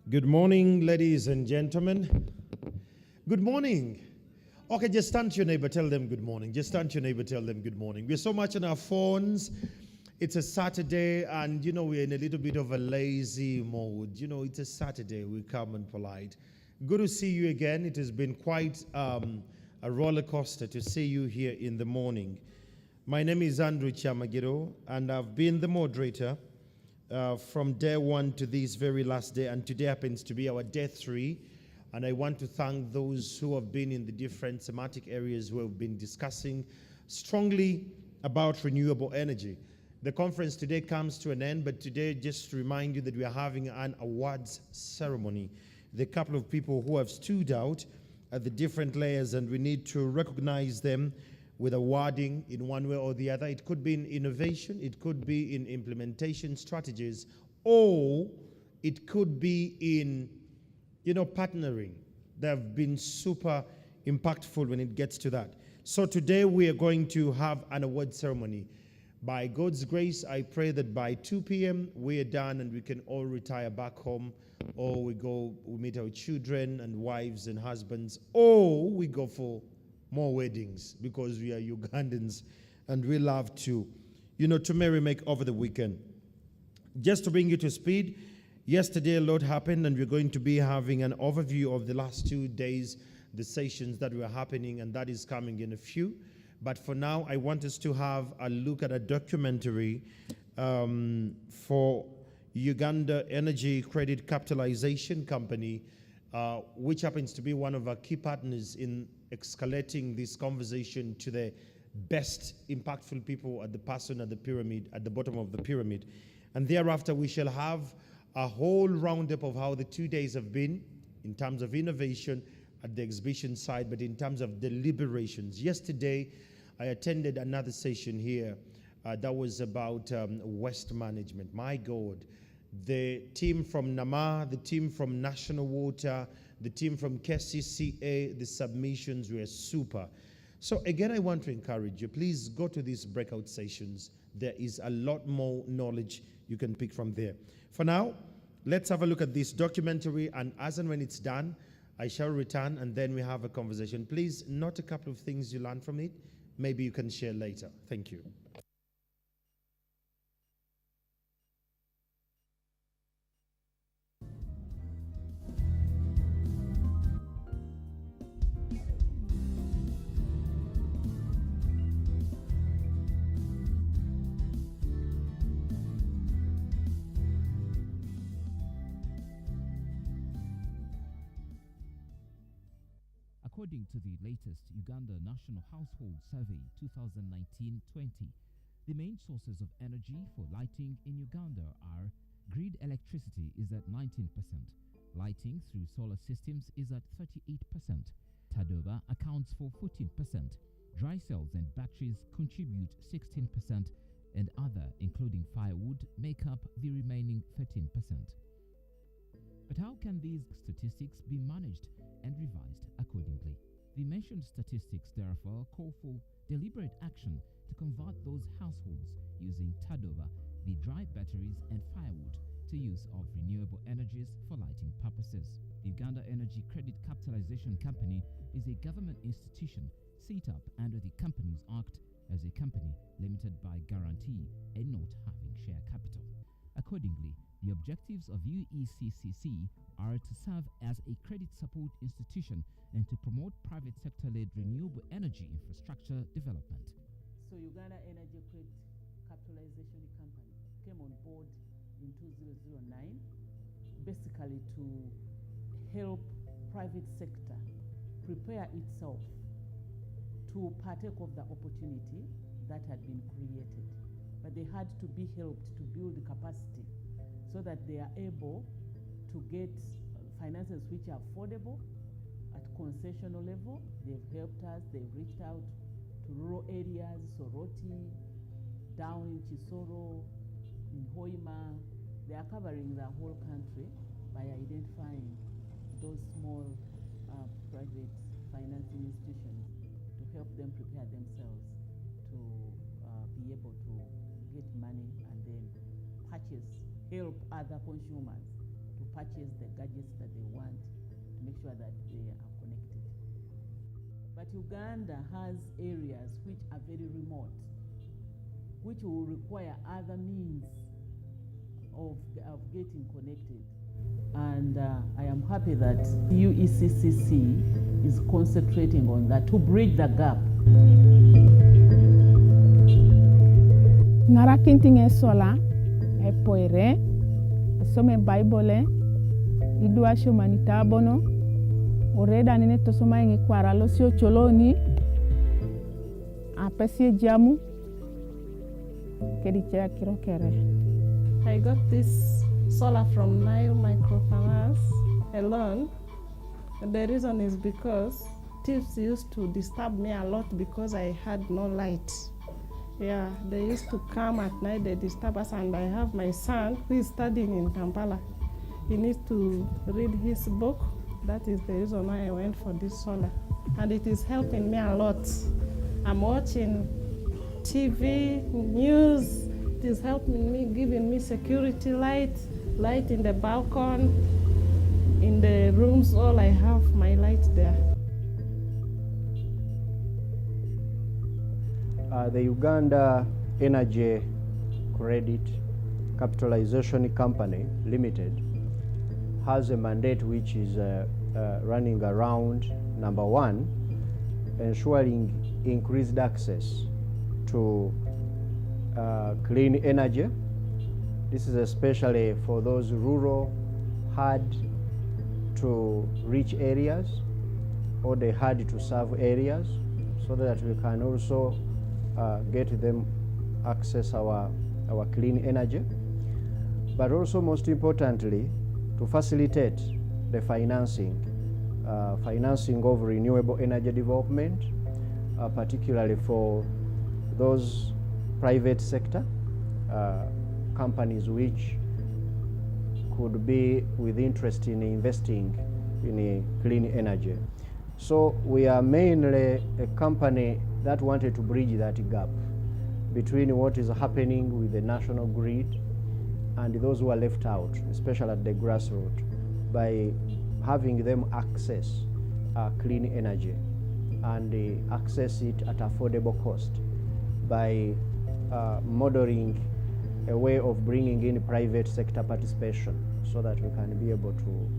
Good morning, ladies and gentlemen. Good morning. Okay, just stand to your neighbor, tell them good morning. Just stand to your neighbor, tell them good morning. We're so much on our phones. It's a Saturday, and we're in a little bit of a lazy mode. It's a Saturday. We're calm and polite. Good to see you again. It has been quite a roller coaster to see you here in the morning. My name is Andrew Chamagiro, and I've been the moderator from day one to this very last day, and today happens to be our day 3. And I want to thank those who have been in the different thematic areas who have been discussing strongly about renewable energy. The conference today comes to an end, but today, just to remind you that we are having an awards ceremony. The couple of people who have stood out at the different layers, and we need to recognize them with awarding in one way or the other. It could be in innovation, it could be in implementation strategies, or it could be in partnering. They have been super impactful when it gets to that. So today we are going to have an award ceremony. By God's grace, I pray that by 2 p.m. we are done and we can all retire back home, or we meet our children and wives and husbands, or we go for more weddings, because we are Ugandans and we love to merry-make over the weekend. Just to bring you to speed, yesterday a lot happened, and we're going to be having an overview of the last 2 days, the sessions that were happening, and that is coming in a few. But for now, I want us to have a look at a documentary for Uganda Energy Credit Capitalization Company, which happens to be one of our key partners in escalating this conversation to the best impactful people at the person at the pyramid, at the bottom of the pyramid. And thereafter, we shall have a whole roundup of how the 2 days have been in terms of innovation at the exhibition side, but in terms of deliberations. Yesterday, I attended another session here that was about waste management. My God, the team from NAMA, the team from National Water, the team from KCCA, the submissions were super. So again, I want to encourage you, please go to these breakout sessions. There is a lot more knowledge you can pick from there. For now, let's have a look at this documentary, and as and when it's done, I shall return, and then we have a conversation. Please note a couple of things you learned from it. Maybe you can share later. Thank you. According to the latest Uganda National Household Survey 2019-20, the main sources of energy for lighting in Uganda are grid electricity is at 19%, lighting through solar systems is at 38%, Tadoba accounts for 14%, dry cells and batteries contribute 16%, and other, including firewood, make up the remaining 13%. But how can these statistics be managed and revised accordingly? The mentioned statistics therefore call for deliberate action to convert those households using Tadoba, the dry batteries and firewood, to use of renewable energies for lighting purposes. The Uganda Energy Credit Capitalization Company is a government institution set up under the Companies Act as a company limited by guarantee and not having share capital. Accordingly, the objectives of UECC are to serve as a credit support institution and to promote private sector-led renewable energy infrastructure development. So Uganda Energy Credit Capitalization Company came on board in 2009, basically to help private sector prepare itself to partake of the opportunity that had been created. But they had to be helped to build capacity so that they are able to get finances which are affordable at concessional level. They've helped us, they've reached out to rural areas, Soroti, down in Chisoro, in Hoima. They are covering the whole country by identifying those small private financing institutions to help them prepare themselves to be able to get money and then purchase, help other consumers purchase the gadgets that they want to make sure that they are connected. But Uganda has areas which are very remote, which will require other means of getting connected. And I am happy that UECC is concentrating on that to bridge the gap. Ngara kintinge sola e poire some Bible idua shumanita bono oreda nene tosoma ngi kwara lo sio choloni apesi jamu kedi chia kirokere. I got this solar from Nile Microfinance alone. And the reason is because thieves used to disturb me a lot because I had no light. Yeah, they used to come at night, they disturb us, and I have my son who is studying in Kampala. He needs to read his book. That is the reason why I went for this solar. And it is helping me a lot. I'm watching TV, news. It is helping me, giving me security light in the balcony, in the rooms, all I have my light there. The Uganda Energy Credit Capitalization Company Limited has a mandate which is running around, number one, ensuring increased access to clean energy. This is especially for those rural, hard to reach areas or the hard to serve areas, so that we can also get them access our clean energy, but also most importantly to facilitate the financing of renewable energy development, particularly for those private sector companies which could be with interest in investing in clean energy. So we are mainly a company that wanted to bridge that gap between what is happening with the national grid and those who are left out, especially at the grassroots, by having them access clean energy and access it at affordable cost by modeling a way of bringing in private sector participation so that we can be able to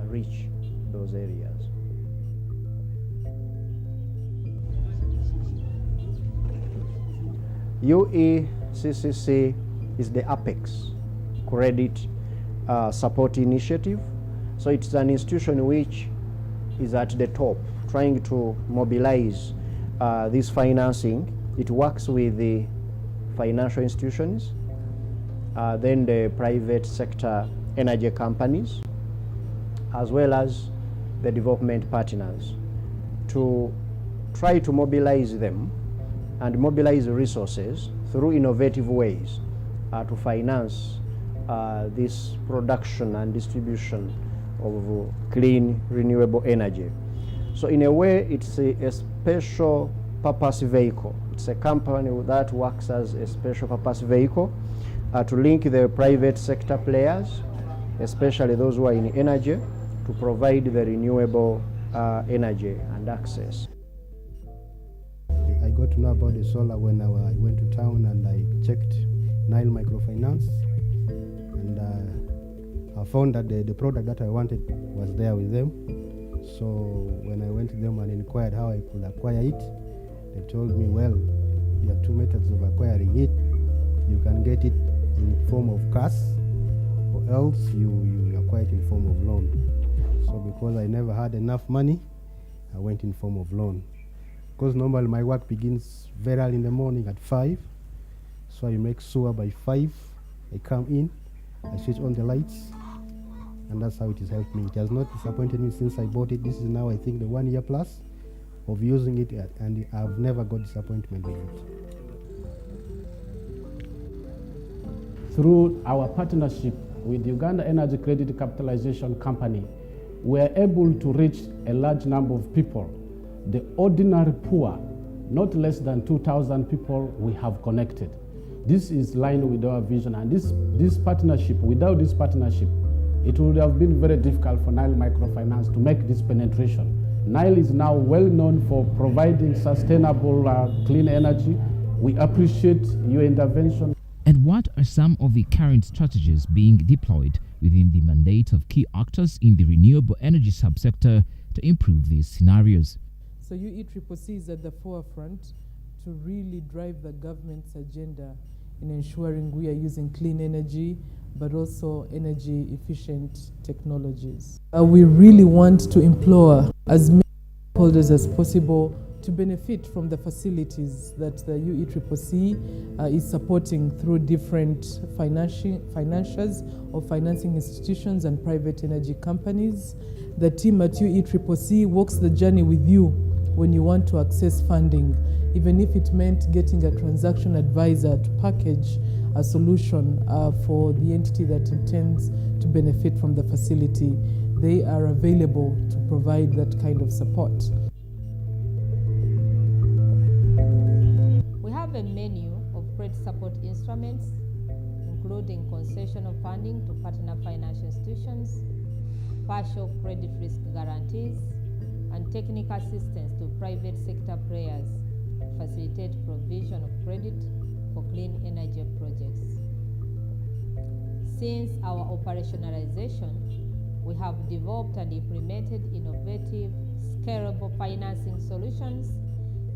reach those areas. UECC is the apex credit support initiative. So it's an institution which is at the top, trying to mobilize this financing. It works with the financial institutions, then the private sector energy companies, as well as the development partners, to try to mobilize them and mobilize resources through innovative ways to finance this production and distribution of clean, renewable energy. So in a way, it's a special purpose vehicle. It's a company that works as a special purpose vehicle to link the private sector players, especially those who are in energy, to provide the renewable energy and access. I got to know about the solar when I went to town and I checked Nile Microfinance, and I found that the product that I wanted was there with them. So when I went to them and inquired how I could acquire it, they told me, well, there are two methods of acquiring it. You can get it in form of cash, or else you acquire it in form of loan. So because I never had enough money, I went in form of loan. Because normally my work begins very early in the morning at 5, so I make sure by 5 I come in, I switch on the lights, and that's how it has helped me. It has not disappointed me since I bought it. This is now, I think, the 1 year plus of using it, and I've never got disappointment with it. Through our partnership with Uganda Energy Credit Capitalization Company, we are able to reach a large number of people. The ordinary poor, not less than 2,000 people we have connected. This is line with our vision, and this partnership, without this partnership, it would have been very difficult for Nile Microfinance to make this penetration. Nile is now well known for providing sustainable clean energy. We appreciate your intervention. And what are some of the current strategies being deployed within the mandate of key actors in the renewable energy subsector to improve these scenarios? So UECC is at the forefront to really drive the government's agenda in ensuring we are using clean energy, but also energy efficient technologies. We really want to implore as many stakeholders as possible to benefit from the facilities that the UECC is supporting through different financiers or financing institutions and private energy companies. The team at UECC walks the journey with you when you want to access funding, even if it meant getting a transaction advisor to package a solution for the entity that intends to benefit from the facility. They are available to provide that kind of support. We have a menu of credit support instruments, including concessional funding to partner financial institutions, partial credit risk guarantees, and technical assistance to private sector players to facilitate provision of credit for clean energy projects. Since our operationalization, we have developed and implemented innovative, scalable financing solutions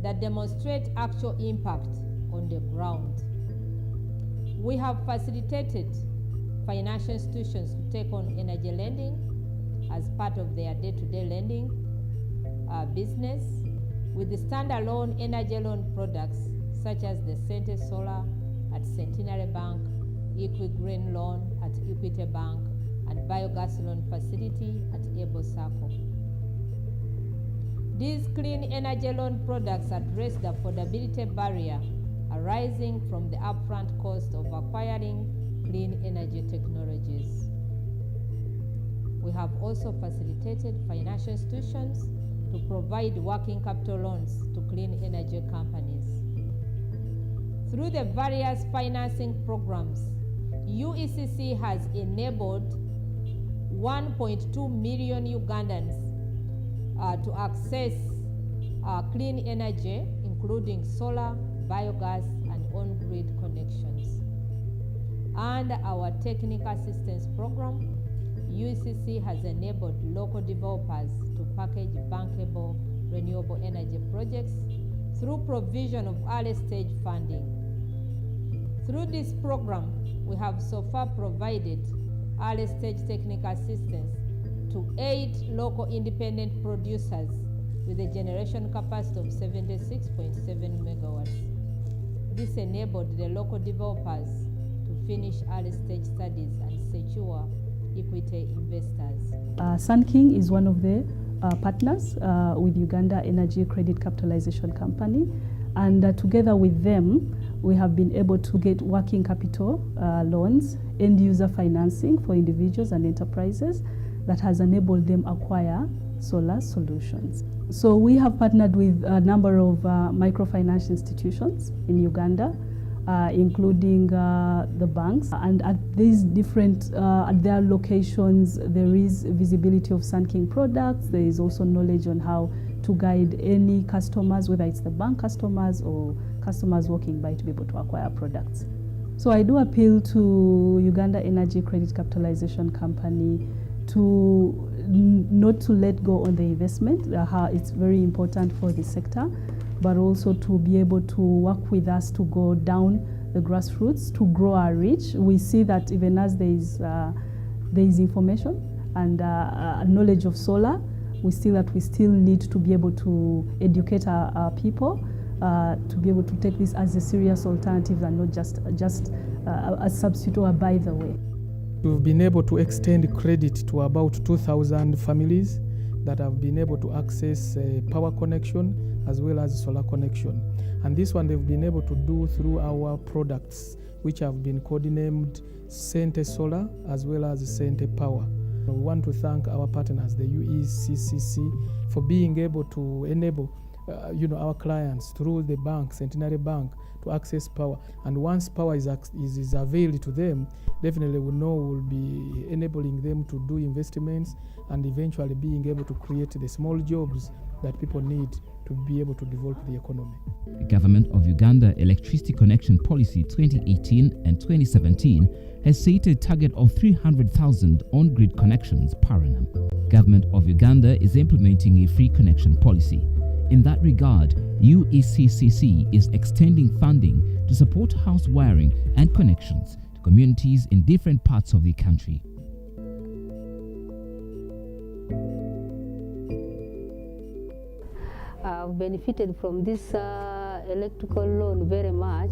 that demonstrate actual impact on the ground. We have facilitated financial institutions to take on energy lending as part of their day-to-day lending business with the standalone energy loan products such as the Sente Solar at Centenary Bank, Equi-Green Loan at Equity Bank, and Biogas Loan Facility at Able Circle. These clean energy loan products address the affordability barrier arising from the upfront cost of acquiring clean energy technologies. We have also facilitated financial institutions to provide working capital loans to clean energy companies. Through the various financing programs, UECC has enabled 1.2 million Ugandans to access clean energy, including solar, biogas, and on-grid connections. Under our technical assistance program, UECC has enabled local developers to package bankable renewable energy projects through provision of early-stage funding. Through this program, we have so far provided early-stage technical assistance to 8 local independent producers with a generation capacity of 76.7 megawatts. This enabled the local developers to finish early-stage studies and secure equity investors. Sun King is one of the partners with Uganda Energy Credit Capitalization Company, and together with them, we have been able to get working capital loans, end-user financing for individuals and enterprises that has enabled them acquire solar solutions. So we have partnered with a number of microfinance institutions in Uganda, including the banks, and at these different at their locations there is visibility of Sun King products. There is also knowledge on how to guide any customers, whether it's the bank customers or customers walking by, to be able to acquire products. So I do appeal to Uganda Energy Credit Capitalization Company to not to let go on the investment. It's very important for the sector, but also to be able to work with us to go down the grassroots to grow our reach. We see that even as there is information and knowledge of solar, we see that we still need to be able to educate our people to be able to take this as a serious alternative and not just a substitute or a by the way. We've been able to extend credit to about 2,000 families that have been able to access power connection as well as solar connection. And this one they've been able to do through our products, which have been codenamed Sente Solar as well as Sente Power. We want to thank our partners, the UECC, for being able to enable our clients through the bank, Centenary Bank, to access power. And once power is availed to them, definitely we know we'll be enabling them to do investments and eventually being able to create the small jobs that people need to be able to develop the economy. The Government of Uganda Electricity Connection Policy 2018 and 2017 has set a target of 300,000 on-grid connections per annum. Government of Uganda is implementing a free connection policy. In that regard, UECC is extending funding to support house wiring and connections to communities in different parts of the country. I've benefited from this electrical loan very much.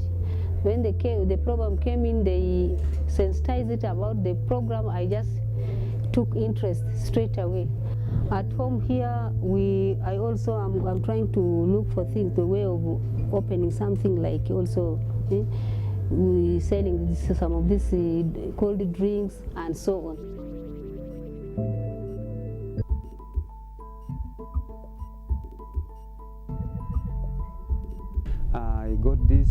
When the program came in, they sensitized it about the program. I just took interest straight away. At home here, I'm trying to look for things, the way of opening something like also we selling some of these cold drinks and so on. I got this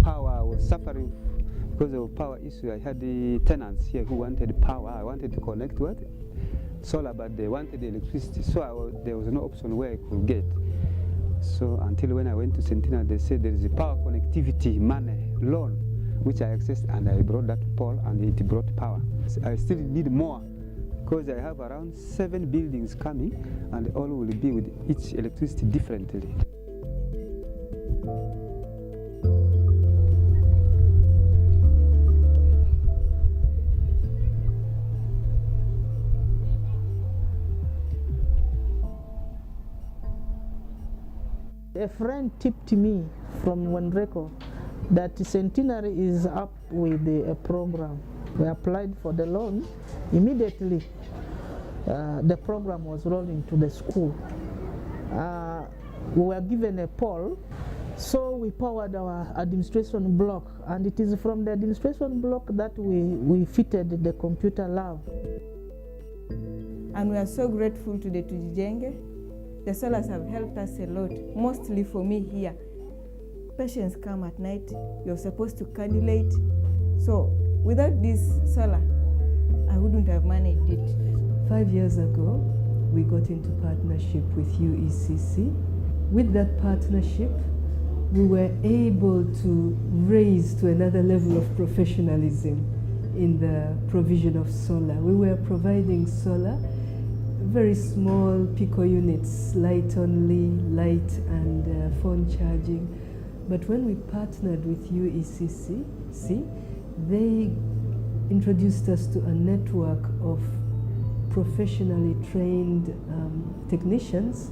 power. I was suffering because of power issue. I had the tenants here who wanted power. I wanted to connect with solar, but they wanted electricity, so there was no option where I could get. So until when I went to Centenary, they said there is a power connectivity money loan, which I accessed, and I brought that pole, and it brought power. So I still need more because I have around 7 buildings coming, and all will be with each electricity differently. A friend tipped me from Wenreko that Centenary is up with a program. We applied for the loan. Immediately, the program was rolling to the school. We were given a pole, so we powered our administration block, and it is from the administration block that we fitted the computer lab. And we are so grateful to the Tujijenge. The solars have helped us a lot, mostly for me here. Patients come at night, you're supposed to cannulate. So without this solar, I wouldn't have managed it. 5 years ago, we got into partnership with UECC. With that partnership, we were able to raise to another level of professionalism in the provision of solar. We were providing solar, very small pico units, light only, light and phone charging. But when we partnered with UECC, they introduced us to a network of professionally trained technicians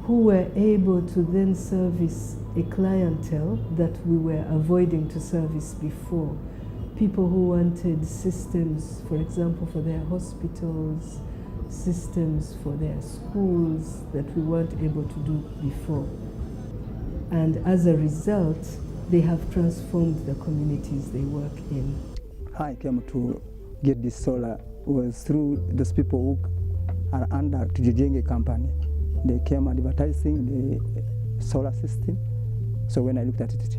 who were able to then service a clientele that we were avoiding to service before. People who wanted systems, for example, for their hospitals, systems for their schools that we weren't able to do before. And as a result, they have transformed the communities they work in. How I came to get this solar was through those people who are under Tujijenge company. They came advertising the solar system. So when I looked at it,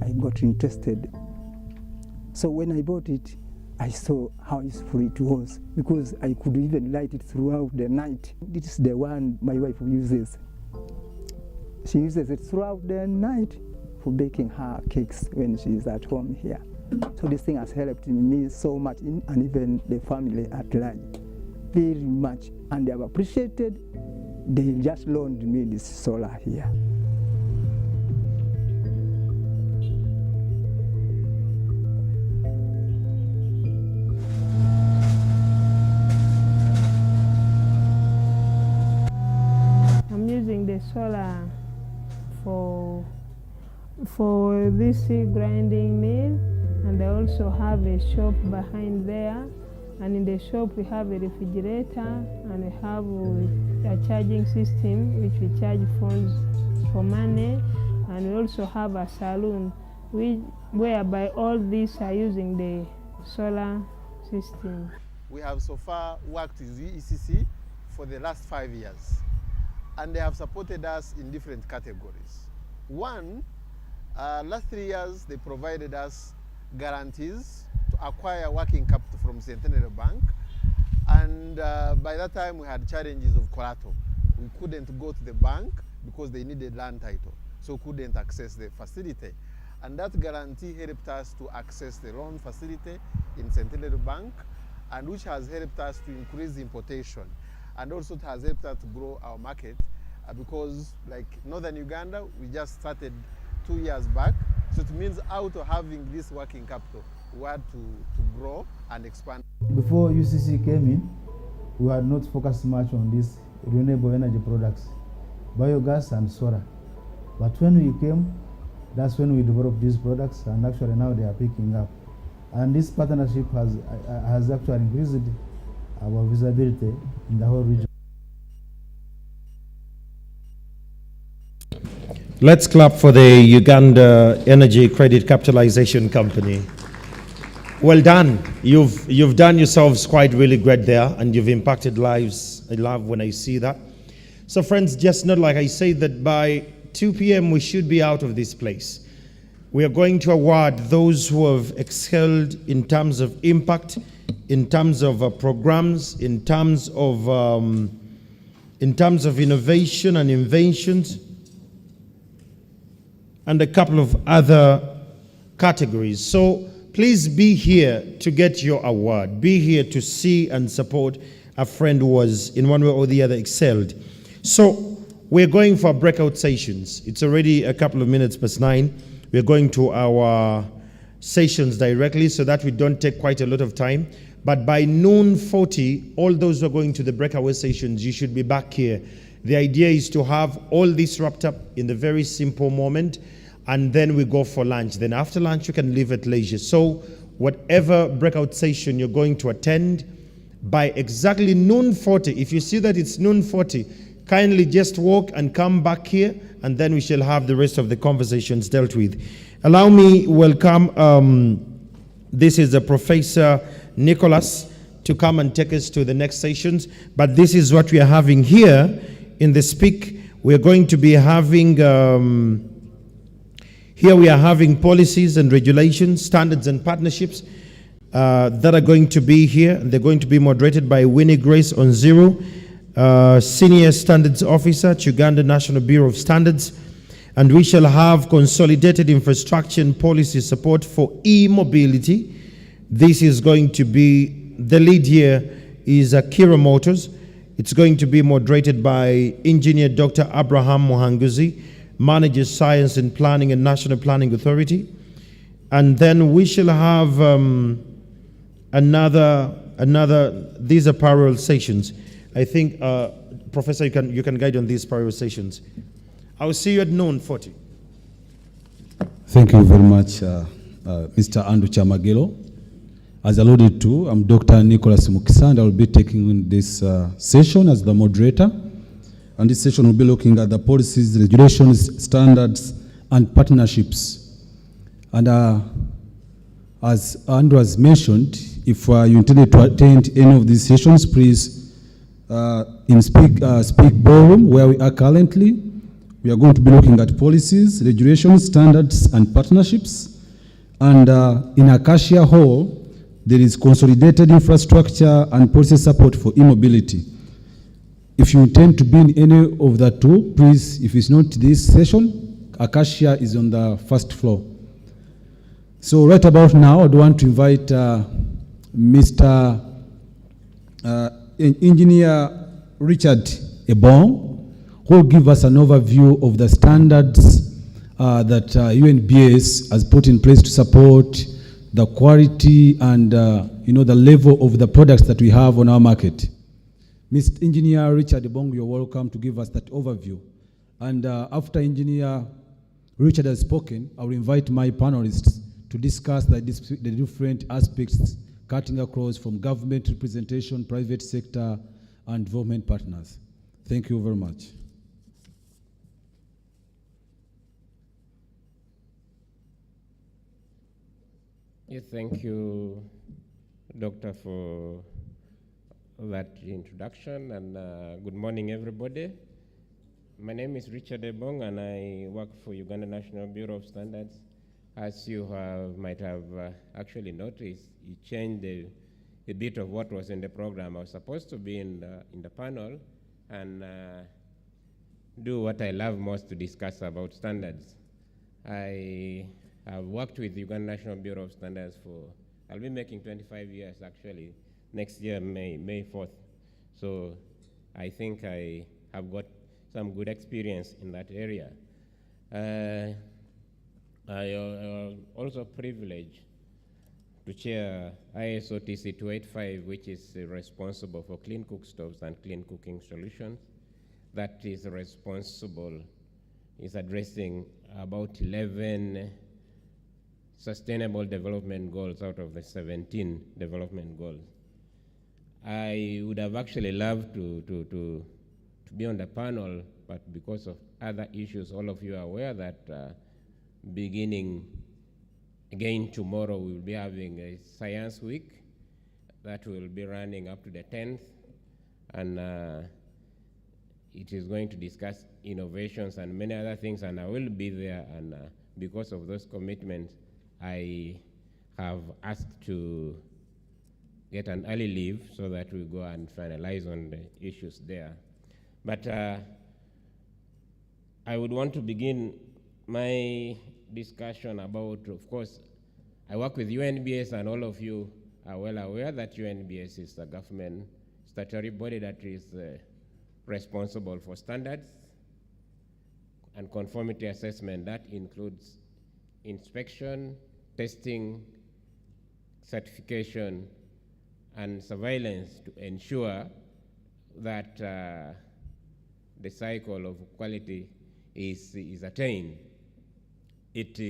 I got interested. So when I bought it, I saw how useful it was, because I could even light it throughout the night. This is the one my wife uses. She uses it throughout the night for baking her cakes when she is at home here. So this thing has helped me so much, and even the family at large, very much. And they have appreciated. They just loaned me this solar here. The solar for this grinding mill, and I also have a shop behind there, and in the shop we have a refrigerator, and we have a charging system which we charge phones for money, and we also have a saloon whereby all these are using the solar system. We have so far worked with UECC for the last 5 years. and they have supported us in different categories. One, last 3 years, they provided us guarantees to acquire working capital from Centenary Bank. And by that time, we had challenges of collateral. We couldn't go to the bank because they needed land title, so couldn't access the facility. And that guarantee helped us to access the loan facility in Centenary Bank, and which has helped us to increase importation. And also it has helped us to grow our market because like Northern Uganda, we just started 2 years back. So it means out of having this working capital, we had to grow and expand. Before UCC came in, we had not focused much on these renewable energy products, biogas and solar. But when we came, that's when we developed these products, and actually now they are picking up. And this partnership has actually increased our visibility in the whole region. Let's clap for the Uganda Energy Credit Capitalization Company. Well done. You've done yourselves quite really great there, and you've impacted lives. I love when I see that. So friends, just not like I say that by 2 p.m. we should be out of this place. We are going to award those who have excelled in terms of impact, in terms of programs, in terms of innovation and inventions, and a couple of other categories. So please be here to get your award. Be here to see and support a friend who was in one way or the other excelled. So we're going for breakout sessions. It's already a couple of minutes past 9. We're going to our sessions directly so that we don't take quite a lot of time. But by noon 40, all those who are going to the breakaway sessions, you should be back here. The idea is to have all this wrapped up in the very simple moment, and then we go for lunch. Then after lunch, you can leave at leisure. So whatever breakout session you're going to attend, by exactly noon 40, if you see that it's noon 40, kindly just walk and come back here, and then we shall have the rest of the conversations dealt with. Allow me welcome, this is Professor Nicholas, to come and take us to the next sessions. But this is what we are having here in the speak. We are going to be having, here we are having policies and regulations, standards and partnerships that are going to be here. They're going to be moderated by Winnie Grace Onziro, Senior Standards Officer at Uganda National Bureau of Standards. And we shall have consolidated infrastructure and policy support for e-mobility. This is going to be, the lead here is Akira Motors. It's going to be moderated by Engineer Dr. Abraham Muhanguzi, Manager Science and Planning and National Planning Authority. And then we shall have these are parallel sessions. I think, Professor, you can guide on these parallel sessions. I will see you at noon 40. Thank you very much, Mr. Andrew Chamagelo. As alluded to, I'm Dr. Nicholas Mukisa, and I will be taking this session as the moderator. And this session will be looking at the policies, regulations, standards, and partnerships. And as Andrew has mentioned, if you intended to attend any of these sessions, please, in Speak Ballroom, where we are currently, we are going to be looking at policies, regulations, standards, and partnerships. And in Acacia Hall, there is consolidated infrastructure and policy support for e-mobility. If you intend to be in any of the two, please, if it's not this session, Acacia is on the first floor. So right about now, I'd want to invite Mr. Engineer Richard Ebong, who will give us an overview of the standards that UNBS has put in place to support the quality and the level of the products that we have on our market. Mr. Engineer Richard Ebong, you're welcome to give us that overview. And after Engineer Richard has spoken, I will invite my panelists to discuss the different aspects cutting across from government representation, private sector, and development partners. Thank you very much. Yes, thank you, Doctor, for that introduction, and good morning, everybody. My name is Richard Ebong, and I work for Uganda National Bureau of Standards. As you might have actually noticed, you changed a bit of what was in the program. I was supposed to be in the panel and do what I love most, to discuss about standards. I have worked with Uganda National Bureau of Standards I'll be making 25 years actually, next year, May 4th. So I think I have got some good experience in that area. I also privileged to chair ISO TC 285, which is responsible for clean cookstoves and clean cooking solutions. That is addressing about 11 sustainable development goals out of the 17 development goals. I would have actually loved to be on the panel, but because of other issues, all of you are aware that beginning again tomorrow, we will be having a science week that will be running up to the 10th, and it is going to discuss innovations and many other things, and I will be there, and because of those commitments, I have asked to get an early leave so that we go and finalize on the issues there. But I would want to begin my discussion about, of course, I work with UNBS, and all of you are well aware that UNBS is the government statutory body that is responsible for standards and conformity assessment. That includes inspection, testing, certification, and surveillance to ensure that the cycle of quality is attained. It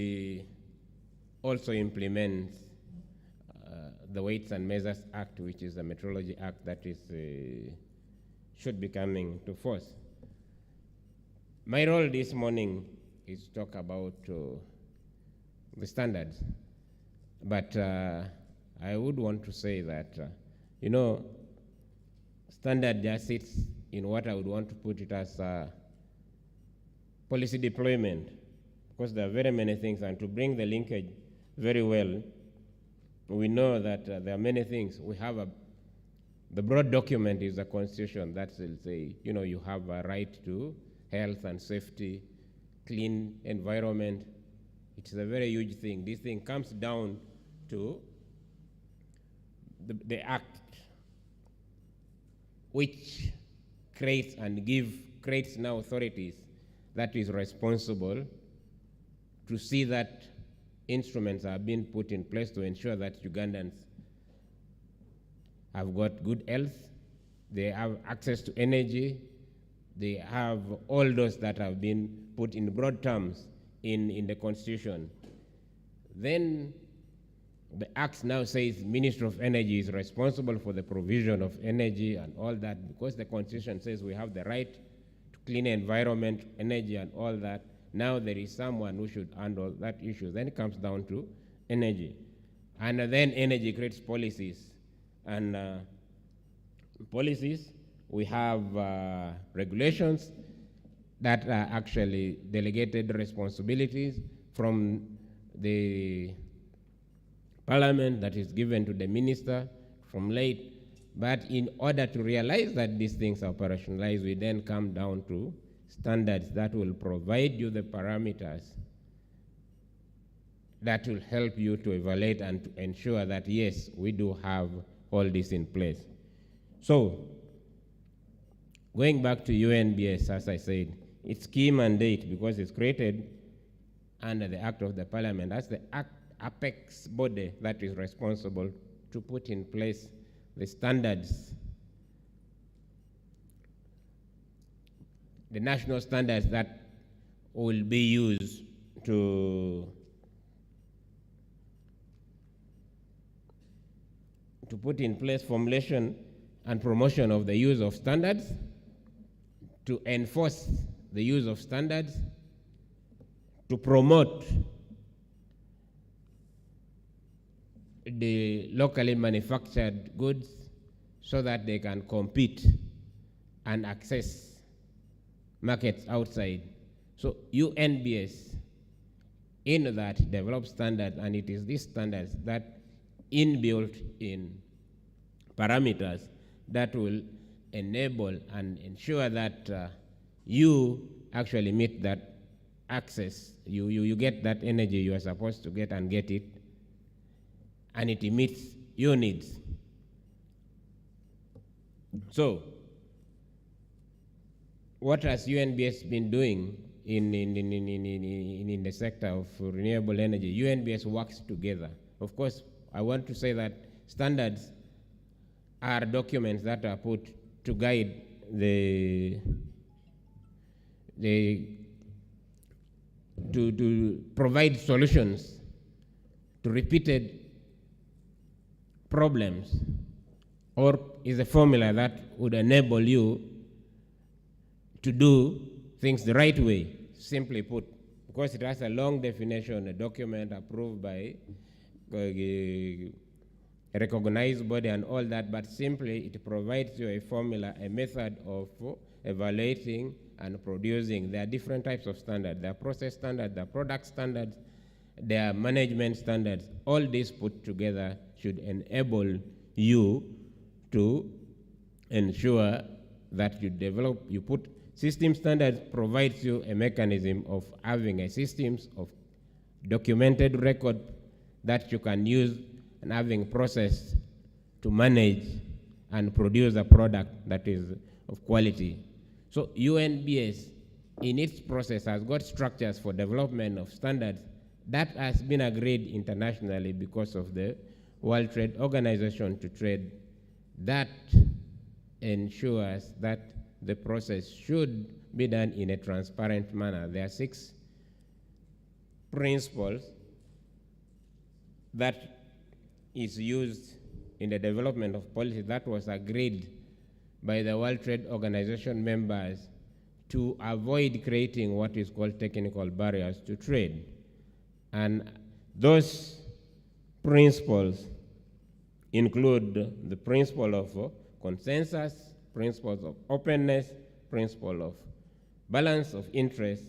also implements the Weights and Measures Act, which is the Metrology Act that should be coming to force. My role this morning is to talk about the standards, but I would want to say that, standard just sits in what I would want to put it as policy deployment, because there are very many things, and to bring the linkage very well, we know that there are many things. We have the broad document is the Constitution that will say, you have a right to health and safety, clean environment. It's a very huge thing. This thing comes down to the act, which creates now authorities that is responsible to see that instruments are being put in place to ensure that Ugandans have got good health, they have access to energy, they have all those that have been put in broad terms in the Constitution. Then the Act now says Minister of Energy is responsible for the provision of energy and all that, because the Constitution says we have the right to clean environment, energy, and all that. Now there is someone who should handle that issue. Then it comes down to energy. And then energy creates policies. And policies, we have regulations that are actually delegated responsibilities from the Parliament that is given to the minister from late. But in order to realize that these things are operationalized, we then come down to standards that will provide you the parameters that will help you to evaluate and to ensure that, yes, we do have all this in place. So, going back to UNBS, as I said, its key mandate, because it's created under the Act of the Parliament, that's the apex body that is responsible to put in place the standards, the national standards that will be used to put in place formulation and promotion of the use of standards, to enforce the use of standards, to promote the locally manufactured goods so that they can compete and access markets outside. So UNBS in that develops standards, and it is these standards that inbuilt in parameters that will enable and ensure that you actually meet that access. You get that energy you are supposed to get and get it, and it meets your needs. So, what has UNBS been doing in the sector of renewable energy? UNBS works together. Of course, I want to say that standards are documents that are put to guide to provide solutions to repeated problems, or is a formula that would enable you to do things the right way, simply put. Because it has a long definition, a document approved by a recognized body and all that, but simply it provides you a formula, a method of evaluating and producing. There are different types of standards. There are process standards, there are product standards, there are management standards. All this put together should enable you to ensure that you put system standards provides you a mechanism of having a systems of documented record that you can use and having process to manage and produce a product that is of quality. So UNBS in its process has got structures for development of standards that has been agreed internationally because of the World Trade Organization to trade. That ensures that the process should be done in a transparent manner. There are 6 principles that is used in the development of policy that was agreed by the World Trade Organization members to avoid creating what is called technical barriers to trade. And those principles include the principle of consensus, principles of openness, principle of balance of interest,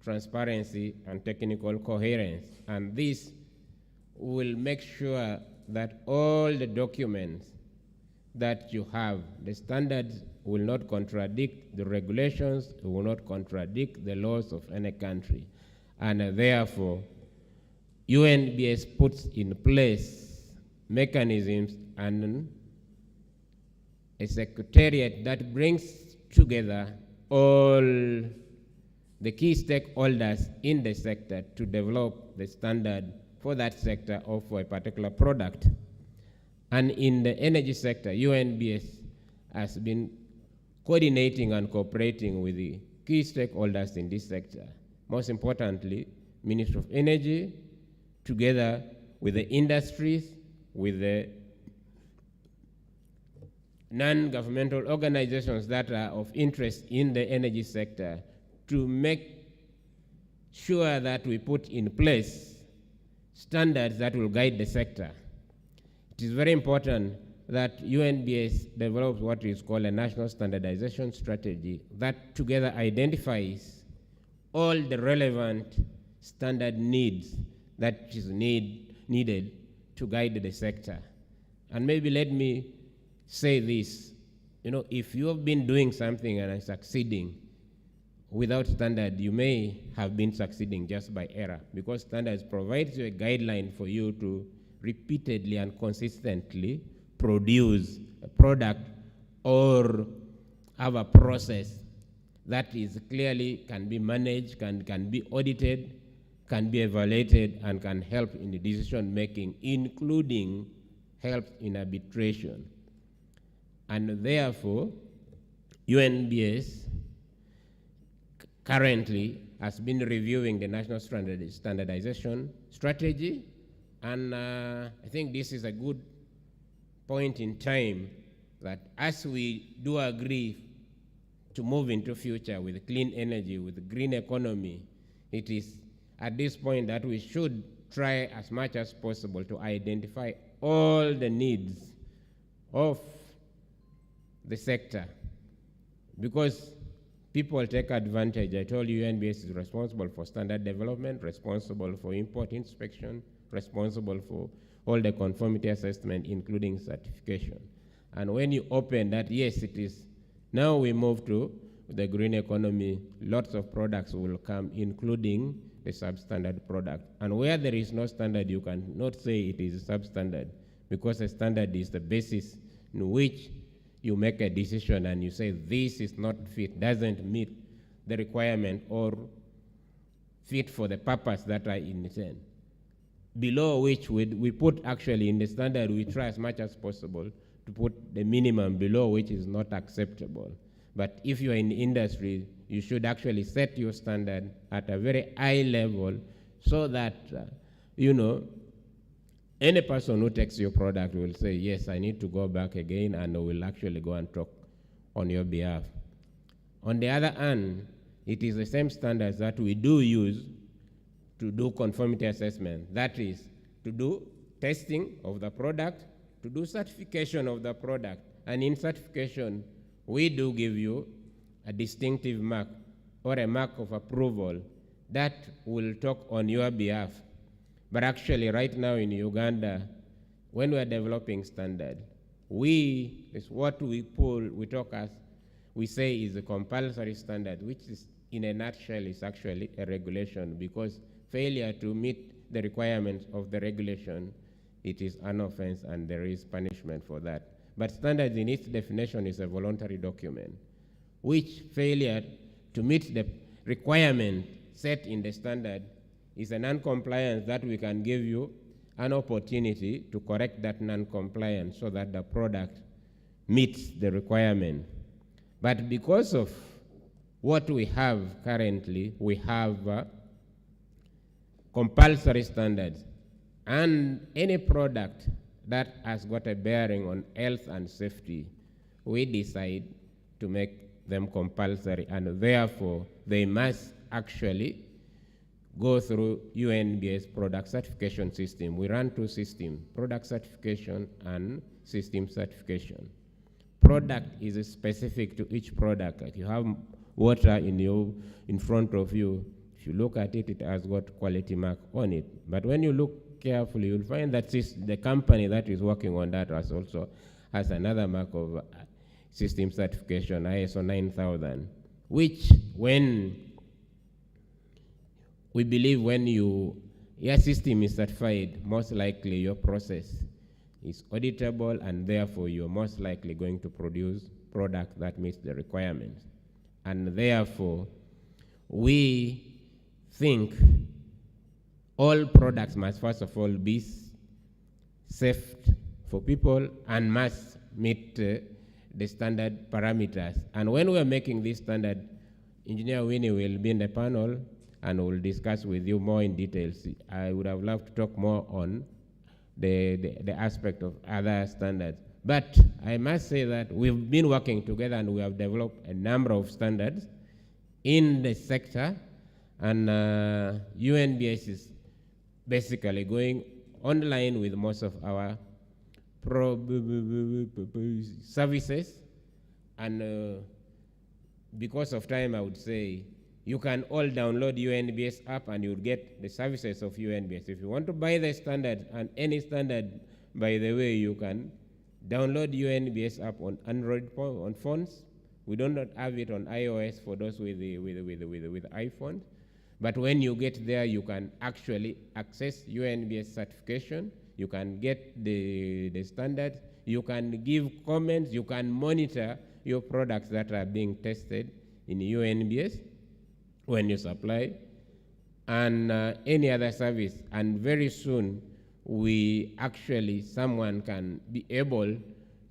transparency, and technical coherence. And this will make sure that all the documents that you have, the standards will not contradict the regulations, will not contradict the laws of any country. And therefore, UNBS puts in place mechanisms and a secretariat that brings together all the key stakeholders in the sector to develop the standard for that sector or for a particular product. And in the energy sector, UNBS has been coordinating and cooperating with the key stakeholders in this sector. Most importantly, Ministry of Energy, together with the industries, with the non-governmental organizations that are of interest in the energy sector, to make sure that we put in place standards that will guide the sector. It is very important that UNBS develops what is called a national standardization strategy that together identifies all the relevant standard needs that is needed to guide the sector. And maybe let me say this, if you have been doing something and are succeeding without standard, you may have been succeeding just by error, because standards provides you a guideline for you to repeatedly and consistently produce a product or have a process that is clearly can be managed, can be audited, can be evaluated, and can help in the decision making, including help in arbitration. And therefore, UNBS currently has been reviewing the national standardization strategy, and I think this is a good point in time that as we do agree to move into future with clean energy, with green economy, it is at this point that we should try as much as possible to identify all the needs of the sector, because people take advantage. I told you UNBS is responsible for standard development, responsible for import inspection, responsible for all the conformity assessment, including certification. And when you open that, yes, it is. Now we move to the green economy. Lots of products will come, including the substandard product. And where there is no standard, you cannot say it is substandard, because a standard is the basis in which you make a decision and you say this is not fit, doesn't meet the requirement or fit for the purpose that I intend. Below which we put actually in the standard, we try as much as possible to put the minimum below which is not acceptable. But if you're in the industry, you should actually set your standard at a very high level so that, any person who takes your product will say, yes, I need to go back again, and will actually go and talk on your behalf. On the other hand, it is the same standards that we do use to do conformity assessment. That is, to do testing of the product, to do certification of the product. And in certification, we do give you a distinctive mark or a mark of approval that will talk on your behalf. But actually, right now in Uganda, when we are developing standard, is what we talk as, we say is a compulsory standard, which is, in a nutshell, is actually a regulation, because failure to meet the requirements of the regulation, it is an offense and there is punishment for that. But standards in its definition is a voluntary document, which failure to meet the requirement set in the standard is a non-compliance that we can give you an opportunity to correct that non-compliance so that the product meets the requirement. But because of what we have currently, we have compulsory standards, and any product that has got a bearing on health and safety, we decide to make them compulsory, and therefore they must actually go through UNBS product certification system. We run two systems, product certification and system certification. Product is specific to each product. Like you have water in front of you. If you look at it, it has got quality mark on it. But when you look carefully, you'll find that the company that is working on that has another mark of system certification, ISO 9000, which we believe when your system is certified, most likely your process is auditable, and therefore you're most likely going to produce product that meets the requirements. And therefore, we think all products must first of all be safe for people and must meet the standard parameters. And when we're making this standard, Engineer Winnie will be in the panel and we'll discuss with you more in details. I would have loved to talk more on the aspect of other standards. But I must say that we've been working together and we have developed a number of standards in the sector, and UNBS is basically going online with most of our services. And because of time, I would say you can all download UNBS app and you'll get the services of UNBS. If you want to buy the standard, and any standard, by the way, you can download UNBS app on Android on phones. We do not have it on iOS for those with iPhone. But when you get there, you can actually access UNBS certification. You can get the standards. You can give comments. You can monitor your products that are being tested in UNBS when you supply, and any other service. And very soon, someone can be able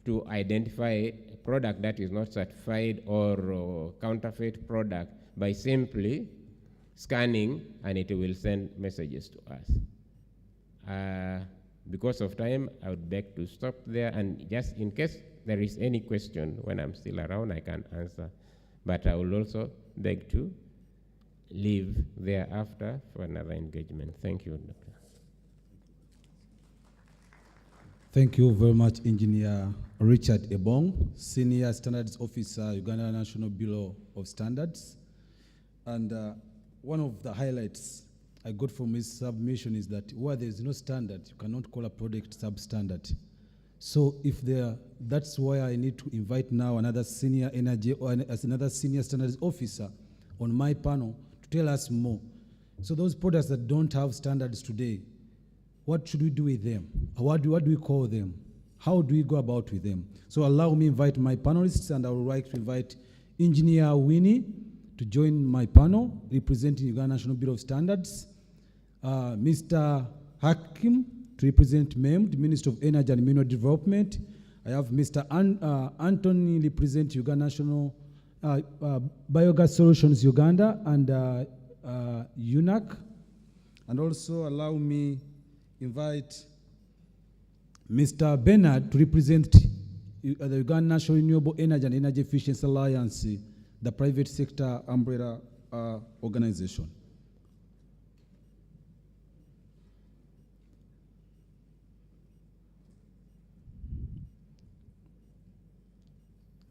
to identify a product that is not certified or counterfeit product by simply scanning, and it will send messages to us. Because of time, I would beg to stop there, and just in case there is any question when I'm still around, I can answer. But I will also beg to leave thereafter for another engagement. Thank you, Dr. Thank you very much, Engineer Richard Ebong, Senior Standards Officer, Uganda National Bureau of Standards. And one of the highlights I got from his submission is that where there is no standard, you cannot call a product substandard. So that's why I need to invite now another senior energy or another senior standards officer on my panel to tell us more. So those products that don't have standards today, what should we do with them? What do we call them? How do we go about with them? So allow me invite my panelists, and I would like to invite Engineer Winnie to join my panel representing Uganda National Bureau of Standards, Mr. Hakim to represent MEM, the Minister of Energy and Mineral Development. I have Mr. Anthony represent Uganda National Biogas Solutions Uganda and UNAC. And also allow me invite Mr. Bernard to represent the Uganda National Renewable Energy and Energy Efficiency Alliance, the private sector umbrella organization.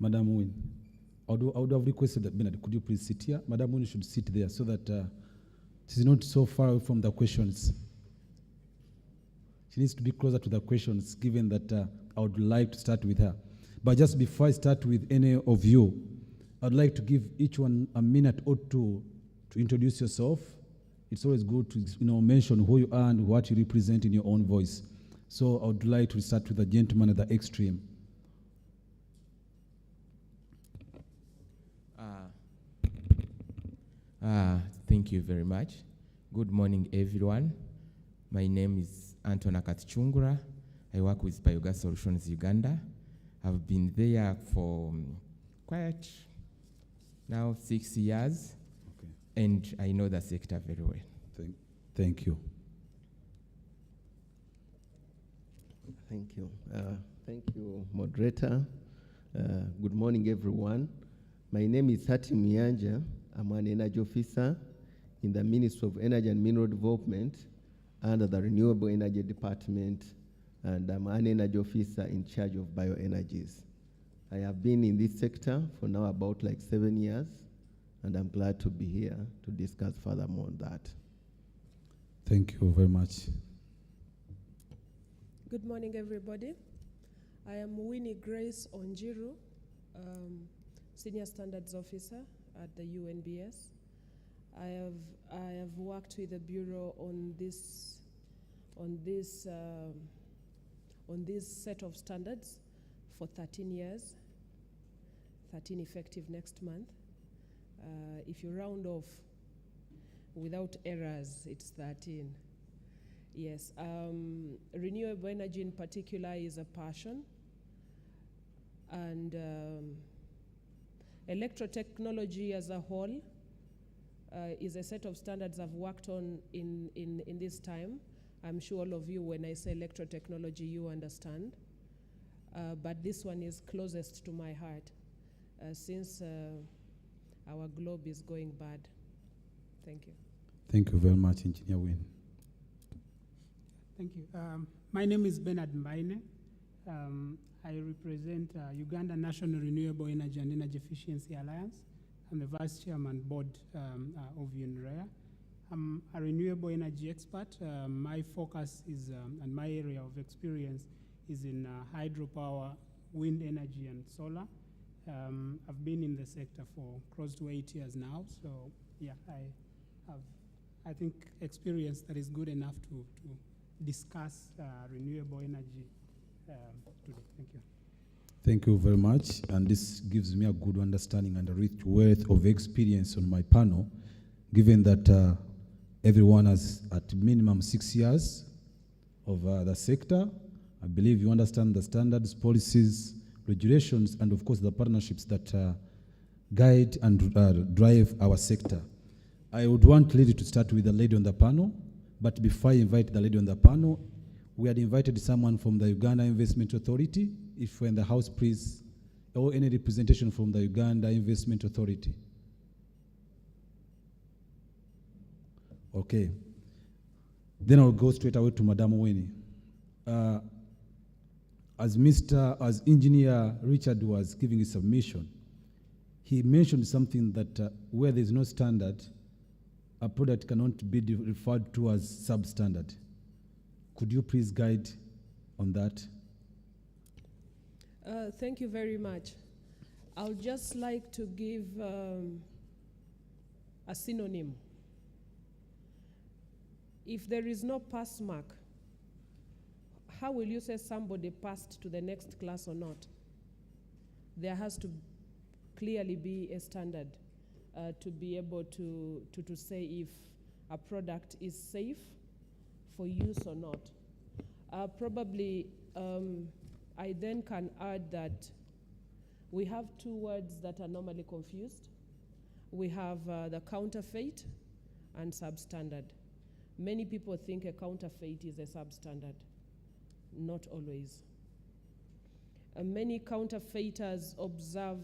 Madam Win, I would have requested that Bernard, could you please sit here? Madam Win should sit there so that she's not so far away from the questions. She needs to be closer to the questions, given that I would like to start with her. But just before I start with any of you, I'd like to give each one a minute or two to introduce yourself. It's always good to mention who you are and what you represent in your own voice. So I would like to start with the gentleman at the extreme. Thank you very much. Good morning, everyone. My name is Anton Akatchungura. I work with Biogas Solutions Uganda. I've been there for quite now 6 years, and I know the sector very well. Thank you. Thank you. Thank you, moderator. Good morning, everyone. My name is Hati Miyanja. I'm an energy officer in the Ministry of Energy and Mineral Development under the Renewable Energy Department, and I'm an energy officer in charge of bioenergies. I have been in this sector for now about 7 years, and I'm glad to be here to discuss furthermore on that. Thank you very much. Good morning, everybody. I am Winnie Grace Onjiru, Senior Standards Officer at the UNBS. I have worked with the Bureau on this set of standards for 13 years, 13 effective next month. If you round off without errors, it's 13. Yes, renewable energy in particular is a passion, and electrotechnology as a whole is a set of standards I've worked on in this time. I'm sure all of you, when I say electrotechnology, you understand. But this one is closest to my heart since our globe is going bad. Thank you. Thank you very much, Engineer Win. Thank you. My name is Bernard Mbaine. I represent Uganda National Renewable Energy and Energy Efficiency Alliance. I'm the Vice Chairman Board of UNREA. I'm a renewable energy expert. My focus is, and my area of experience is in hydropower, wind energy, and solar. I've been in the sector for close to 8 years now. So yeah, I have, I think, experience that is good enough to discuss renewable energy today. Thank you. Thank you very much. And this gives me a good understanding and a rich wealth of experience on my panel, given that everyone has at minimum 6 years of the sector. I believe you understand the standards, policies, regulations, and of course the partnerships that guide and drive our sector. I would want lady to start with the lady on the panel, but before I invite the lady on the panel, we had invited someone from the Uganda Investment Authority. If we're in the house, please, or any representation from the Uganda Investment Authority. Okay. Then I'll go straight away to Madam Winnie. as Engineer Richard was giving his submission, he mentioned something that where there is no standard, a product cannot be referred to as substandard. Could you please guide on that? Thank you very much. I would just like to give a synonym. If there is no pass mark, how will you say somebody passed to the next class or not? There has to clearly be a standard to be able to say if a product is safe for use or not. Probably I then can add that we have two words that are normally confused. We have the counterfeit and substandard. Many people think a counterfeit is a substandard. Not always. Many counterfeiters observe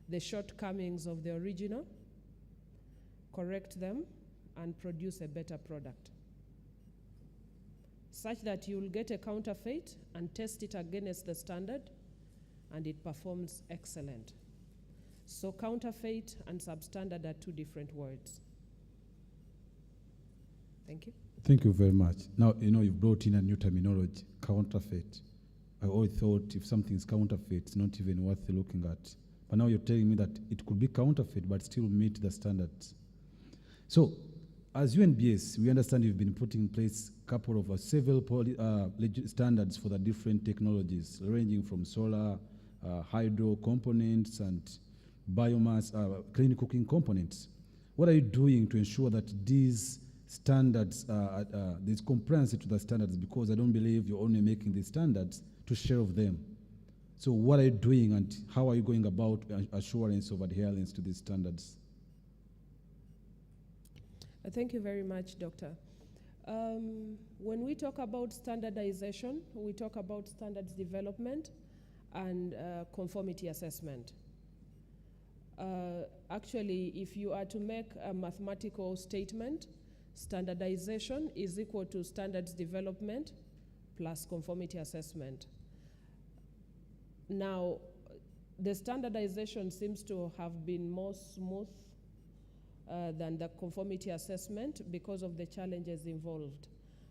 the shortcomings of the original, correct them, and produce a better product, such that you'll get a counterfeit and test it against the standard, and it performs excellent. So counterfeit and substandard are two different words. Thank you. Thank you very much. Now, you've brought in a new terminology, counterfeit. I always thought if something is counterfeit, it's not even worth looking at. But now you're telling me that it could be counterfeit, but still meet the standards. So, as UNBS, we understand you've been putting in place a couple of several standards for the different technologies, ranging from solar, hydro components, and biomass, clean cooking components. What are you doing to ensure that these standards, there's compliance to the standards? Because I don't believe you're only making the standards to share of them. So what are you doing, and how are you going about assurance of adherence to these standards? Thank you very much, Doctor. When we talk about standardization, we talk about standards development and conformity assessment. Actually, if you are to make a mathematical statement, standardization is equal to standards development plus conformity assessment. Now, the standardization seems to have been more smooth than the conformity assessment because of the challenges involved.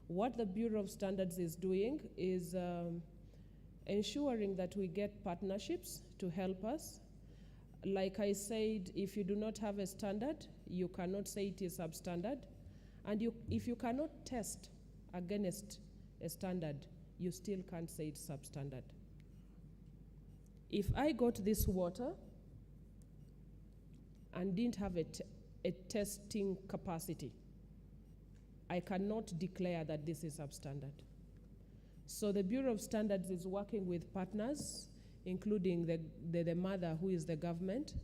What the Bureau of Standards is doing is ensuring that we get partnerships to help us. Like I said, if you do not have a standard, you cannot say it is substandard. And if you cannot test against a standard, you still can't say it's substandard. If I got this water and didn't have a testing capacity, I cannot declare that this is substandard. So the Bureau of Standards is working with partners, including the mother, who is the government,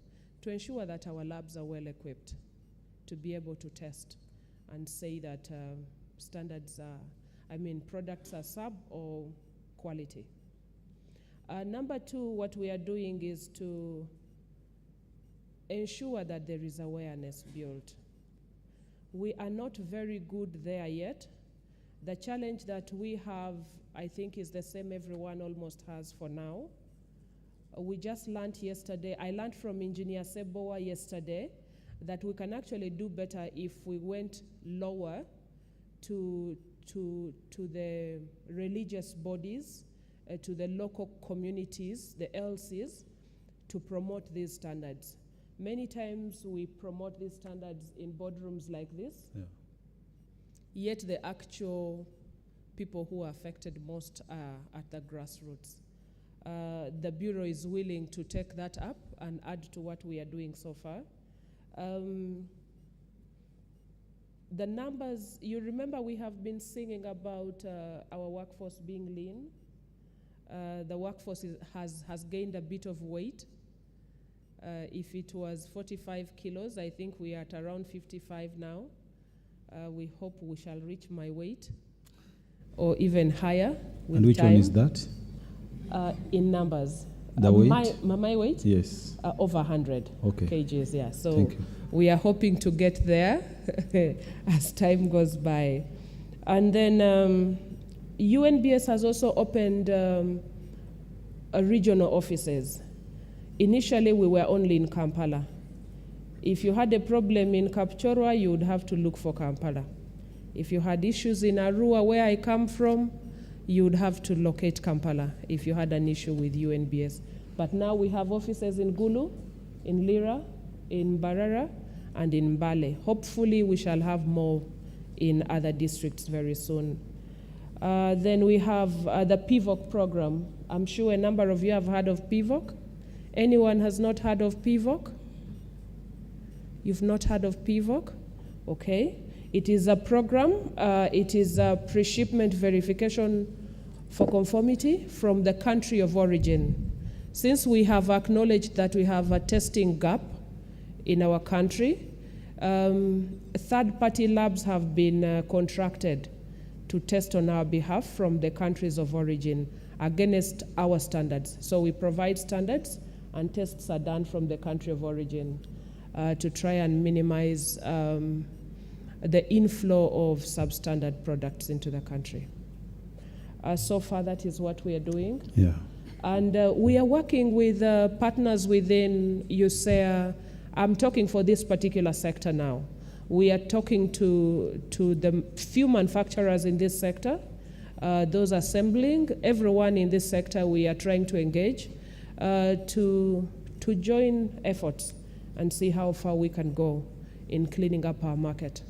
to ensure that our labs are well equipped to be able to test and say that products are sub or quality. Number two, what we are doing is to ensure that there is awareness built. We are not very good there yet. The challenge that we have, I think, is the same everyone almost has for now. We just learned yesterday, I learned from Engineer Sebowa yesterday, that we can actually do better if we went lower to the religious bodies, to the local communities, the LCs, to promote these standards. Many times we promote these standards in boardrooms like this, yet the actual people who are affected most are at the grassroots. The Bureau is willing to take that up and add to what we are doing so far. The numbers, you remember we have been singing about our workforce being lean. The workforce has gained a bit of weight. If it was 45 kilos, I think we are at around 55 now. We hope we shall reach my weight or even higher with And which time. one is that? In numbers. The weight? My weight? Yes. Over 100 Okay. kgs, yeah. So Thank you. we are hoping to get there as time goes by. And then UNBS has also opened regional offices. Initially, we were only in Kampala. If you had a problem in Kapchorwa, you would have to look for Kampala. If you had issues in Arua, where I come from, you would have to locate Kampala if you had an issue with UNBS. But now we have offices in Gulu, in Lira, in Barara, and in Mbale. Hopefully, we shall have more in other districts very soon. Then we have the PVOC program. I'm sure a number of you have heard of PVOC. Anyone has not heard of PVOC? You've not heard of PVOC? Okay. It is a program. It is a pre-shipment verification for conformity from the country of origin. Since we have acknowledged that we have a testing gap in our country, third-party labs have been contracted to test on our behalf from the countries of origin against our standards. So we provide standards, and tests are done from the country of origin to try and minimize the inflow of substandard products into the country. So far, that is what we are doing. Yeah. And we are working with partners within USEA. I'm talking for this particular sector now. We are talking to the few manufacturers in this sector, those assembling, everyone in this sector we are trying to engage to join efforts and see how far we can go in cleaning up our market.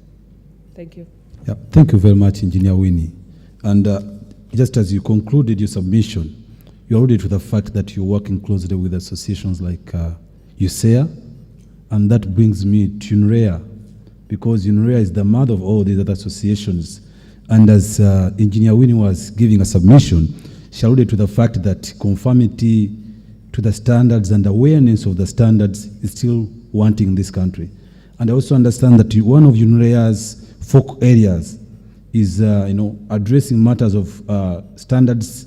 Thank you. Yeah, thank you very much, Engineer Winnie. And just as you concluded your submission, you alluded to the fact that you're working closely with associations like USEA, and that brings me to UNREA, because UNREA is the mother of all these other associations. And as Engineer Winnie was giving a submission, she alluded to the fact that conformity to the standards and awareness of the standards is still wanting in this country. And I also understand that one of UNREA's focal areas is addressing matters of standards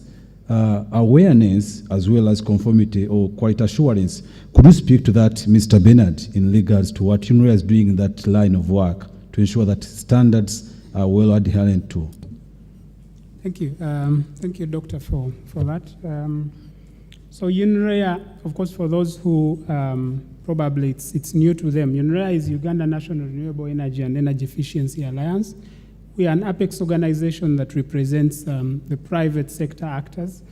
awareness as well as conformity or quality assurance. Could you speak to that, Mr. Bernard, in regards to what UNREA is doing in that line of work to ensure that standards are well adherent to? Thank you. Thank you, Doctor, for that. So UNREA, of course, for those who probably it's new to them, UNREA is Uganda National Renewable Energy and Energy Efficiency Alliance. We are an apex organization that represents the private sector actors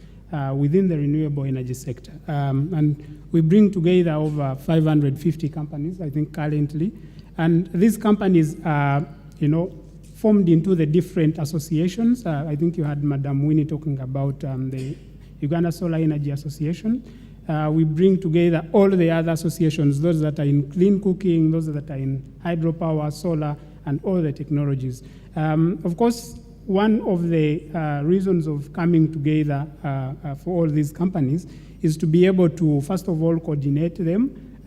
within the renewable energy sector. And we bring together over 550 companies, I think, currently. And these companies are, formed into the different associations. I think you had Madam Winnie talking about the Uganda Solar Energy Association. We bring together all the other associations, those that are in clean cooking, those that are in hydropower, solar, and all the technologies. Of course, one of the reasons of coming together for all these companies is to be able to, first of all, coordinate them,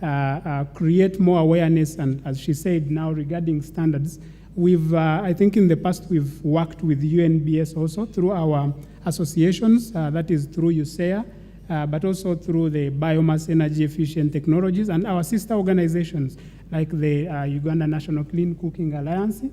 create more awareness, and as she said now regarding standards, we've, I think in the past we've worked with UNBS also through our associations, that is through USEA, but also through the biomass energy efficient technologies and our sister organizations like the Uganda National Clean Cooking Alliance.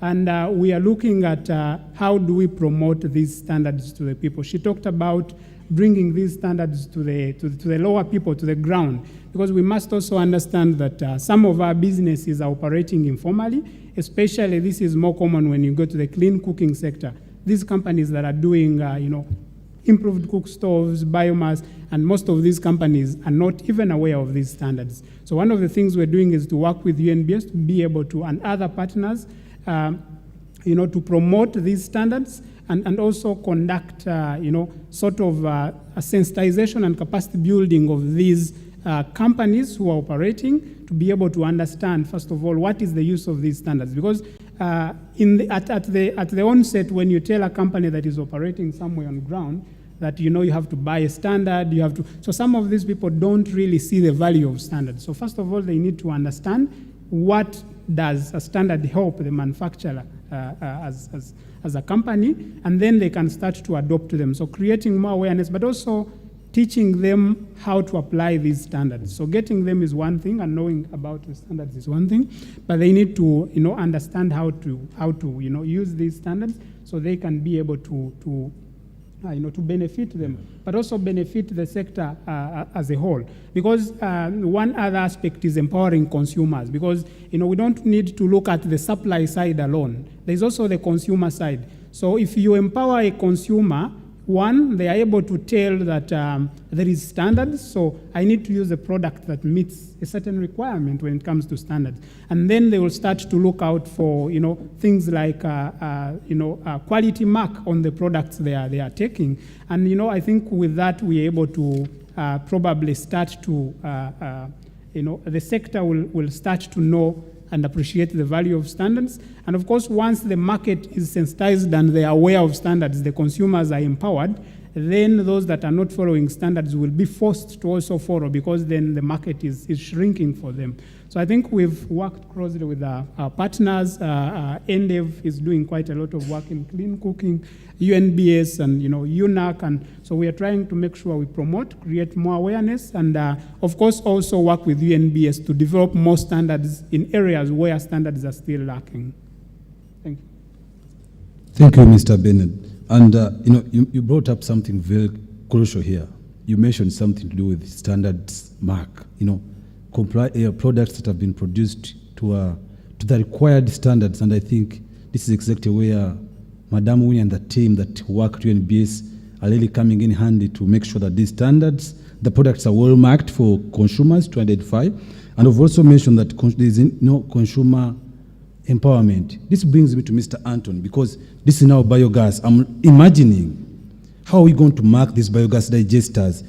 And we are looking at how do we promote these standards to the people. She talked about bringing these standards to the lower people, to the ground, because we must also understand that some of our businesses are operating informally, especially this is more common when you go to the clean cooking sector. These companies that are doing, improved cook stoves, biomass, and most of these companies are not even aware of these standards. So one of the things we're doing is to work with UNBS to be able to, and other partners, to promote these standards and also conduct, sort of a sensitization and capacity building of these companies who are operating to be able to understand, first of all, what is the use of these standards. Because at the onset, when you tell a company that is operating somewhere on ground that you have to buy a standard, so some of these people don't really see the value of standards. So first of all, they need to understand what does a standard help the manufacturer as a company, and then they can start to adopt them. So creating more awareness, but also teaching them how to apply these standards. So getting them is one thing, and knowing about the standards is one thing, but they need to understand how to use these standards so they can be able to to benefit them, but also benefit the sector as a whole. Because one other aspect is empowering consumers, because we don't need to look at the supply side alone. There's also the consumer side. So if you empower a consumer, one, they are able to tell that there is standards, so I need to use a product that meets a certain requirement when it comes to standards. And then they will start to look out for, things like, quality mark on the products they are taking. And, I think with that, we're able to probably start to, the sector will start to know and appreciate the value of standards. And of course, once the market is sensitized and they are aware of standards, the consumers are empowered, then those that are not following standards will be forced to also follow, because then the market is shrinking for them. So I think we've worked closely with our partners. NDEV is doing quite a lot of work in clean cooking, UNBS and UNAC, and so we are trying to make sure we promote, create more awareness, and of course also work with UNBS to develop more standards in areas where standards are still lacking. Thank you. Thank you, Mr. Bennett. And you brought up something very crucial here. You mentioned something to do with standards mark. Products that have been produced to the required standards, and I think this is exactly where Madam Winnie and the team that work at UNBS are really coming in handy to make sure that these standards, the products are well marked for consumers to identify. And I've also mentioned that there is no consumer empowerment. This brings me to Mr. Anton, because this is now biogas. I'm imagining how are we going to mark these biogas digesters,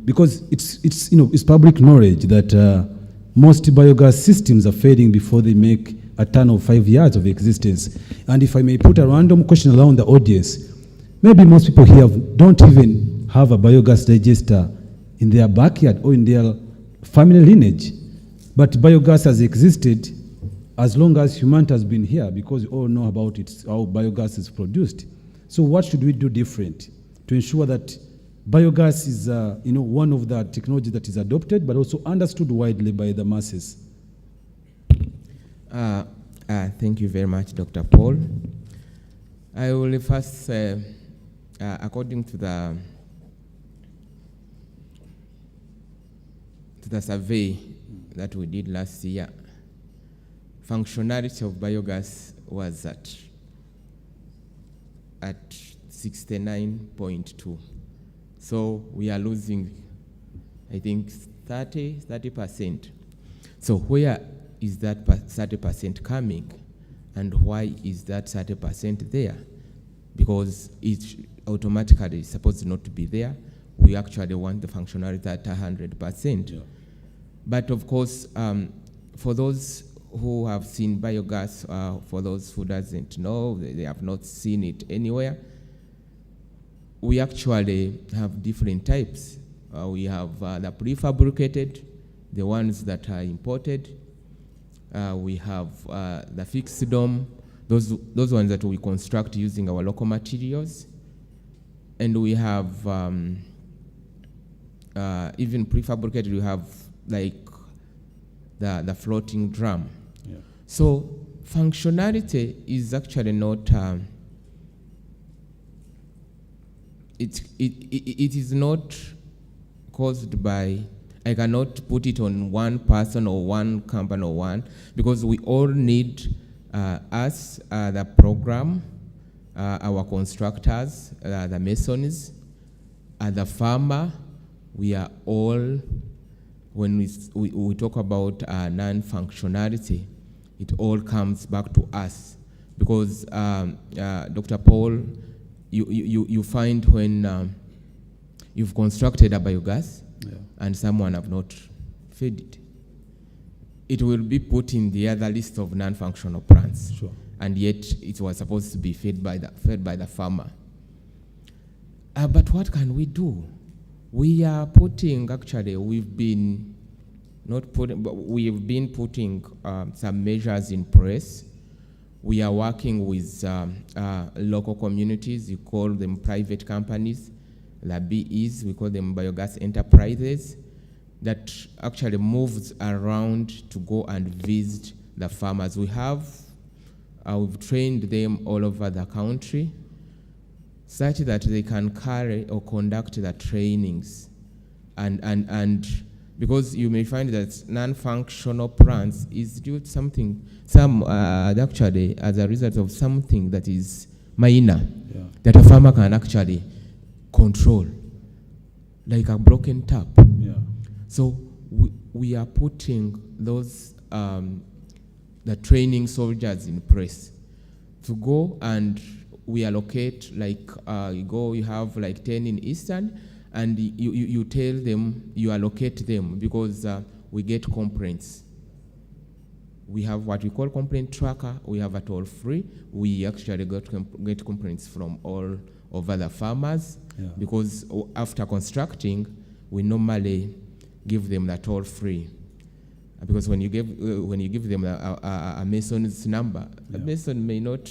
because it's public knowledge that most biogas systems are fading before they make a turn of 5 years of existence. And if I may put a random question around the audience, maybe most people here don't even have a biogas digester in their backyard or in their family lineage. But biogas has existed as long as humanity has been here, because we all know about it, how biogas is produced. So what should we do different to ensure that biogas is one of the technologies that is adopted but also understood widely by the masses? Thank you very much, Dr. Paul. I will first, according to the survey that we did last year, functionality of biogas was at 69.2. So we are losing, I think, 30%. So where is that 30% coming, and why is that 30% there? Because it automatically is supposed not to be there. We actually want the functionality at 100%. Yeah. But of course, for those who have seen biogas, for those who doesn't know, they have not seen it anywhere, we actually have different types. We have the prefabricated, the ones that are imported. We have the fixed dome, those ones that we construct using our local materials. And we have even prefabricated, we have like the floating drum. Yeah. So functionality is actually not, it is not caused by, I cannot put it on one person or one company or one, because we all need us, the program, our constructors, the masons, the farmer. We are all, when we talk about non-functionality, it all comes back to us. Because Dr. Paul, you find when you've constructed a biogas, yeah, and someone have not fed it, it will be put in the other list of non-functional plants. Sure. And yet it was supposed to be fed by the farmer. But what can we do? We are putting, actually, we've been putting some measures in place. We are working with local communities. You call them private companies. The BEs, we call them biogas enterprises, that actually moves around to go and visit the farmers. We've trained them all over the country. such that they can carry or conduct the trainings. And because you may find that non-functional plants is due to something, actually as a result of something that is minor, that a farmer can actually control, like a broken tap. So we are putting those, the training soldiers in place to go, and we allocate, like you have like 10 in Eastern, and you tell them, you allocate them, because we get complaints. We have what we call complaint tracker. We have a toll free. We actually get complaints from all over the farmers, because after constructing, we normally give them the toll free. Because when you give them a mason's number, the mason may not,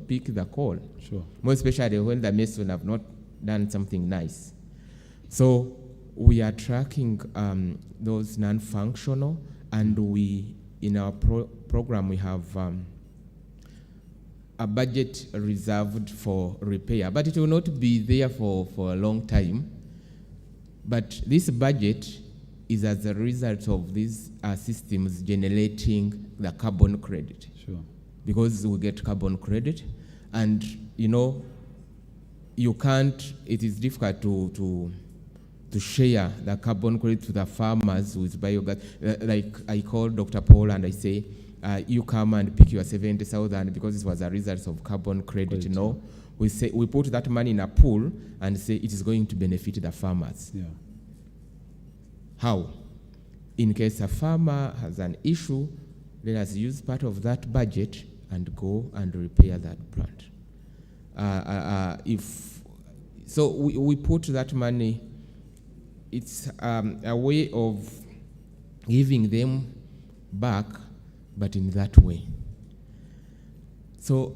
pick the call. Sure. More especially when the mason have not done something nice. So we are tracking those non-functional, and we, in our program, we have a budget reserved for repair, but it will not be there for a long time. But this budget is as a result of these systems generating the carbon credit. Sure. Because we get carbon credit, and you can't, it is difficult to share the carbon credit to the farmers with biogas. Like I call Dr. Paul and I say, you come and pick your 70,000 because it was a result of carbon credit. We put that money in a pool and say it is going to benefit the farmers. Yeah. How? In case a farmer has an issue, let us use part of that budget and go and repair that plant. So we put that money. It's a way of giving them back, but in that way. So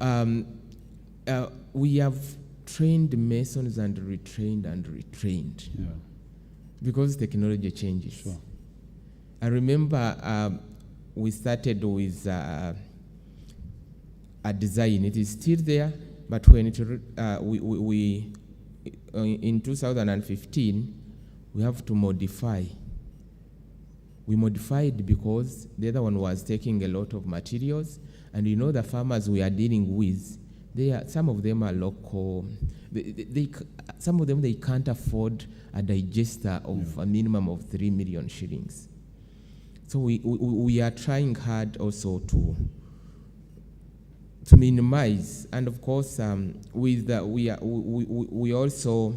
we have trained masons and retrained. Yeah. Because technology changes. Sure. I remember we started with a design. It is still there, but when it we in 2015, we have to modify. We modified because the other one was taking a lot of materials, and the farmers we are dealing with, some of them are local. Some of them, they can't afford a digester of a minimum of 3 million shillings. So we are trying hard also to minimize, and of course with that we also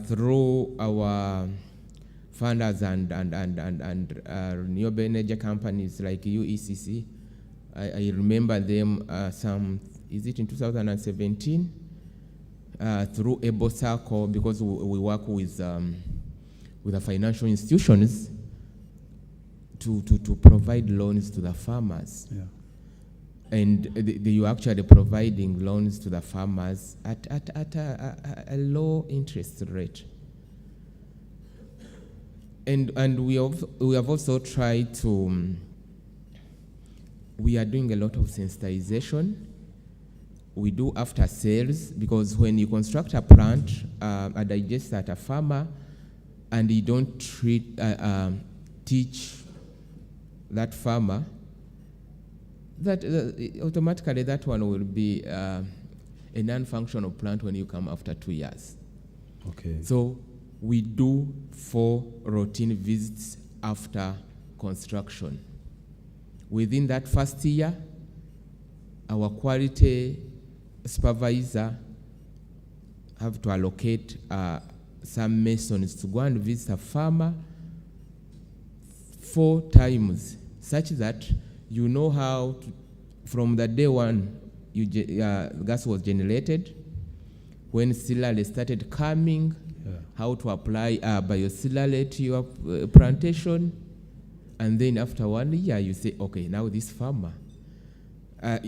through our funders and renewable energy companies like UECC. I remember them is it in 2017? Through Able Circle, because we work with the financial institutions to provide loans to the farmers. Yeah. And they are actually providing loans to the farmers at a low interest rate. And we have also tried to, we are doing a lot of sensitization. We do after sales, because when you construct a plant, a digester at a farmer, and you don't teach that farmer, that automatically that one will be a non-functional plant when you come after 2 years. Okay. So we do 4 routine visits after construction. Within that first year, our quality supervisor have to allocate some masons to go and visit a farmer 4 times, such that you know how to, from the day one gas was generated, when silage started coming, how to apply biosilage to your plantation, and then after 1 year you say, okay, now this farmer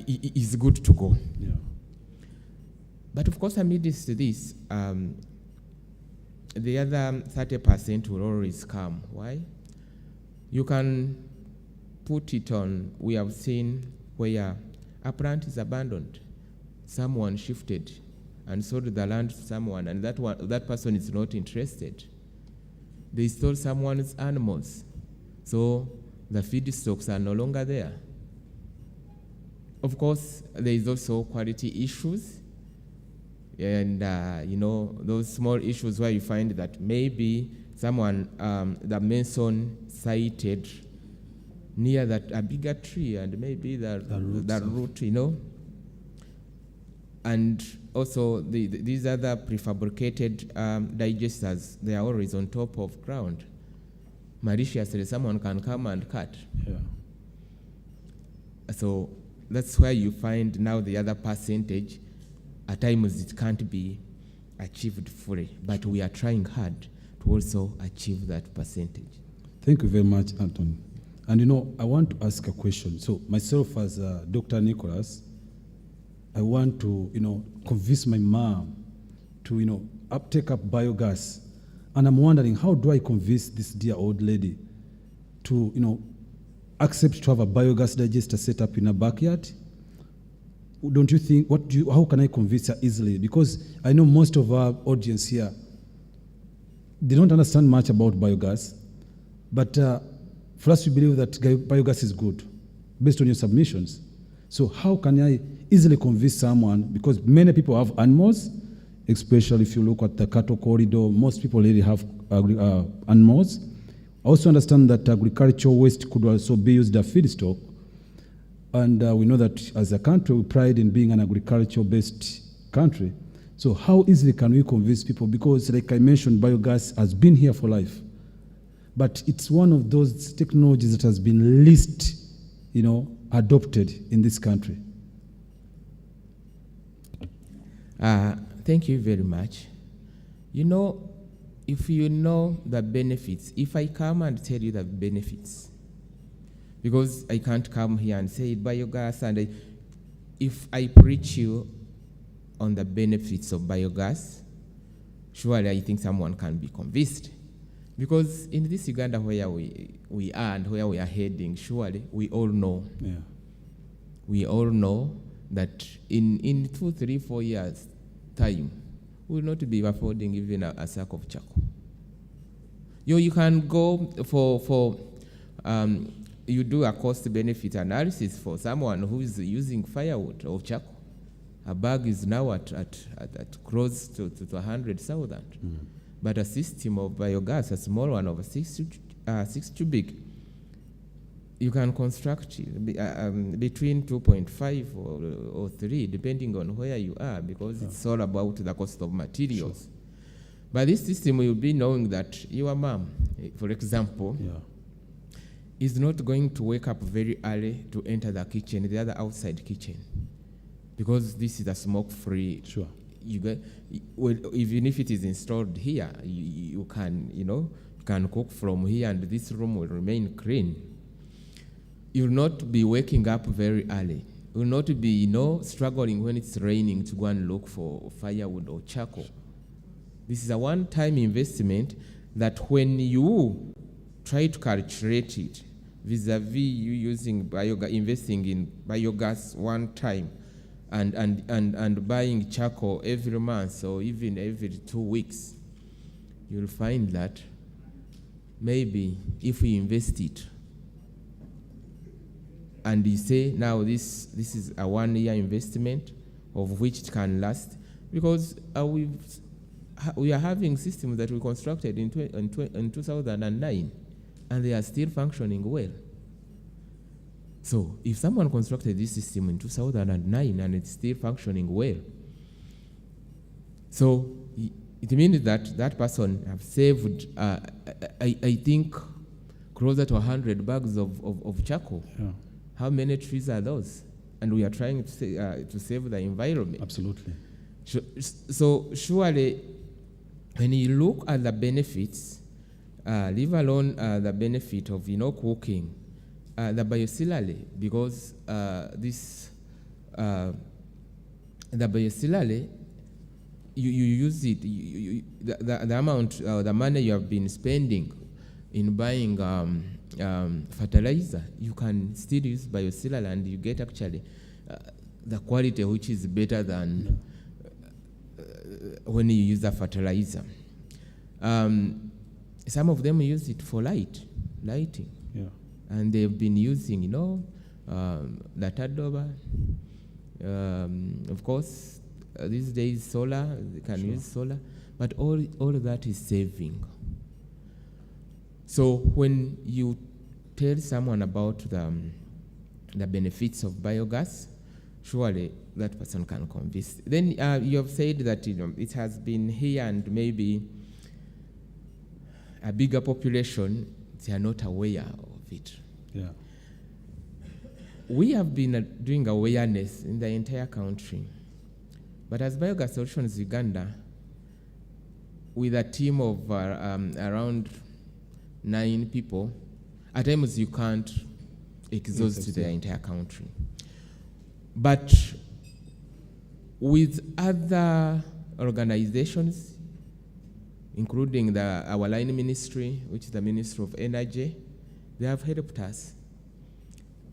is good to go. Yeah. But of course, amidst this, the other 30% will always come. Why? You can put it on, we have seen where a plant is abandoned. Someone shifted and sold the land to someone, and that person is not interested. They stole someone's animals, so the feedstocks are no longer there. Of course, there is also quality issues, and those small issues where you find that maybe someone, the mason sighted near a bigger tree, and maybe the root, and also these other prefabricated digesters, they are always on top of ground. Maliciously, someone can come and cut. Yeah. So that's where you find now the other percentage. At times it can't be achieved fully, but we are trying hard to also achieve that percentage. Thank you very much, Anthony. And I want to ask a question. So myself as Dr. Nicholas, I want to, convince my mom to, take up biogas. And I'm wondering, how do I convince this dear old lady to, accept to have a biogas digester set up in her backyard? Don't you think, how can I convince her easily? Because I know most of our audience here, they don't understand much about biogas, but for us to believe that biogas is good, based on your submissions. So how can I easily convince someone, because many people have animals, especially if you look at the cattle corridor, most people already have animals. I also understand that agricultural waste could also be used as feedstock. And we know that as a country, we pride in being an agricultural-based country. So how easily can we convince people? Because like I mentioned, biogas has been here for life. But it's one of those technologies that has been least, adopted in this country. Thank you very much. If you know the benefits, if I come and tell you the benefits, because I can't come here and say biogas, and if I preach you on the benefits of biogas, surely I think someone can be convinced. Because in this Uganda where we are and where we are heading, surely we all know. Yeah. We all know that in 2, 3, 4 years' time, we will not be affording even a sack of charcoal. You can go you do a cost-benefit analysis for someone who is using firewood or charcoal. A bag is now at close to 100,000. Mm. But a system of biogas, a small one of 6 cubic, you can construct between 2.5 or 3, depending on where you are, because it's all about the cost of materials. Sure. But this system will be knowing that your mom, for example, is not going to wake up very early to enter the kitchen, the other outside kitchen, because this is a smoke-free. Sure. Even if it is installed here, you can cook from here, and this room will remain clean. You will not be waking up very early. You will not be, struggling when it's raining to go and look for firewood or charcoal. This is a one-time investment that when you try to calculate it vis-a-vis you using biogas, investing in biogas one time, and buying charcoal every month or even every 2 weeks, you'll find that maybe if we invest it, and you say now this is a 1-year investment of which it can last, because we are having systems that we constructed in 2009, and they are still functioning well. So if someone constructed this system in 2009 and it's still functioning well, so it means that that person have saved, I think, closer to 100 bags of charcoal. Yeah. How many trees are those? And we are trying to save the environment. Absolutely. So surely, when you look at the benefits, leave alone the benefit of cooking, the biocellular, because the biocellular, you use it, the amount, the money you have been spending in buying fertilizer, you can still use biocellular, and you get actually the quality which is better than when you use a fertilizer. Some of them use it for lighting. Yeah. And they've been using, that adobe. Of course, these days solar, they can use solar, but all of that is saving. So when you tell someone about the benefits of biogas, surely that person can convince. Then you have said that it has been here and maybe a bigger population, they are not aware of it. Yeah. We have been doing awareness in the entire country. But as Biogas Solutions Uganda, with a team of around 9 people, at times you can't exhaust the entire country. But with other organizations, including our line ministry, which is the Ministry of Energy, they have helped us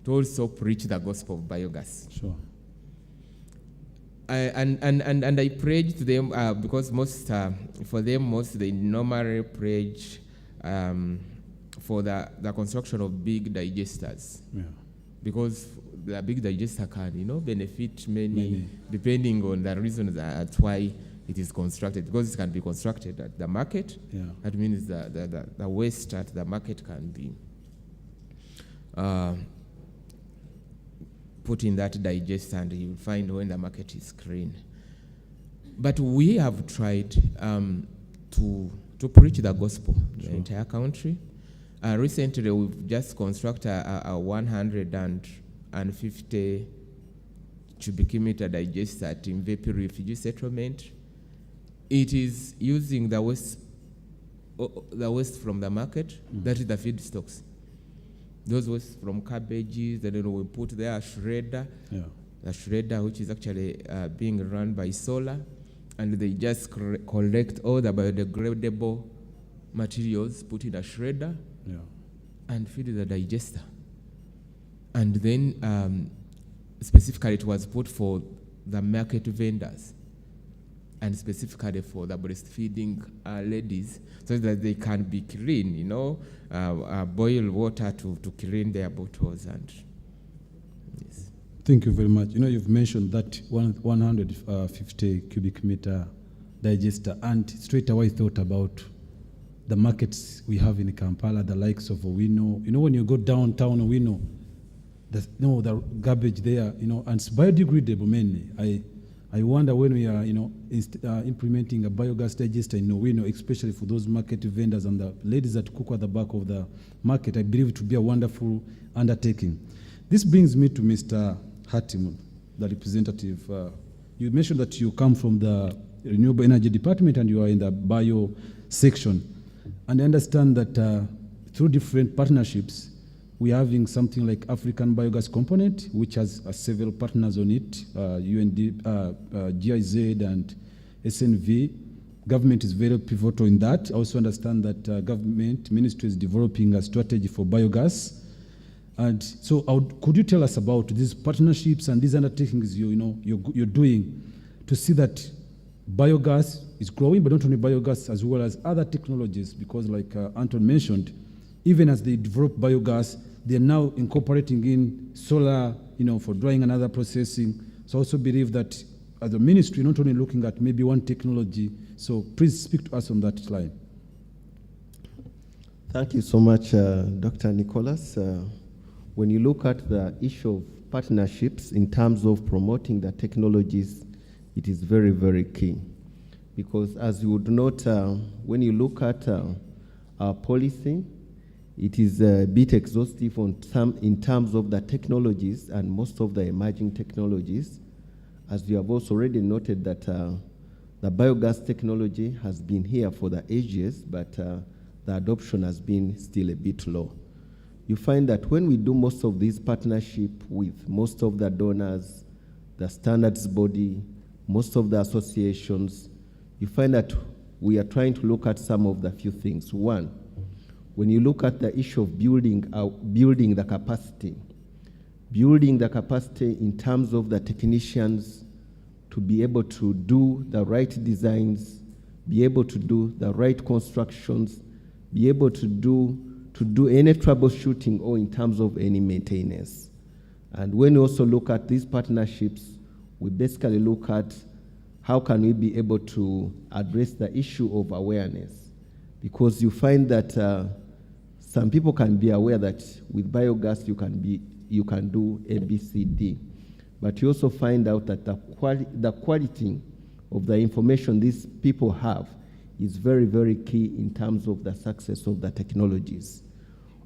to also preach the gospel of biogas. Sure. And I preach to them because for them, they normally preach for the construction of big digesters. Yeah. Because the big digester can, benefit many, depending on the reasons that's why it is constructed. Because it can be constructed at the market. Yeah. That means the waste at the market can be put in that digester, and you find when the market is clean. But we have tried to preach the gospel in the entire country. Recently, we've just constructed a 150 cubic meter digester at Mvepi Refugee Settlement. It is using the waste from the market, that is the feedstocks. Those waste from cabbages, and then we put there a shredder, a shredder which is actually being run by solar, and they just collect all the biodegradable materials, put in a shredder, and feed the digester. And then specifically it was put for the market vendors, and specifically for the breastfeeding ladies, so that they can be clean, boil water to clean their bottles. And yes. Thank you very much. You've mentioned that 150 cubic meter digester, and straight away thought about the markets we have in Kampala, the likes of Owino. When you go downtown Owino, the garbage there, and it's biodegradable mainly. I wonder when we are, implementing a biogas digester in Owino, especially for those market vendors and the ladies that cook at the back of the market, I believe it would be a wonderful undertaking. This brings me to Mr. Hatim, the representative. You mentioned that you come from the Renewable Energy Department and you are in the bio section. And I understand that through different partnerships, we are having something like African Biogas Component, which has several partners on it, GIZ and SNV. Government is very pivotal in that. I also understand that government ministry is developing a strategy for biogas. And so could you tell us about these partnerships and these undertakings you're doing to see that biogas is growing, but not only biogas, as well as other technologies, because like Anton mentioned, even as they develop biogas, they're now incorporating in solar, for drying and other processing. So I also believe that as a ministry, not only looking at maybe one technology, so please speak to us on that line. Thank you so much, Dr. Nicholas. When you look at the issue of partnerships in terms of promoting the technologies, it is very, very key. Because as you would note, when you look at our policy, it is a bit exhaustive in terms of the technologies and most of the emerging technologies. As you have also already noted that the biogas technology has been here for the ages, but the adoption has been still a bit low. You find that when we do most of these partnership with most of the donors, the standards body, most of the associations, you find that we are trying to look at some of the few things. One, when you look at the issue of building the capacity in terms of the technicians to be able to do the right designs, be able to do the right constructions, be able to do any troubleshooting or in terms of any maintenance. And when we also look at these partnerships, we basically look at how can we be able to address the issue of awareness. Because you find that some people can be aware that with biogas you can do A, B, C, D. But you also find out that the quality of the information these people have is very, very key in terms of the success of the technologies.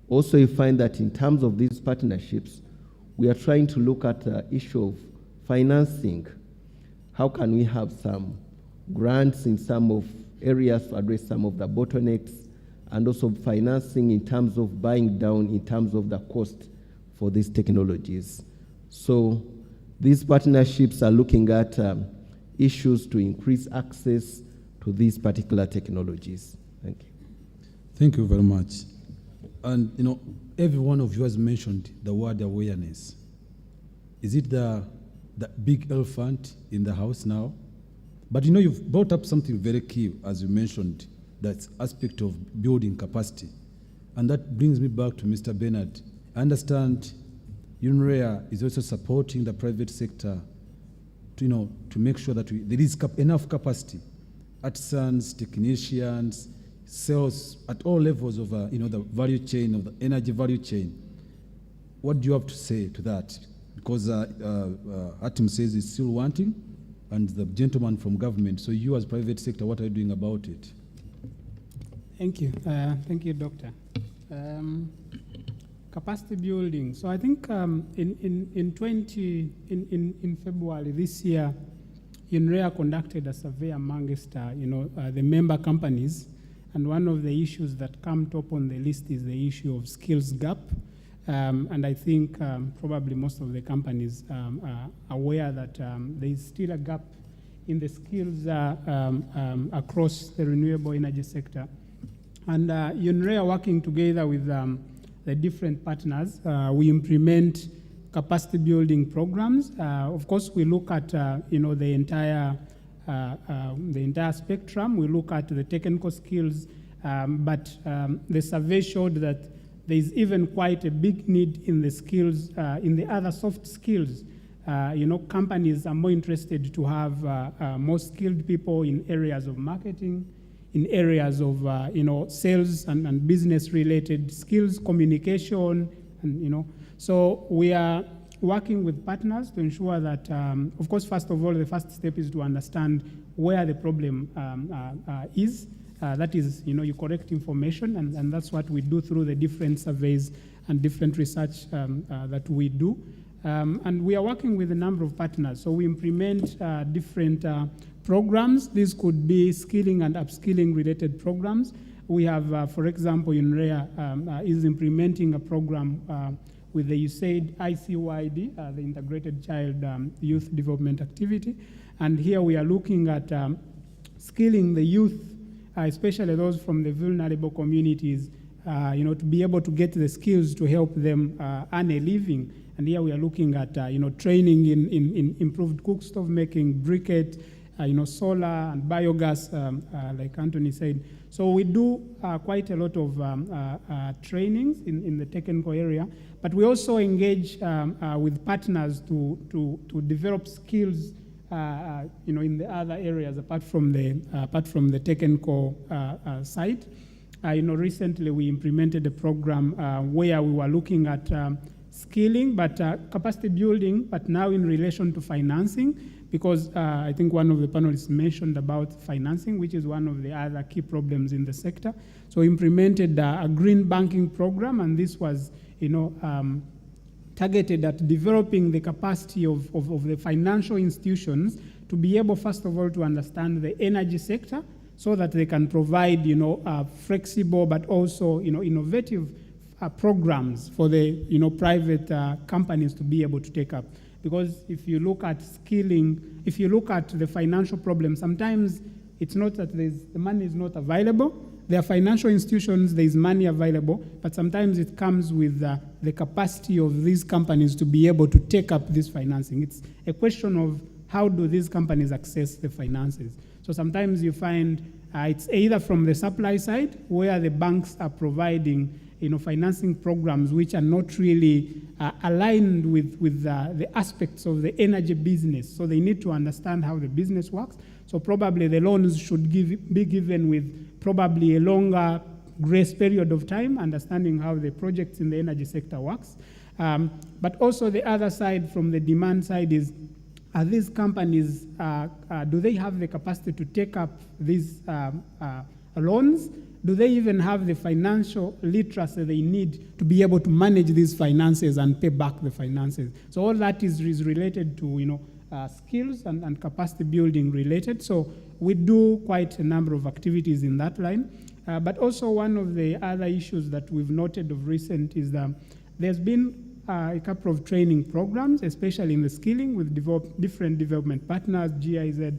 Also, you find that in terms of these partnerships, we are trying to look at the issue of financing. How can we have some grants in some of areas to address some of the bottlenecks, and also financing in terms of buying down in terms of the cost for these technologies. So these partnerships are looking at issues to increase access to these particular technologies. Thank you. Thank you very much. And every one of you has mentioned the word awareness. Is it the big elephant in the house now? But you've brought up something very key, as you mentioned, that aspect of building capacity. And that brings me back to Mr. Bernard. I understand UNREA is also supporting the private sector to make sure that there is enough capacity. Artisans, technicians, sales at all levels of the value chain, of the energy value chain. What do you have to say to that? Because Atim says it's still wanting, and the gentleman from government. So you as private sector, what are you doing about it? Thank you. Thank you, Doctor. Capacity building. So I think in February this year, UNREA conducted a survey amongst the member companies, and one of the issues that come top on the list is the issue of skills gap. And I think probably most of the companies are aware that there is still a gap in the skills across the renewable energy sector. And UNREA, working together with the different partners, we implement capacity building programs. Of course, we look at the entire spectrum. We look at the technical skills, but the survey showed that there is even quite a big need in the skills, in the other soft skills. Companies are more interested to have more skilled people in areas of marketing, in areas of sales and business-related skills, communication, and So we are working with partners to ensure that, of course, first of all, the first step is to understand where the problem is. That is, you correct information, and that's what we do through the different surveys and different research that we do. And we are working with a number of partners. So we implement different programs. These could be skilling and upskilling related programs. We have, for example, UNREA is implementing a program with the USAID ICYD, the Integrated Child Youth Development Activity. And here we are looking at skilling the youth, especially those from the vulnerable communities, to be able to get the skills to help them earn a living. And here we are looking at, training in improved cook stove making, briquette, solar and biogas, like Anthony said. So we do quite a lot of trainings in the technical area, but we also engage with partners to develop skills, in the other areas apart from the technical side. Recently we implemented a program where we were looking at skilling, but capacity building, but now in relation to financing, because I think one of the panelists mentioned about financing, which is one of the other key problems in the sector. So implemented a green banking program, and this was, targeted at developing the capacity of the financial institutions to be able, first of all, to understand the energy sector so that they can provide, flexible but also, innovative programs for the, private companies to be able to take up. Because if you look at skilling, if you look at the financial problem, sometimes it's not that the money is not available. There are financial institutions, there is money available, but sometimes it comes with the capacity of these companies to be able to take up this financing. It's a question of how do these companies access the finances? So sometimes you find it's either from the supply side, where the banks are providing financing programs which are not really aligned with the aspects of the energy business. So they need to understand how the business works. So probably the loans should be given with probably a longer grace period of time, understanding how the projects in the energy sector works. But also the other side, from the demand side, is are these companies, do they have the capacity to take up these loans? Do they even have the financial literacy they need to be able to manage these finances and pay back the finances? So all that is related to skills and capacity building related. So we do quite a number of activities in that line. But also one of the other issues that we've noted of recent is that there's been a couple of training programs, especially in the skilling with different development partners, GIZ,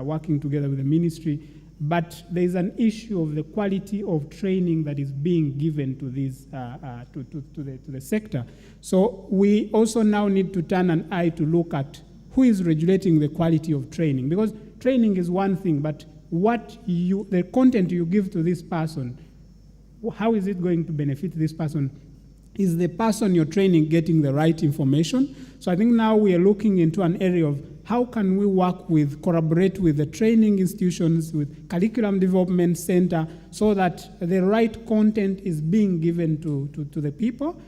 working together with the ministry. But there's an issue of the quality of training that is being given to these to the sector. So we also now need to turn an eye to look at who is regulating the quality of training, because training is one thing, but the content you give to this person, how is it going to benefit this person? Is the person you're training getting the right information? So I think now we are looking into an area of how can we collaborate with the training institutions, with curriculum development center, so that the right content is being given to the people,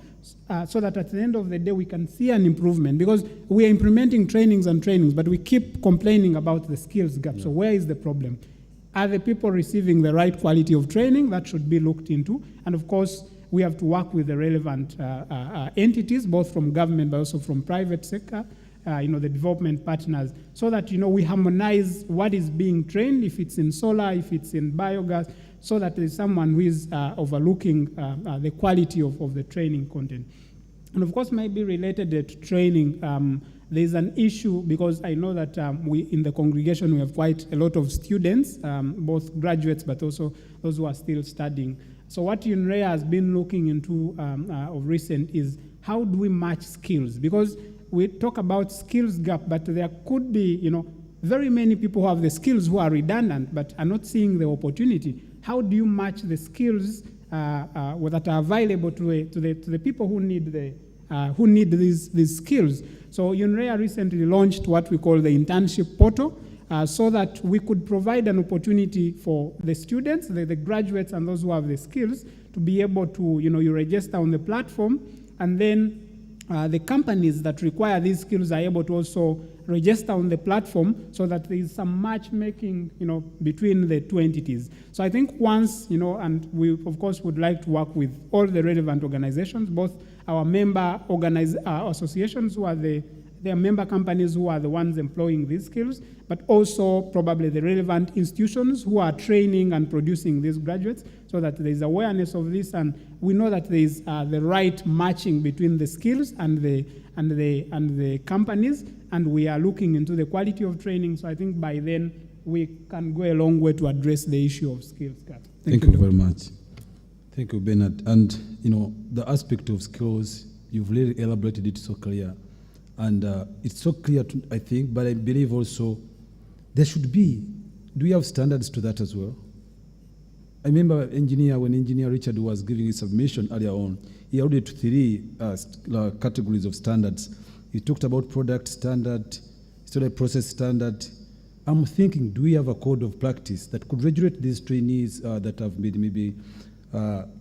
so that at the end of the day we can see an improvement. Because we are implementing trainings, but we keep complaining about the skills gap. Yeah. So where is the problem? Are the people receiving the right quality of training? That should be looked into. And of course, we have to work with the relevant entities, both from government but also from private sector, the development partners, so that we harmonize what is being trained, if it's in solar, if it's in biogas, so that there's someone who is overlooking the quality of the training content. And of course, maybe related to training, there's an issue, because I know that we in the congregation we have quite a lot of students, both graduates but also those who are still studying. So what UNREA has been looking into of recent is how do we match skills? Because we talk about skills gap, but there could be, very many people who have the skills who are redundant but are not seeing the opportunity. How do you match the skills that are available to the people who need these skills? So UNREA recently launched what we call the internship portal, so that we could provide an opportunity for the students, the graduates, and those who have the skills to be able to, you register on the platform, and then the companies that require these skills are able to also register on the platform, so that there is some matchmaking, between the two entities. So I think once, and we of course would like to work with all the relevant organizations, both our member associations who are their member companies who are the ones employing these skills, but also probably the relevant institutions who are training and producing these graduates, so that there is awareness of this, and we know that there is the right matching between the skills and the companies, and we are looking into the quality of training. So I think by then we can go a long way to address the issue of skills gap. Thank you very much. Thank you, Bernard. And the aspect of skills, you've really elaborated it so clear. And it's so clear, I think, but I believe also there should be, do we have standards to that as well? I remember when Engineer Richard was giving his submission earlier on, he alluded to 3 categories of standards. He talked about product standard, storage process standard. I'm thinking, do we have a code of practice that could regulate these trainees that have been maybe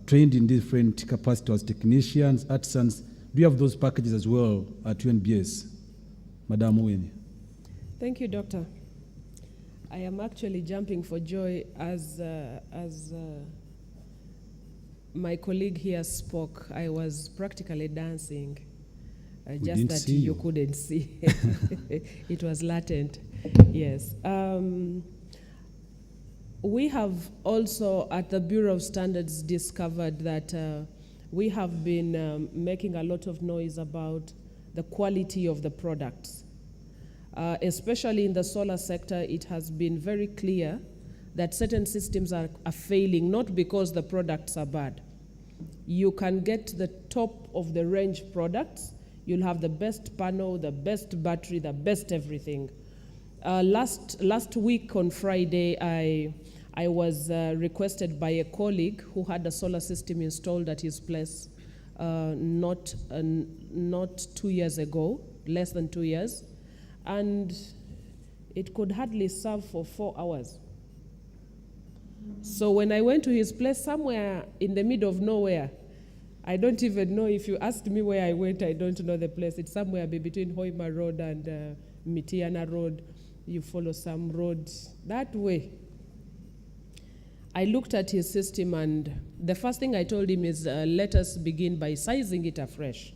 trained in different capacities as technicians, artisans? Do you have those packages as well at UNBS? Madam Owen. Thank you, Doctor. I am actually jumping for joy as my colleague here spoke. I was practically dancing, just that you couldn't see. It was latent, yes. We have also at the Bureau of Standards discovered that we have been making a lot of noise about the quality of the products. Especially in the solar sector, it has been very clear that certain systems are failing, not because the products are bad. You can get the top of the range products, You'll have the best panel, the best battery, the best everything. Last week on Friday, I was requested by a colleague who had a solar system installed at his place not 2 years ago, less than 2 years, and it could hardly serve for 4 hours. So when I went to his place somewhere in the middle of nowhere, I don't even know, if you asked me where I went, I don't know the place. It's somewhere between Hoima Road and Mitiana Road. You follow some road that way. I looked at his system, and the first thing I told him is, let us begin by sizing it afresh.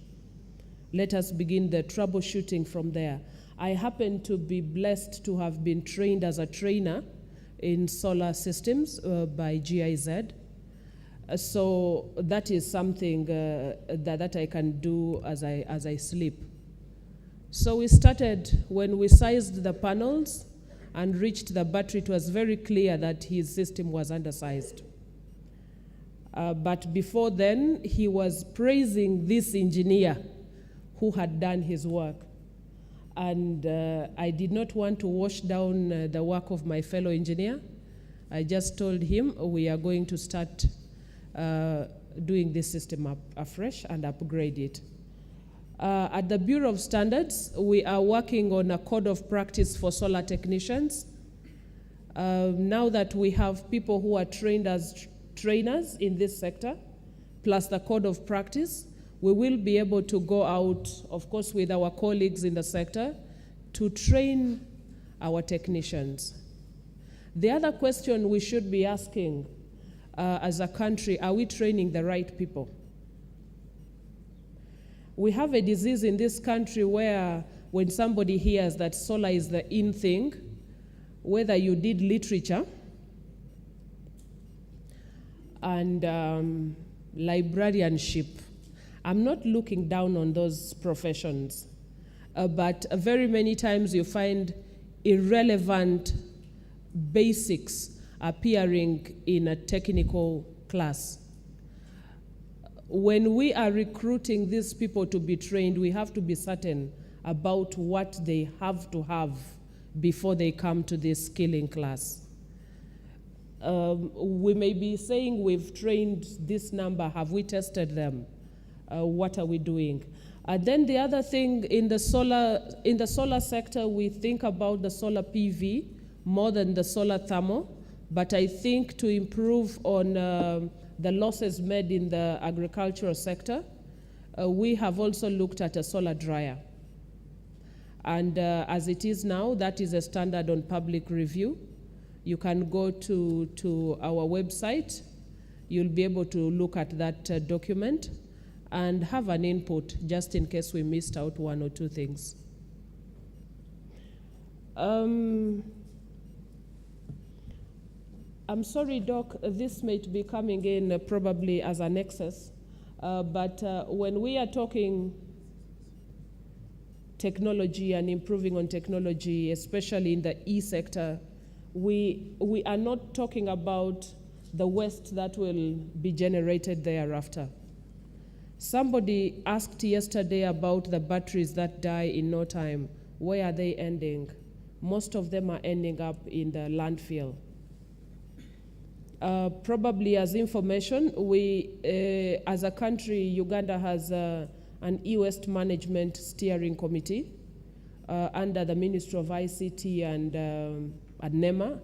Let us begin the troubleshooting from there. I happen to be blessed to have been trained as a trainer in solar systems by GIZ. So that is something that I can do as I sleep. So we started, when we sized the panels and reached the battery, it was very clear that his system was undersized. But before then, he was praising this engineer who had done his work. And I did not want to wash down the work of my fellow engineer. I just told him we are going to start doing this system afresh and upgrade it. At the Bureau of Standards, we are working on a code of practice for solar technicians. Now that we have people who are trained as trainers in this sector, plus the code of practice, we will be able to go out, of course, with our colleagues in the sector to train our technicians. The other question we should be asking as a country, are we training the right people? We have a disease in this country where when somebody hears that solar is the in thing, whether you did literature and librarianship, I'm not looking down on those professions, but very many times you find irrelevant basics appearing in a technical class. When we are recruiting these people to be trained, we have to be certain about what they have to have before they come to this skilling class. We may be saying we've trained this number, have we tested them? What are we doing? Then the other thing, in the solar sector, we think about the solar PV more than the solar thermal, but I think to improve on the losses made in the agricultural sector, we have also looked at a solar dryer. And as it is now, that is a standard on public review. You can go to our website. You'll be able to look at that document and have an input just in case we missed out one or two things. I'm sorry, Doc, this may be coming in probably as an excess, but when we are talking technology and improving on technology, especially in the E-sector, we are not talking about the waste that will be generated thereafter. Somebody asked yesterday about the batteries that die in no time. Where are they ending? Most of them are ending up in the landfill. Probably as information, we, as a country, Uganda has an e-waste management steering committee under the Ministry of ICT and NEMA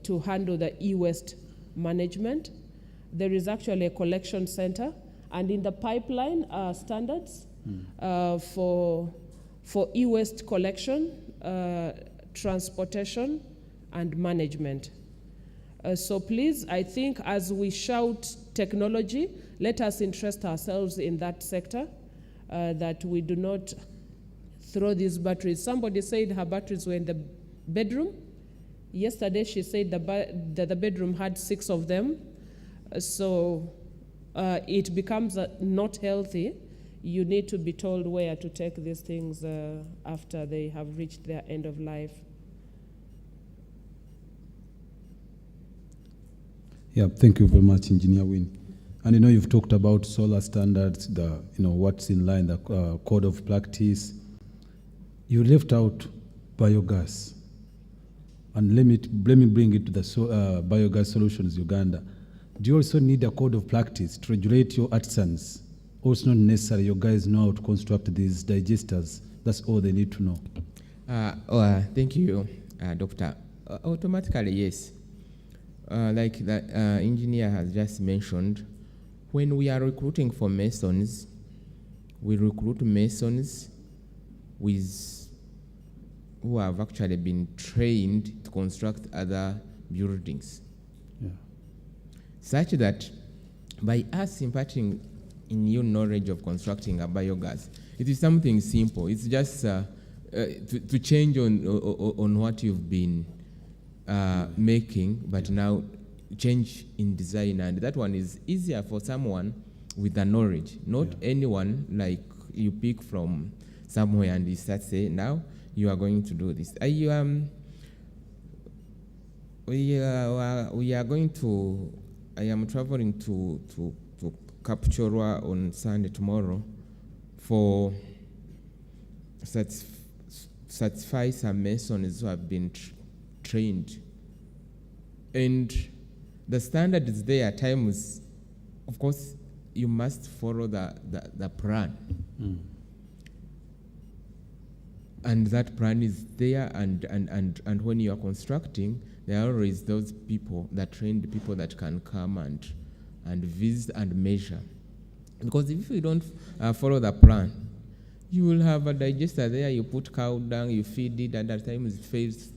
to handle the e-waste management. There is actually a collection center, and in the pipeline are standards for e-waste collection, transportation, and management. So please, I think as we shout technology, let us interest ourselves in that sector, that we do not throw these batteries. Somebody said her batteries were in the bedroom. Yesterday she said the bedroom had 6 of them. So it becomes not healthy. You need to be told where to take these things after they have reached their end of life. Yeah, thank you very much, Engineer Wynne. And you've talked about solar standards, what's in line, the code of practice. You left out biogas. And let me bring it to the Biogas Solutions Uganda. Do you also need a code of practice to regulate your artisans? Or it's not necessary, your guys know how to construct these digesters. That's all they need to know. Thank you, Doctor. Automatically, yes. Like the engineer has just mentioned, when we are recruiting for masons, we recruit masons who have actually been trained to construct other buildings. Yeah. Such that by us imparting new knowledge of constructing a biogas, it is something simple. It's just to change on what you've been making, but now change in design, and that one is easier for someone with the knowledge, not anyone like you pick from somewhere and you start saying, now you are going to do this. We are going to, I am traveling to Kapchorwa on Sunday tomorrow for certify some masons who have been trained. And the standard is there at times. Of course, you must follow the plan. Mm. And that plan is there, and when you are constructing, there are always those people, that trained people that can come and visit and measure. Because if you don't follow the plan, you will have a digester there, you put cow dung, you feed it, and at times it fails to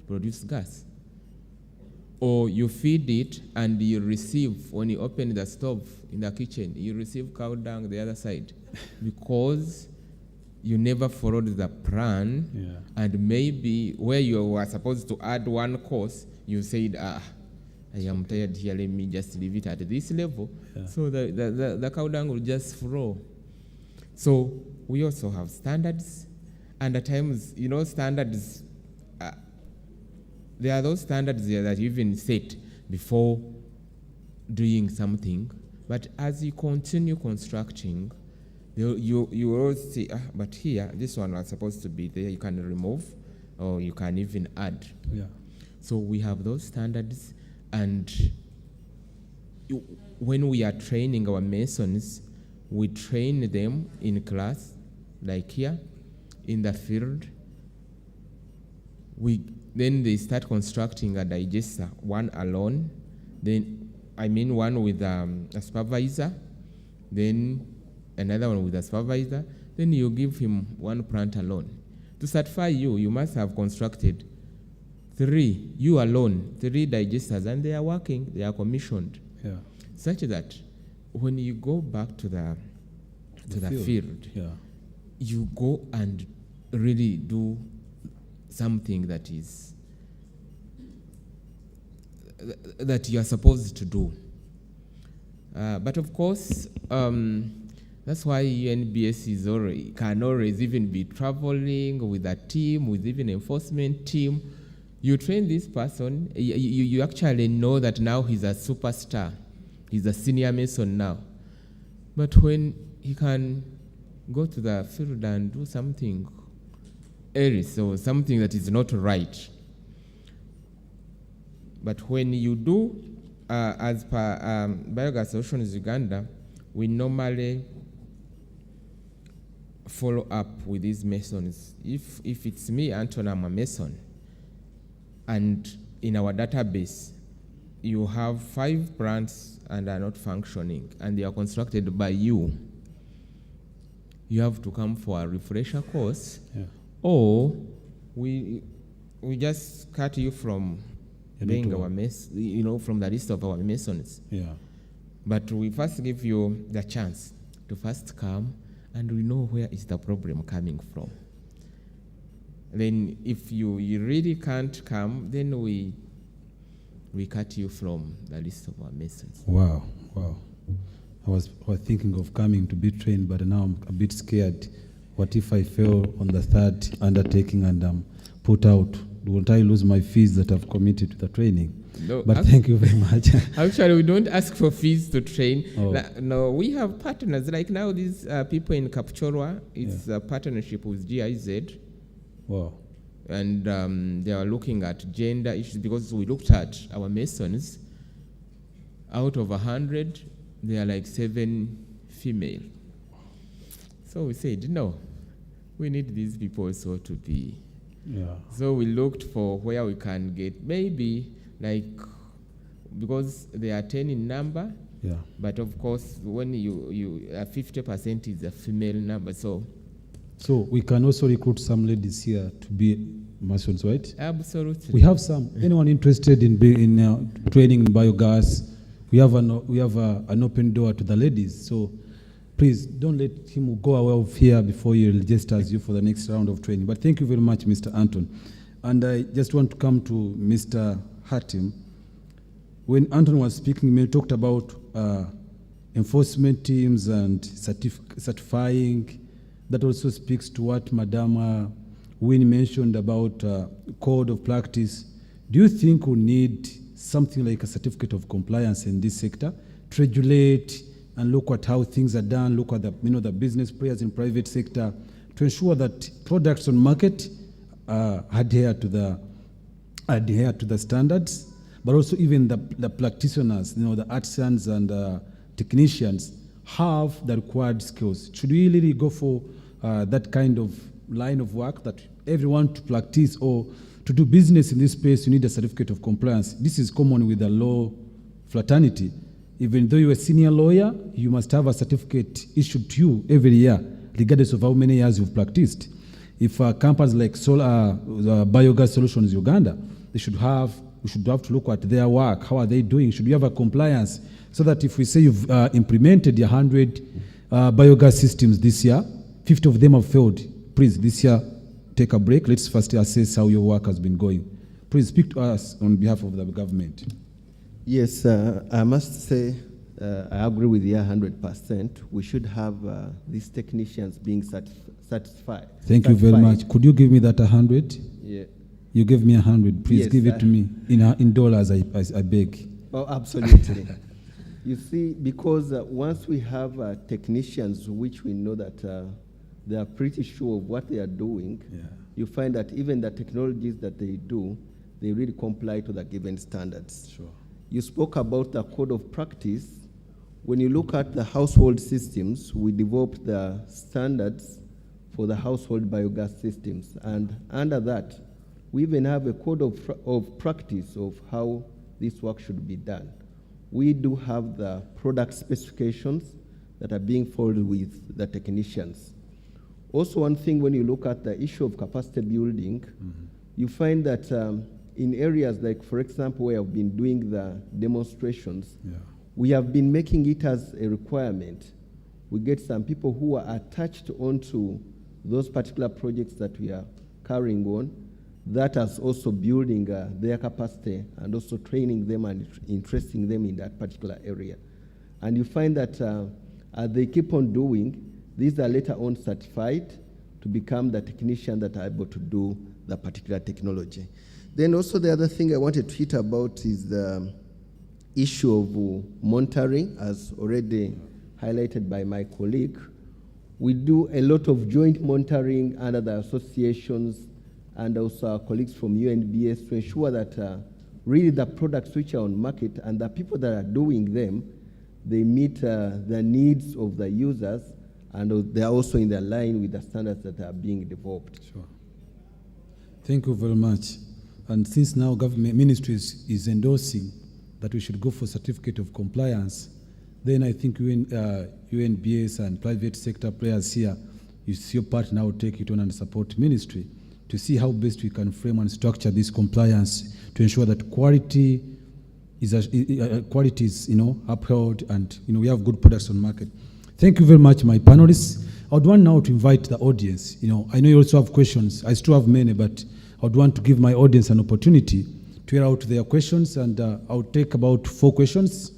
produce gas. Or you feed it and you receive, when you open the stove in the kitchen, you receive cow dung the other side because you never followed the plan, and maybe where you were supposed to add one course, you said, I am tired here, let me just leave it at this level. Yeah. So the cow dung will just flow. So we also have standards, and at times, standards, there are those standards there that you even set before doing something, but as you continue constructing, you will see, but here, this one was supposed to be there, you can remove, or you can even add. Yeah. So we have those standards, and when we are training our masons, we train them in class, like here, in the field. Then they start constructing a digester, one alone, one with a supervisor, then another one with a supervisor, then you give him one plant alone. To certify you must have constructed 3 digesters, and they are working, they are commissioned. Yeah. Such that when you go back to the field, you go and really do something that you are supposed to do. But of course, that's why UNBS can always even be traveling with a team, with even enforcement team. You train this person, you actually know that now he's a superstar. He's a senior mason now. But when he can go to the field and do something else, or something that is not right. But when you do, as per Biogas Solutions Uganda, we normally follow up with these masons. If it's me, Anton, I'm a mason, and in our database, you have 5 plants and are not functioning, and they are constructed by you, you have to come for a refresher course, or we just cut you from being our from the list of our masons. Yeah. But we first give you the chance to first come, and we know where is the problem coming from. Then if you really can't come, then we cut you from the list of our masons. Wow. I was thinking of coming to be trained, but now I'm a bit scared. What if I fail on the 3rd undertaking and put out Won't I lose my fees that I've committed to the training? No, but thank you very much. Actually, we don't ask for fees to train. Oh. No, we have partners. Like now, these people in Kapchorwa, it's a partnership with GIZ. Wow. And they are looking at gender issues because we looked at our masons. Out of 100, they are like 7 female. So we said, no, we need these people also to be. Yeah. So we looked for where we can get maybe like, because they are 10 in number. Yeah. But of course, when you 50% is a female number, so we can also recruit some ladies here to be Masons, right? Absolutely. We have some. Anyone interested in training in biogas? We have an open door to the ladies. So please don't let him go away of here before he registers you for the next round of training. But thank you very much, Mr. Anton. And I just want to come to Mr. Hatim. When Anton was speaking, he talked about enforcement teams and certifying. That also speaks to what Madam Wynne mentioned about code of practice. Do you think we need something like a certificate of compliance in this sector to regulate and look at how things are done, look at the business players in private sector to ensure that products on market adhere to the standards, but also even the practitioners, the artisans and technicians have the required skills. Should we really go for that kind of line of work that everyone to practice or to do business in this space, you need a certificate of compliance? This is common with the law fraternity. Even though you're a senior lawyer, you must have a certificate issued to you every year, regardless of how many years you've practiced. If companies like Biogas Solutions Uganda, we should have to look at their work. How are they doing? Should you have a compliance so that if we say you've implemented 100 biogas systems this year, 50 of them have failed. Please, this year, take a break. Let's first assess how your work has been going. Please speak to us on behalf of the government. Yes, I must say I agree with you 100%. We should have these technicians being satisfied. Thank you very much. Could you give me that 100? Yeah. You gave me 100. Please Yes, give it to me in dollars. I beg. Oh, absolutely. You see, because once we have technicians, which we know that they are pretty sure of what they are doing, you find that even the technologies that they do, they really comply to the given standards. Sure. You spoke about the code of practice. When you look at the household systems, we developed the standards for the household biogas systems. And under that, we even have a code of practice of how this work should be done. We do have the product specifications that are being followed with the technicians. Also, one thing when you look at the issue of capacity building, you find that in areas like, for example, where I've been doing the demonstrations, we have been making it as a requirement. We get some people who are attached onto those particular projects that we are carrying on, that is also building their capacity and also training them and interesting them in that particular area. And you find that as they keep on doing, these are later on certified to become the technician that are able to do the particular technology. Then also the other thing I wanted to hit about is the issue of monitoring, as already highlighted by my colleague. We do a lot of joint monitoring under the associations and also our colleagues from UNBS to ensure that really the products which are on market and the people that are doing them, they meet the needs of the users and they are also in the line with the standards that are being developed. Sure. Thank you very much. And since now government ministry is endorsing that we should go for certificate of compliance, then I think UNBS and private sector players here, it's your part now to take it on and support ministry to see how best we can frame and structure this compliance to ensure that quality is upheld and we have good products on market. Thank you very much, my panelists. I would want now to invite the audience. I know you also have questions. I still have many, but I would want to give my audience an opportunity to hear out their questions, and I'll take about 4 questions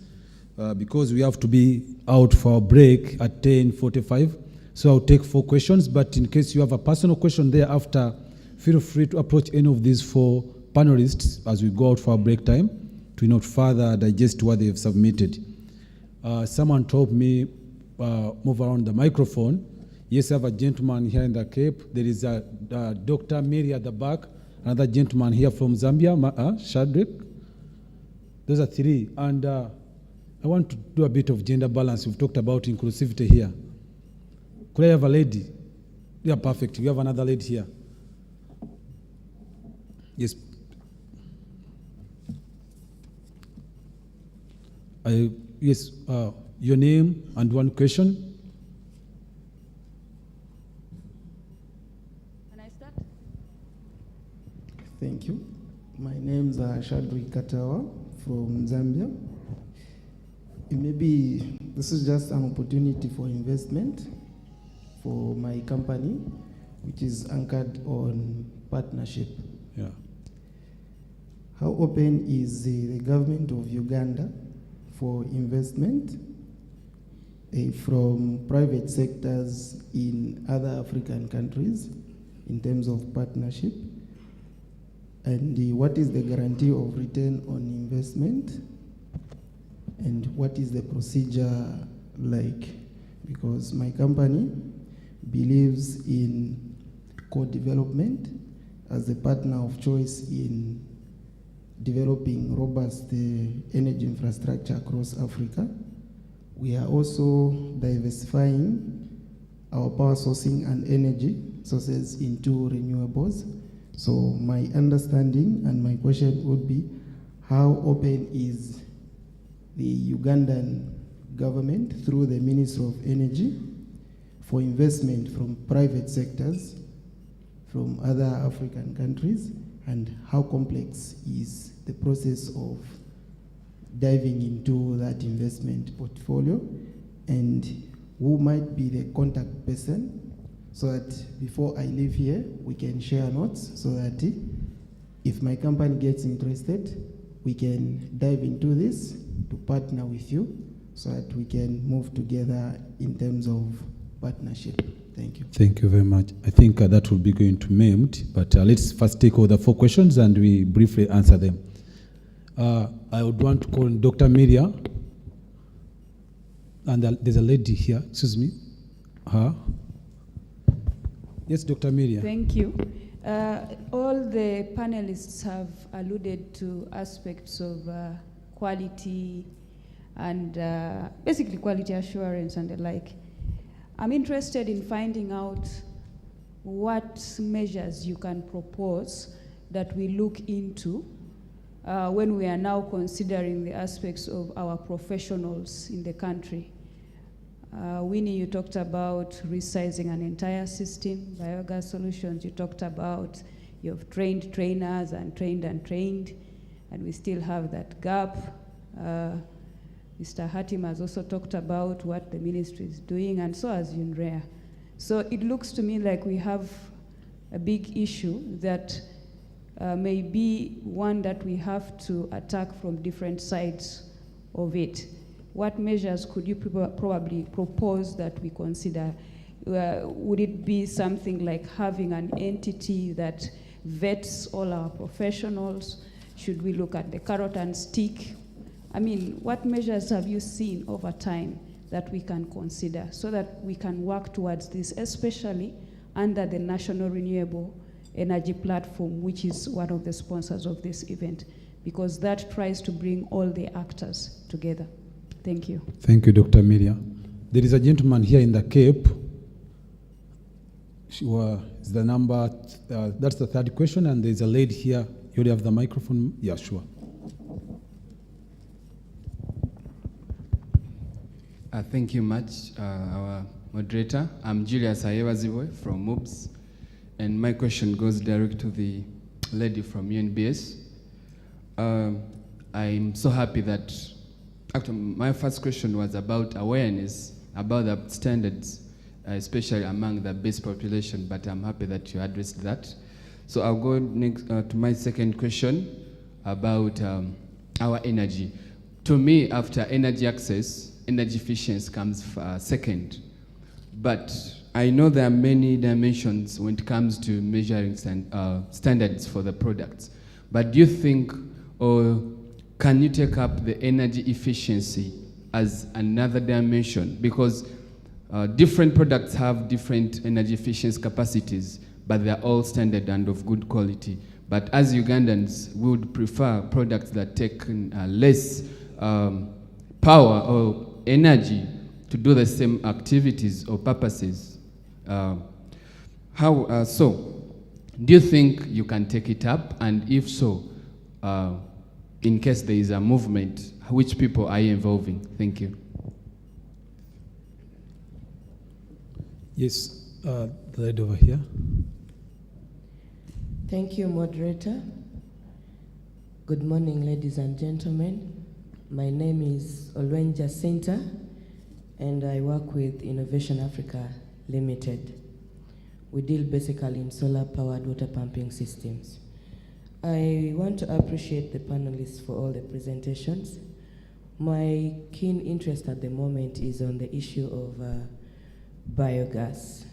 because we have to be out for a break at 10:45. So I'll take 4 questions, but in case you have a personal question there after feel free to approach any of these 4 panelists as we go out for our break time to further digest what they've submitted. Someone told me, move around the microphone. Yes, I have a gentleman here in the Cape. There is a Dr. Mary at the back, another gentleman here from Zambia, Shadrach. Those are 3. And I want to do a bit of gender balance. We've talked about inclusivity here. Could I have a lady? Yeah, perfect. We have another lady here. Yes. Yes, your name and one question. Can I start? Thank you. My name's Shadri Katawa from Zambia. Maybe this is just an opportunity for investment for my company, which is anchored on partnership. Yeah. How open is the government of Uganda for investment from private sectors in other African countries in terms of partnership? And what is the guarantee of return on investment? And what is the procedure like? Because my company believes in co-development as a partner of choice in developing robust energy infrastructure across Africa. We are also diversifying our power sourcing and energy sources into renewables. So my understanding and my question would be, how open is the Ugandan government through the Ministry of Energy for investment from private sectors from other African countries, and how complex is the process of diving into that investment portfolio, and who might be the contact person, so that before I leave here, we can share notes, so that if my company gets interested, we can dive into this to partner with you, so that we can move together in terms of partnership. Thank you. Thank you very much. I think that will be going to Mehmet, but let's first take all the 4 questions and we briefly answer them. I would want to call Dr. Miria, and there's a lady here, excuse me. Yes, Dr. Miria. Thank you. All the panelists have alluded to aspects of quality and basically quality assurance and the like. I'm interested in finding out what measures you can propose that we look into when we are now considering the aspects of our professionals in the country. Winnie, you talked about resizing an entire system. Biogas solutions, you talked about you've trained trainers and trained, and we still have that gap. Mr. Hatim has also talked about what the ministry is doing, and so has UNREA. So it looks to me like we have a big issue that may be one that we have to attack from different sides of it. What measures could you probably propose that we consider? Would it be something like having an entity that vets all our professionals? Should we look at the carrot and stick? I mean, what measures have you seen over time that we can consider so that we can work towards this, especially under the National Renewable Energy Platform, which is one of the sponsors of this event, because that tries to bring all the actors together. Thank you. Thank you, Dr. Miria. There is a gentleman here in the Cape. Is the number, that's the 3rd question, and there's a lady here. You already have the microphone? Yeah, sure. Thank you much, our moderator. I'm Julius Ayewazibwe from MOOPS, and my question goes direct to the lady from UNBS. I'm so happy that, actually, my first question was about awareness about the standards, especially among the base population, but I'm happy that you addressed that. So I'll go next to my second question about our energy. To me, after energy access, energy efficiency comes second. But I know there are many dimensions when it comes to measuring standards for the products. But do you think, or can you take up the energy efficiency as another dimension? Because different products have different energy efficiency capacities, but they're all standard and of good quality. But as Ugandans, we would prefer products that take less power or energy to do the same activities or purposes. So, do you think you can take it up? And if so, in case there is a movement, which people are you involving? Thank you. Yes, the lady over here. Thank you, moderator. Good morning, ladies and gentlemen. My name is Olwen Jacinta, and I work with Innovation Africa Limited. We deal basically in solar-powered water pumping systems. I want to appreciate the panelists for all the presentations. My keen interest at the moment is on the issue of biogas,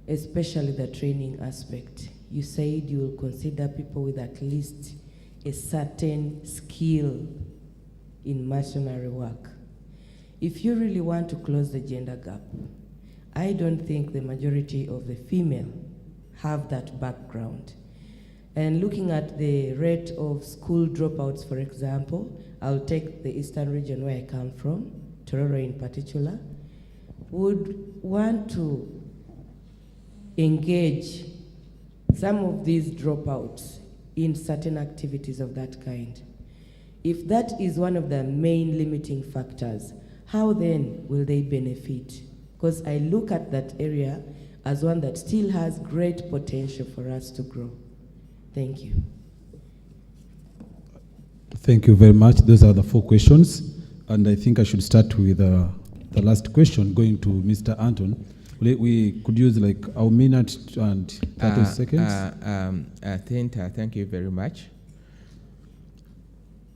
especially the training aspect. You said you will consider people with at least a certain skill in masonry work. If you really want to close the gender gap, I don't think the majority of the female have that background. And looking at the rate of school dropouts, for example, I'll take the eastern region where I come from, Tororo in particular, would want to engage some of these dropouts in certain activities of that kind. If that is one of the main limiting factors, how then will they benefit? Because I look at that area as one that still has great potential for us to grow. Thank you. Thank you very much. Those are the 4 questions. And I think I should start with the last question, going to Mr. Anton. We could use like a minute and 30 seconds. Thank you very much.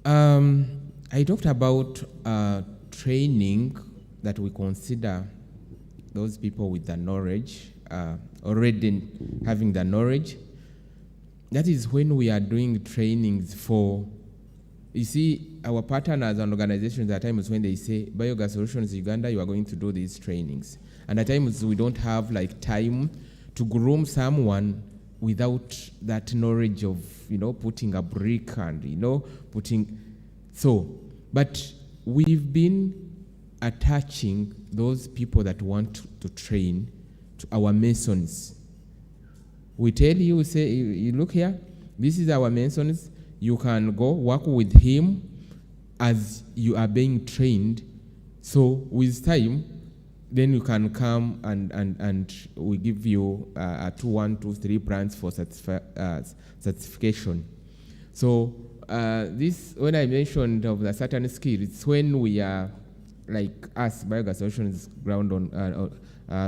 I talked about training that we consider those people with the knowledge, already having the knowledge. That is when we are doing trainings for, you see, our partners and organizations at times when they say, Biogas Solutions Uganda, you are going to do these trainings. And at times we don't have like time to groom someone without that knowledge of, putting a brick and, but we've been attaching those people that want to train to our masons. We tell you, say, you look here, this is our masons, you can go work with him as you are being trained. So with time, then you can come and we give you 2, 1, 2, 3 plans for certification. So this, when I mentioned of the certain skill, it's when we are like us, Biogas Solutions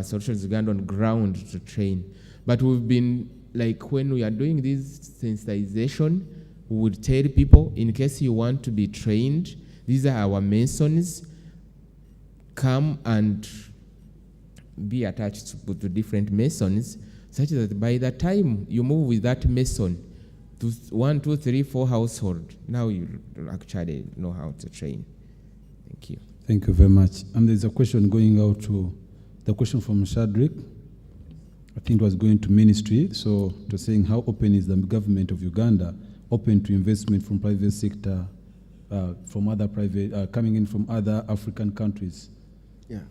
Solutions Uganda on ground to train. But we've been like when we are doing this sensitization, we would tell people, in case you want to be trained, these are our masons, come and be attached to different masons, such that by the time you move with that mason to 1, 2, 3, 4 household, now you actually know how to train. Thank you. Thank you very much. And there's a question going out to, the question from Shadrach. I think it was going to ministry. So to saying, how open is the government of Uganda open to investment from private sector, from other private, coming in from other African countries? Yeah,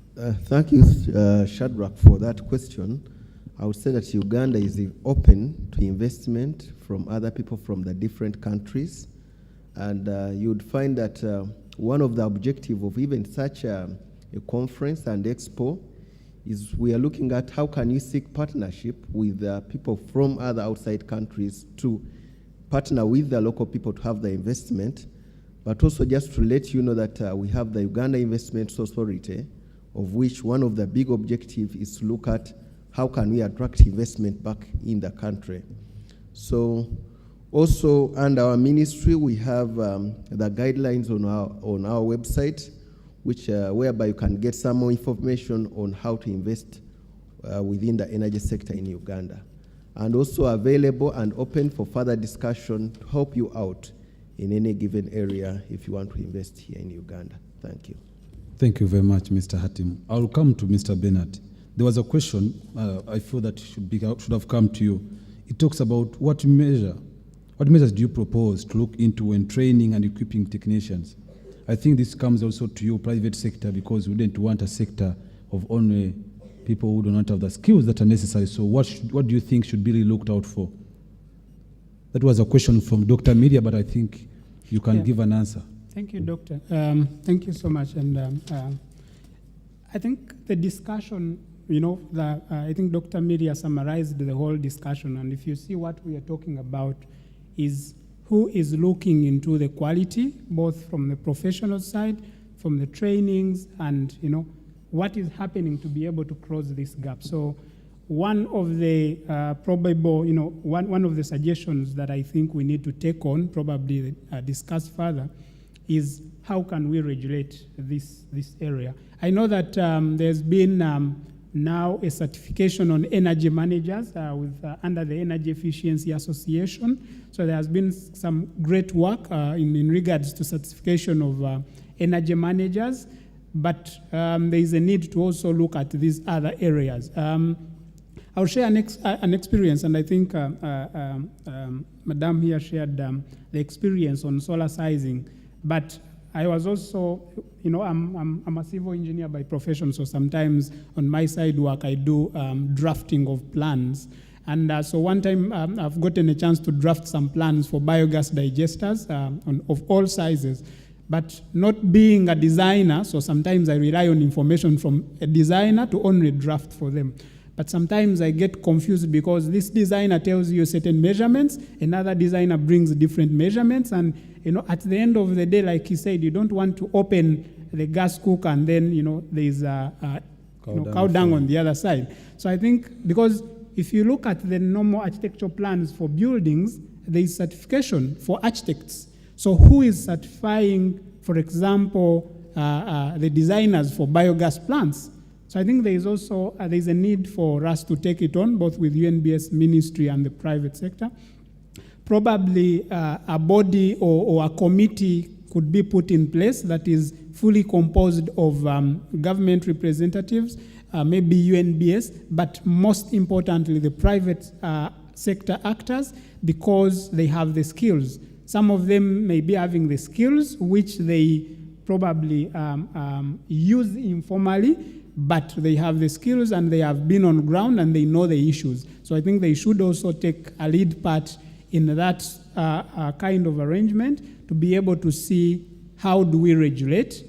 thank you, Shadrach, for that question. I would say that Uganda is open to investment from other people from the different countries. And you would find that one of the objectives of even such a conference and expo is we are looking at how can you seek partnership with people from other outside countries to partner with the local people to have the investment, but also just to let you know that we have the Uganda Investment Authority, of which one of the big objectives is to look at how can we attract investment back in the country. So also under our ministry, we have the guidelines on our website, which whereby you can get some more information on how to invest within the energy sector in Uganda, and also available and open for further discussion to help you out in any given area if you want to invest here in Uganda. Thank you. Thank you very much, Mr. Hatim. I'll come to Mr. Bernard. There was a question I feel that should have come to you. It talks about what measures do you propose to look into when training and equipping technicians? I think this comes also to your private sector, because we don't want a sector of only people who do not have the skills that are necessary. So what do you think should be really looked out for? That was a question from Dr. Media, but I think you can give an answer. Thank you, Doctor. Thank you so much. And I think the discussion, I think Dr. Media summarized the whole discussion. And if you see what we are talking about is who is looking into the quality, both from the professional side, from the trainings, and what is happening to be able to close this gap. So one of the probable, one of the suggestions that I think we need to take on, probably discuss further, is how can we regulate this area. I know that there's been now a certification on energy managers under the Energy Efficiency Association. So there has been some great work in regards to certification of energy managers, but there is a need to also look at these other areas. I'll share an experience, and I think Madame here shared the experience on solar sizing, but I was also, I'm a civil engineer by profession, so sometimes on my side work I do drafting of plans. And so one time I've gotten a chance to draft some plans for biogas digesters of all sizes. But not being a designer, so sometimes I rely on information from a designer to only draft for them. But sometimes I get confused because this designer tells you certain measurements, another designer brings different measurements, and at the end of the day, like he said, you don't want to open the gas cooker and then there's cow dung on the other side. So I think because if you look at the normal architectural plans for buildings, there is certification for architects. So who is certifying, for example, the designers for biogas plants? So I think there is also there's a need for us to take it on, both with UNBS ministry and the private sector. Probably a body or a committee could be put in place that is fully composed of government representatives, maybe UNBS, but most importantly, the private sector actors, because they have the skills. Some of them may be having the skills which they probably use informally, but they have the skills and they have been on ground and they know the issues. So I think they should also take a lead part in that kind of arrangement to be able to see how do we regulate.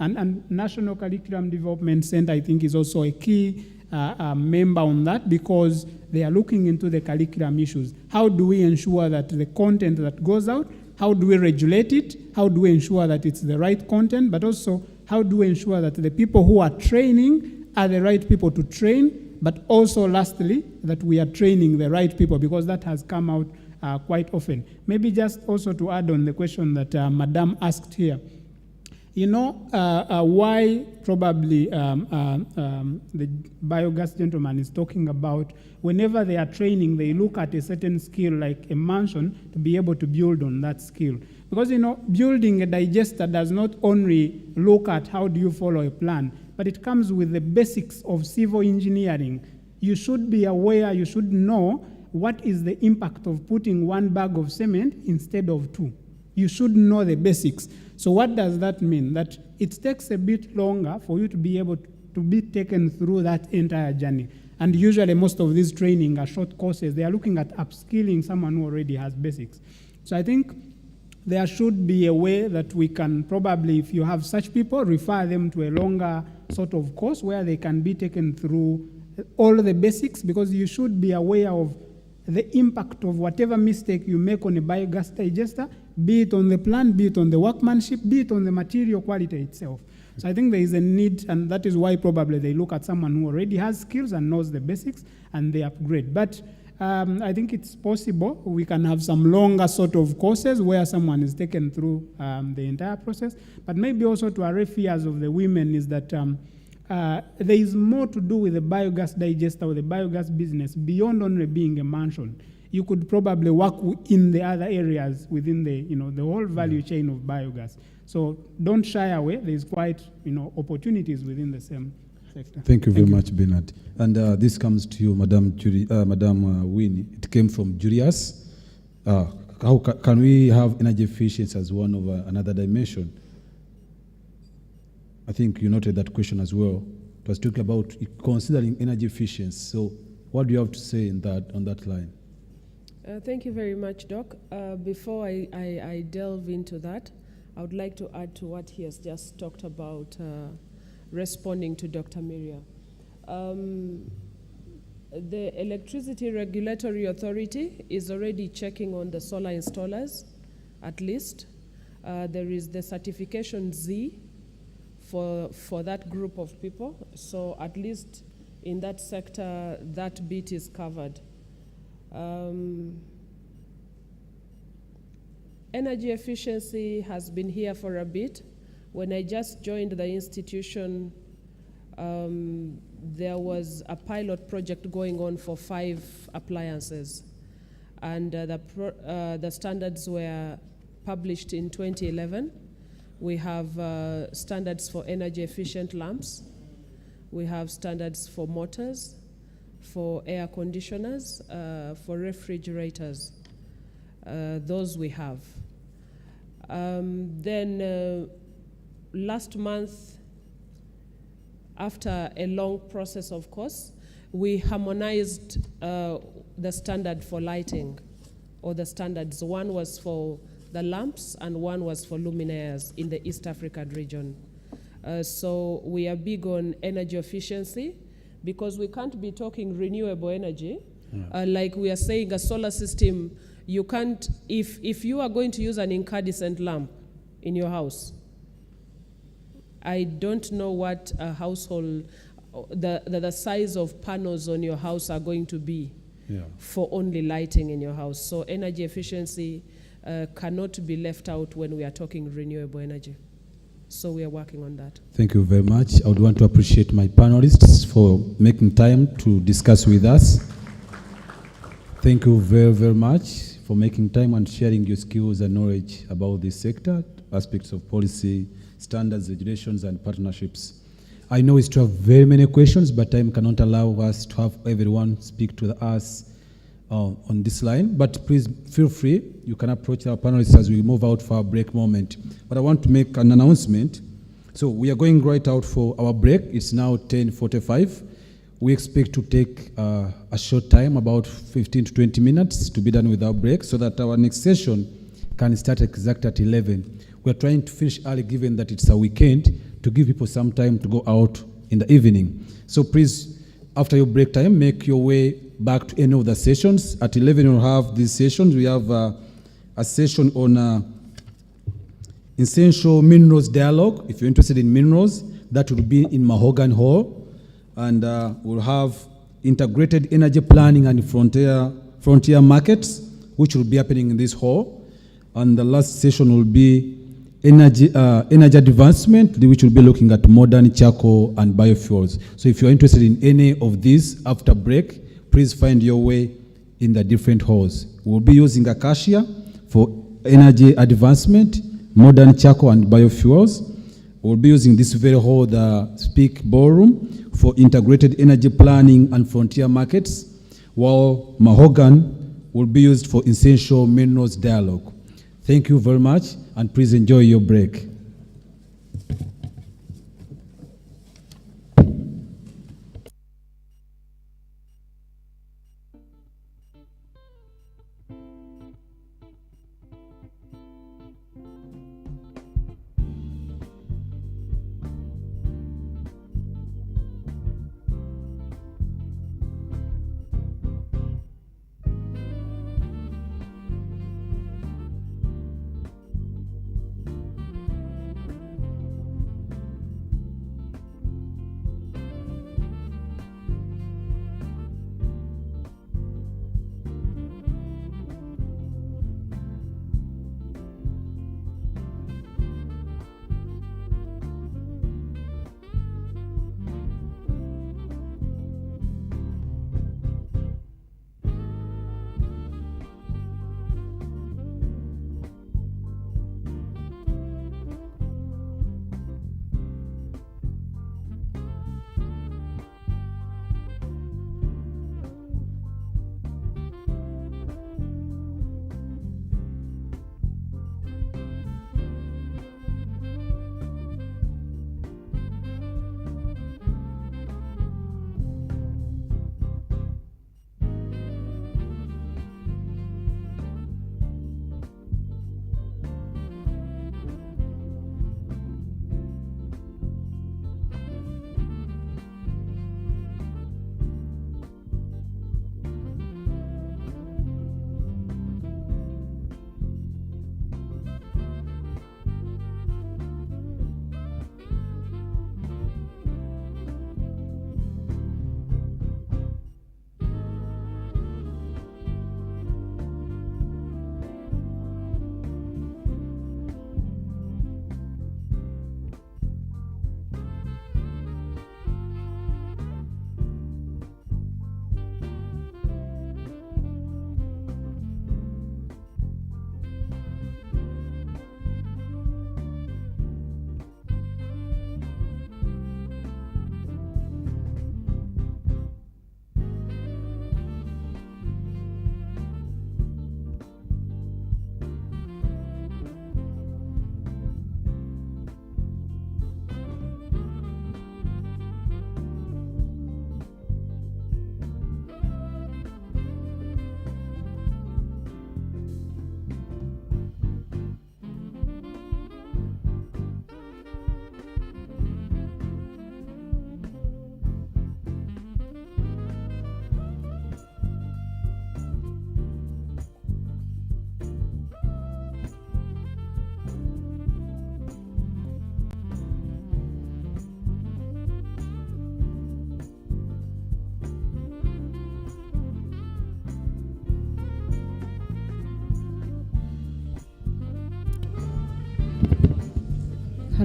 And National Curriculum Development Center, I think, is also a key member on that, because they are looking into the curriculum issues. How do we ensure that the content that goes out, how do we regulate it? How do we ensure that it's the right content? But also, how do we ensure that the people who are training are the right people to train? But also, lastly, that we are training the right people, because that has come out quite often. Maybe just also to add on the question that Madame asked here. Why probably the biogas gentleman is talking about, whenever they are training, they look at a certain skill like a mansion to be able to build on that skill. Because, building a digester does not only look at how do you follow a plan, but it comes with the basics of civil engineering. You should be aware, you should know what is the impact of putting one bag of cement instead of two. You should know the basics. So what does that mean? That it takes a bit longer for you to be able to be taken through that entire journey. And usually most of these training are short courses. They are looking at upskilling someone who already has basics. So I think there should be a way that we can probably, if you have such people, refer them to a longer sort of course where they can be taken through all the basics, because you should be aware of the impact of whatever mistake you make on a biogas digester, be it on the plan, be it on the workmanship, be it on the material quality itself. So I think there is a need, and that is why probably they look at someone who already has skills and knows the basics, and they upgrade. But I think it's possible we can have some longer sort of courses where someone is taken through the entire process. But maybe also to array fears of the women is that there is more to do with the biogas digester or the biogas business beyond only being a mansion. You could probably work in the other areas within the, the whole value chain of biogas. So don't shy away. There's quite, opportunities within the same sector. Thank you very much, Bernard. And this comes to you, Madam Winnie. It came from Julius. How can we have energy efficiency as one of another dimension? I think you noted that question as well. It was talking about considering energy efficiency. So what do you have to say on that line? Thank you very much, Doc. Before I delve into that, I would like to add to what he has just talked about, responding to Dr. Miria. The Electricity Regulatory Authority is already checking on the solar installers, at least. There is the certification Z for that group of people. So at least in that sector, that bit is covered. Energy efficiency has been here for a bit. When I just joined the institution, there was a pilot project going on for 5 appliances. And the standards were published in 2011. We have standards for energy efficient lamps. We have standards for motors, for air conditioners, for refrigerators. Those we have. Then last month, after a long process, of course, we harmonized the standard for lighting, or the standards. One was for the lamps and one was for luminaires in the East African region. So we are big on energy efficiency, because we can't be talking renewable energy. Like we are saying, a solar system, you can't, if you are going to use an incandescent lamp in your house, I don't know what a household, the size of panels on your house are going to be for only lighting in your house. So energy efficiency cannot be left out when we are talking renewable energy. So we are working on that. Thank you very much. I would want to appreciate my panelists for making time to discuss with us. Thank you very, very much for making time and sharing your skills and knowledge about this sector, aspects of policy, standards, regulations, and partnerships. I know we still have very many questions, but time cannot allow us to have everyone speak to us on this line. But please feel free. You can approach our panelists as we move out for our break moment. But I want to make an announcement. So we are going right out for our break. It's now 10:45. We expect to take a short time, about 15 to 20 minutes, to be done with our break, so that our next session can start exactly at 11. We're trying to finish early, given that it's a weekend, to give people some time to go out in the evening. So please, after your break time, make your way back to any of the sessions. At 11, we'll have these sessions. We have a session on essential minerals dialogue. If you're interested in minerals, that will be in Mahogany Hall. And we'll have integrated energy planning and frontier markets, which will be happening in this hall. And the last session will be energy advancement, which will be looking at modern charcoal and biofuels. So if you're interested in any of these after break, please find your way in the different halls. We'll be using Acacia for energy advancement, modern charcoal and biofuels. We'll be using this very hall, the Speak Ballroom, for integrated energy planning and frontier markets, while Mahogany will be used for essential minerals dialogue. Thank you very much, and please enjoy your break.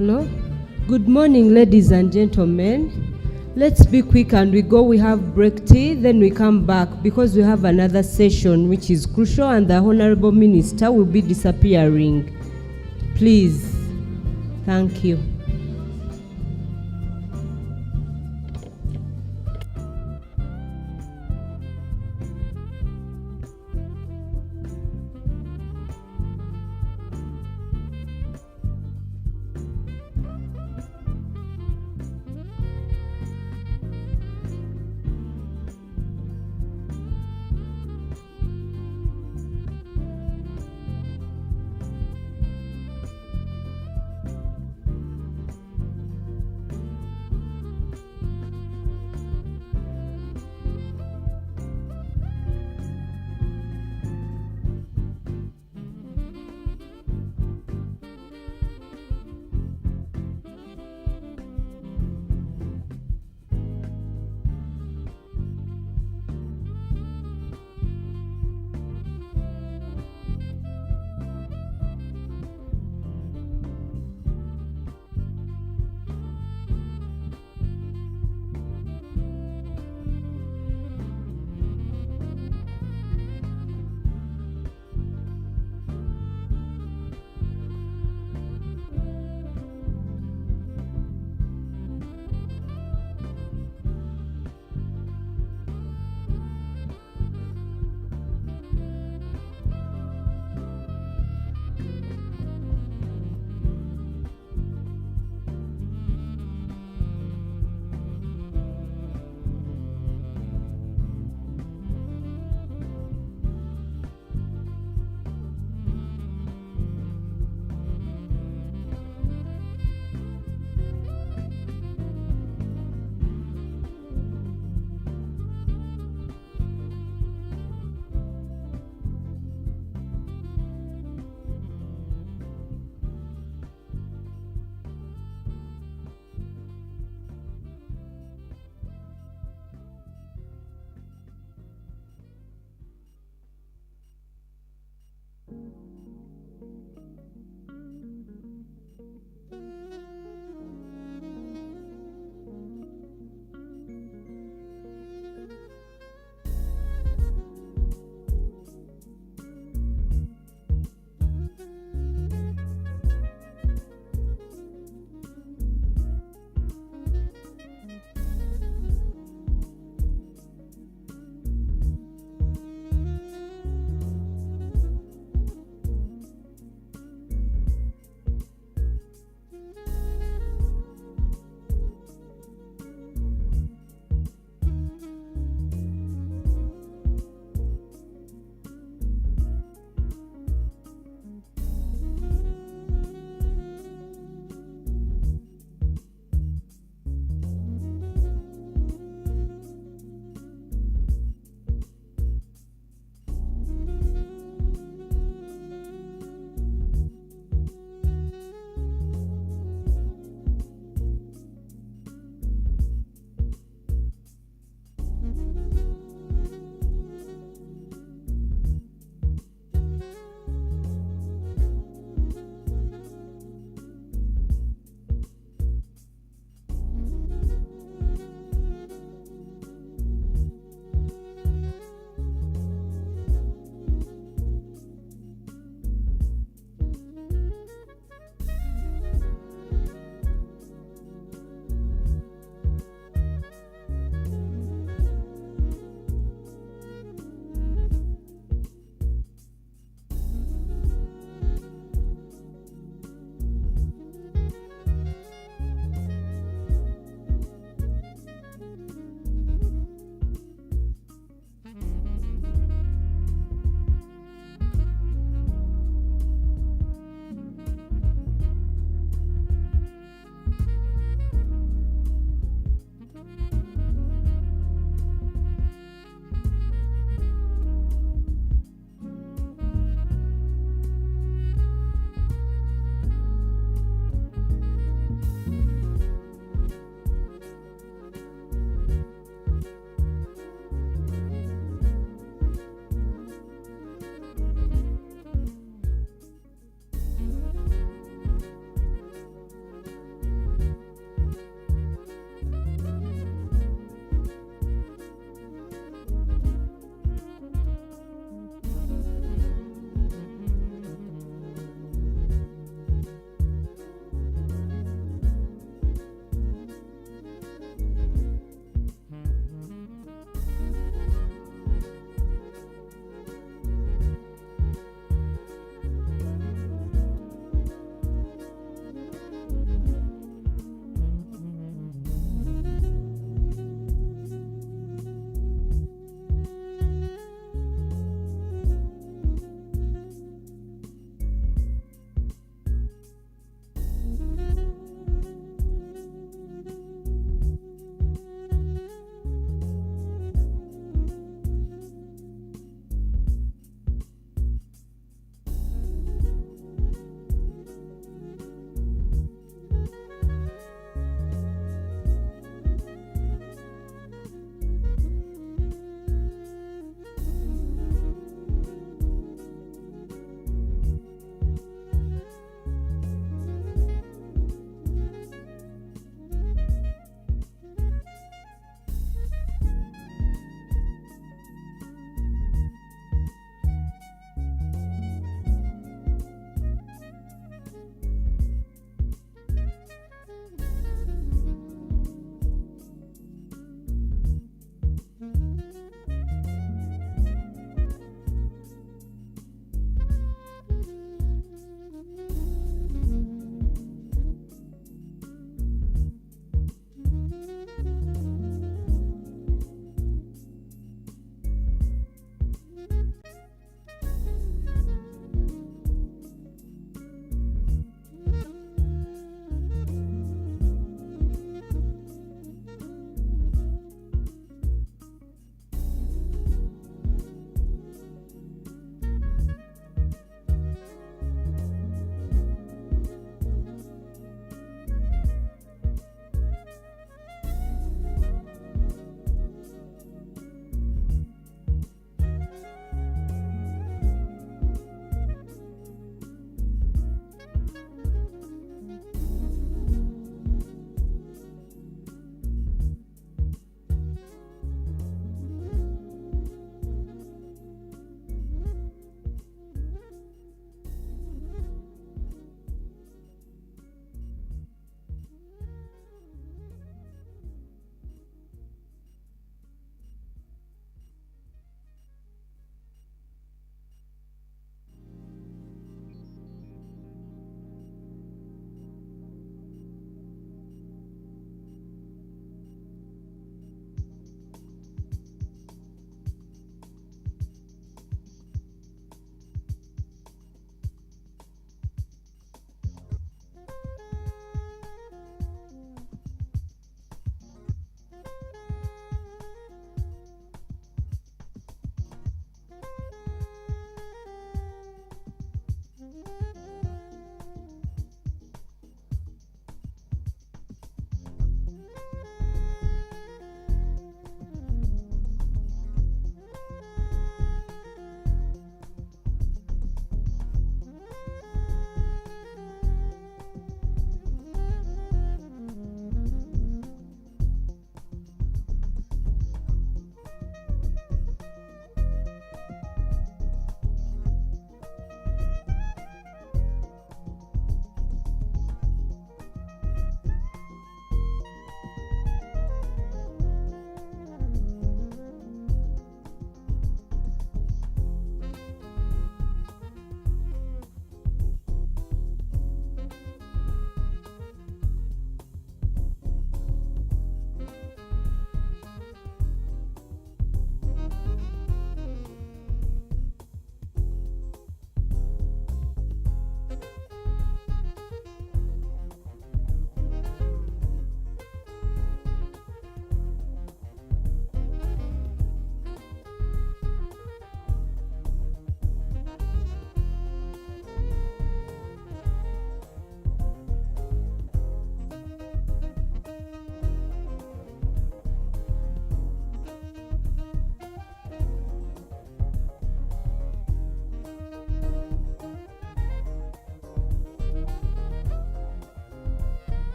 Hello. Good morning, ladies and gentlemen. Let's be quick and we go. We have break tea, then we come back because we have another session which is crucial and the Honorable Minister will be disappearing. Please. Thank you.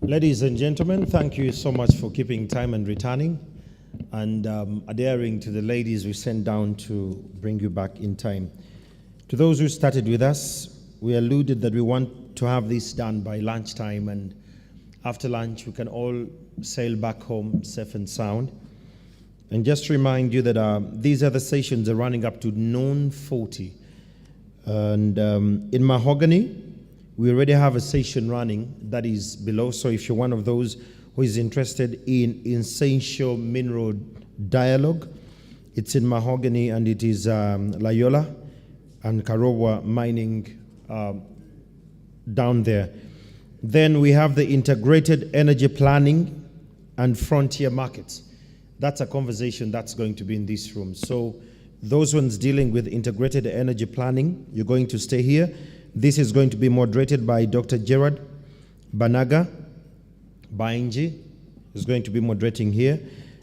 Ladies and gentlemen, thank you so much for keeping time and returning, and adhering to the ladies we sent down to bring you back in time. To those who started with us, we alluded that we want to have this done by lunchtime, and after lunch we can all sail back home safe and sound. And just to remind you that these other sessions are running up to noon 40. And in Mahogany, we already have a session running that is below. So if you're one of those who is interested in essential mineral dialogue, it's in Mahogany, and it is Loyola and Karowa mining down there. Then we have the integrated energy planning and frontier markets. That's a conversation that's going to be in this room. So those ones dealing with integrated energy planning, you're going to stay here. This is going to be moderated by Dr. Gerard Banaga Bainji, is going to be moderating here.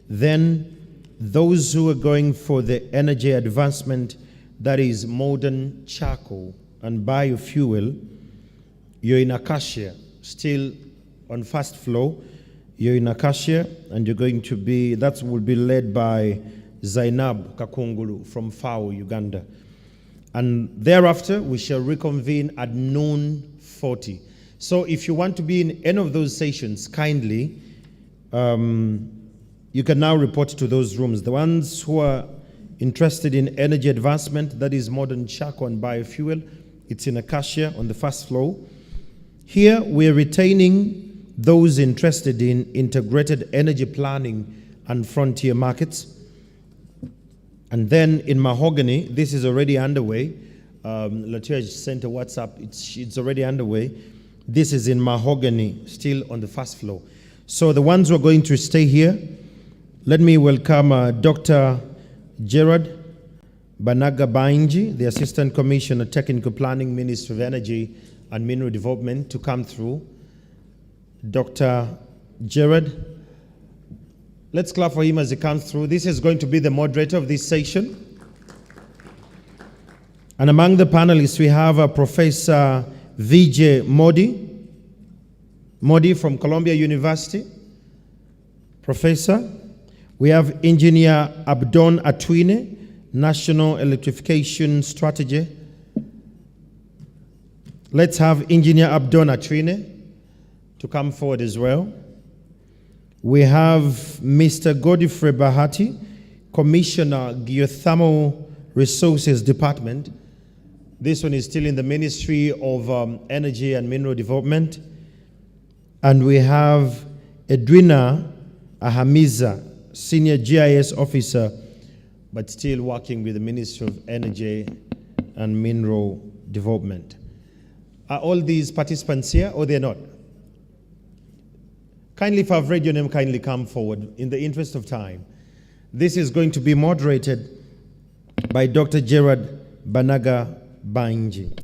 Then those who are going for the energy advancement, that is modern charcoal and biofuel, you're in Acacia, still on first floor. You're in Acacia, and you're going to be, that will be led by Zainab Kakungulu from FAO, Uganda. And thereafter, we shall reconvene at noon 40. So if you want to be in any of those sessions, kindly, you can now report to those rooms. The ones who are interested in energy advancement, that is modern charcoal and biofuel, it's in Acacia on the first floor. Here, we're retaining those interested in integrated energy planning and frontier markets. And then in Mahogany, this is already underway. Latoya sent a WhatsApp, it's already underway. This is in Mahogany, still on the first floor. So the ones who are going to stay here, let me welcome Dr. Gerard Banaga Bainji, the Assistant Commissioner, Technical Planning, Ministry of Energy and Mineral Development, to come through. Dr. Gerard, let's clap for him as he comes through. This is going to be the moderator of this session. And among the panelists, we have Professor Vijay Modi from Columbia University. Professor. We have Engineer Abdon Atwine, National Electrification Strategy. Let's have Engineer Abdon Atwine to come forward as well. We have Mr. Godfrey Bahati, Commissioner, Geothermal Resources Department. This one is still in the Ministry of Energy and Mineral Development. And we have Edwina Ahamiza, Senior GIS Officer, but still working with the Ministry of Energy and Mineral Development. Are all these participants here, or they're not? Kindly, if I've read your name, kindly come forward in the interest of time. This is going to be moderated by Dr. Gerard Banaga Bainji.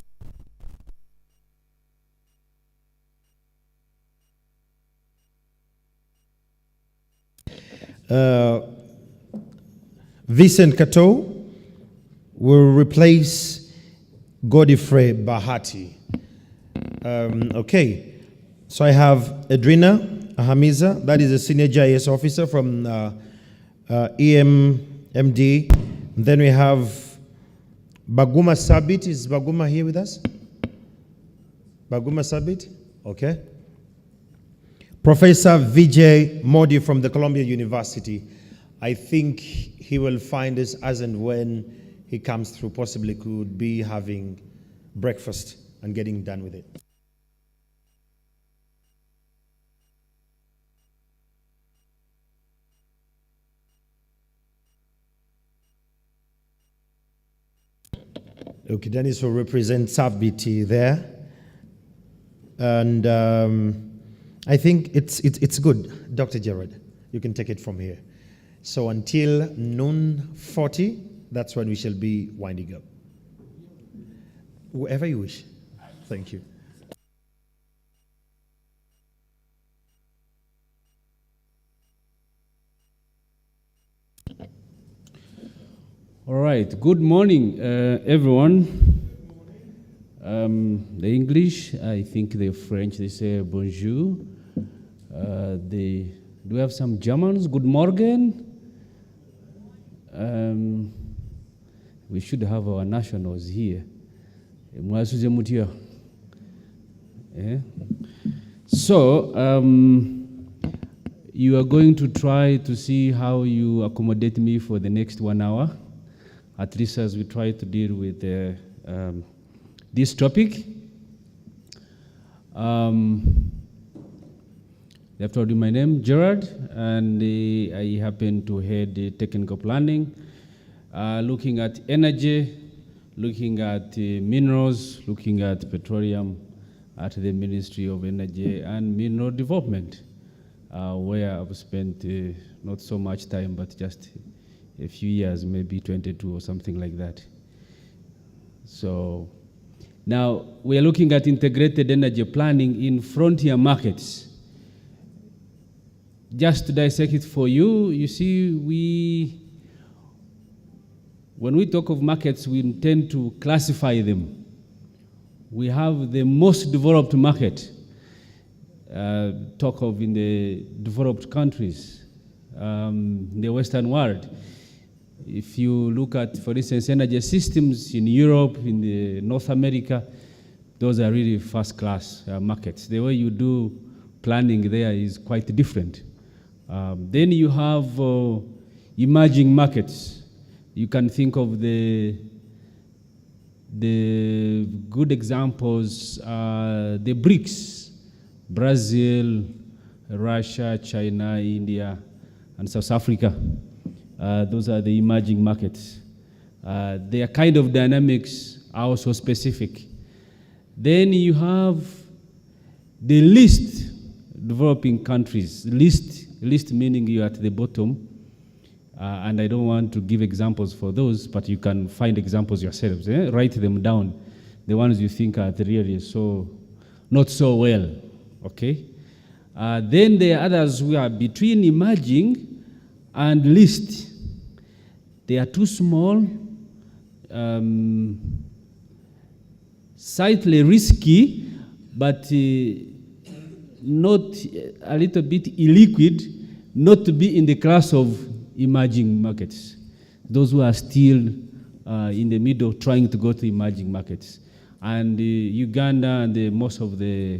Vincent Kato will replace Godfrey Bahati. Okay, so I have Edwina Ahamiza, that is a Senior GIS Officer from EMMD. Then we have Baguma Sabit. Is Baguma here with us? Baguma Sabit? Okay. Professor Vijay Modi from the Columbia University. I think he will find us as and when he comes through. Possibly could be having breakfast and getting done with it. Okay, Dennis will represent SAFBT there. And I think it's good, Dr. Gerard. You can take it from here. So until noon 40, that's when we shall be winding up. Wherever you wish. Thank you. All right. Good morning, everyone. The English, I think the French, they say bonjour. Do we have some Germans? Good morning. We should have our nationals here. So, you are going to try to see how you accommodate me for the next 1 hour, at least as we try to deal with this topic. They have told you my name, Gerard, and I happen to head the technical planning, looking at energy, looking at minerals, looking at petroleum at the Ministry of Energy and Mineral Development, where I've spent not so much time, but just a few years, maybe 22 or something like that. So now we are looking at integrated energy planning in frontier markets. Just to dissect it for you, you see, when we talk of markets, we intend to classify them. We have the most developed market, talk of in the developed countries, the Western world. If you look at, for instance, energy systems in Europe, in the North America, those are really first-class markets. The way you do planning there is quite different. Then you have emerging markets. You can think of the good examples, the BRICS, Brazil, Russia, China, India, and South Africa. Those are the emerging markets. Their kind of dynamics are also specific. Then you have the least developing countries, least meaning you're at the bottom. And I don't want to give examples for those, but you can find examples yourselves. Write them down, the ones you think are really not so well, okay? Then there are others who are between emerging and least. They are too small, slightly risky, but not a little bit illiquid, not to be in the class of emerging markets. Those who are still in the middle trying to go to emerging markets. And Uganda and most of the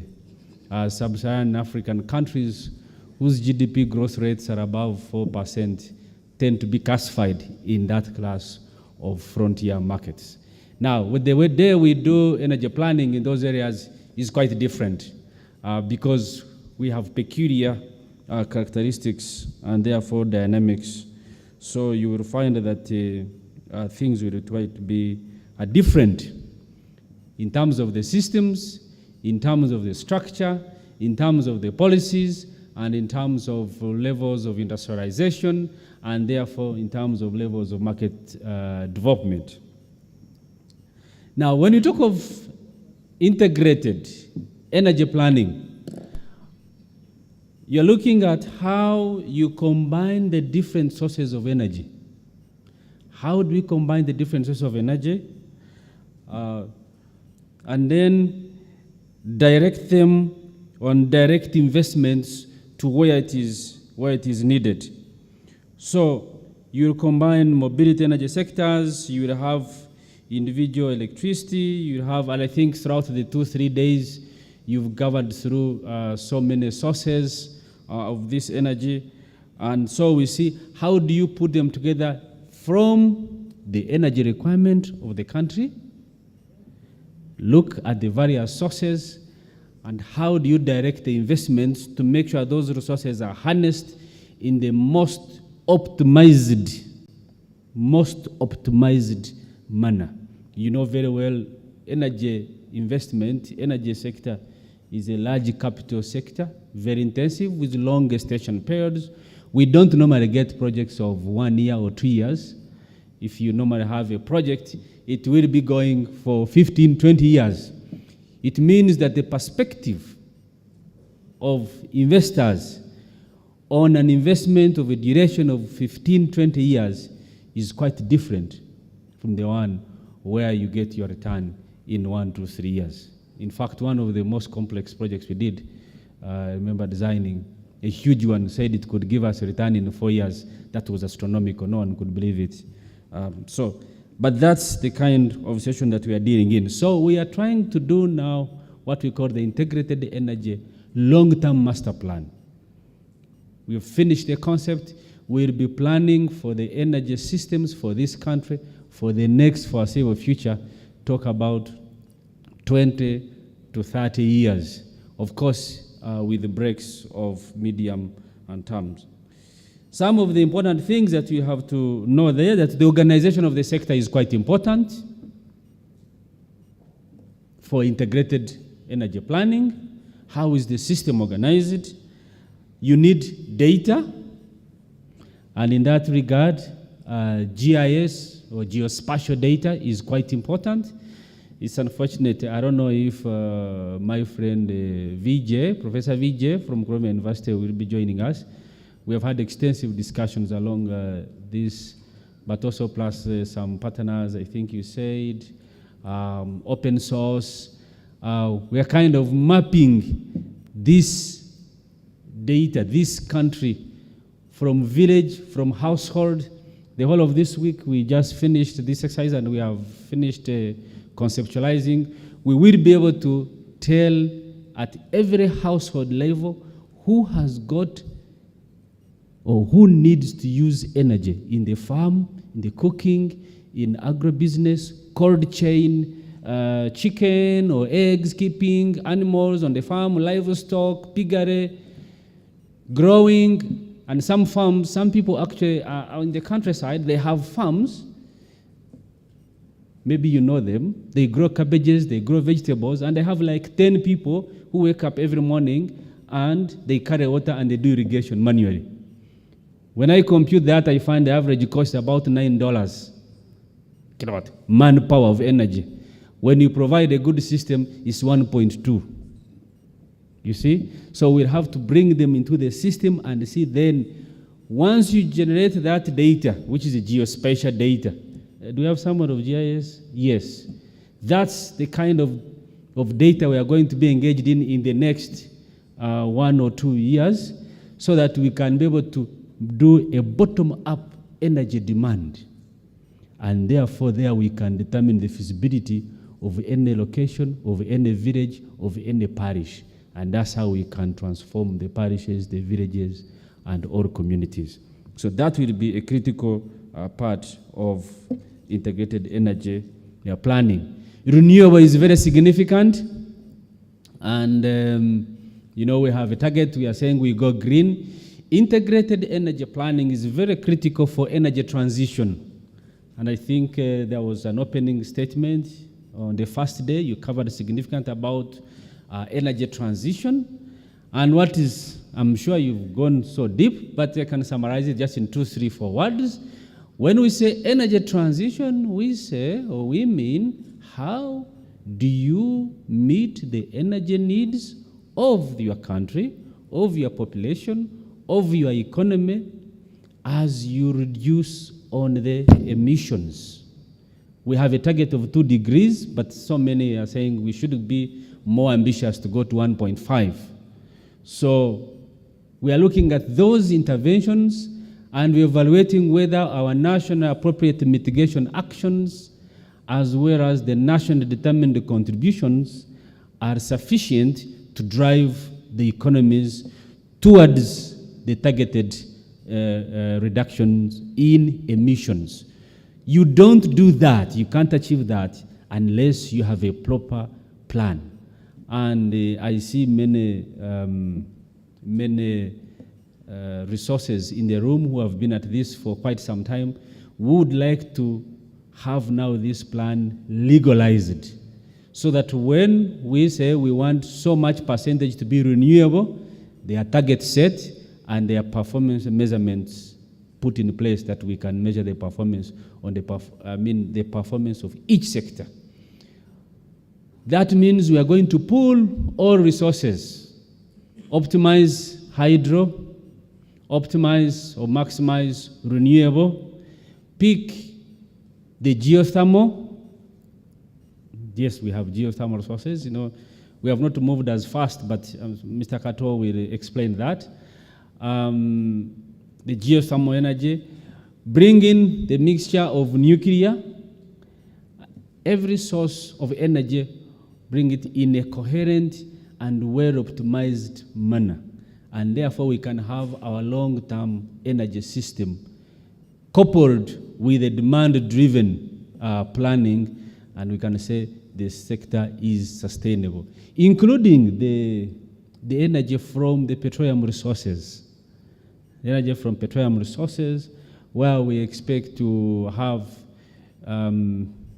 sub-Saharan African countries whose GDP growth rates are above 4% tend to be classified in that class of frontier markets. Now, with the way there we do energy planning in those areas is quite different because we have peculiar characteristics and therefore dynamics. So you will find that things will try to be different in terms of the systems, in terms of the structure, in terms of the policies, and in terms of levels of industrialization, and therefore in terms of levels of market development. Now, when you talk of integrated energy planning, you're looking at how you combine the different sources of energy. How do we combine the different sources of energy? And then direct them on direct investments to where it is needed. So you'll combine mobility energy sectors, you will have individual electricity, you have, and I think throughout the 2-3 days, you've covered through so many sources of this energy. And so we see, how do you put them together from the energy requirement of the country? Look at the various sources, and how do you direct the investments to make sure those resources are harnessed in the most optimized manner. You know very well, energy investment, energy sector is a large capital sector, very intensive with long gestation periods. We don't normally get projects of 1 year or 2 years. If you normally have a project, it will be going for 15, 20 years. It means that the perspective of investors on an investment of a duration of 15, 20 years is quite different from the one where you get your return in 1 to 3 years. In fact, one of the most complex projects we did, I remember designing a huge one, said it could give us a return in 4 years. That was astronomical. No one could believe it. But that's the kind of session that we are dealing in. So we are trying to do now what we call the Integrated Energy Long-Term Master Plan. We have finished the concept. We'll be planning for the energy systems for this country for the next foreseeable future, talk about 20 to 30 years. Of course, with the breaks of medium and terms. Some of the important things that you have to know there, that the organization of the sector is quite important for integrated energy planning. How is the system organized? You need data, and in that regard, GIS or geospatial data is quite important. It's unfortunate, I don't know if my friend Vijay, Professor Vijay from Columbia University will be joining us. We have had extensive discussions along this, but also plus some partners, I think you said, open source. We are kind of mapping this data, this country, from village, from household. The whole of this week, we just finished this exercise and we have finished conceptualizing. We will be able to tell at every household level who has got or who needs to use energy in the farm, in the cooking, in agribusiness, cold chain, chicken or eggs keeping, animals on the farm, livestock, piggery, growing. And some farms, some people actually are in the countryside, they have farms. Maybe you know them. They grow cabbages, they grow vegetables, and they have like 10 people who wake up every morning and they carry water and they do irrigation manually. When I compute that, I find the average cost about $9 kilowatt, manpower of energy. When you provide a good system, it's 1.2. You see? So we'll have to bring them into the system and see then, once you generate that data, which is a geospatial data. Do we have someone of GIS? Yes. That's the kind of data we are going to be engaged in the next 1 or 2 years, so that we can be able to do a bottom-up energy demand. And therefore, there we can determine the feasibility of any location, of any village, of any parish. And that's how we can transform the parishes, the villages, and all communities. So that will be a critical part of integrated energy planning. Renewable is very significant. And, we have a target. We are saying we go green. Integrated energy planning is very critical for energy transition. And I think there was an opening statement on the first day. You covered significant about energy transition. And what is, I'm sure you've gone so deep, but I can summarize it just in 2, 3, 4 words. When we say energy transition, we say, or we mean, how do you meet the energy needs of your country, of your population, of your economy, as you reduce on the emissions? We have a target of 2 degrees, but so many are saying we should be more ambitious to go to 1.5. So we are looking at those interventions, and we're evaluating whether our national appropriate mitigation actions, as well as the nationally determined contributions, are sufficient to drive the economies towards the targeted reductions in emissions. You don't do that, you can't achieve that unless you have a proper plan. And I see many resources in the room who have been at this for quite some time, would like to have now this plan legalized, so that when we say we want so much percentage to be renewable, there are targets set and there are performance measurements put in place that we can measure the performance on the performance of each sector. That means we are going to pool all resources, optimize hydro, optimize or maximize renewable, pick the geothermal. Yes, we have geothermal sources. We have not moved as fast, but Mr. Kato will explain that. the geothermal energy, bring in the mixture of nuclear, every source of energy, bring it in a coherent and well-optimized manner. And therefore we can have our long-term energy system coupled with a demand-driven planning, and we can say the sector is sustainable, including the energy from the petroleum resources. The energy from petroleum resources, where we expect to have,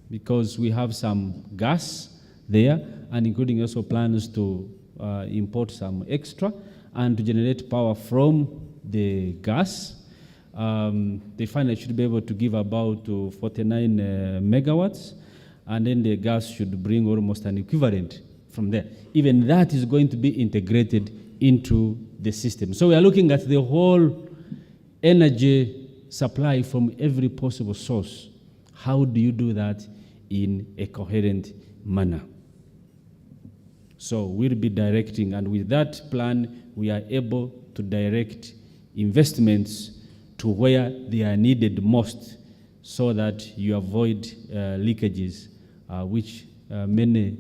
because we have some gas there, and including also plans to import some extra, and to generate power from the gas. They finally should be able to give about 49 megawatts, and then the gas should bring almost an equivalent from there. Even that is going to be integrated into the system. So we are looking at the whole energy supply from every possible source. How do you do that in a coherent manner? So we'll be directing, and with that plan, we are able to direct investments to where they are needed most, so that you avoid leakages, which many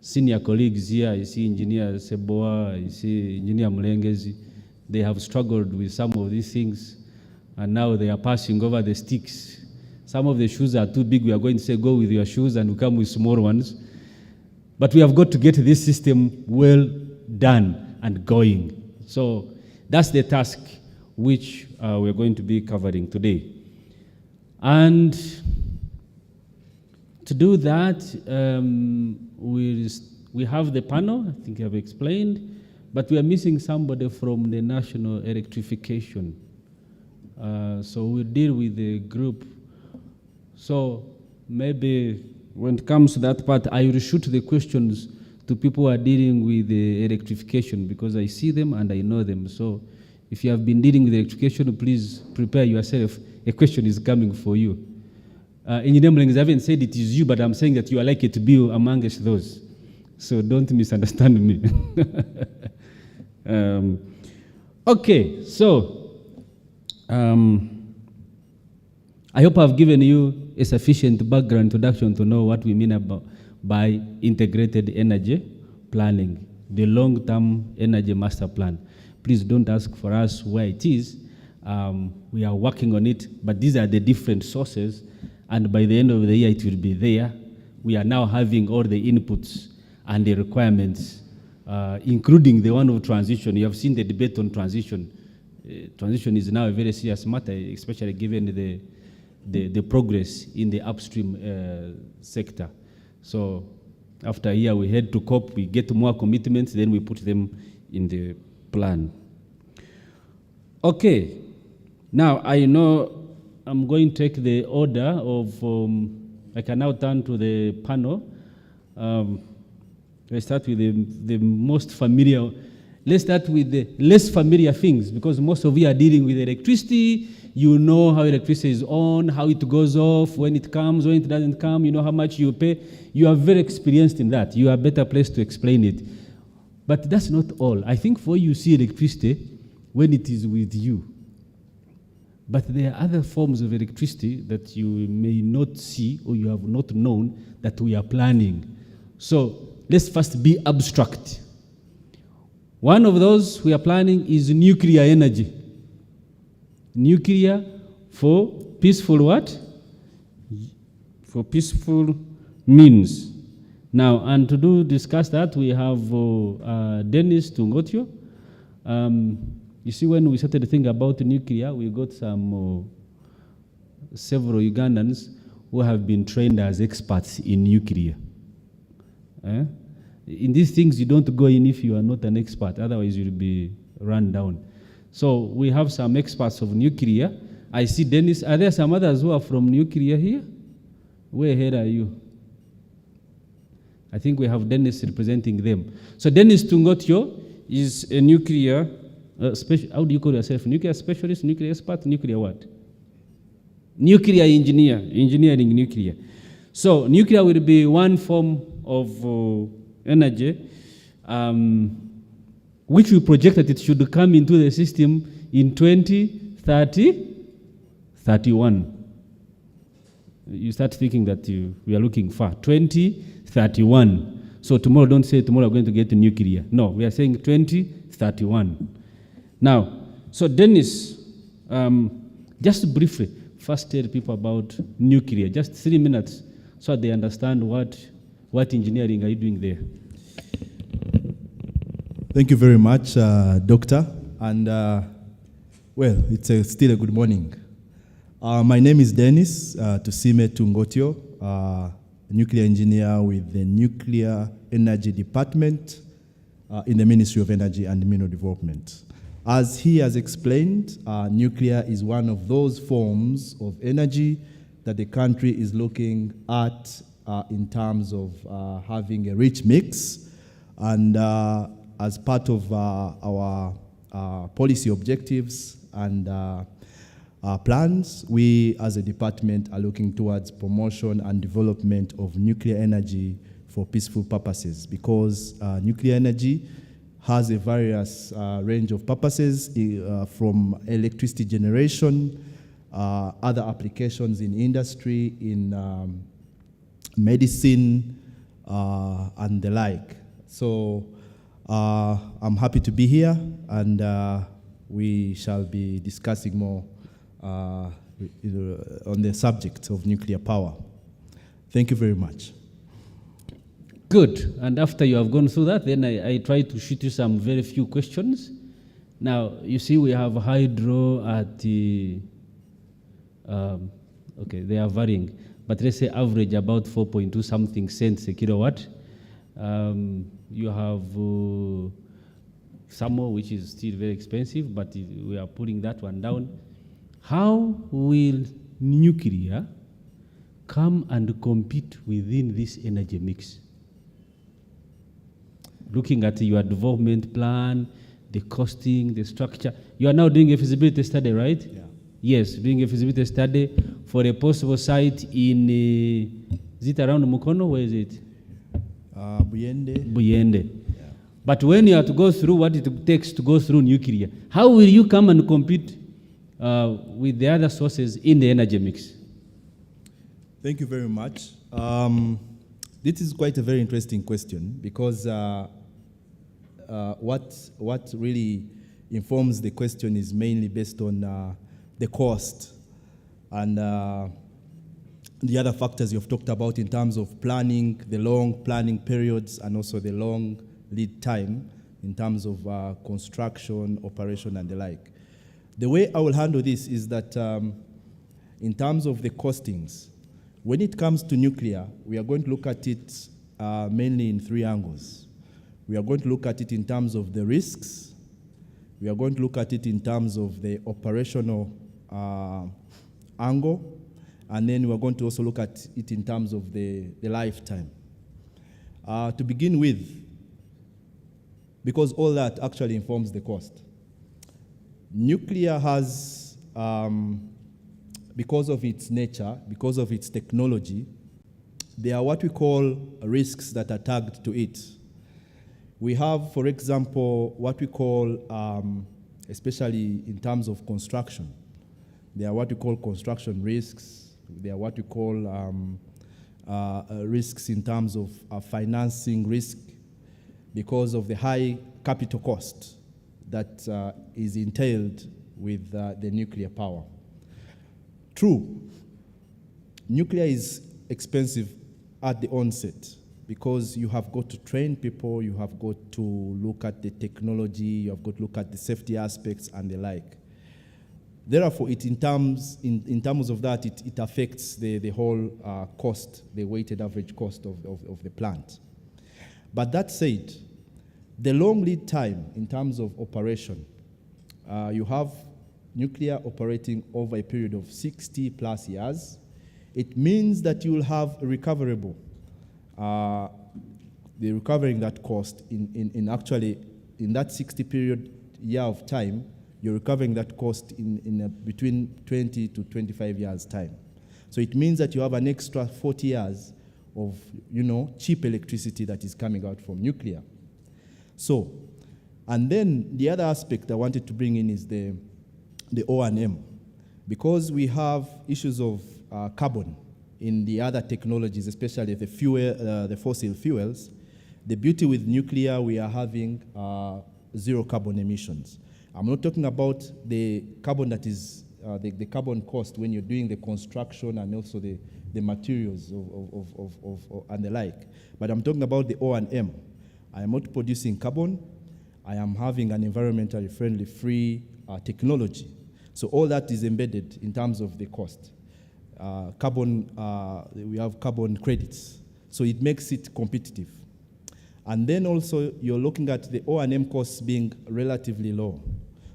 senior colleagues here, I see Engineer Seboa, I see Engineer Mulengezi, they have struggled with some of these things, and now they are passing over the sticks. Some of the shoes are too big. We are going to say, go with your shoes, and we come with small ones. But we have got to get this system well done and going. So that's the task which we're going to be covering today. And to do that, we have the panel, I think I've explained, but we are missing somebody from the national electrification. So we'll deal with the group. So maybe when it comes to that part, I will shoot the questions to people who are dealing with the electrification, because I see them and I know them. So if you have been dealing with electrification, please prepare yourself. A question is coming for you. Engineer Mulengezi, I haven't said it is you, but I'm saying that you are likely to be amongst those. So don't misunderstand me. Okay, so I hope I've given you a sufficient background introduction to know what we mean by integrated energy planning, the long-term energy master plan. Please don't ask for us where it is. We are working on it, but these are the different sources, and by the end of the year it will be there. We are now having all the inputs and the requirements, including the one of transition. You have seen the debate on transition. Transition is now a very serious matter, especially given the progress in the upstream sector. So after a year, we head to COP, we get more commitments, then we put them in the plan. Okay, now I know I'm going to take the order of, I can now turn to the panel. Let's start with the most familiar. Let's start with the less familiar things, because most of you are dealing with electricity. You know how electricity is on, how it goes off, when it comes, when it doesn't come, you know how much you pay. You are very experienced in that. You are better placed to explain it. But that's not all. I think for you see electricity when it is with you. But there are other forms of electricity that you may not see or you have not known that we are planning. So let's first be abstract. One of those we are planning is nuclear energy. Nuclear for peaceful what? For peaceful means. Now, and to discuss that, we have Dennis Tungotio. You see, when we started to think about nuclear, we got some several Ugandans who have been trained as experts in nuclear. In these things, you don't go in if you are not an expert, otherwise you'll be run down. So we have some experts of nuclear. I see Dennis. Are there some others who are from nuclear here? Where ahead are you? I think we have Dennis representing them. So Dennis Tungotio is a nuclear, how do you call yourself? Nuclear specialist, nuclear expert, nuclear what? Nuclear engineer, engineering nuclear. So nuclear will be one form of energy which we project that it should come into the system in 2031. You start thinking that we are looking far. 2031. So tomorrow, don't say tomorrow we're going to get to nuclear. No, we are saying 2031. Now, so Dennis, just briefly, first tell people about nuclear, just 3 minutes, so they understand what engineering are you doing there. Thank you very much, Doctor. And well, it's still a good morning. My name is Dennis Tusime Tungotio, a nuclear engineer with the Nuclear Energy Department in the Ministry of Energy and Mineral Development. As he has explained, nuclear is one of those forms of energy that the country is looking at in terms of having a rich mix. And as part of our policy objectives and plans, we as a department are looking towards promotion and development of nuclear energy for peaceful purposes, because nuclear energy has a various range of purposes, from electricity generation, other applications in industry, in medicine, and the like. So I'm happy to be here, and we shall be discussing more on the subject of nuclear power. Thank you very much. Good. And after you have gone through that, then I try to shoot you some very few questions. Now, you see we have hydro at the, okay, they are varying, but let's say average about 4.2 something cents a kilowatt. You have thermal, which is still very expensive, but we are pulling that one down. How will nuclear come and compete within this energy mix? Looking at your development plan, the costing, the structure. You are now doing a feasibility study, right? Yeah. Yes, doing a feasibility study for a possible site in, is it around Mukono? Where is it? Buyende. Buyende. Yeah. But when you have to go through what it takes to go through nuclear, how will you come and compete with the other sources in the energy mix? Thank you very much. This is quite a very interesting question, because what really informs the question is mainly based on the cost and the other factors you've talked about in terms of planning, the long planning periods, and also the long lead time in terms of construction, operation, and the like. The way I will handle this is that in terms of the costings, when it comes to nuclear, we are going to look at it mainly in 3 angles. We are going to look at it in terms of the risks. We are going to look at it in terms of the operational angle. And then we are going to also look at it in terms of the lifetime. To begin with, because all that actually informs the cost. Nuclear has, because of its nature, because of its technology, there are what we call risks that are tagged to it. We have, for example, what we call, especially in terms of construction, there are what we call construction risks. There are what we call risks in terms of financing risk, because of the high capital cost that is entailed with the nuclear power. True, nuclear is expensive at the onset, because you have got to train people, you have got to look at the technology, you have got to look at the safety aspects and the like. Therefore, in terms of that, it affects the whole cost, the weighted average cost of the plant. But that said, the long lead time in terms of operation, you have nuclear operating over a period of 60 plus years. It means that you will have recoverable, the recovering that cost in actually in that 60 period year of time. You're recovering that cost in between 20 to 25 years' time. So it means that you have an extra 40 years of, cheap electricity that is coming out from nuclear. So, and then the other aspect I wanted to bring in is the the O&M. Because we have issues of carbon in the other technologies, especially the fuel, the fossil fuels, the beauty with nuclear, we are having zero carbon emissions. I'm not talking about the carbon that is the carbon cost when you're doing the construction and also the materials and the like. But I'm talking about the O&M. I am not producing carbon. I am having an environmentally friendly, free technology. So all that is embedded in terms of the cost. We have carbon credits. So it makes it competitive. And then also you're looking at the O&M costs being relatively low.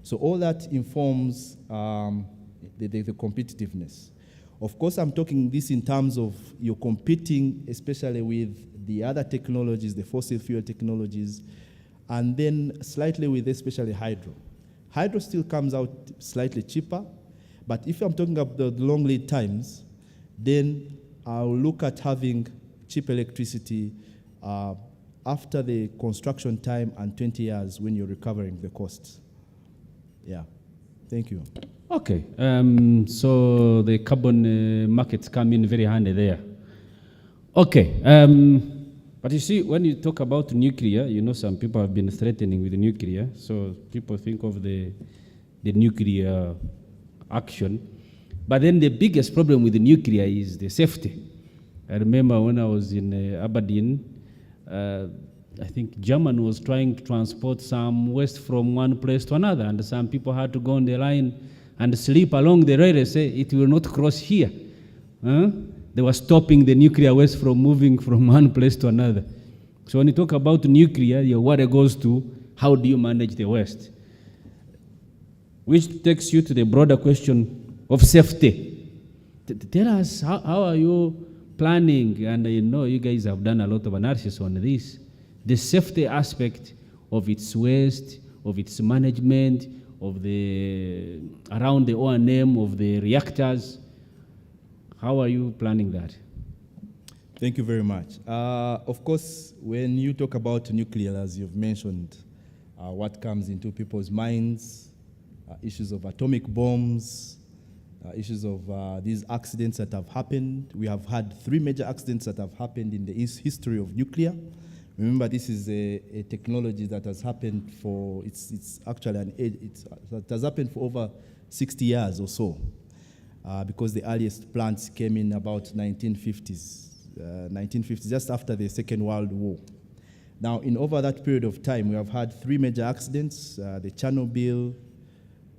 So all that informs the competitiveness. Of course, I'm talking this in terms of you're competing, especially with the other technologies, the fossil fuel technologies, and then slightly with especially hydro. Hydro still comes out slightly cheaper, but if I'm talking about the long lead times, then I'll look at having cheap electricity after the construction time and 20 years when you're recovering the costs. Yeah, thank you. Okay, so the carbon markets come in very handy there. Okay, but you see, when you talk about nuclear, you know some people have been threatening with nuclear, so people think of the nuclear action. But then the biggest problem with the nuclear is the safety. I remember when I was in Aberdeen, I think Germany was trying to transport some waste from one place to another, and some people had to go on the line and sleep along the railway, say it will not cross here. They were stopping the nuclear waste from moving from one place to another. So when you talk about nuclear, your worry goes to how do you manage the waste? Which takes you to the broader question of safety. Tell us, how are you planning? And I know you guys have done a lot of analysis on this. The safety aspect of its waste, of its management, of the around the O&M of the reactors. How are you planning that? Thank you very much. Of course, when you talk about nuclear, as you've mentioned, what comes into people's minds, issues of atomic bombs, issues of these accidents that have happened. We have had 3 major accidents that have happened in the history of nuclear. Remember, this is a technology that has happened for, it's actually it has happened for over 60 years or so, because the earliest plants came in about 1950s, just after the Second World War. Now, in over that period of time, we have had 3 major accidents, the Chernobyl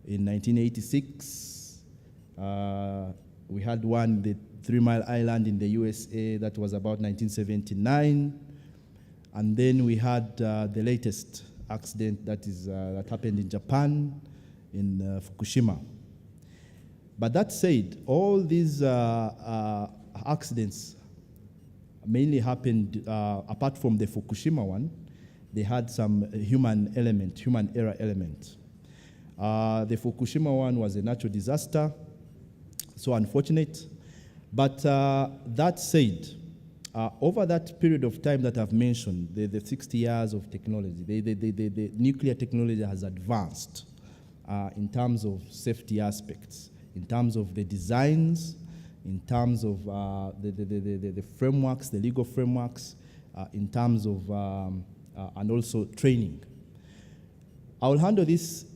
in 1986, we had one, the 3 Mile Island in the USA, that was about 1979. And then we had the latest accident that happened in Japan, in Fukushima. But that said, all these accidents mainly happened, apart from the Fukushima one, they had some human error element. The Fukushima one was a natural disaster, so unfortunate. But that said, over that period of time that I've mentioned, the 60 years of technology, the nuclear technology has advanced in terms of safety aspects, in terms of the designs, in terms of the frameworks, the legal frameworks, in terms of, and also training. I'll handle this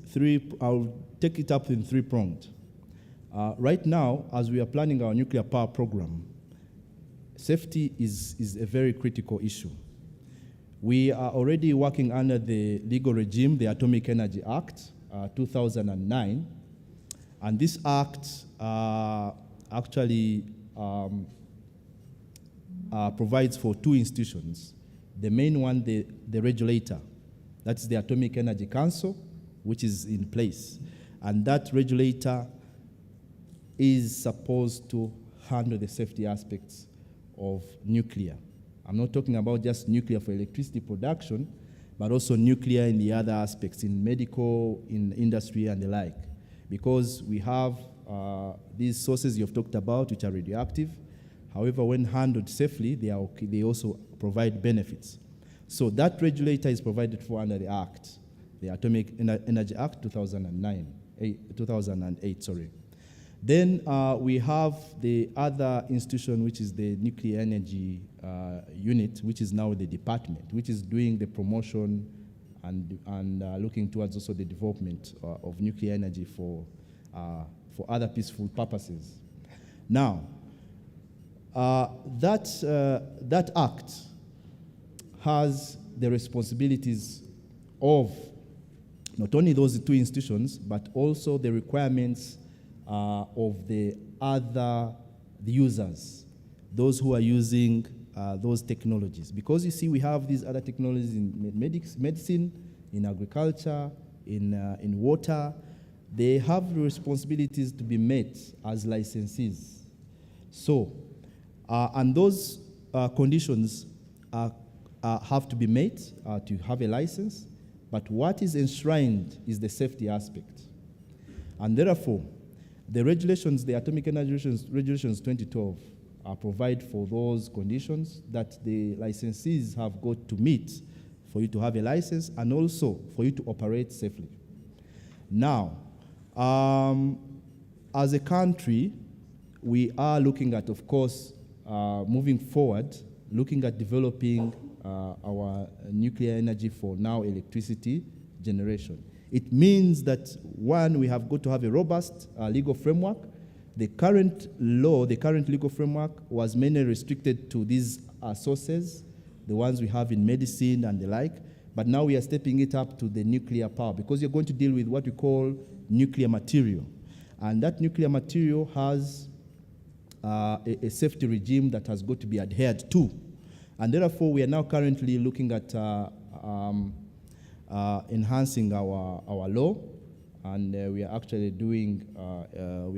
I'll take it up in 3-pronged. Right now, as we are planning our nuclear power program, safety is a very critical issue. We are already working under the legal regime, the Atomic Energy Act, 2009. And this act actually provides for 2 institutions. The main one, the regulator, that's the Atomic Energy Council, which is in place. And that regulator is supposed to handle the safety aspects of nuclear. I'm not talking about just nuclear for electricity production, but also nuclear in the other aspects, in medical, in industry, and the like. Because we have these sources you've talked about, which are radioactive. However, when handled safely, they also provide benefits. So that regulator is provided for under the Act, the Atomic Energy Act 2009. 2008, sorry. Then we have the other institution, which is the Nuclear Energy Unit, which is now the department, which is doing the promotion and looking towards also the development of nuclear energy for other peaceful purposes. Now, that act has the responsibilities of not only those two institutions, but also the requirements of the other users, those who are using those technologies. Because you see, we have these other technologies in medicine, in agriculture, in water. They have responsibilities to be met as licensees. So, and those conditions have to be met to have a license, but what is enshrined is the safety aspect. And therefore, the regulations, the Atomic Energy Regulations 2012, provide for those conditions that the licensees have got to meet for you to have a license and also for you to operate safely. Now, as a country, we are looking at, of course, moving forward, looking at developing our nuclear energy for now electricity generation. It means that, one, we have got to have a robust legal framework. The current law, the current legal framework was mainly restricted to these sources, the ones we have in medicine and the like, but now we are stepping it up to the nuclear power because you're going to deal with what we call nuclear material. And that nuclear material has a safety regime that has got to be adhered to. And therefore, we are now currently looking at enhancing our law, and we are actually doing a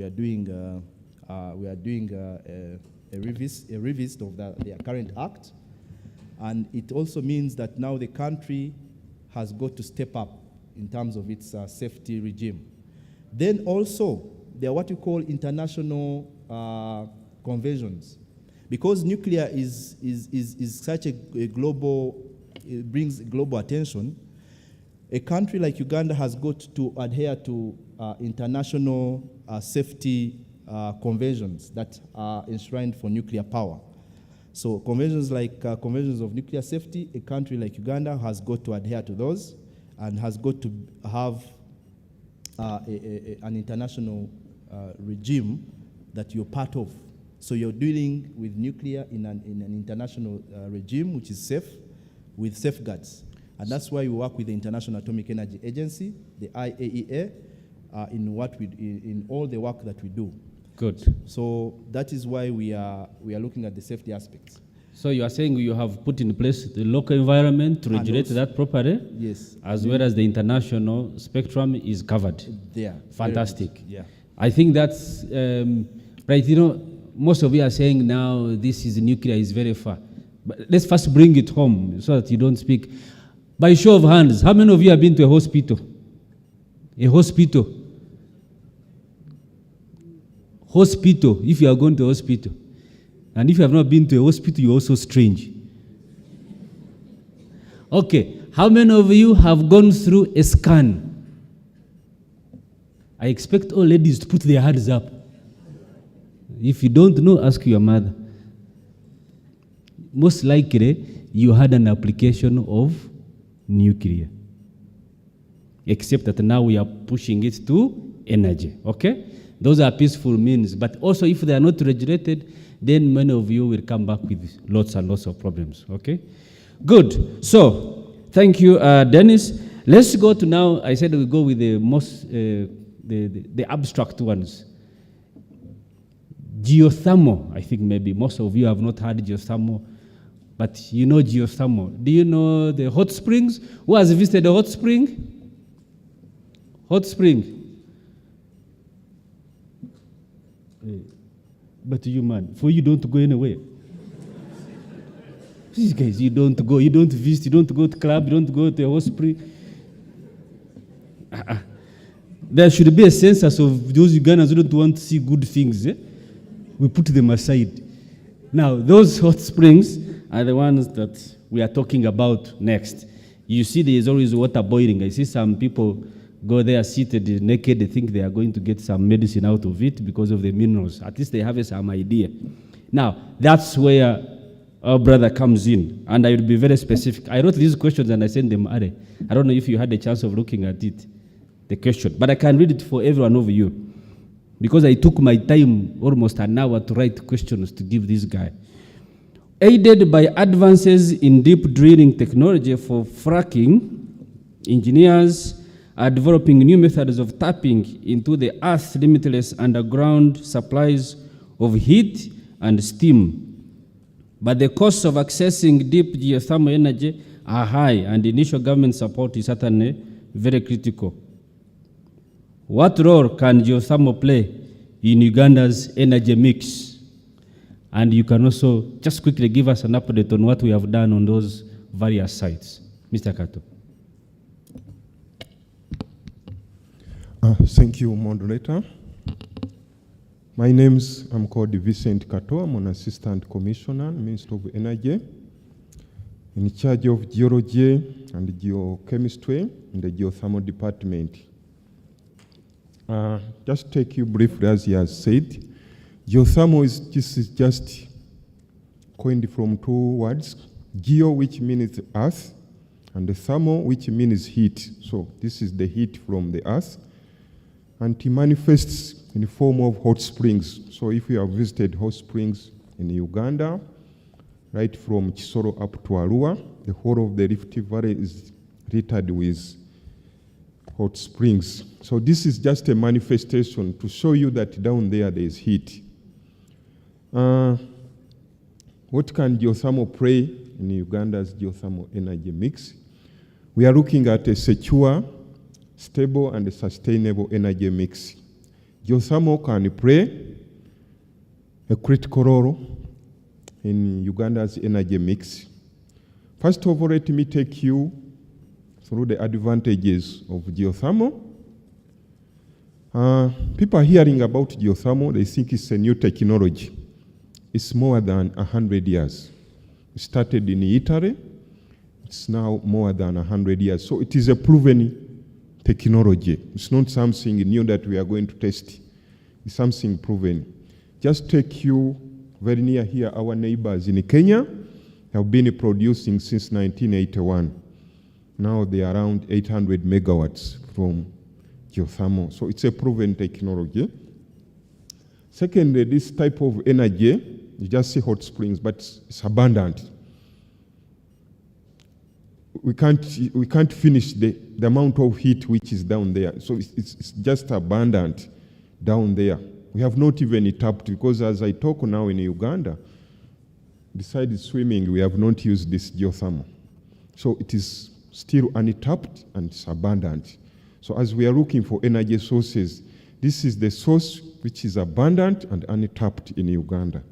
revisit of the current act, and it also means that now the country has got to step up in terms of its safety regime. Then also there are what we call international conventions, because nuclear is such a global, it brings global attention. A country like Uganda has got to adhere to international safety conventions that are enshrined for nuclear power. So conventions like conventions of nuclear safety, a country like Uganda has got to adhere to those and has got to have an international regime that you're part of. So you're dealing with nuclear in an international regime which is safe, with safeguards. And that's why we work with the International Atomic Energy Agency, the IAEA, in all the work that we do. Good. So that is why we are looking at the safety aspects. So you are saying you have put in place the local environment to regulate that properly? Yes. As well as the international spectrum is covered? There. Fantastic. Yeah. I think that's, right, you know, most of you are saying now this is nuclear is very far. But let's first bring it home so that you don't speak. By show of hands, how many of you have been to a hospital? A hospital. Hospital, if you are going to a hospital. And if you have not been to a hospital, you're also strange. Okay, how many of you have gone through a scan? I expect all ladies to put their hands up. If you don't know, ask your mother. Most likely, you had an application of nuclear. Except that now we are pushing it to energy, okay? Those are peaceful means, but also if they are not regulated, then many of you will come back with lots and lots of problems, okay? Good, so thank you, Dennis. Let's go to now, I said we go with the most, the abstract ones. Geothermal, I think maybe most of you have not heard geothermal, but you know geothermal. Do you know the hot springs? Who has visited a hot spring? Hot spring. But you, man, for you don't go anywhere. These guys, you don't go, you don't visit, you don't go to club, you don't go to a hot spring. There should be a census of those Ugandans who don't want to see good things. Eh? We put them aside. Now, those hot springs are the ones that we are talking about next. You see there is always water boiling. I see some people go there seated naked, they think they are going to get some medicine out of it because of the minerals. At least they have some idea. Now, that's where our brother comes in, and I will be very specific. I wrote these questions and I sent them, Are. I don't know if you had a chance of looking at it, the question, but I can read it for every one of you, because I took my time, almost an hour, to write questions to give this guy. Aided by advances in deep drilling technology for fracking, engineers are developing new methods of tapping into the Earth's limitless underground supplies of heat and steam. But the costs of accessing deep geothermal energy are high, and initial government support is certainly very critical. What role can geothermal play in Uganda's energy mix? And you can also just quickly give us an update on what we have done on those various sites. Mr. Kato. Thank you, moderator. I'm called Vincent Kato. I'm an assistant commissioner, Minister of Energy, in charge of geology and geochemistry in the geothermal department. Just take you briefly, as he has said, geothermal is just coined from two words, geo, which means earth, and the thermal, which means heat. So this is the heat from the earth, and it manifests in the form of hot springs. So if you have visited hot springs in Uganda, right from Chisoro up to Arua, the whole of the Rift Valley is littered with hot springs. So this is just a manifestation to show you that down there is heat. What can geothermal play in Uganda's geothermal energy mix? We are looking at a secure, stable, and sustainable energy mix. Geothermal can play a critical role in Uganda's energy mix. First of all, let me take you through the advantages of geothermal. People are hearing about geothermal, they think it's a new technology. It's more than 100 years. It started in Italy, it's now more than 100 years. So it is a proven technology. It's not something new that we are going to test. It's something proven. Just take you very near here, our neighbors in Kenya have been producing since 1981. Now they are around 800 megawatts from geothermal. So it's a proven technology. Secondly, this type of energy, you just see hot springs, but it's abundant. We can't finish the amount of heat which is down there. So it's just abundant down there. We have not even tapped, because as I talk now in Uganda, besides swimming, we have not used this geothermal. So it is still untapped and it's abundant. So as we are looking for energy sources, this is the source which is abundant and untapped in Uganda.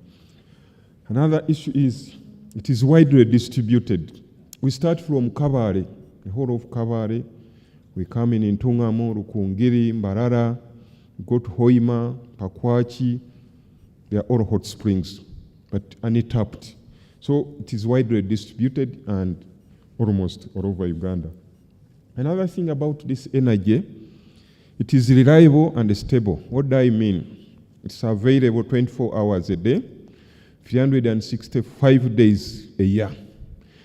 Another issue is it is widely distributed. We start from Kabale, the whole of Kabale. We come in Ntungamo, Rukungiri, Mbarara, go to Hoima, Pakwachi. They are all hot springs, but untapped. So it is widely distributed and almost all over Uganda. Another thing about this energy, it is reliable and stable. What do I mean? It's available 24 hours a day, 365 days a year.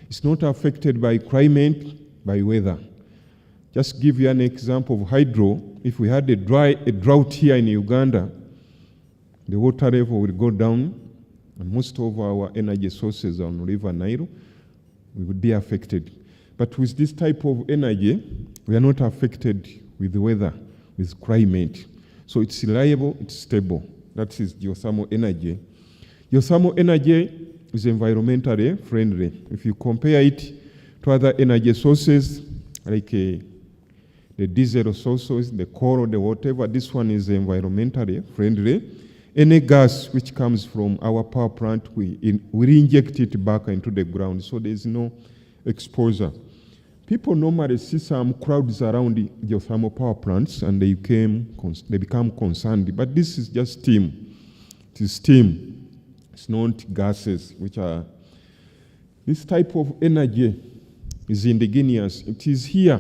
It's not affected by climate, by weather. Just give you an example of hydro. If we had a drought here in Uganda, the water level will go down, and most of our energy sources on River Nile, we would be affected. But with this type of energy, we are not affected with the weather, with climate. So it's reliable, it's stable. That is geothermal energy. Geothermal energy is environmentally friendly. If you compare it to other energy sources, like the diesel sources, the coal, the whatever, this one is environmentally friendly. Any gas which comes from our power plant, we inject it back into the ground, so there's no exposure. People normally see some crowds around the geothermal power plants and they become concerned, but this is just steam. It is steam. It's not gases, which are... This type of energy is indigenous. It is here.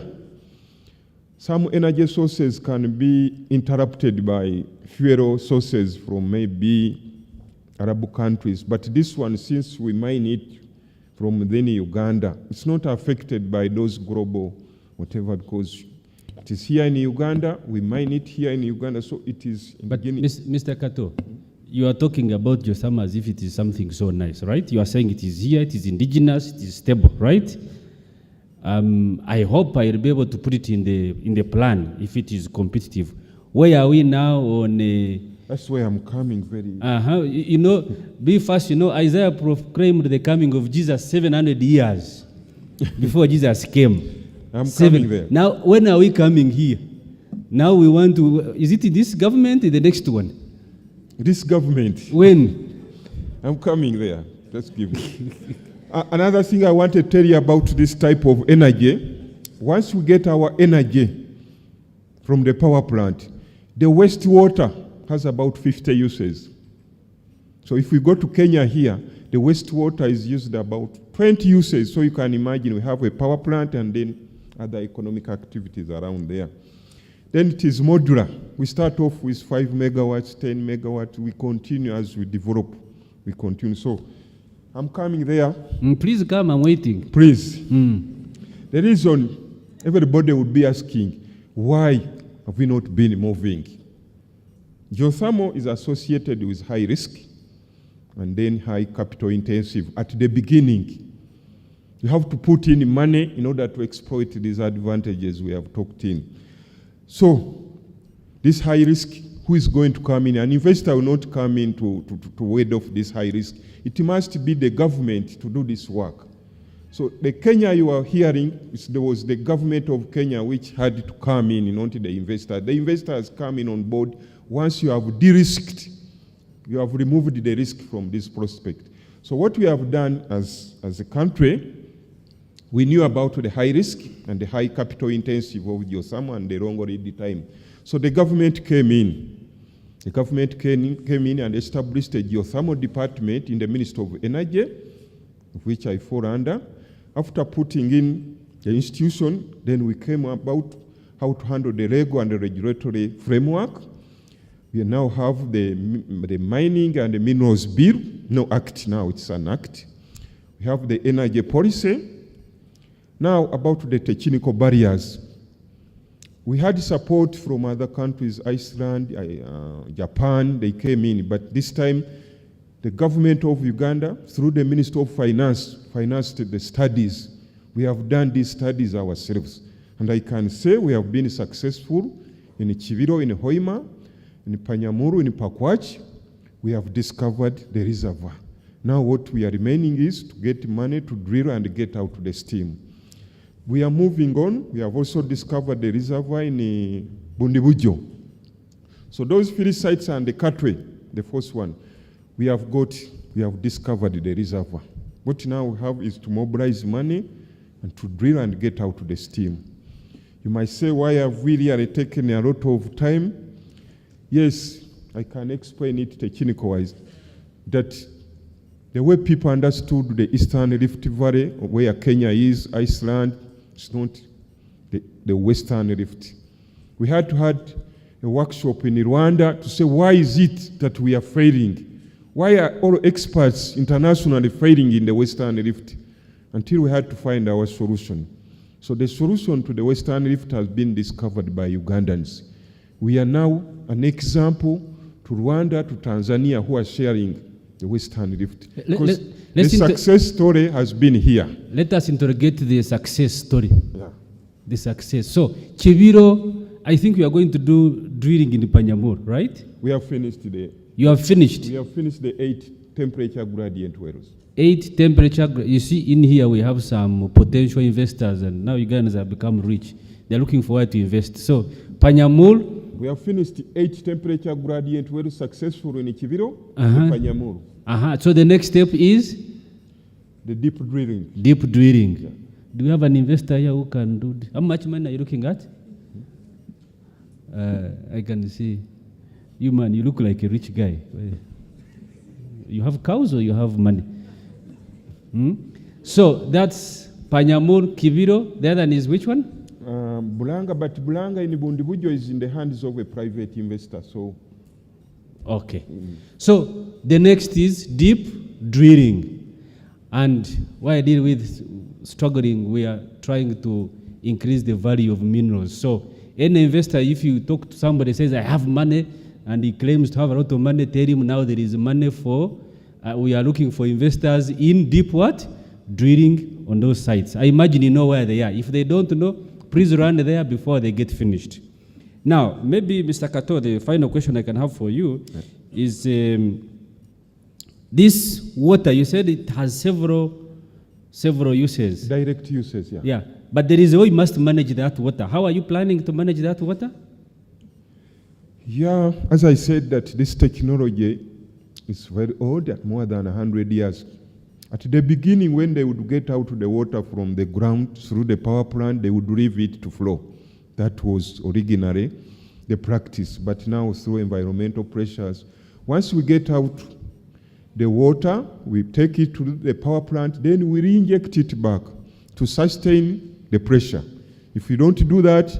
Some energy sources can be interrupted by fuel sources from maybe Arab countries, but this one, since we mine it from within Uganda, it's not affected by those global whatever, because it is here in Uganda, we mine it here in Uganda, so it is... But Mr. Kato, you are talking about geothermal as if it is something so nice, right? You are saying it is here, it is indigenous, it is stable, right? I hope I will be able to put it in the plan if it is competitive. Where are we now on That's where I'm coming very... You know, be fast, you know, Isaiah proclaimed the coming of Jesus 700 years before Jesus came. I'm coming there. Now, when are we coming here? Now we want to... Is it this government or the next one? This government. When? I'm coming there. Let's give me. Another thing I want to tell you about this type of energy, once we get our energy from the power plant, the wastewater has about 50 uses. So if we go to Kenya here, the wastewater is used about 20 uses. So you can imagine we have a power plant and then other economic activities around there. Then it is modular. We start off with 5 megawatts, 10 megawatts. We continue as we develop. We continue. So I'm coming there. Please come, I'm waiting. Please. The reason everybody would be asking, why have we not been moving? Geothermal is associated with high risk and then high capital intensive. At the beginning, you have to put in money in order to exploit these advantages we have talked in. So, this high risk, who is going to come in? An investor will not come in to ward off this high risk. It must be the government to do this work. So the Kenya you are hearing, there was the government of Kenya which had to come in, not the investor. The investor has come in on board. Once you have de-risked, you have removed the risk from this prospect. So what we have done as a country, we knew about the high risk and the high capital intensive of geothermal and the long lead time. So the government came in. The government came in and established a geothermal department in the Ministry of Energy, of which I fall under. After putting in the institution, then we came about how to handle the legal and the regulatory framework. We now have the mining and the minerals bill, no act now, it's an act. We have the energy policy. Now about the technical barriers. We had support from other countries, Iceland, Japan, they came in, but this time the government of Uganda, through the Ministry of Finance, financed the studies. We have done these studies ourselves. And I can say we have been successful in Chiviro, in Hoima, in Panyamuru, in Pakwach. We have discovered the reservoir. Now what we are remaining is to get money to drill and get out the steam. We are moving on. We have also discovered the reservoir in Bundibujo. So those 3 sites and the Katwe, the first one, we have discovered the reservoir. What now we have is to mobilize money and to drill and get out the steam. You might say, why have we really taken a lot of time? Yes, I can explain it technical-wise, that the way people understood the Eastern Rift Valley, where Kenya is, Iceland, it's not the Western Rift. We had to have a workshop in Rwanda to say, why is it that we are failing? Why are all experts internationally failing in the Western Rift? Until we had to find our solution. So the solution to the Western Rift has been discovered by Ugandans. We are now an example to Rwanda, to Tanzania, who are sharing the Western Rift. Because the success story has been here. Let us interrogate the success story. Yeah. The success. So, Chiviro, I think we are going to do drilling in Panyamur, right? We have finished the... You have finished? We have finished the 8 temperature gradient wells. 8 temperature, you see in here we have some potential investors and now Ugandans have become rich. They're looking forward to invest. So, Panyamur... We have finished 8 temperature gradient wells successful in Chiviro and Panyamur. So the next step is? The deep drilling. Deep drilling. Yeah. Do you have an investor here who can do this? How much money are you looking at? I can see. You man, you look like a rich guy. You have cows or you have money? So that's Panyamur, Kiviro. The other one is which one? Bulanga, but Bulanga in Bundibujo is in the hands of a private investor. So, okay. So the next is deep drilling, and why I deal with struggling, we are trying to increase the value of minerals. So any investor, if you talk to somebody says I have money, and he claims to have a lot of money, tell him now there is money for. We are looking for investors in deep what? Drilling on those sites. I imagine you know where they are. If they don't know, please run there before they get finished. Now, maybe Mr. Kato, the final question I can have for you is this water, you said it has several uses. Direct uses, yeah. Yeah, but there is a way you must manage that water. How are you planning to manage that water? Yeah, as I said, that this technology is very old, more than 100 years. At the beginning, when they would get out the water from the ground through the power plant, they would leave it to flow. That was originally the practice, but now through environmental pressures, once we get out the water, we take it to the power plant, then we re-inject it back to sustain the pressure. If you don't do that,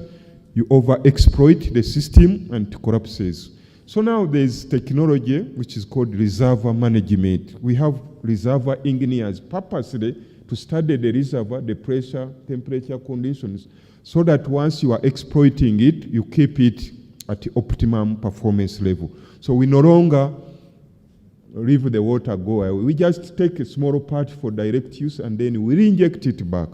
you over-exploit the system and it collapses. So now there's technology which is called reservoir management. We have reservoir engineers purposely to study the reservoir, the pressure, temperature conditions, so that once you are exploiting it, you keep it at the optimum performance level. So we no longer leave the water go away. We just take a small part for direct use and then we re-inject it back.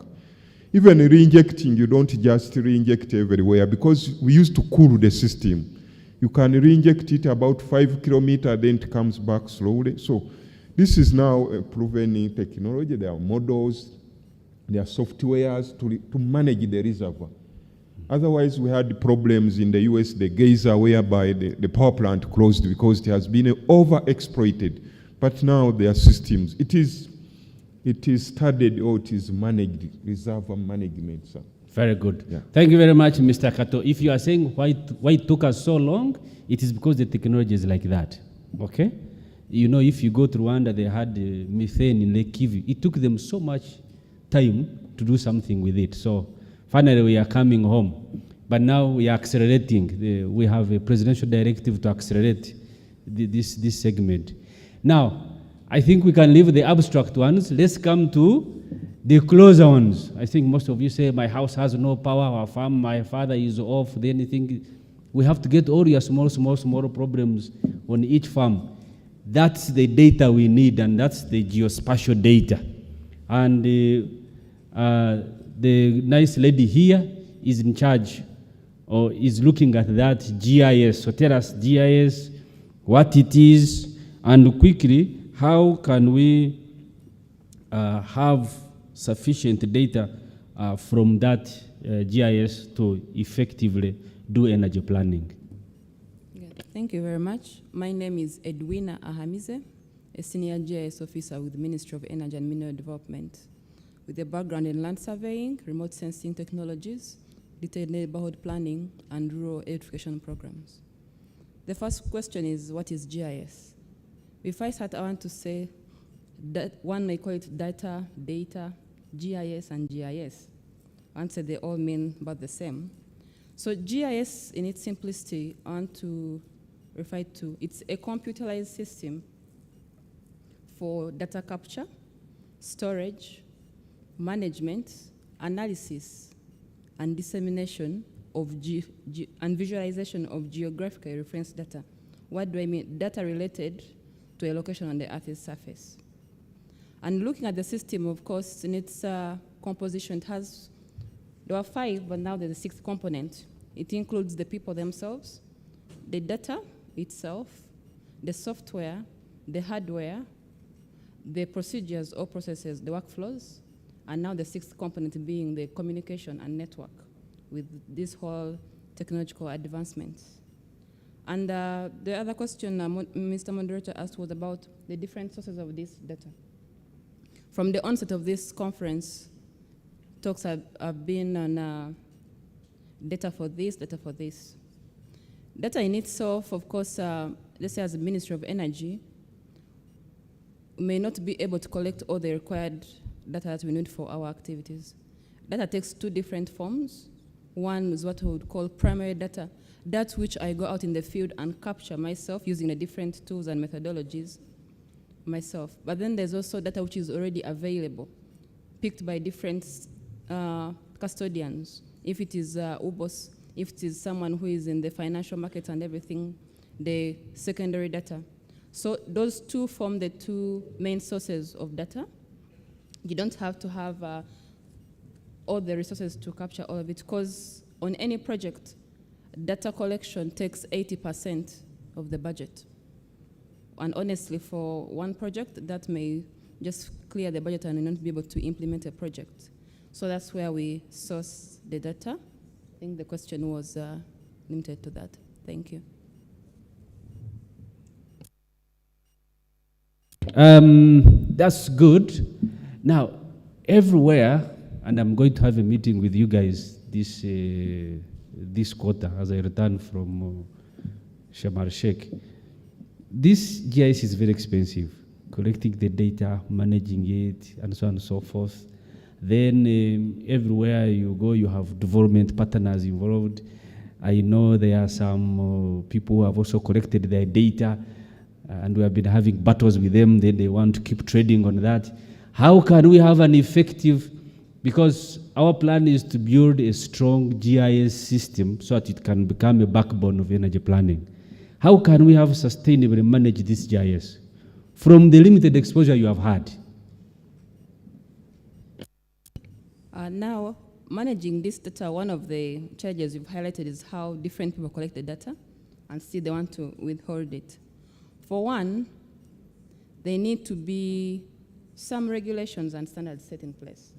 Even re-injecting, you don't just re-inject everywhere because we used to cool the system. You can re-inject it about 5 kilometers, then it comes back slowly. So this is now a proven technology. There are models, there are softwares to manage the reservoir. Otherwise, we had problems in the US, the geyser, whereby the power plant closed because it has been over-exploited. But now there are systems. It is studied or it is managed, reservoir management, sir. Very good. Yeah. Thank you very much, Mr. Kato. If you are saying why it took us so long, it is because the technology is like that. Okay? You know, if you go to Rwanda, they had methane in Lake Kivu. It took them so much time to do something with it. So finally, we are coming home. But now we are accelerating. We have a presidential directive to accelerate this segment. Now, I think we can leave the abstract ones. Let's come to the closer ones. I think most of you say, my house has no power, our farm, my father is off, then you think we have to get all your small problems on each farm. That's the data we need, and that's the geospatial data. And the nice lady here is in charge, or is looking at that GIS. So tell us GIS, what it is, and quickly, how can we have sufficient data from that GIS to effectively do energy planning? Thank you very much. My name is Edwina Ahamize, a senior GIS officer with the Ministry of Energy and Mineral Development, with a background in land surveying, remote sensing technologies, detailed neighborhood planning, and rural electrification programs. The first question is, what is GIS? Before I start, I want to say that one may call it data, GIS, and GIS. I want to say they all mean about the same. So GIS, in its simplicity, I want to refer to, it's a computerized system for data capture, storage, management, analysis, and dissemination of and visualization of geographical reference data. What do I mean? Data related to a location on the Earth's surface. And looking at the system, of course, in its composition, there were 5, but now there's a 6th component. It includes the people themselves, the data itself, the software, the hardware, the procedures or processes, the workflows, and now the 6th component being the communication and network with this whole technological advancements. And the other question Mr. Moderator asked was about the different sources of this data. From the onset of this conference, talks have been on data for this, data for this. Data in itself, of course, let's say as the Ministry of Energy, may not be able to collect all the required data that we need for our activities. Data takes 2 different forms. One is what I would call primary data, that which I go out in the field and capture myself using the different tools and methodologies myself. But then there's also data which is already available, picked by different custodians. If it is UBOS, if it is someone who is in the financial markets and everything, the secondary data. So those two form the two main sources of data. You don't have to have all the resources to capture all of it, because on any project, data collection takes 80% of the budget. And honestly, for one project, that may just clear the budget and not be able to implement a project. So that's where we source the data. I think the question was limited to that. Thank you. That's good. Now, everywhere, and I'm going to have a meeting with you guys this quarter as I return from Sharm el-Sheikh. This GIS is very expensive, collecting the data, managing it, and so on and so forth. Then everywhere you go, you have development partners involved. I know there are some people who have also collected their data, and we have been having battles with them. Then they want to keep trading on that. How can we have an effective, because our plan is to build a strong GIS system so that it can become a backbone of energy planning. How can we have sustainably manage this GIS from the limited exposure you have had? Now, managing this data, one of the challenges you've highlighted is how different people collect the data and still they want to withhold it. For one, there need to be some regulations and standards set in place.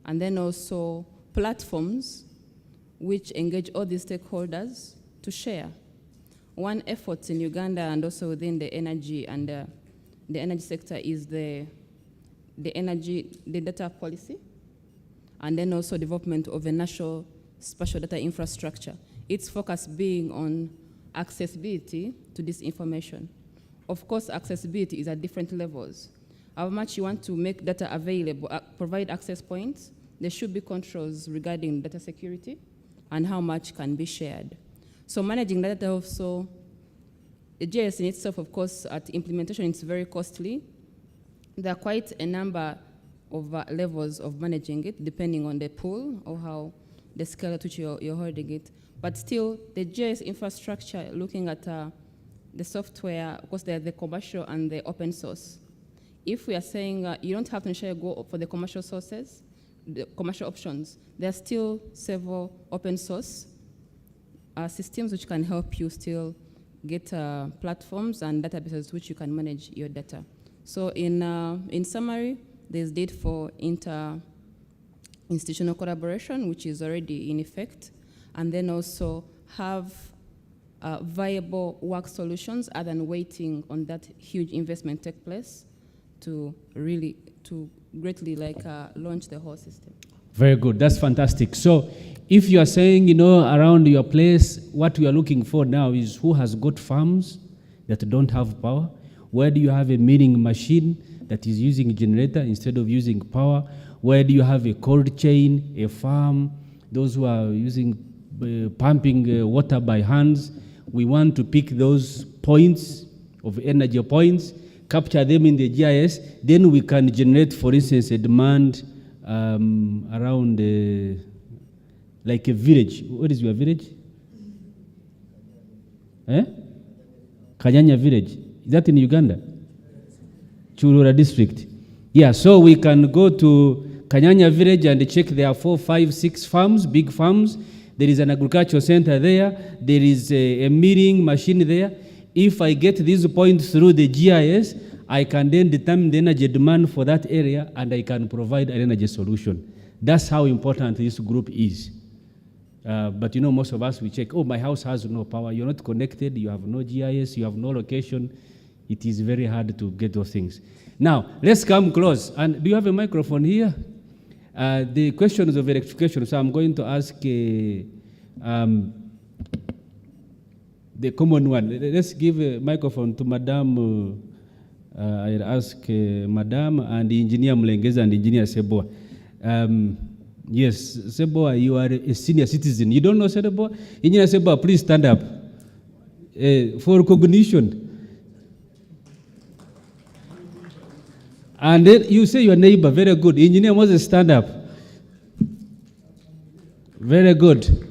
And then also platforms which engage all the stakeholders to share. One effort in Uganda and also within the energy and the energy sector is the data policy, and then also development of a national spatial data infrastructure. Its focus being on accessibility to this information. Of course, accessibility is at different levels. How much you want to make data available, provide access points, there should be controls regarding data security and how much can be shared. So managing data also, the GIS in itself, of course, at implementation, it's very costly. There are quite a number of levels of managing it, depending on the pool or how the scale at which you're holding it. But still, the GIS infrastructure, looking at the software, of course, there's the commercial and the open source. If we are saying you don't have to necessarily go for the commercial sources, the commercial options, there are still several open source systems which can help you still get platforms and databases which you can manage your data. So in summary, there's need for inter-institutional collaboration, which is already in effect, and then also have viable work solutions other than waiting on that huge investment take place to greatly launch the whole system. Very good, that's fantastic. So if you are saying, around your place, what we are looking for now is who has got farms that don't have power? Where do you have a milling machine that is using a generator instead of using power? Where do you have a cold chain, a farm, those who are using pumping water by hands? We want to pick those points of energy points, capture them in the GIS, then we can generate, for instance, a demand around like a village. What is your village? Kanyanya village. Is that in Uganda? Churura district. Yeah, so we can go to Kanyanya village and check there are 4, 5, 6 farms, big farms. There is an agricultural center there. There is a milling machine there. If I get these points through the GIS, I can then determine the energy demand for that area and I can provide an energy solution. That's how important this group is. But most of us, we check, my house has no power. You're not connected. You have no GIS. You have no location. It is very hard to get those things. Now, let's come close. And do you have a microphone here? The questions of electrification. So I'm going to ask the common one. Let's give a microphone to Madam. I'll ask Madam and Engineer Mlengeza and Engineer Seboa. Yes, Sebo, you are a senior citizen. You don't know Sebo? Engineer Sebo, please stand up for recognition. And then you say your neighbor, very good. Engineer Moses, stand up. Very good.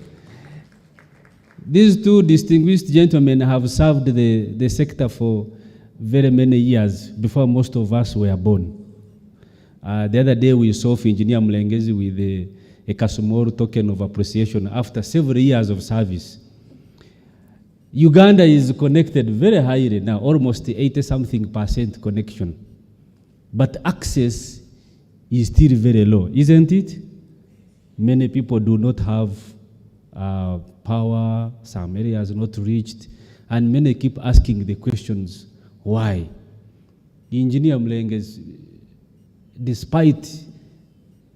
These two distinguished gentlemen have served the sector for very many years before most of us were born. The other day we saw Engineer Mlengezi with a Kasumoro token of appreciation after several years of service. Uganda is connected very highly now, almost 80-something% connection. But access is still very low, isn't it? Many people do not have power, some areas not reached, and many keep asking the questions, why? Engineer Mlengezi, despite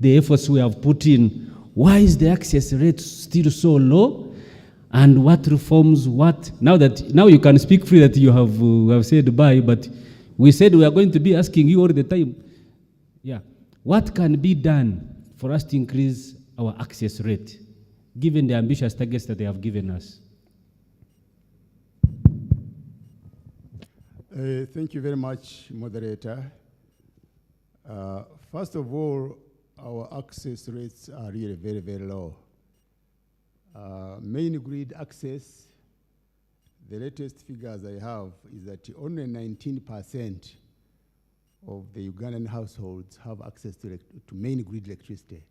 the efforts we have put in, why is the access rate still so low? And what reforms, now you can speak free that you have said bye, but we said we are going to be asking you all the time. Yeah. What can be done for us to increase our access rate, given the ambitious targets that they have given us? Thank you very much, moderator. First of all, our access rates are really very, very low. Main grid access, the latest figures I have is that only 19% of the Ugandan households have access to main grid electricity.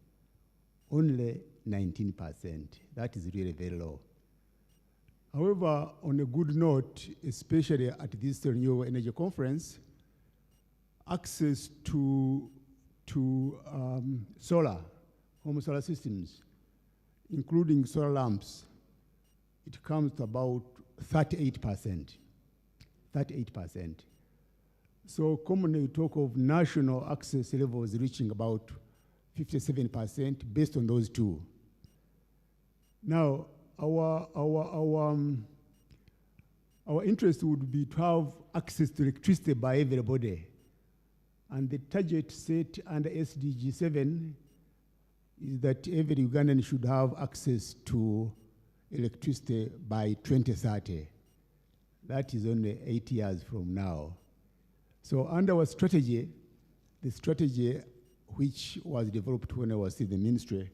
Only 19%. That is really very low. However, on a good note, especially at this Renewable Energy Conference, access to solar, home solar systems, including solar lamps, it comes to about 38%. 38%. So commonly we talk of national access levels reaching about 57% based on those two. Now, our interest would be to have access to electricity by everybody. And the target set under SDG 7 is that every Ugandan should have access to electricity by 2030. That is only 8 years from now. So under our strategy, the strategy which was developed when I was in the ministry,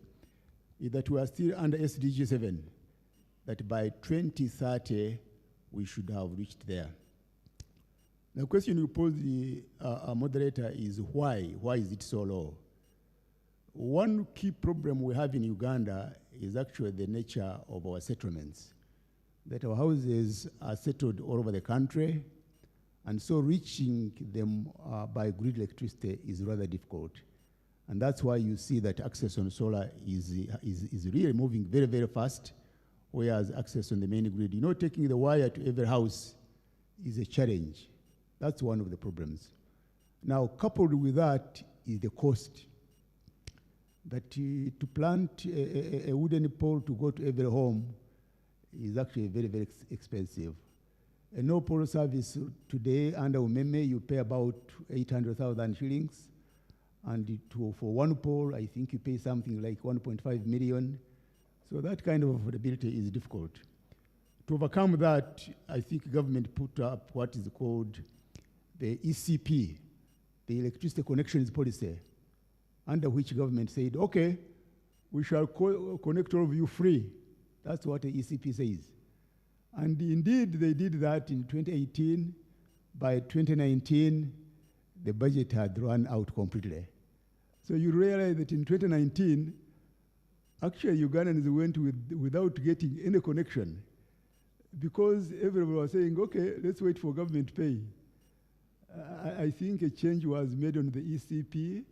is that we are still under SDG 7, that by 2030, we should have reached there. The question you pose the moderator is why? Why is it so low? One key problem we have in Uganda is actually the nature of our settlements, that our houses are settled all over the country, and so reaching them by grid electricity is rather difficult. And that's why you see that access on solar is really moving very, very fast, whereas access on the main grid, taking the wire to every house is a challenge. That's one of the problems. Now, coupled with that is the cost. That to plant a wooden pole to go to every home is actually very, very expensive. A no-pole service today under Umeme, you pay about 800,000 shillings. And for one pole, I think you pay something like 1.5 million. So that kind of affordability is difficult. To overcome that, I think government put up what is called the ECP, the Electricity Connections Policy, under which government said, okay, we shall connect all of you free. That's what the ECP says. And indeed, they did that in 2018. By 2019, the budget had run out completely. So you realize that in 2019, actually Ugandans went without getting any connection because everybody was saying, okay, let's wait for government to pay. I think a change was made on the ECP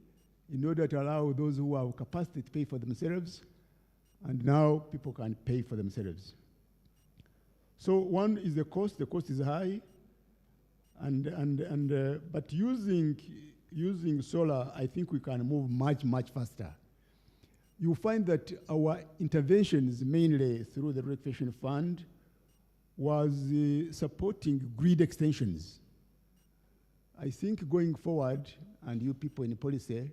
in order to allow those who have capacity to pay for themselves, and now people can pay for themselves. So one is the cost is high, but using solar, I think we can move much, much faster. You find that our interventions, mainly through the Reconvening Fund, was supporting grid extensions. I think going forward, and you people in policy,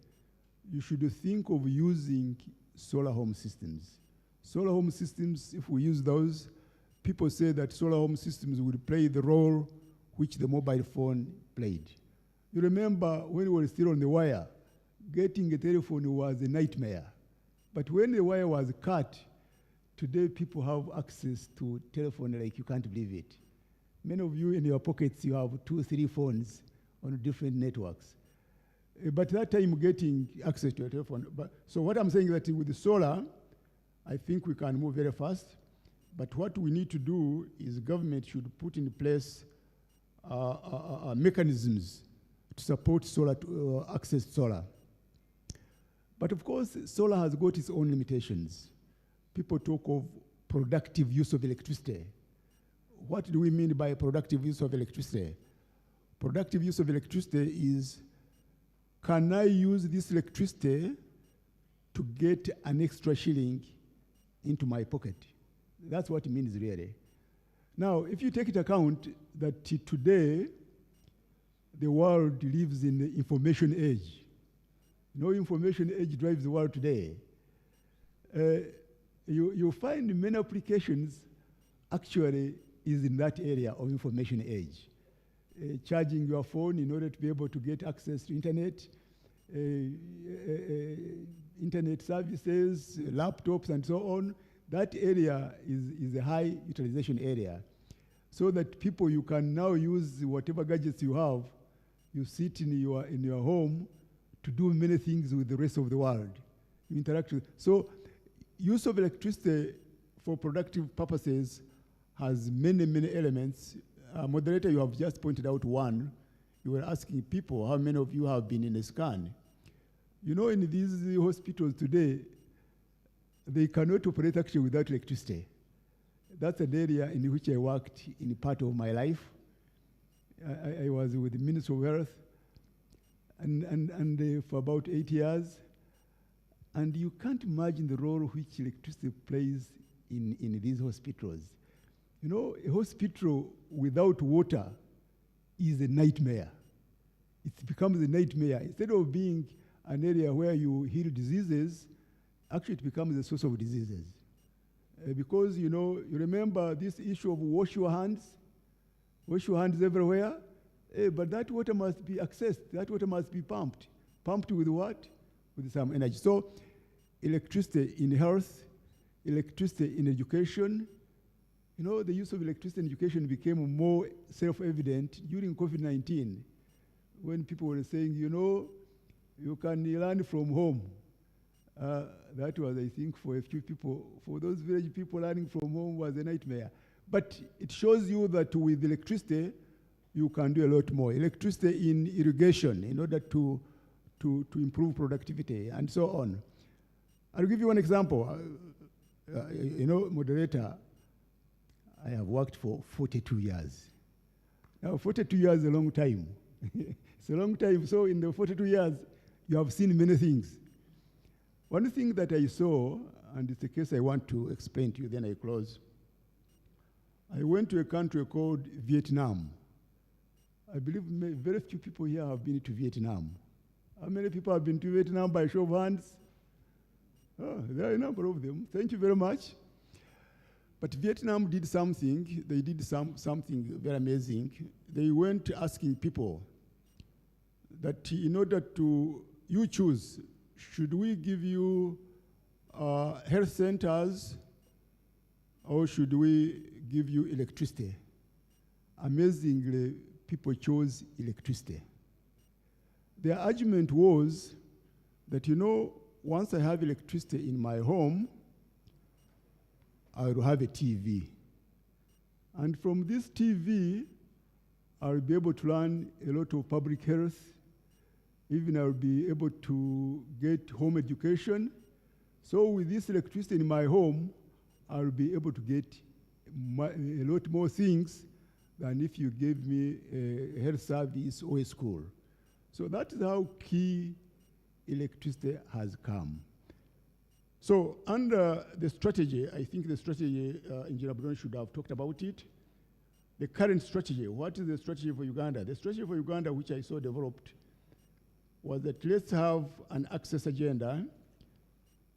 you should think of using solar home systems. Solar home systems, if we use those, people say that solar home systems will play the role which the mobile phone played. You remember when we were still on the wire, getting a telephone was a nightmare. But when the wire was cut, today people have access to telephone like you can't believe it. Many of you in your pockets, you have 2, 3 phones on different networks. But that time getting access to a telephone. So what I'm saying is that with the solar, I think we can move very fast. But what we need to do is government should put in place mechanisms to support solar, to access solar. But of course, solar has got its own limitations. People talk of productive use of electricity. What do we mean by productive use of electricity? Productive use of electricity is, can I use this electricity to get an extra shilling into my pocket? That's what it means really. Now, if you take into account that today, the world lives in the information age. No information age drives the world today. You find many applications actually is in that area of information age. Charging your phone in order to be able to get access to internet, internet services, laptops, and so on. That area is a high utilization area. So that people, you can now use whatever gadgets you have, you sit in your home to do many things with the rest of the world. You interact with. So use of electricity for productive purposes has many, many elements. Moderator, you have just pointed out one. You were asking people, how many of you have been in a scan? You know, in these hospitals today, they cannot operate actually without electricity. That's an area in which I worked in part of my life. I was with the Ministry of Health and for about 8 years. And you can't imagine the role which electricity plays in these hospitals. You know, a hospital without water is a nightmare. It becomes a nightmare. Instead of being an area where you heal diseases, actually it becomes a source of diseases. Because, you know, you remember this issue of wash your hands everywhere, but that water must be accessed, that water must be pumped. Pumped with what? With some energy. So electricity in health, electricity in education. You know, the use of electricity in education became more self-evident during COVID-19, when people were saying, you know, you can learn from home. That was, I think, for a few people, for those village people, learning from home was a nightmare. But it shows you that with electricity, you can do a lot more. Electricity in irrigation in order to improve productivity and so on. I'll give you one example. You know, moderator, I have worked for 42 years. Now, 42 years is a long time. It's a long time. So in the 42 years, you have seen many things. One thing that I saw, and it's a case I want to explain to you, then I close. I went to a country called Vietnam. I believe very few people here have been to Vietnam. How many people have been to Vietnam by show of hands? Oh, there are a number of them. Thank you very much. But Vietnam did something. They did something very amazing. They went asking people that in order to, you choose, should we give you health centers or should we give you electricity? Amazingly, people chose electricity. Their argument was that, you know, once I have electricity in my home, I will have a TV. And from this TV, I'll be able to learn a lot of public health. Even I'll be able to get home education. So with this electricity in my home, I'll be able to get a lot more things than if you gave me a health service or a school. So that is how key electricity has come. So under the strategy, I think the strategy, Engineer Bruno should have talked about it. The current strategy, what is the strategy for Uganda? The strategy for Uganda, which I saw developed, was that let's have an access agenda,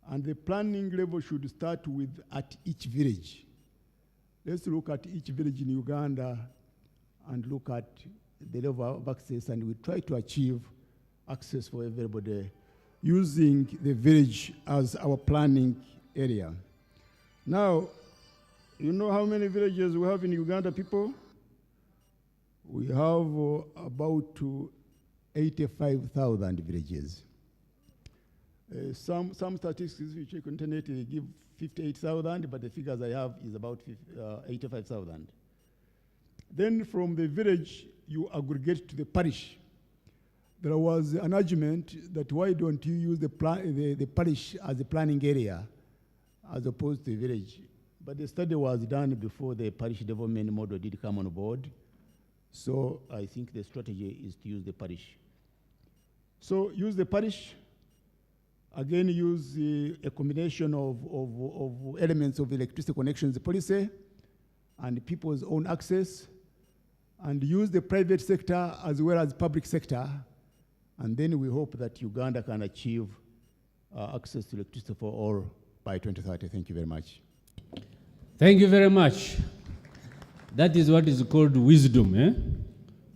And the planning level should start with at each village. Let's look at each village in Uganda and look at the level of access, and we try to achieve access for everybody using the village as our planning area. Now, you know how many villages we have in Uganda, people? We have about 85,000 villages. Some statistics which you can internet give 58,000, but the figures I have is about 85,000. Then from the village, you aggregate to the parish. There was an argument that why don't you use the parish as a planning area as opposed to the village? But the study was done before the parish development model did come on board. So I think the strategy is to use the parish. So use the parish. Again, use a combination of elements of electricity connections policy and people's own access, and use the private sector as well as public sector. And then we hope that Uganda can achieve access to electricity for all by 2030. Thank you very much. Thank you very much. That is what is called wisdom. Eh?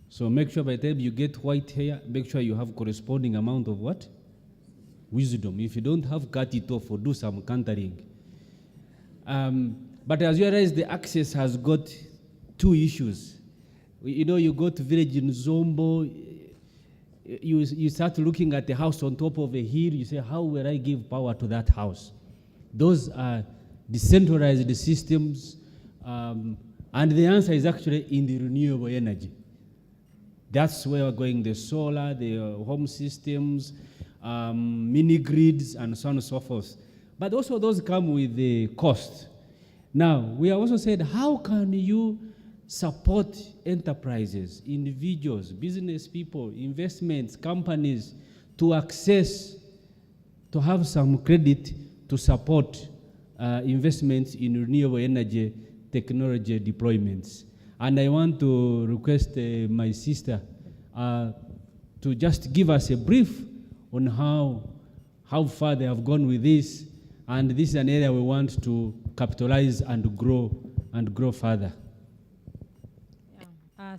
So make sure by the time you get white hair, make sure you have corresponding amount of what? Wisdom. If you don't have, cut it off or do some countering. But as you realize, the access has got two issues. You know, you go to village in Zombo, you start looking at the house on top of a hill, you say, how will I give power to that house? Those are decentralized systems, and the answer is actually in the renewable energy. That's where we're going, the solar, the home systems, mini grids, and so on and so forth. But also those come with the cost. Now, we have also said, how can you support enterprises, individuals, business people, investments, companies to access, to have some credit to support investments in renewable energy technology deployments. And I want to request my sister to just give us a brief on how far they have gone with this, and this is an area we want to capitalize and grow further.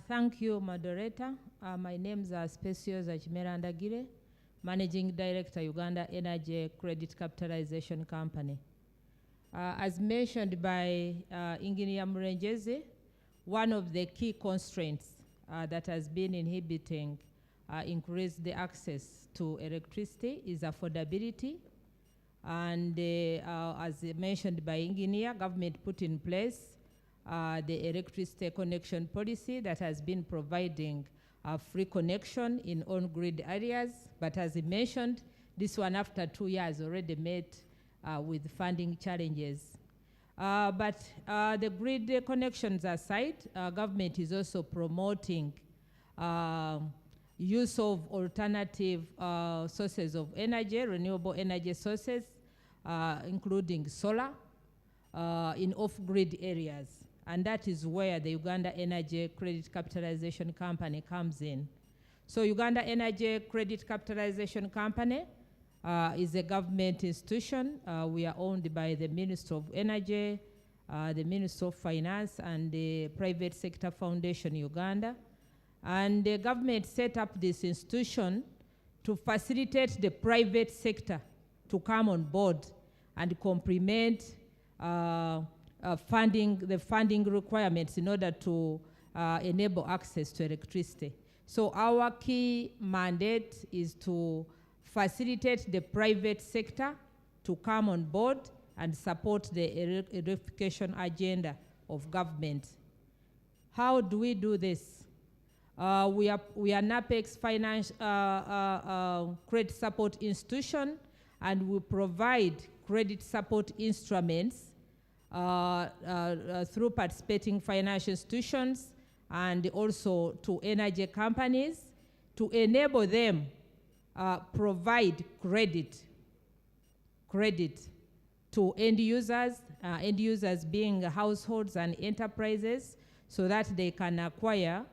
Thank you, moderator. My name is Specios Achimera-Ndagire, Managing Director, Uganda Energy Credit Capitalization Company. As mentioned by Engineer Murengezi, one of the key constraints that has been inhibiting increase the access to electricity is affordability. And as mentioned by Engineer, government put in place the electricity connection policy that has been providing free connection in on-grid areas. But as he mentioned, this one after 2 years already met with funding challenges. But the grid connections aside, government is also promoting use of alternative sources of energy, renewable energy sources, including solar, in off-grid areas. And that is where the Uganda Energy Credit Capitalization Company comes in. So Uganda Energy Credit Capitalization Company is a government institution. We are owned by the Ministry of Energy, the Ministry of Finance, and the Private Sector Foundation Uganda. And the government set up this institution to facilitate the private sector to come on board and complement the funding requirements in order to enable access to electricity. So our key mandate is to facilitate the private sector to come on board and support the electrification agenda of government. How do we do this? We are NAPEX credit support institution, and we provide credit support instruments through participating financial institutions and also to energy companies to enable them provide credit to end users being households and enterprises, so that they can acquire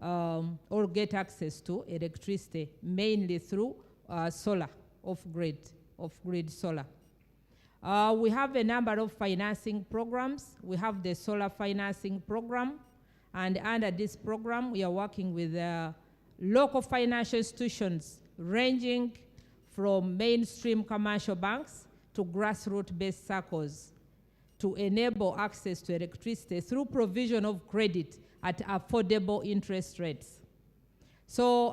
or get access to electricity, mainly through solar, off-grid solar. We have a number of financing programs. We have the solar financing program, and under this program, we are working with local financial institutions ranging from mainstream commercial banks to grassroots-based circles to enable access to electricity through provision of credit at affordable interest rates. So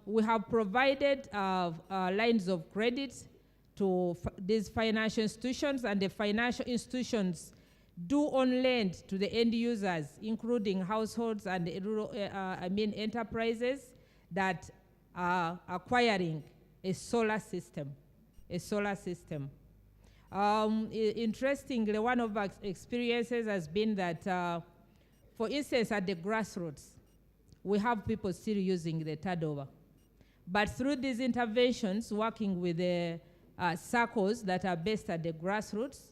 we have provided lines of credit to these financial institutions, and the financial institutions do on lend to the end users, including households and rural, enterprises that are acquiring a solar system. Interestingly, one of our experiences has been that, for instance, at the grassroots, we have people still using the turnover. But through these interventions, working with the circles that are based at the grassroots,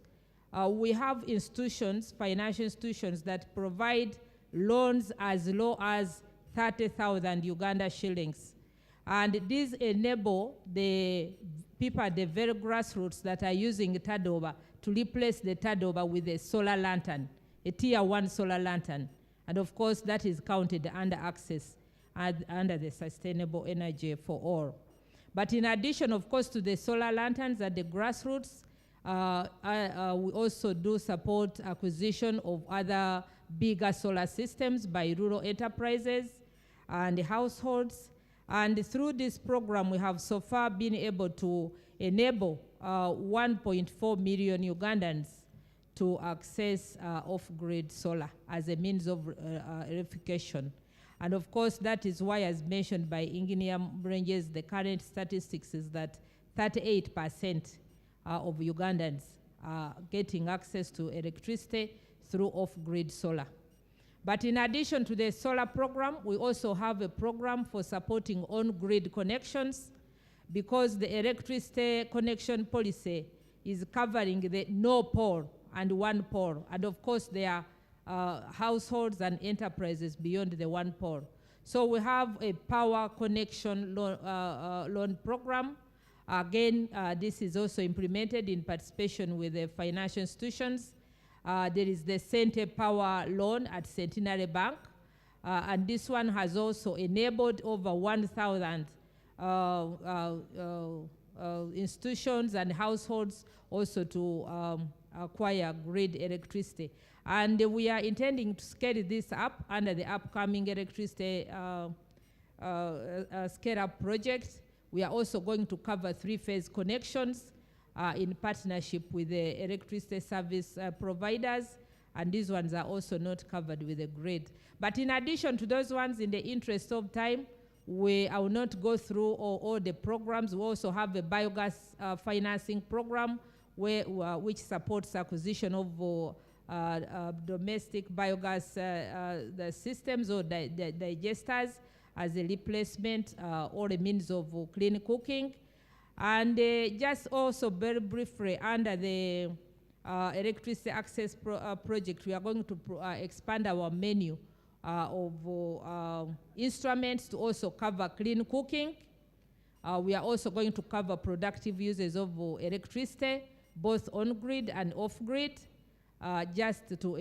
we have institutions, financial institutions, that provide loans as low as 30,000 Uganda shillings. And these enable the people at the very grassroots that are using turnover to replace the turnover with a solar lantern, a tier 1 solar lantern. And of course, that is counted under access under the sustainable energy for all. But in addition, of course, to the solar lanterns at the grassroots, we also do support acquisition of other bigger solar systems by rural enterprises and households. And through this program, we have so far been able to enable 1.4 million Ugandans to access off-grid solar as a means of electrification. And of course, that is why, as mentioned by Engineer Mrenges, the current statistics is that 38% of Ugandans are getting access to electricity through off-grid solar. But in addition to the solar program, we also have a program for supporting on-grid connections, because the electricity connection policy is covering the no pole and one pole. And of course, there are households and enterprises beyond the one pole. So we have a power connection loan program. Again, this is also implemented in participation with the financial institutions. There is the Center Power Loan at Centenary Bank, and this one has also enabled over 1,000 institutions and households also to acquire grid electricity. And we are intending to scale this up under the upcoming electricity scale-up project. We are also going to cover 3-phase connections in partnership with the electricity service providers, and these ones are also not covered with the grid. But in addition to those ones, in the interest of time, I will not go through all the programs. We also have a biogas financing program which supports acquisition of domestic biogas the systems or digesters as a replacement or a means of clean cooking. And just also very briefly, under the electricity access project, we are going to expand our menu of instruments to also cover clean cooking. We are also going to cover productive uses of electricity, both on-grid and off-grid, just to,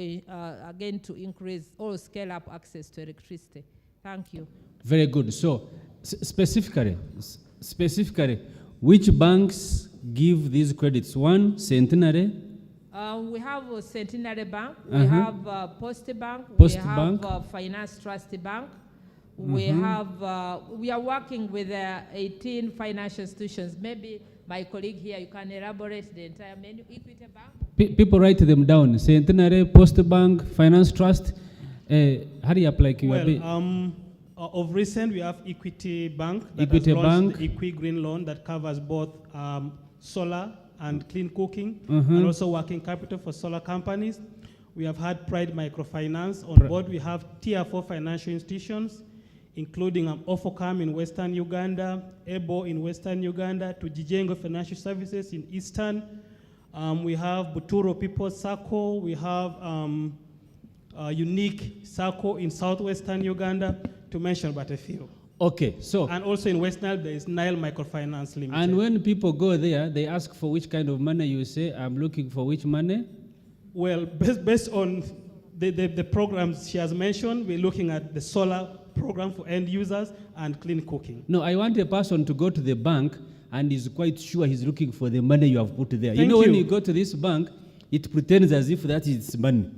again, to increase or scale up access to electricity. Thank you. Very good. So, specifically, which banks give these credits? One, Centenary. We have Centenary Bank, we have Post Bank, Post we have Finance Trust Bank, we have, we are working with 18 financial institutions. Maybe my colleague here, you can elaborate the entire menu. Equity Bank? People write them down. Centenary, Post Bank, Finance Trust. Hurry up, like you are. Of recent, we have Equity Bank that Equity has launched Bank. the Green Loan that covers both solar and clean cooking, and also working capital for solar companies. We have had Pride Microfinance on board. We have Tier 4 financial institutions, including Ofocam in Western Uganda, EBO in Western Uganda, Tujijengo Financial Services in Eastern. We have Buturo People's Circle. We have Unique Circle in Southwestern Uganda, to mention but a few. Okay, so. And also in West Nile, there is Nile Microfinance Limited. And when people go there, they ask for which kind of money. You say, I'm looking for which money? Well, based on the programs she has mentioned, we're looking at the solar program for end users and clean cooking. No, I want a person to go to the bank and is quite sure he's looking for the money you have put there. Thank when you. you go to this bank, it pretends as if that is money.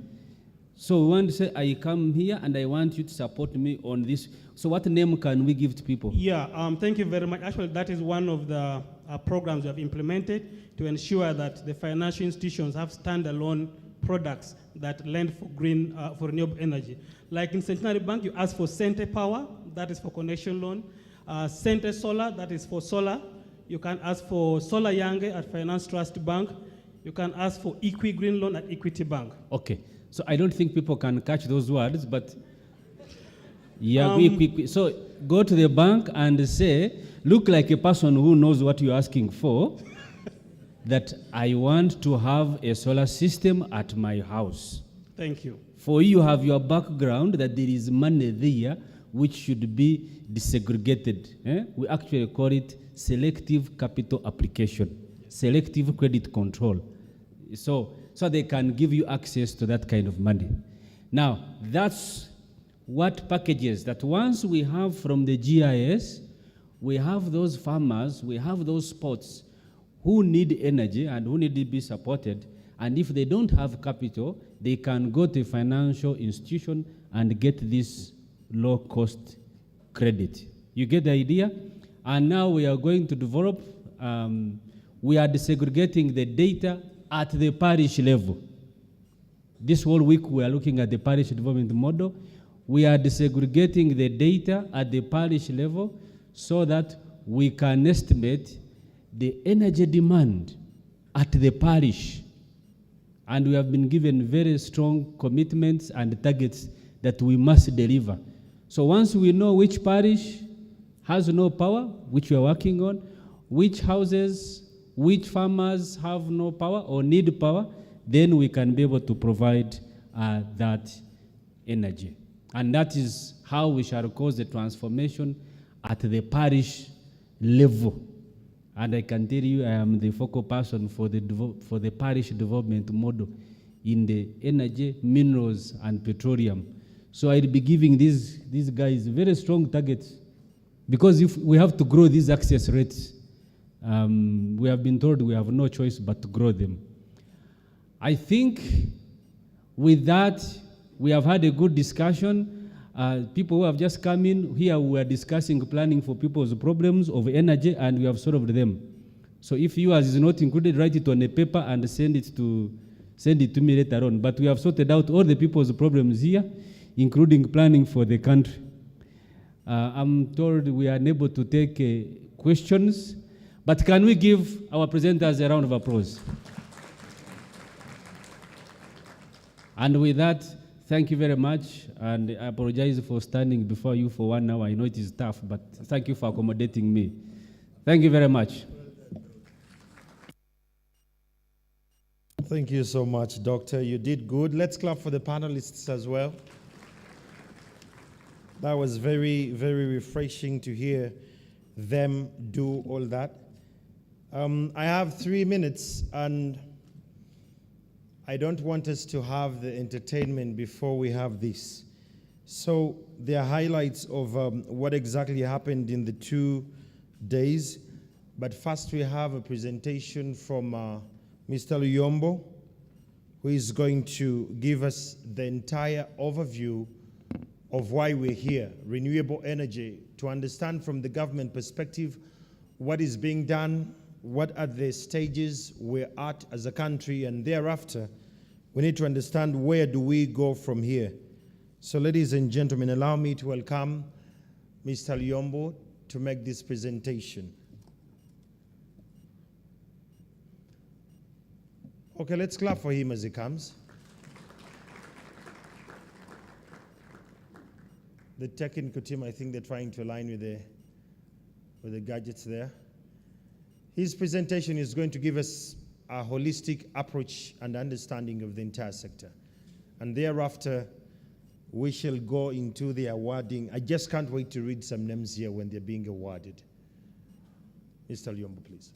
So we want to say, I come here and I want you to support me on this. So what name can we give to people? Yeah, thank you very much. Actually, that is one of the programs we have implemented to ensure that the financial institutions have standalone products that lend for green, for renewable energy. Like in Centenary Bank, you ask for Center Power, that is for connection loan. Center Solar, that is for solar. You can ask for Solar Yange at Finance Trust Bank. You can ask for Equi Green Loan at Equity Bank. Okay, so I don't think people can catch those words, but yeah, so go to the bank and say, look like a person who knows what you're asking for, that I want to have a solar system at my house. Thank you. For you have your background that there is money there which should be desegregated. We actually call it selective capital application, selective credit control. So they can give you access to that kind of money. Now, that's what packages that once we have from the GIS, we have those farmers, we have those spots who need energy and who need to be supported. And if they don't have capital, they can go to a financial institution and get this low-cost credit. You get the idea? And now we are going to develop, we are desegregating the data at the parish level. This whole week we are looking at the parish development model. We are desegregating the data at the parish level so that we can estimate the energy demand at the parish. And we have been given very strong commitments and targets that we must deliver. So once we know which parish has no power, which we are working on, which houses, which farmers have no power or need power, then we can be able to provide that energy. And that is how we shall cause the transformation at the parish level. And I can tell you I am the focal person for the parish development model in the energy, minerals, and petroleum. So I'll be giving these guys very strong targets, because if we have to grow these access rates, we have been told we have no choice but to grow them. I think with that, we have had a good discussion. People who have just come in here, we are discussing planning for people's problems of energy, and we have solved them. So if yours is not included, write it on a paper and send it to me later on. But we have sorted out all the people's problems here, including planning for the country. I'm told we are unable to take questions, but can we give our presenters a round of applause? And with that, thank you very much, and I apologize for standing before you for 1 hour. I know it is tough, but thank you for accommodating me. Thank you very much. Thank you so much, Doctor. You did good. Let's clap for the panelists as well. That was very, very refreshing to hear them do all that. I have 3 minutes, and I don't want us to have the entertainment before we have this. So there are highlights of what exactly happened in the 2 days. But first we have a presentation from Mr. Luyombo, who is going to give us the entire overview of why we're here, renewable energy, to understand from the government perspective what is being done, what are the stages we're at as a country, and thereafter, we need to understand where do we go from here. So ladies and gentlemen, allow me to welcome Mr. Luyombo to make this presentation. Okay, let's clap for him as he comes. The technical team, I think they're trying to align with the gadgets there. His presentation is going to give us a holistic approach and understanding of the entire sector. And thereafter, we shall go into the awarding. I just can't wait to read some names here when they're being awarded. Mr. Lyombo, please.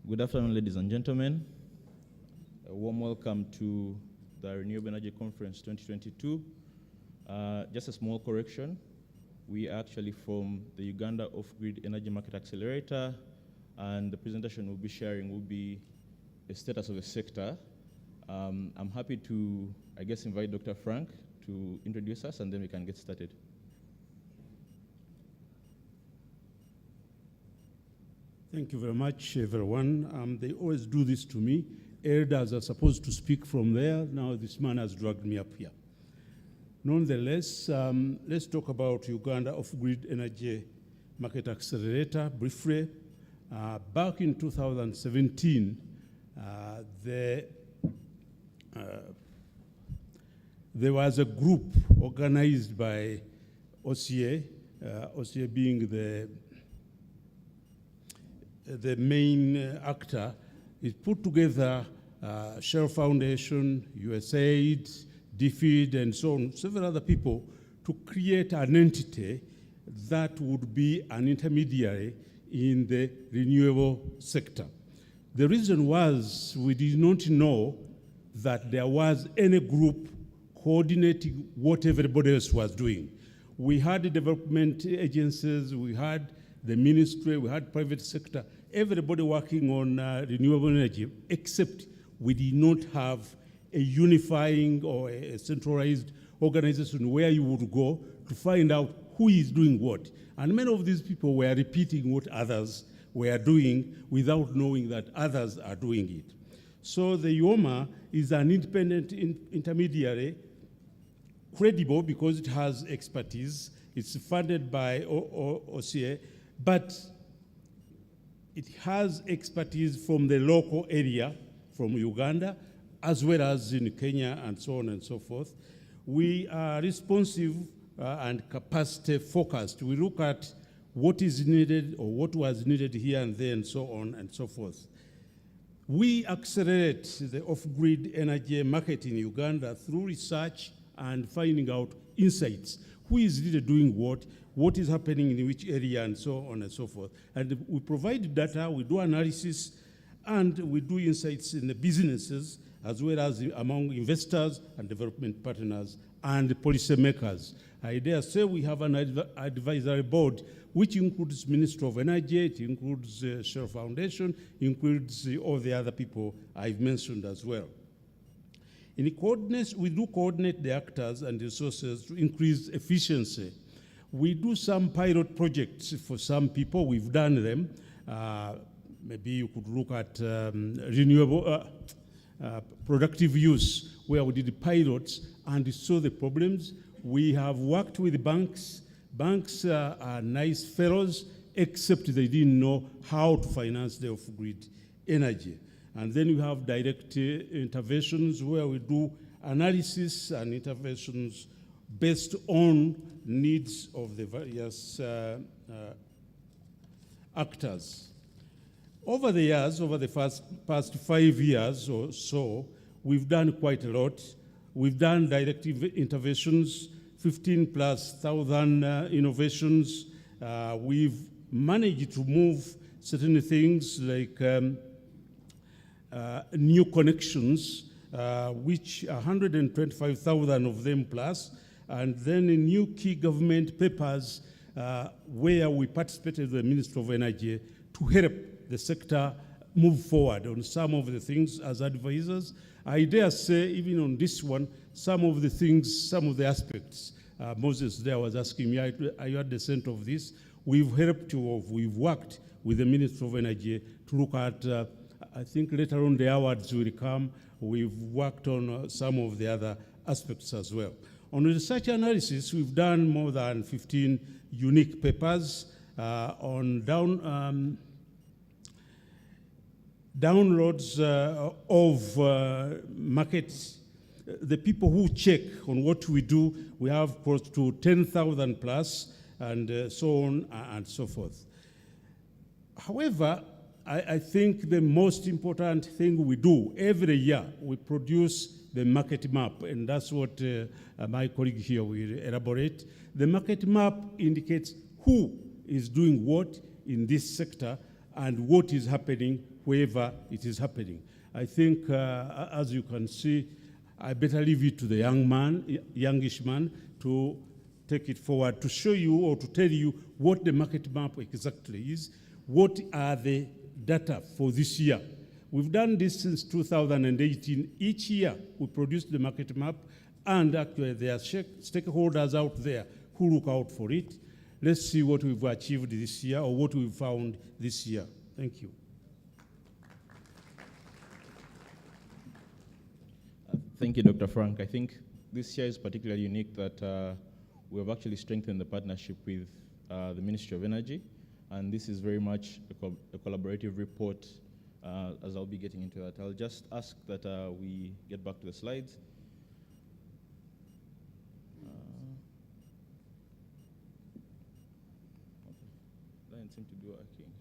Good afternoon, ladies and gentlemen. A warm welcome to the Renewable Energy Conference 2022. Just a small correction. We are actually from the Uganda Off-Grid Energy Market Accelerator, and the presentation we'll be sharing will be a status of the sector. I'm happy to, invite Dr. Frank to introduce us, and then we can get started. Thank you very much, everyone. They always do this to me. Elders are supposed to speak from there. Now this man has dragged me up here. Nonetheless, let's talk about Uganda Off-Grid Energy Market Accelerator briefly. Back in 2017, there was a group organized by OCA, OCA being the main actor. It put together Shell Foundation, USAID, DFID, and so on, several other people, to create an entity that would be an intermediary in the renewable sector. The reason was we did not know that there was any group coordinating what everybody else was doing. We had the development agencies, we had the ministry, we had private sector, everybody working on renewable energy, except we did not have a unifying or a centralized organization where you would go to find out who is doing what. And many of these people were repeating what others were doing without knowing that others are doing it. So the UOMA is an independent intermediary, credible because it has expertise. It's funded by OCA, but it has expertise from the local area, from Uganda, as well as in Kenya, and so on and so forth. We are responsive and capacity focused. We look at what is needed or what was needed here and there, and so on and so forth. We accelerate the off-grid energy market in Uganda through research and finding out insights. Who is really doing what is happening in which area, and so on and so forth. And we provide data, we do analysis, and we do insights in the businesses, as well as among investors and development partners and policymakers. I dare say we have an advisory board, which includes Ministry of Energy, it includes Shell Foundation, includes all the other people I've mentioned as well. In coordination, we do coordinate the actors and resources to increase efficiency. We do some pilot projects for some people. We've done them. Maybe you could look at renewable productive use, where we did pilots and saw the problems. We have worked with banks. Banks are nice fellows, except they didn't know how to finance the off-grid energy. And then we have direct interventions where we do analysis and interventions based on needs of the various actors. Over the years, over the past 5 years or so, we've done quite a lot. We've done direct interventions, 15,000+ innovations. We've managed to move certain things like new connections, which 125,000 of them plus, and then new key government papers where we participated with the Ministry of Energy to help the sector move forward on some of the things as advisors. I dare say, even on this one, some of the things, some of the aspects Moses there was asking me, are you at the center of this? We've helped you, we've worked with the Ministry of Energy to look at, I think later on the awards will come. We've worked on some of the other aspects as well. On research analysis, we've done more than 15 unique papers on downloads of markets. The people who check on what we do, we have close to 10,000 plus, and so on and so forth. However, I think the most important thing we do every year, we produce the market map, and that's what my colleague here will elaborate. The market map indicates who is doing what in this sector and what is happening wherever it is happening. I think, as you can see, I better leave it to the youngish man to take it forward, to show you or to tell you what the market map exactly is, what are the data for this year. We've done this since 2018. Each year we produce the market map, and actually there are stakeholders out there who look out for it. Let's see what we've achieved this year or what we've found this year. Thank you. Thank you, Dr. Frank. I think this year is particularly unique that we have actually strengthened the partnership with the Ministry of Energy, and this is very much a collaborative report, as I'll be getting into that. I'll just ask that we get back to the slides. Doesn't seem to be working.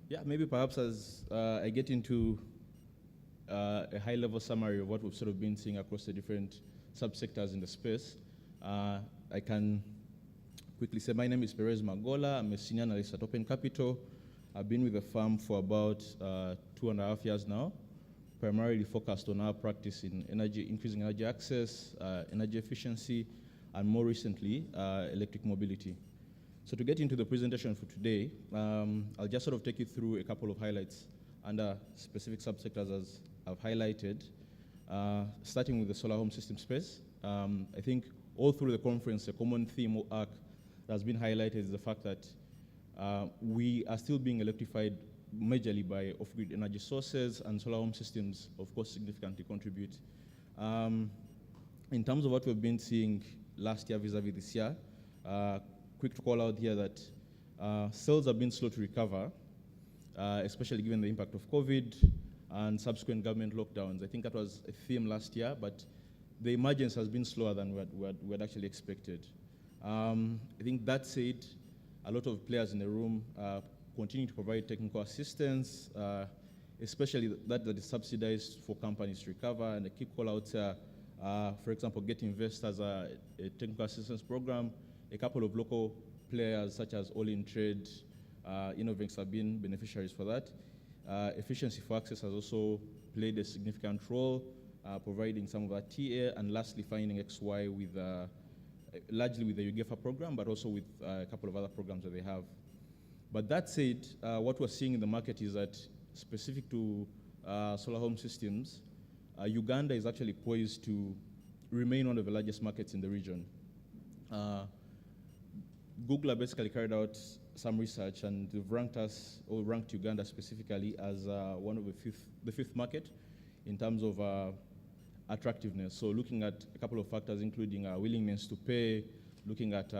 Yeah, maybe perhaps as I get into a high-level summary of what we've sort of been seeing across the different subsectors in the space, I can quickly say my name is Perez Magola. I'm a senior analyst at Open Capital. I've been with the firm for about 2.5 years now, primarily focused on our practice in energy, increasing energy access, energy efficiency, and more recently, electric mobility. So to get into the presentation for today, I'll just sort of take you through a couple of highlights under specific subsectors as I've highlighted, starting with the solar home system space. I think all through the conference, a common theme or arc that has been highlighted is the fact that we are still being electrified majorly by off-grid energy sources, and solar home systems, of course, significantly contribute. In terms of what we've been seeing last year vis-a-vis this year, quick to call out here that sales have been slow to recover, especially given the impact of COVID and subsequent government lockdowns. I think that was a theme last year, but the emergence has been slower than we had actually expected. I think that said, a lot of players in the room continue to provide technical assistance, especially that is subsidized for companies to recover. And a key call out, for example, Get Investors, a technical assistance program. A couple of local players such as All In Trade, Innovex have been beneficiaries for that. Efficiency for Access has also played a significant role, providing some of that TA, and lastly, Finding XY with largely with the UGEFA program, but also with a couple of other programs that they have. But that said, what we're seeing in the market is that specific to solar home systems, Uganda is actually poised to remain one of the largest markets in the region. Google basically carried out some research, and they've ranked us, or ranked Uganda specifically, as one of the fifth market in terms of attractiveness. So looking at a couple of factors, including willingness to pay, looking at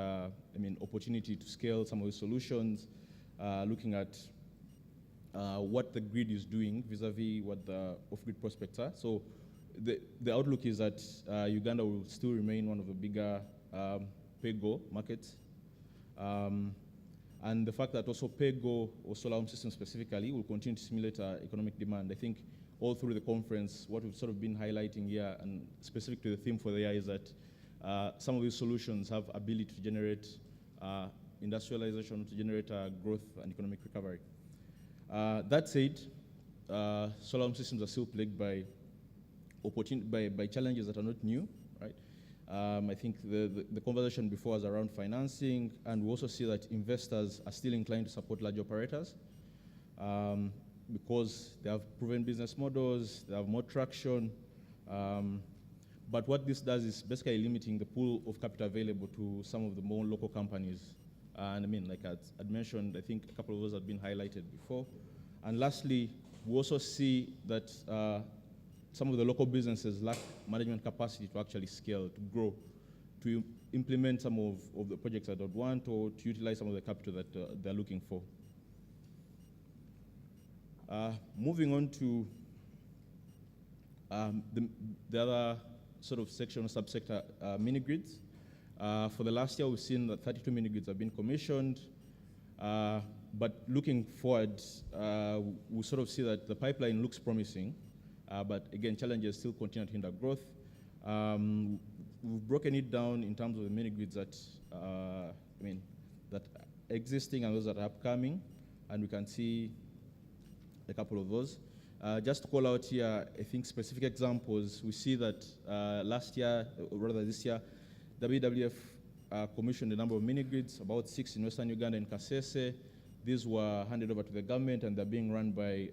opportunity to scale some of the solutions, looking at what the grid is doing vis-a-vis what the off-grid prospects are. So the outlook is that Uganda will still remain one of the bigger pay-go markets. And the fact that also pay-go, or solar home systems specifically, will continue to stimulate economic demand. I think all through the conference, what we've sort of been highlighting here, and specific to the theme for the year, is that some of these solutions have ability to generate industrialization, to generate growth and economic recovery. That said, solar home systems are still plagued by challenges that are not new, right? I think the conversation before was around financing, and we also see that investors are still inclined to support large operators because they have proven business models, they have more traction, But what this does is basically limiting the pool of capital available to some of the more local companies. And I mean, like I'd mentioned, I think a couple of those have been highlighted before. And lastly, we also see that some of the local businesses lack management capacity to actually scale, to grow, to implement some of the projects that they want, or to utilize some of the capital that they're looking for. Moving on to the other sort of section or subsector, mini-grids. For the last year, we've seen that 32 mini-grids have been commissioned. But looking forward, we sort of see that the pipeline looks promising. But again, challenges still continue to hinder growth. We've broken it down in terms of the mini-grids that, that are existing and those that are upcoming. And we can see a couple of those. Just to call out here, I think specific examples, we see that last year, or rather this year, WWF commissioned a number of mini-grids, about 6 in Western Uganda and Kasese. These were handed over to the government and they're being run by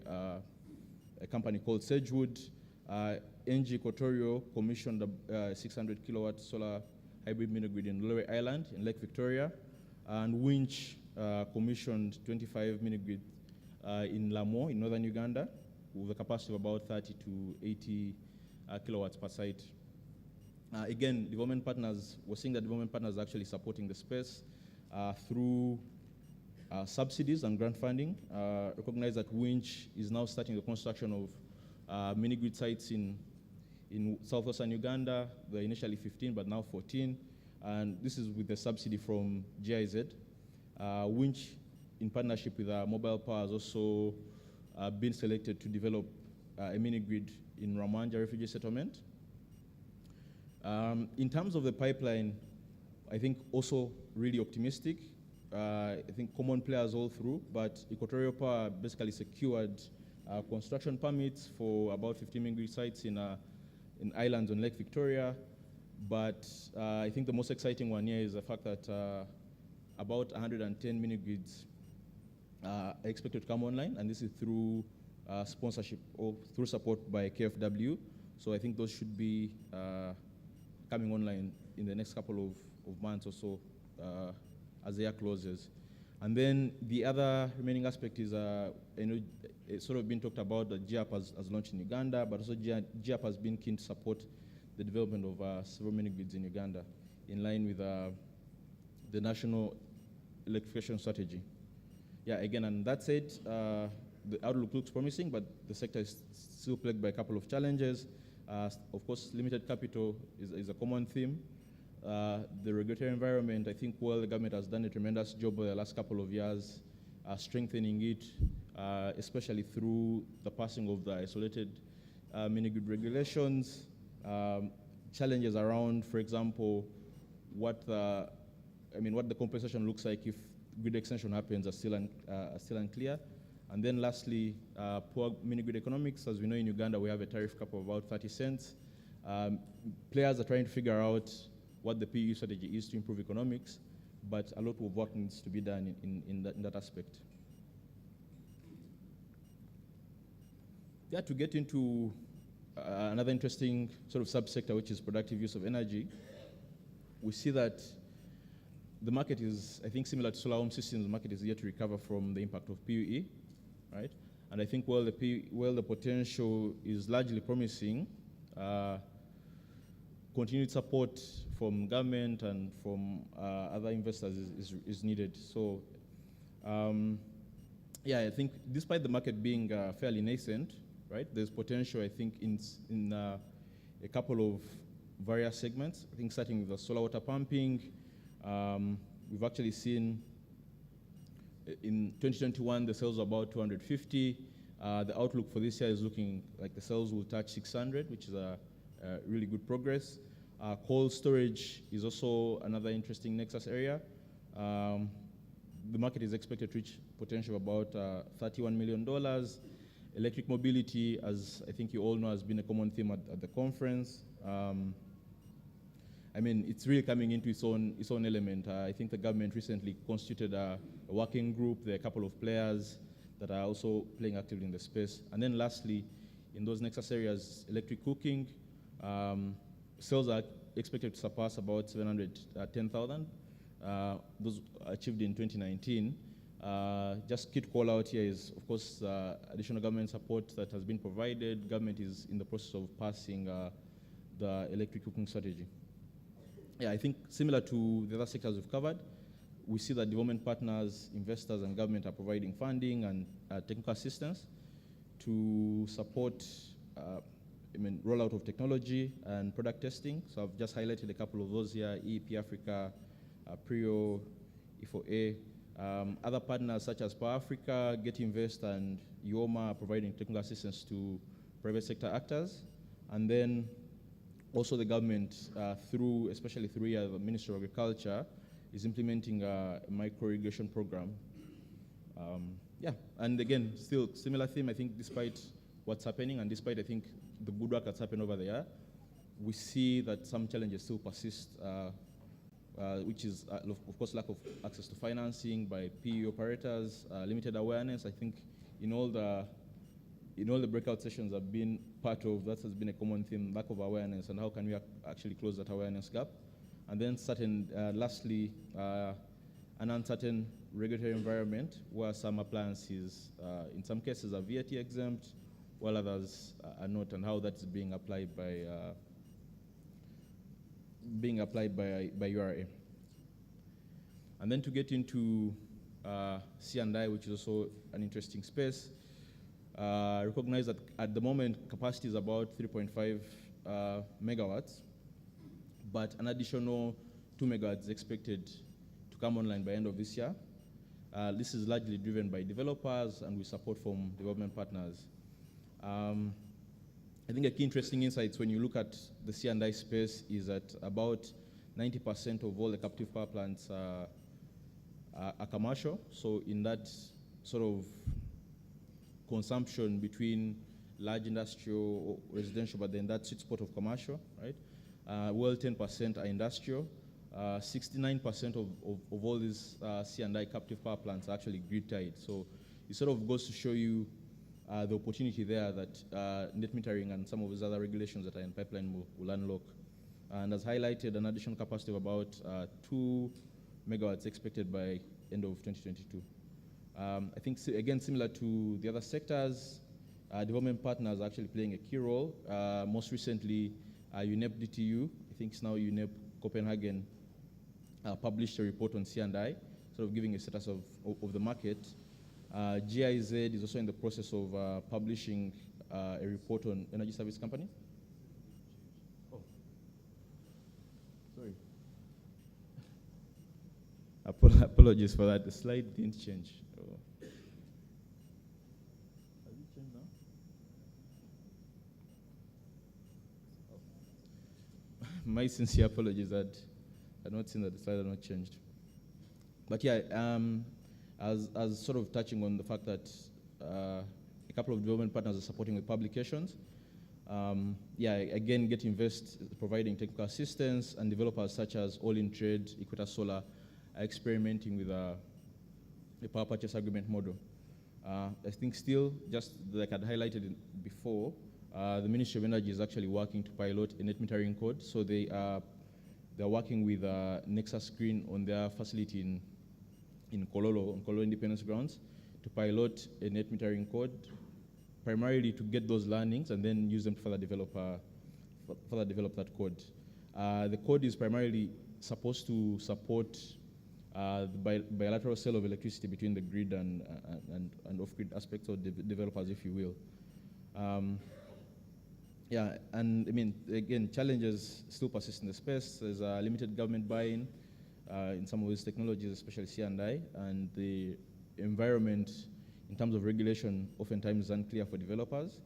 a company called Sedgewood. NG Equatorio commissioned a 600 kilowatt solar hybrid mini-grid in Lower Island in Lake Victoria. And Winch commissioned 25 mini-grids in Lamo in northern Uganda with a capacity of about 30 to 80 kilowatts per site. Again, development partners, we're seeing that development partners are actually supporting the space through subsidies and grant funding. Recognize that Winch is now starting the construction of mini-grid sites in southwestern Uganda. They're initially 15, but now 14. And this is with the subsidy from GIZ. Winch, in partnership with Mobile Power, has also been selected to develop a mini-grid in Ramanja refugee settlement. In terms of the pipeline, I think also really optimistic. I think common players all through, but Equatorial Power basically secured construction permits for about 15 mini-grid sites in islands on Lake Victoria. But I think the most exciting one here is the fact that about 110 mini-grids are expected to come online, and this is through sponsorship or through support by KfW. So I think those should be coming online in the next couple of months or so as the year closes. And then the other remaining aspect is, it's sort of been talked about that GIAP has launched in Uganda, but also GIAP has been keen to support the development of several mini-grids in Uganda in line with the National Electrification Strategy. Yeah, again, and that said, the outlook looks promising, but the sector is still plagued by a couple of challenges. Of course, limited capital is a common theme. The regulatory environment, I think, the government has done a tremendous job over the last couple of years, strengthening it, especially through the passing of the isolated mini-grid regulations. Challenges around, for example, what the compensation looks like if grid extension happens are still unclear. And then lastly, poor mini-grid economics. As we know, in Uganda, we have a tariff cap of about 30 cents. Players are trying to figure out what the PE strategy is to improve economics, but a lot of work needs to be done in that aspect. Yeah, to get into another interesting sort of subsector, which is productive use of energy, we see that the market is, I think, similar to solar home systems. The market is yet to recover from the impact of PUE, right? And I think while the potential is largely promising, continued support from government and from other investors is needed. So, yeah, I think despite the market being fairly nascent, right, there's potential, I think, in a couple of various segments. I think starting with the solar water pumping, we've actually seen in 2021 the sales were about 250. The outlook for this year is looking like the sales will touch 600, which is a really good progress. Cold storage is also another interesting nexus area. The market is expected to reach potential of about $31 million. Electric mobility, as I think you all know, has been a common theme at the conference. I mean, it's really coming into its own element. I think the government recently constituted a working group. There are a couple of players that are also playing actively in the space. And then lastly, in those nexus areas, electric cooking. sales are expected to surpass about 710,000. Those achieved in 2019. Just key to call out here is, of course, additional government support that has been provided. Government is in the process of passing the electric cooking strategy. Yeah, I think similar to the other sectors we've covered, we see that development partners, investors, and government are providing funding and technical assistance to support rollout of technology and product testing. So I've just highlighted a couple of those here: EEP Africa, PRIO, E4A. Other partners such as Power Africa, Get Invest, and UOMA are providing technical assistance to private sector actors. And then also the government, especially through the Ministry of Agriculture, is implementing a micro-irrigation program. Yeah, and again, still similar theme. I think despite what's happening and despite, I think, the good work that's happened over there, we see that some challenges still persist, which is, of course, lack of access to financing by PE operators, limited awareness. I think in all the breakout sessions I've been part of, that has been a common theme: lack of awareness, and how can we actually close that awareness gap. And then lastly, an uncertain regulatory environment where some appliances, in some cases, are VAT exempt, while others are not, and how that's being applied by URA. And then to get into C&I, which is also an interesting space, recognize that at the moment capacity is about 3.5 megawatts, but an additional 2 megawatts is expected to come online by end of this year. This is largely driven by developers and with support from development partners. I think a key interesting insight when you look at the C&I space is that about 90% of all the captive power plants are commercial. So in that sort of consumption between large industrial or residential, but then that sweet spot of commercial, right? Well, 10% are industrial. 69% of all these C&I captive power plants are actually grid-tied. So it sort of goes to show you the opportunity there that net metering and some of these other regulations that are in pipeline will unlock. And as highlighted, an additional capacity of about 2 megawatts expected by end of 2022. I think, again, similar to the other sectors, development partners are actually playing a key role. Most recently, UNEP DTU, I think it's now UNEP Copenhagen, published a report on C&I, sort of giving a status of the market. GIZ is also in the process of publishing a report on energy service companies. Oh, sorry. Apologies for that. The slide didn't change. Oh. Has it changed now? Oh. My sincere apologies that I've not seen that the slide has not changed. But yeah, as sort of touching on the fact that a couple of development partners are supporting with publications. Yeah, again, Get Invest is providing technical assistance, and developers such as All in Trade, Equator Solar are experimenting with a power purchase agreement model. I think still, just like I'd highlighted before, the Ministry of Energy is actually working to pilot a net metering code. So they're working with Nexus Green on their facility in Kololo, on Kololo Independence Grounds, to pilot a net metering code, primarily to get those learnings and then use them to further develop that code. The code is primarily supposed to support the bilateral sale of electricity between the grid and off-grid aspects of the developers, if you will. Yeah, and I mean, again, challenges still persist in the space. There's a limited government buy-in in some of these technologies, especially C&I, and the environment in terms of regulation oftentimes is unclear for developers.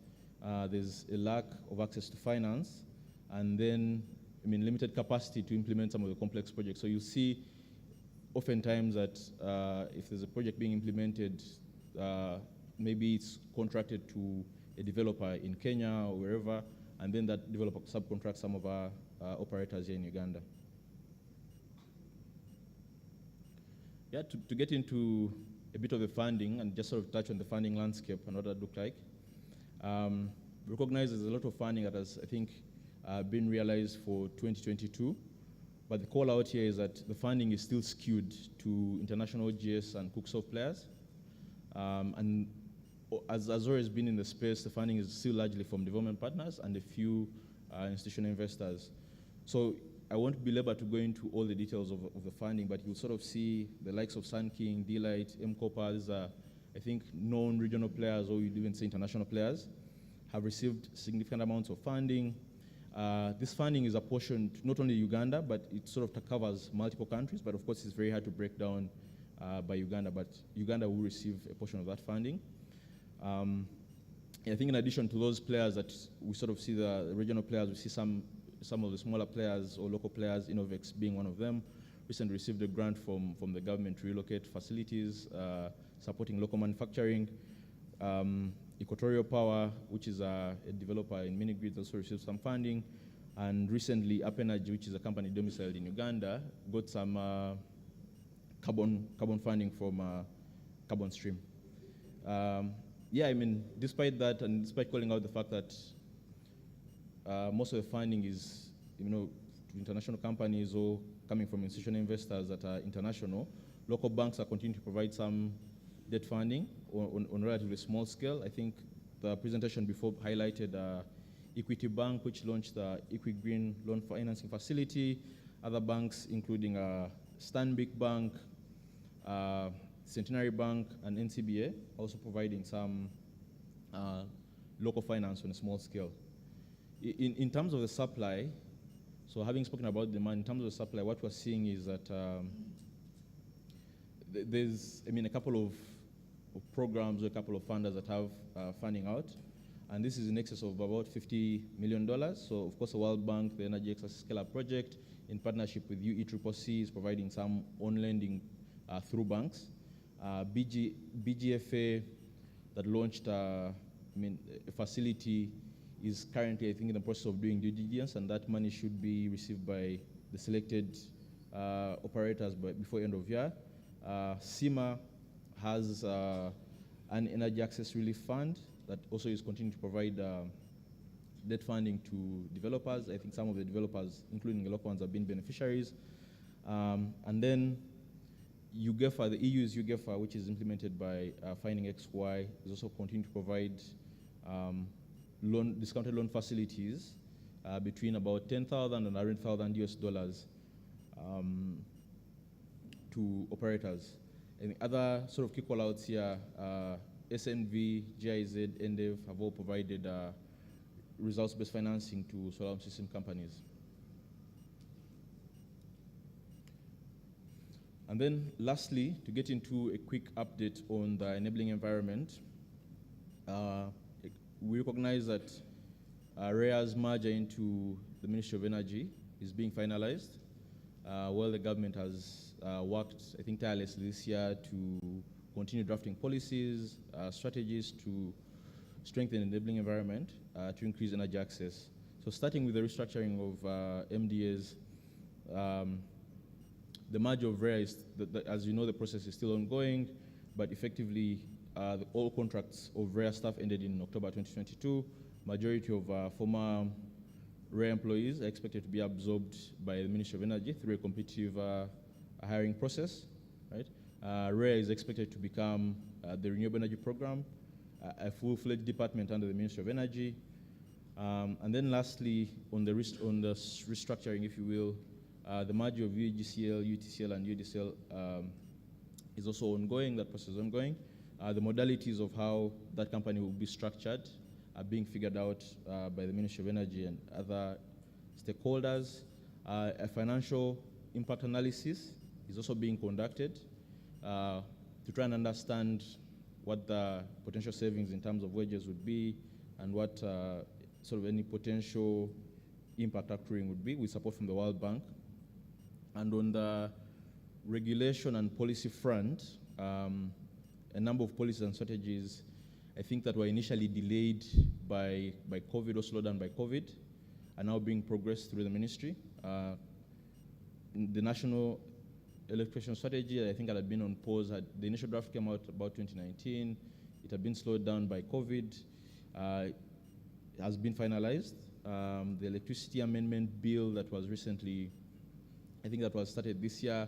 There's a lack of access to finance, and then, I mean, limited capacity to implement some of the complex projects. So you see oftentimes that if there's a project being implemented, maybe it's contracted to a developer in Kenya or wherever, and then that developer subcontracts some of our operators here in Uganda. Yeah, to get into a bit of the funding and just sort of touch on the funding landscape and what that looked like. Recognize there's a lot of funding that has, I think, been realized for 2022. But the call out here is that the funding is still skewed to international GS and cooksoft players. And as always been in the space, the funding is still largely from development partners and a few institutional investors. So I won't belabor to go into all the details of the funding, but you'll sort of see the likes of Sun King, D-Light, M-Copper, these are, I think, known regional players, or you'd even say international players, have received significant amounts of funding. This funding is apportioned not only Uganda, but it sort of covers multiple countries, but of course it's very hard to break down by Uganda, but Uganda will receive a portion of that funding. I think in addition to those players that we sort of see the regional players, we see some of the smaller players or local players, Innovex being one of them, recently received a grant from the government to relocate facilities, supporting local manufacturing. Equatorial Power, which is a developer in mini-grids, also received some funding. And recently, Up Energy, which is a company domiciled in Uganda, got some carbon funding from Carbon Stream. Yeah, I mean, despite that, and despite calling out the fact that most of the funding is, to international companies or coming from institutional investors that are international, local banks are continuing to provide some debt funding on a relatively small scale. I think the presentation before highlighted Equity Bank, which launched the Equi-Green loan financing facility. Other banks, including Stanbic Bank, Centenary Bank, and NCBA, also providing some local finance on a small scale. In terms of the supply, so having spoken about demand, in terms of the supply, what we're seeing is that there's, a couple of programs or a couple of funders that have funding out, and this is in excess of about $50 million. So of course the World Bank, the Energy Access Scale-Up Project, in partnership with UECC, is providing some on-lending through banks. BGFA that launched a facility is currently, I think, in the process of doing due diligence, and that money should be received by the selected operators before end of year. CIMA has an energy access relief fund that also is continuing to provide debt funding to developers. I think some of the developers, including the local ones, have been beneficiaries. And then UGEFA, the EU's UGEFA, which is implemented by Finding XY, is also continuing to provide discounted loan facilities between about $10,000 and $100,000 to operators. And other sort of key call-outs here, SNV, GIZ, NDEV have all provided results-based financing to solar system companies. And then lastly, to get into a quick update on the enabling environment, we recognize that REA's merger into the Ministry of Energy is being finalized, while the government has worked, I think, tirelessly this year to continue drafting policies, strategies to strengthen the enabling environment to increase energy access. So starting with the restructuring of MDAs, the merger of REA is, as you know, the process is still ongoing, but effectively all contracts of REA staff ended in October 2022. Majority of former REA employees are expected to be absorbed by the Ministry of Energy through a competitive hiring process, right? REA is expected to become the Renewable Energy Program, a full-fledged department under the Ministry of Energy. And then lastly, on the restructuring, if you will, the merger of UEGCL, UTCL, and UDCL is also ongoing. That process is ongoing. The modalities of how that company will be structured are being figured out by the Ministry of Energy and other stakeholders. A financial impact analysis is also being conducted to try and understand what the potential savings in terms of wages would be and what sort of any potential impact accruing would be with support from the World Bank. And on the regulation and policy front, a number of policies and strategies, I think, that were initially delayed by COVID or slowed down by COVID are now being progressed through the ministry. The national electrification strategy, I think, had been on pause. The initial draft came out about 2019. It had been slowed down by COVID. It has been finalized. the electricity amendment bill that was recently, I think that was started this year,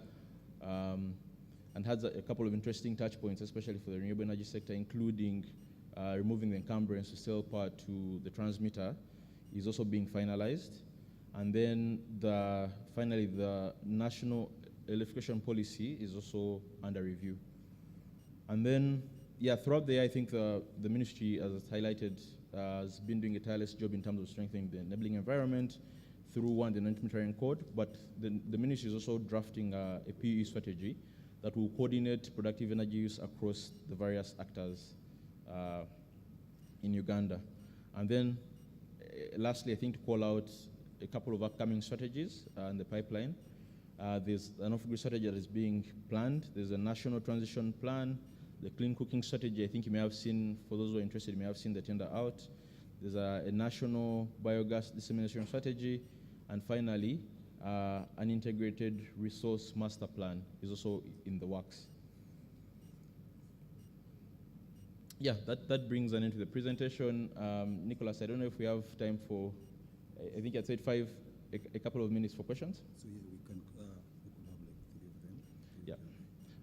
and has a couple of interesting touch points, especially for the renewable energy sector, including removing the encumbrance to sell power to the transmitter, is also being finalized. And then finally, the national electrification policy is also under review. And then, yeah, throughout the year, I think the ministry, as it's highlighted, has been doing a tireless job in terms of strengthening the enabling environment through the non-metering code, but the ministry is also drafting a PUE strategy that will coordinate productive energy use across the various actors in Uganda. And then, lastly, I think to call out a couple of upcoming strategies in the pipeline. There's an off-grid strategy that is being planned. There's a national transition plan. The clean cooking strategy, I think you may have seen, for those who are interested, you may have seen the tender out. There's a national biogas dissemination strategy. And finally, an integrated resource master plan is also in the works. Yeah, that brings an end to the presentation. Nicholas, I don't know if we have time for, I think I said a couple of minutes for questions. So yeah, we could have like 3 of them. Yeah.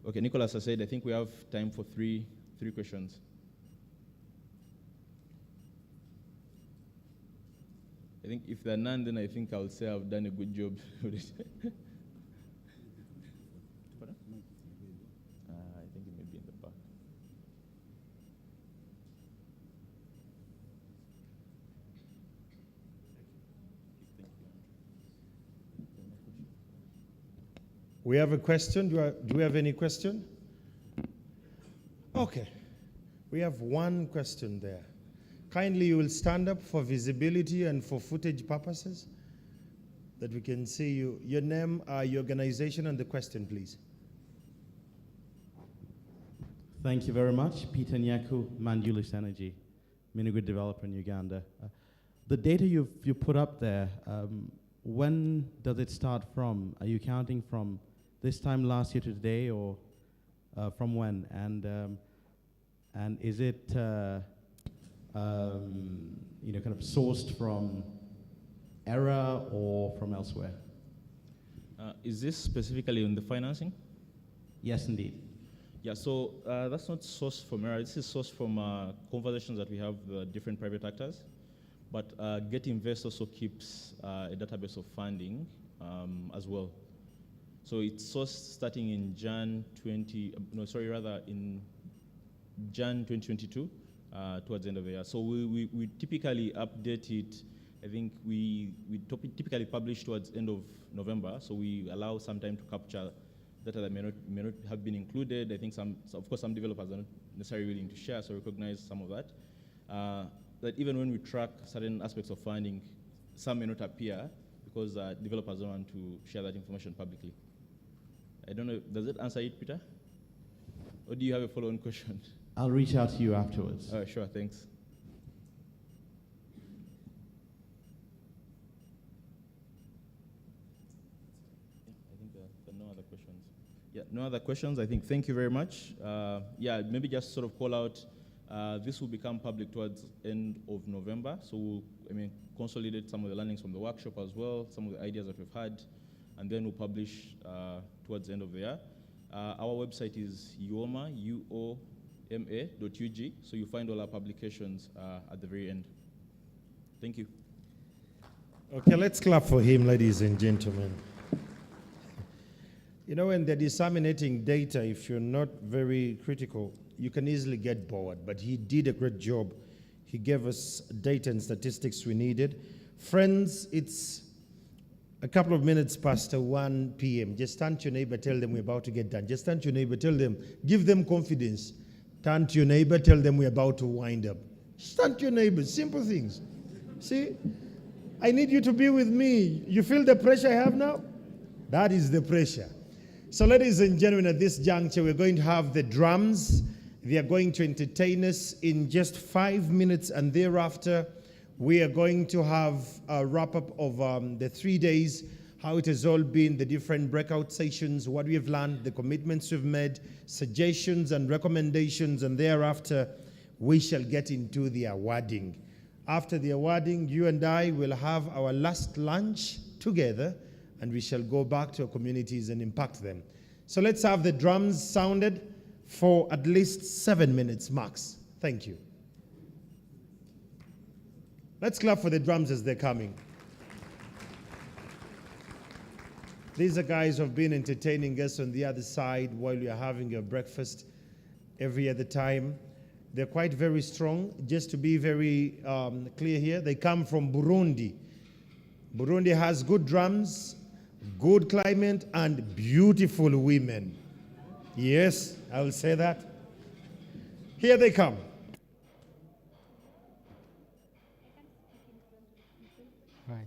Okay, Nicholas, I said I think we have time for three questions. I think if there are none, then I think I'll say I've done a good job with it. I think it may be in the back. We have a question. Do we have any question? Okay. We have one question there. Kindly, you will stand up for visibility and for footage purposes, that we can see you. Your name, your organization, and the question, please. Thank you very much. Peter Nyaku, Mandulis Energy, mini-grid developer in Uganda. The data you put up there, when does it start from? Are you counting from this time last year to today, or from when? And is it kind of sourced from ERA or from elsewhere? Is this specifically on the financing? Yes, indeed. Yeah, so that's not sourced from ERA. This is sourced from conversations that we have with different private actors. But Get Invest also keeps a database of funding as well. So it's sourced starting in Jan 2022 towards the end of the year. So we typically update it. I think we typically publish towards the end of November. So we allow some time to capture data that may not have been included. I think of course some developers are not necessarily willing to share, so recognize some of that. That even when we track certain aspects of funding, some may not appear because developers don't want to share that information publicly. I don't know, does it answer it, Peter? Or do you have a follow-on question? I'll reach out to you afterwards. Sure, thanks. I think there are no other questions. Yeah, no other questions. I think thank you very much. Yeah, maybe just sort of call out, this will become public towards end of November. So we'll, consolidate some of the learnings from the workshop as well, some of the ideas that we've had, and then we'll publish towards the end of the year. Our website is uoma.ug, so you find all our publications at the very end. Thank you. Okay, let's clap for him, ladies and gentlemen. You know, when they're disseminating data, if you're not very critical, you can easily get bored, but he did a great job. He gave us data and statistics we needed. Friends, it's a couple of minutes past 1 p.m. Just turn to your neighbor, tell them we're about to get done. Just turn to your neighbor, tell them, give them confidence. Turn to your neighbor, tell them we're about to wind up. Just turn to your neighbor, simple things. See, I need you to be with me. You feel the pressure I have now? That is the pressure. So ladies and gentlemen, at this juncture, we're going to have the drums. They are going to entertain us in just 5 minutes, and thereafter, we are going to have a wrap-up of the 3 days, how it has all been, the different breakout sessions, what we have learned, the commitments we've made, suggestions and recommendations, and thereafter, we shall get into the awarding. After the awarding, you and I will have our last lunch together, and we shall go back to our communities and impact them. So let's have the drums sounded for at least 7 minutes max. Thank you. Let's clap for the drums as they're coming. These are guys who have been entertaining us on the other side while we are having your breakfast every other time. They're quite very strong. Just to be very clear here, they come from Burundi. Burundi has good drums, good climate, and beautiful women. Yes, I will say that. Here they come. Right.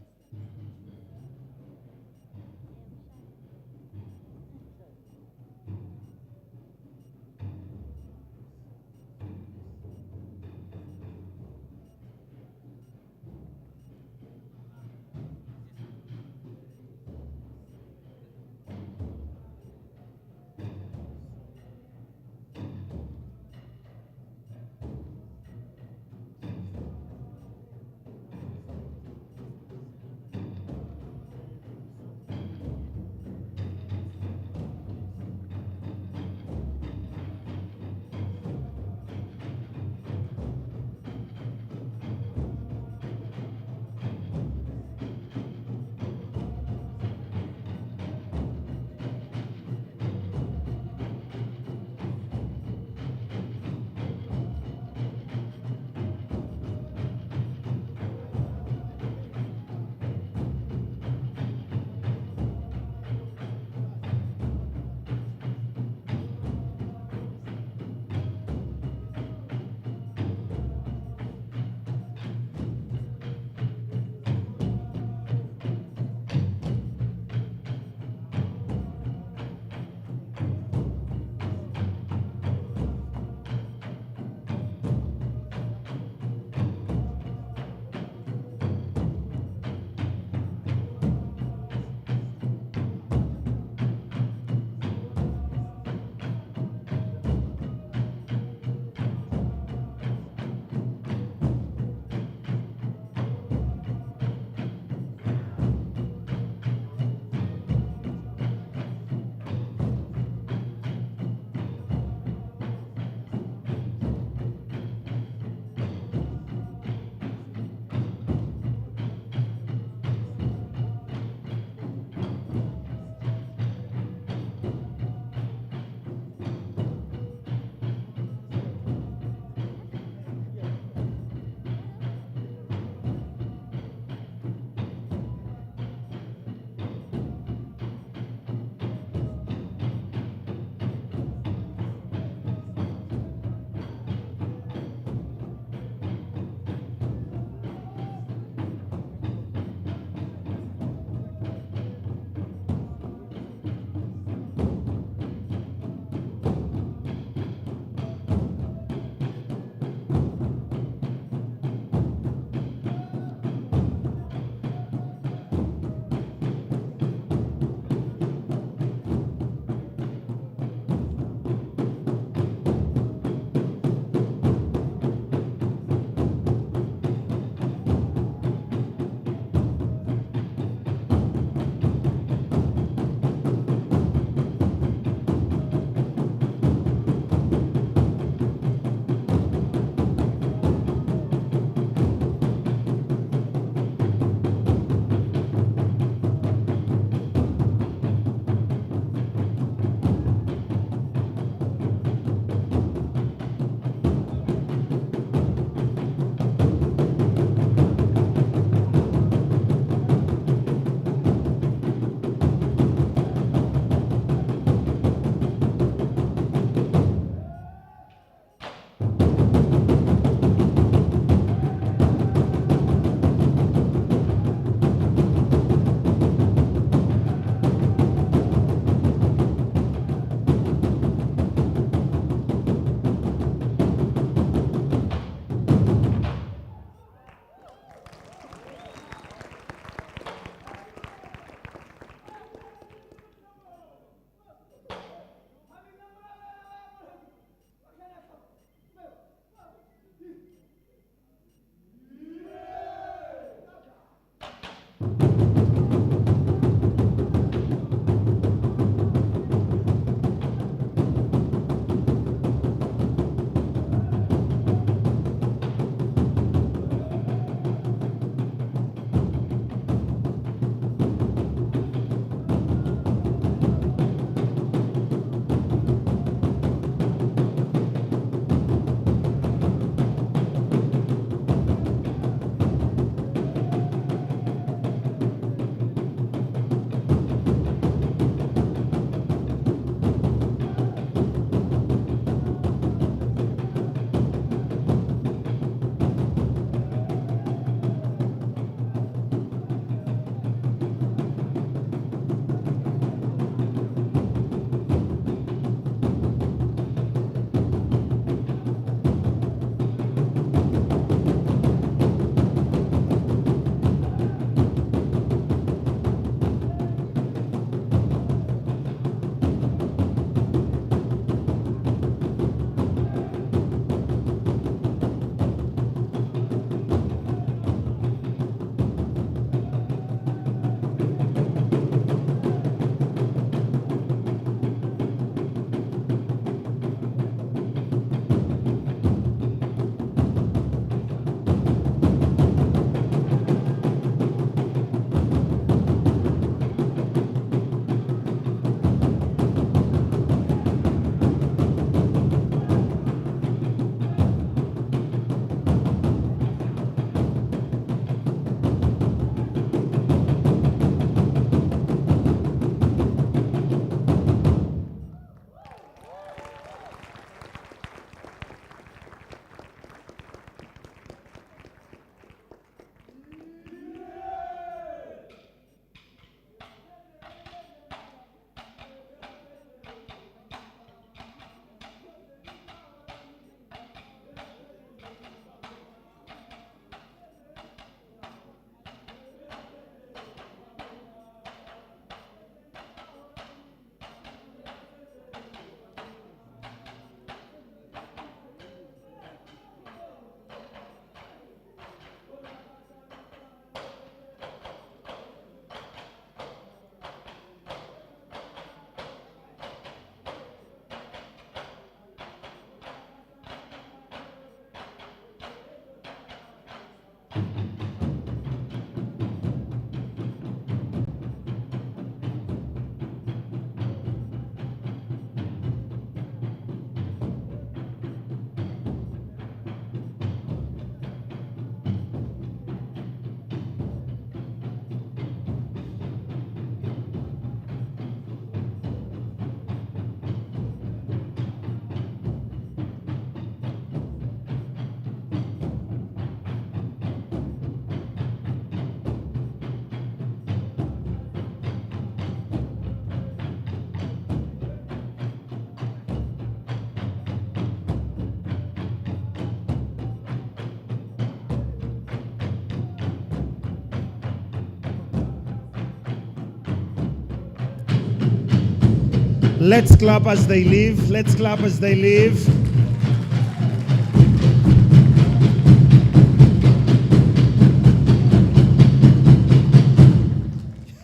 Let's clap as they leave. Let's clap as they leave.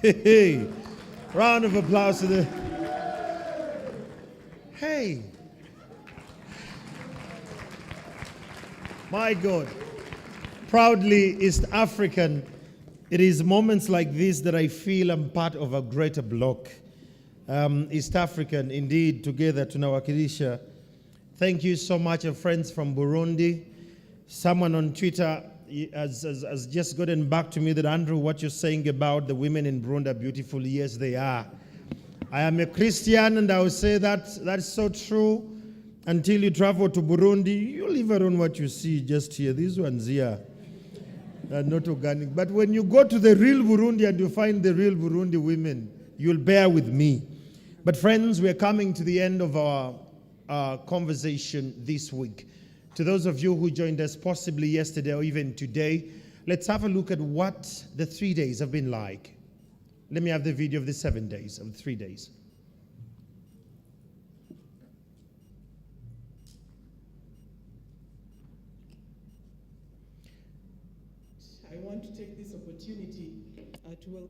Hey, round of applause to the. Hey. My God. Proudly East African. It is moments like this that I feel I'm part of a greater block. East African, indeed, together tunawakilisha. Thank you so much, friends from Burundi. Someone on Twitter has just gotten back to me that, Andrew, what you're saying about the women in Burundi are beautiful. Yes, they are. I am a Christian, and I will say that that's so true. Until you travel to Burundi, you leave alone what you see just here. These ones here are not organic. But when you go to the real Burundi and you find the real Burundi women, you'll bear with me. But friends, we're coming to the end of our conversation this week. To those of you who joined us possibly yesterday or even today, let's have a look at what the 3 days have been like. Let me have the video of the 7 days, of the 3 days. I want to take this opportunity to welcome.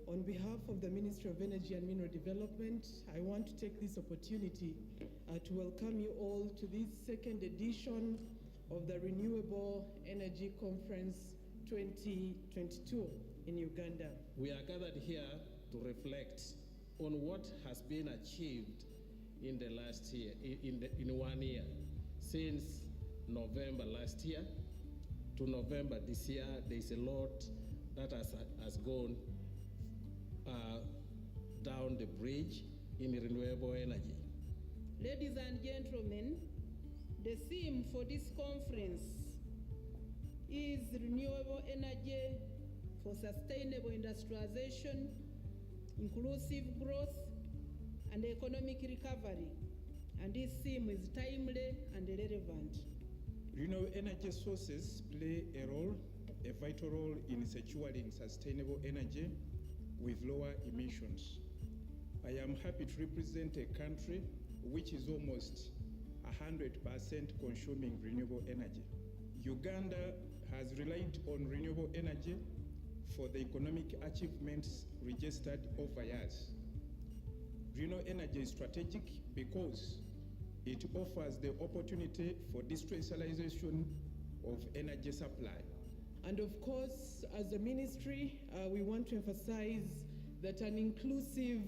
On behalf of the Ministry of Energy and Mineral Development, I want to take this opportunity to welcome you all to this second edition of the Renewable Energy Conference 2022 in Uganda. We are gathered here to reflect on what has been achieved in the last year, in 1 year. Since November last year to November this year, there's a lot that has gone down the bridge in renewable energy. Ladies and gentlemen, the theme for this conference is renewable energy for sustainable industrialization, inclusive growth, and economic recovery. And this theme is timely and relevant. Renewable energy sources play a vital role in securing sustainable energy with lower emissions. I am happy to represent a country which is almost 100% consuming renewable energy. Uganda has relied on renewable energy for the economic achievements registered over years. Renewable energy is strategic because it offers the opportunity for decentralization of energy supply. And of course, as a ministry, we want to emphasize that an inclusive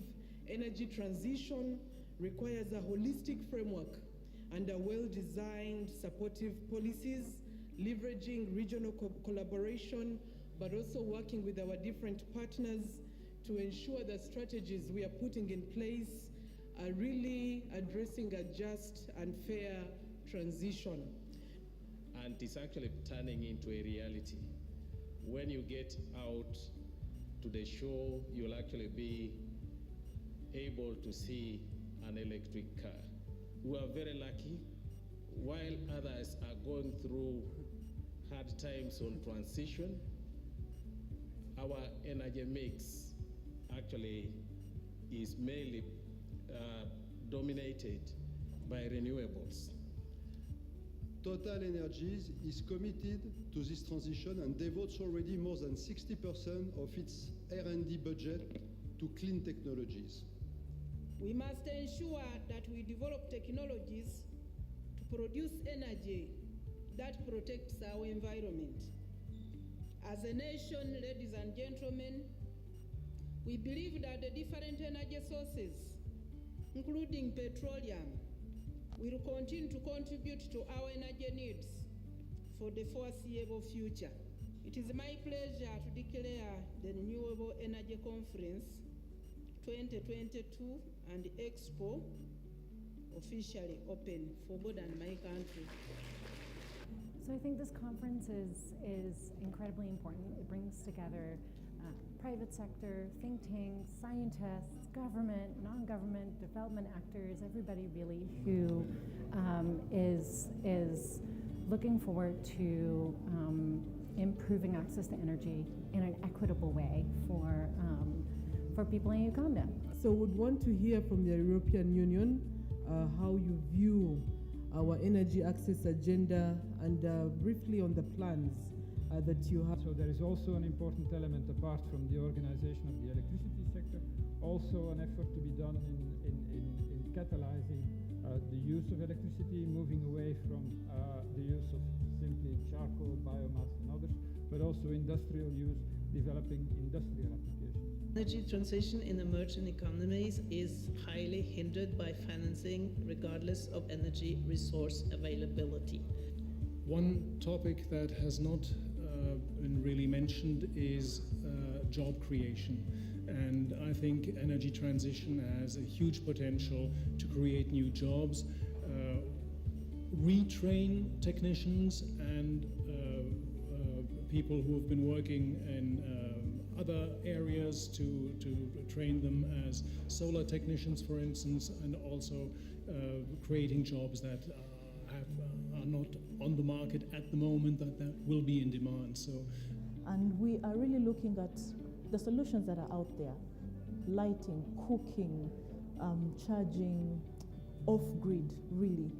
energy transition requires a holistic framework and a well-designed supportive policies, leveraging regional collaboration, but also working with our different partners to ensure that strategies we are putting in place are really addressing a just and fair transition. And it's actually turning into a reality. When you get out to the show, you'll actually be able to see an electric car. We are very lucky. While others are going through hard times on transition, our energy mix actually is mainly dominated by renewables. Total Energies is committed to this transition and devotes already more than 60% of its R&D budget to clean technologies. We must ensure that we develop technologies to produce energy that protects our environment. As a nation, ladies and gentlemen, we believe that the different energy sources, including petroleum, will continue to contribute to our energy needs for the foreseeable future. It is my pleasure to declare the Renewable Energy Conference 2022 and Expo officially open for God and my country. So I think this conference is incredibly important. It brings together private sector, think tanks, scientists, government, non-government, development actors, everybody really who is looking forward to improving access to energy in an equitable way for people in Uganda. So would want to hear from the European Union how you view our energy access agenda and briefly on the plans that you have. So there is also an important element apart from the organization of the electricity sector, also an effort to be done in catalyzing the use of electricity, moving away from the use of simply charcoal, biomass and others, but also industrial use, developing industrial applications. Energy transition in emerging economies is highly hindered by financing, regardless of energy resource availability. One topic that has not been really mentioned is job creation. And I think energy transition has a huge potential to create new jobs, retrain technicians and people who have been working in other areas to train them as solar technicians, for instance, and also creating jobs that are not on the market at the moment, that will be in demand. So, and we are really looking at the solutions that are out there: lighting, cooking, charging, off-grid, really,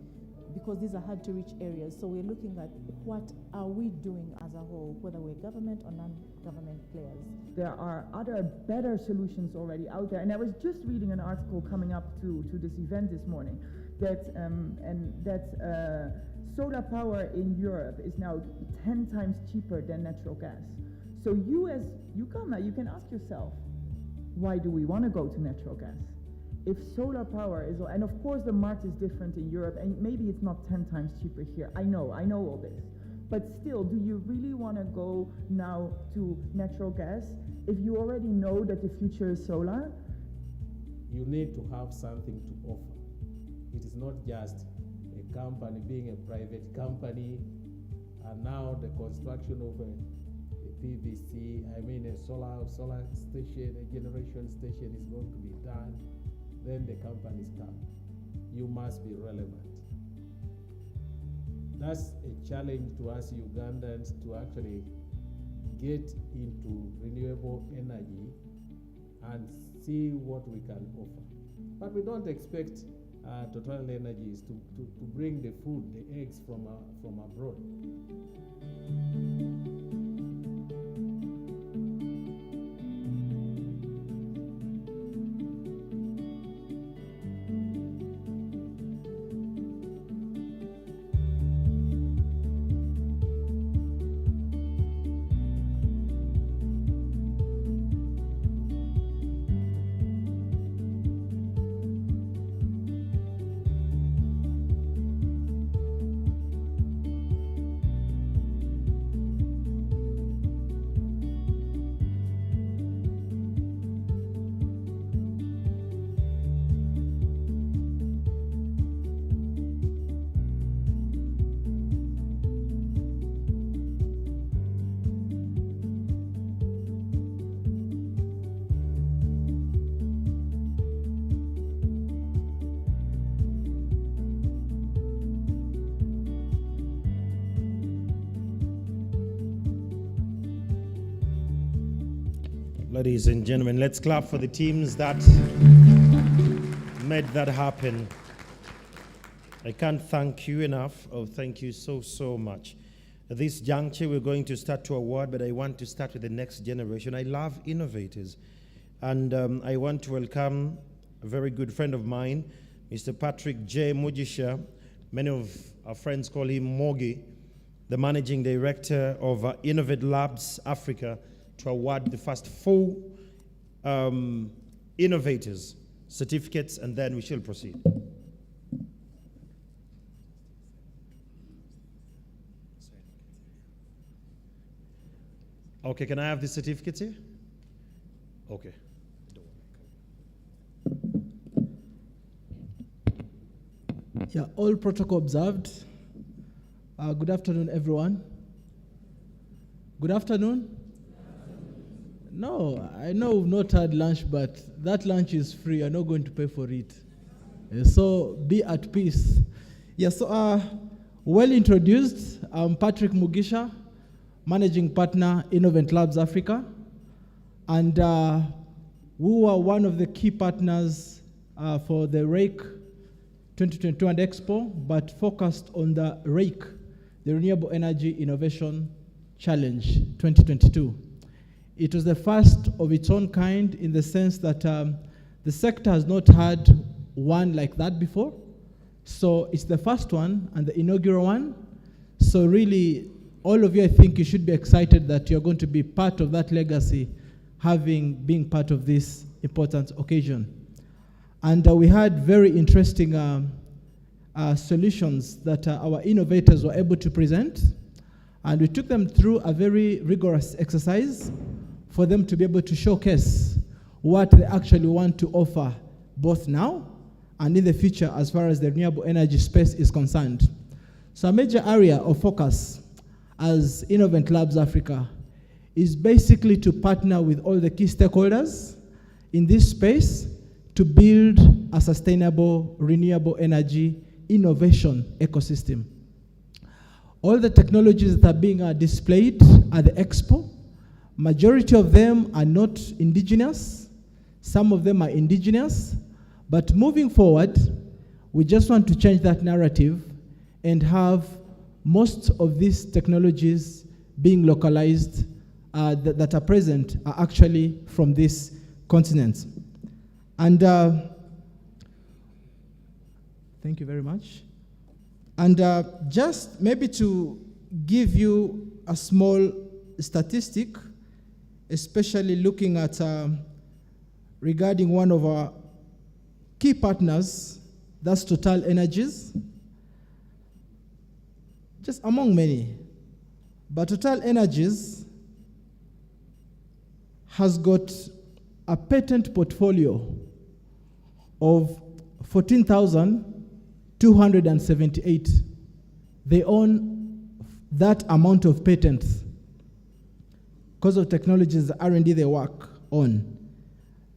because these are hard-to-reach areas. So we're looking at what are we doing as a whole, whether we're government or non-government players. There are other better solutions already out there. And I was just reading an article coming up to this event this morning that solar power in Europe is now 10 times cheaper than natural gas. So you as Uganda, you can ask yourself, why do we want to go to natural gas? If solar power is, and of course the market is different in Europe, and maybe it's not 10 times cheaper here. I know all this. But still, do you really want to go now to natural gas if you already know that the future is solar? You need to have something to offer. It is not just a company being a private company, and now the construction of a PVC, a solar station, a generation station is going to be done. Then the companies come. You must be relevant. That's a challenge to us Ugandans to actually get into renewable energy and see what we can offer. But we don't expect Total Energies to bring the food, the eggs from abroad. Ladies and gentlemen, let's clap for the teams that made that happen. I can't thank you enough. Oh, thank you so much. At this juncture, we're going to start to award, but I want to start with the next generation. I love innovators. And I want to welcome a very good friend of mine, Mr. Patrick J. Mujisha. Many of our friends call him Mogi, the Managing Director of Innovate Labs Africa, to award the first 4 innovators certificates, and then we shall proceed. Okay, can I have the certificates here? Okay. Yeah, all protocol observed. Good afternoon, everyone. Good afternoon. No, I know we've not had lunch, but that lunch is free. I'm not going to pay for it. So be at peace. Yeah, so well introduced. I'm Patrick Mugisha, managing partner, Innovent Labs Africa. And we were one of the key partners for the RAKE 2021 Expo, but focused on the RAKE, the Renewable Energy Innovation Challenge 2022. It was the first of its own kind in the sense that the sector has not had one like that before. So it's the first one and the inaugural one. So really, all of you, I think you should be excited that you're going to be part of that legacy, being part of this important occasion. And we had very interesting solutions that our innovators were able to present. And we took them through a very rigorous exercise for them to be able to showcase what they actually want to offer, both now and in the future as far as the renewable energy space is concerned. So a major area of focus as Innovent Labs Africa is basically to partner with all the key stakeholders in this space to build a sustainable renewable energy innovation ecosystem. All the technologies that are being displayed at the expo, majority of them are not indigenous, some of them are indigenous, but moving forward, we just want to change that narrative and have most of these technologies being localized that are present are actually from this continent. And thank you very much. And just maybe to give you a small statistic, especially looking at regarding one of our key partners, that's Total Energies, just among many. But Total Energies has got a patent portfolio of 14,278. They own that amount of patents because of technologies, the R&D they work on.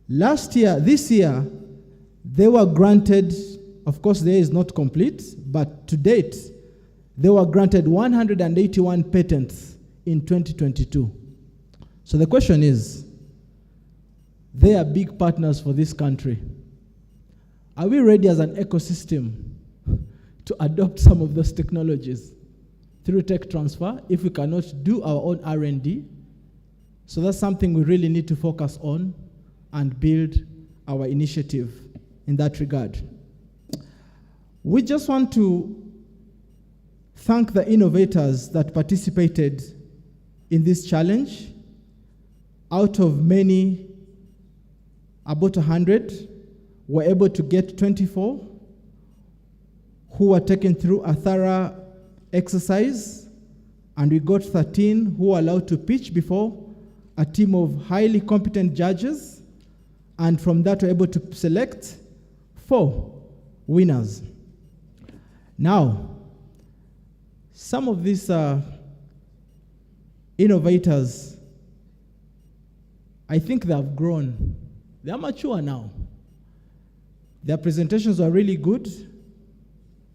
This year, they were granted, of course, there is not complete, but to date, they were granted 181 patents in 2022. So the question is, they are big partners for this country. Are we ready as an ecosystem to adopt some of those technologies through tech transfer if we cannot do our own R&D? So that's something we really need to focus on and build our initiative in that regard. We just want to thank the innovators that participated in this challenge. Out of many, about 100, were able to get 24 who were taken through a thorough exercise, and we got 13 who were allowed to pitch before a team of highly competent judges, and from that we're able to select 4 winners. Now, some of these innovators, I think they have grown. They are mature now. Their presentations were really good,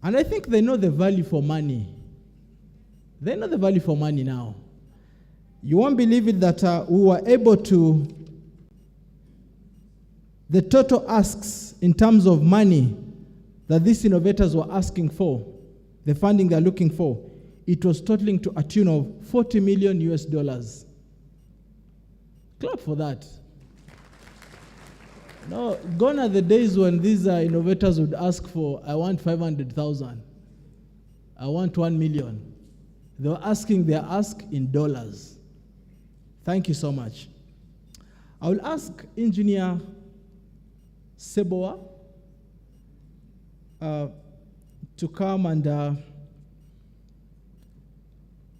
and I think they know the value for money. They know the value for money now. You won't believe it that we were able to, the total asks in terms of money that these innovators were asking for, the funding they're looking for, it was totaling to a tune of $40 million US. Clap for that. No, gone are the days when these innovators would ask for, I want 500,000, I want 1 million. They were asking their ask in dollars. Thank you so much. I will ask Engineer Seboa to come and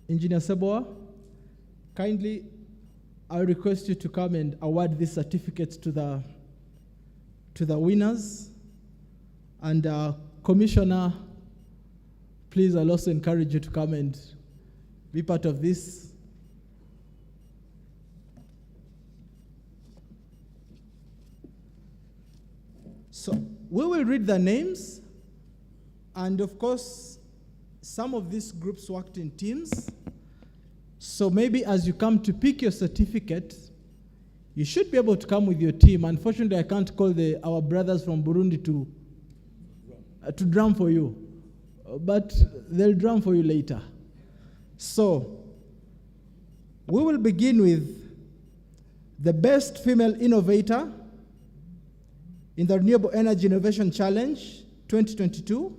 Engineer Seboa, kindly, I request you to come and award these certificates to the winners. And Commissioner, please, I'll also encourage you to come and be part of this. So we will read the names, and of course, some of these groups worked in teams. So maybe as you come to pick your certificate, you should be able to come with your team. Unfortunately, I can't call our brothers from Burundi to drum for you, but they'll drum for you later. So we will begin with the best female innovator in the Renewable Energy Innovation Challenge 2022,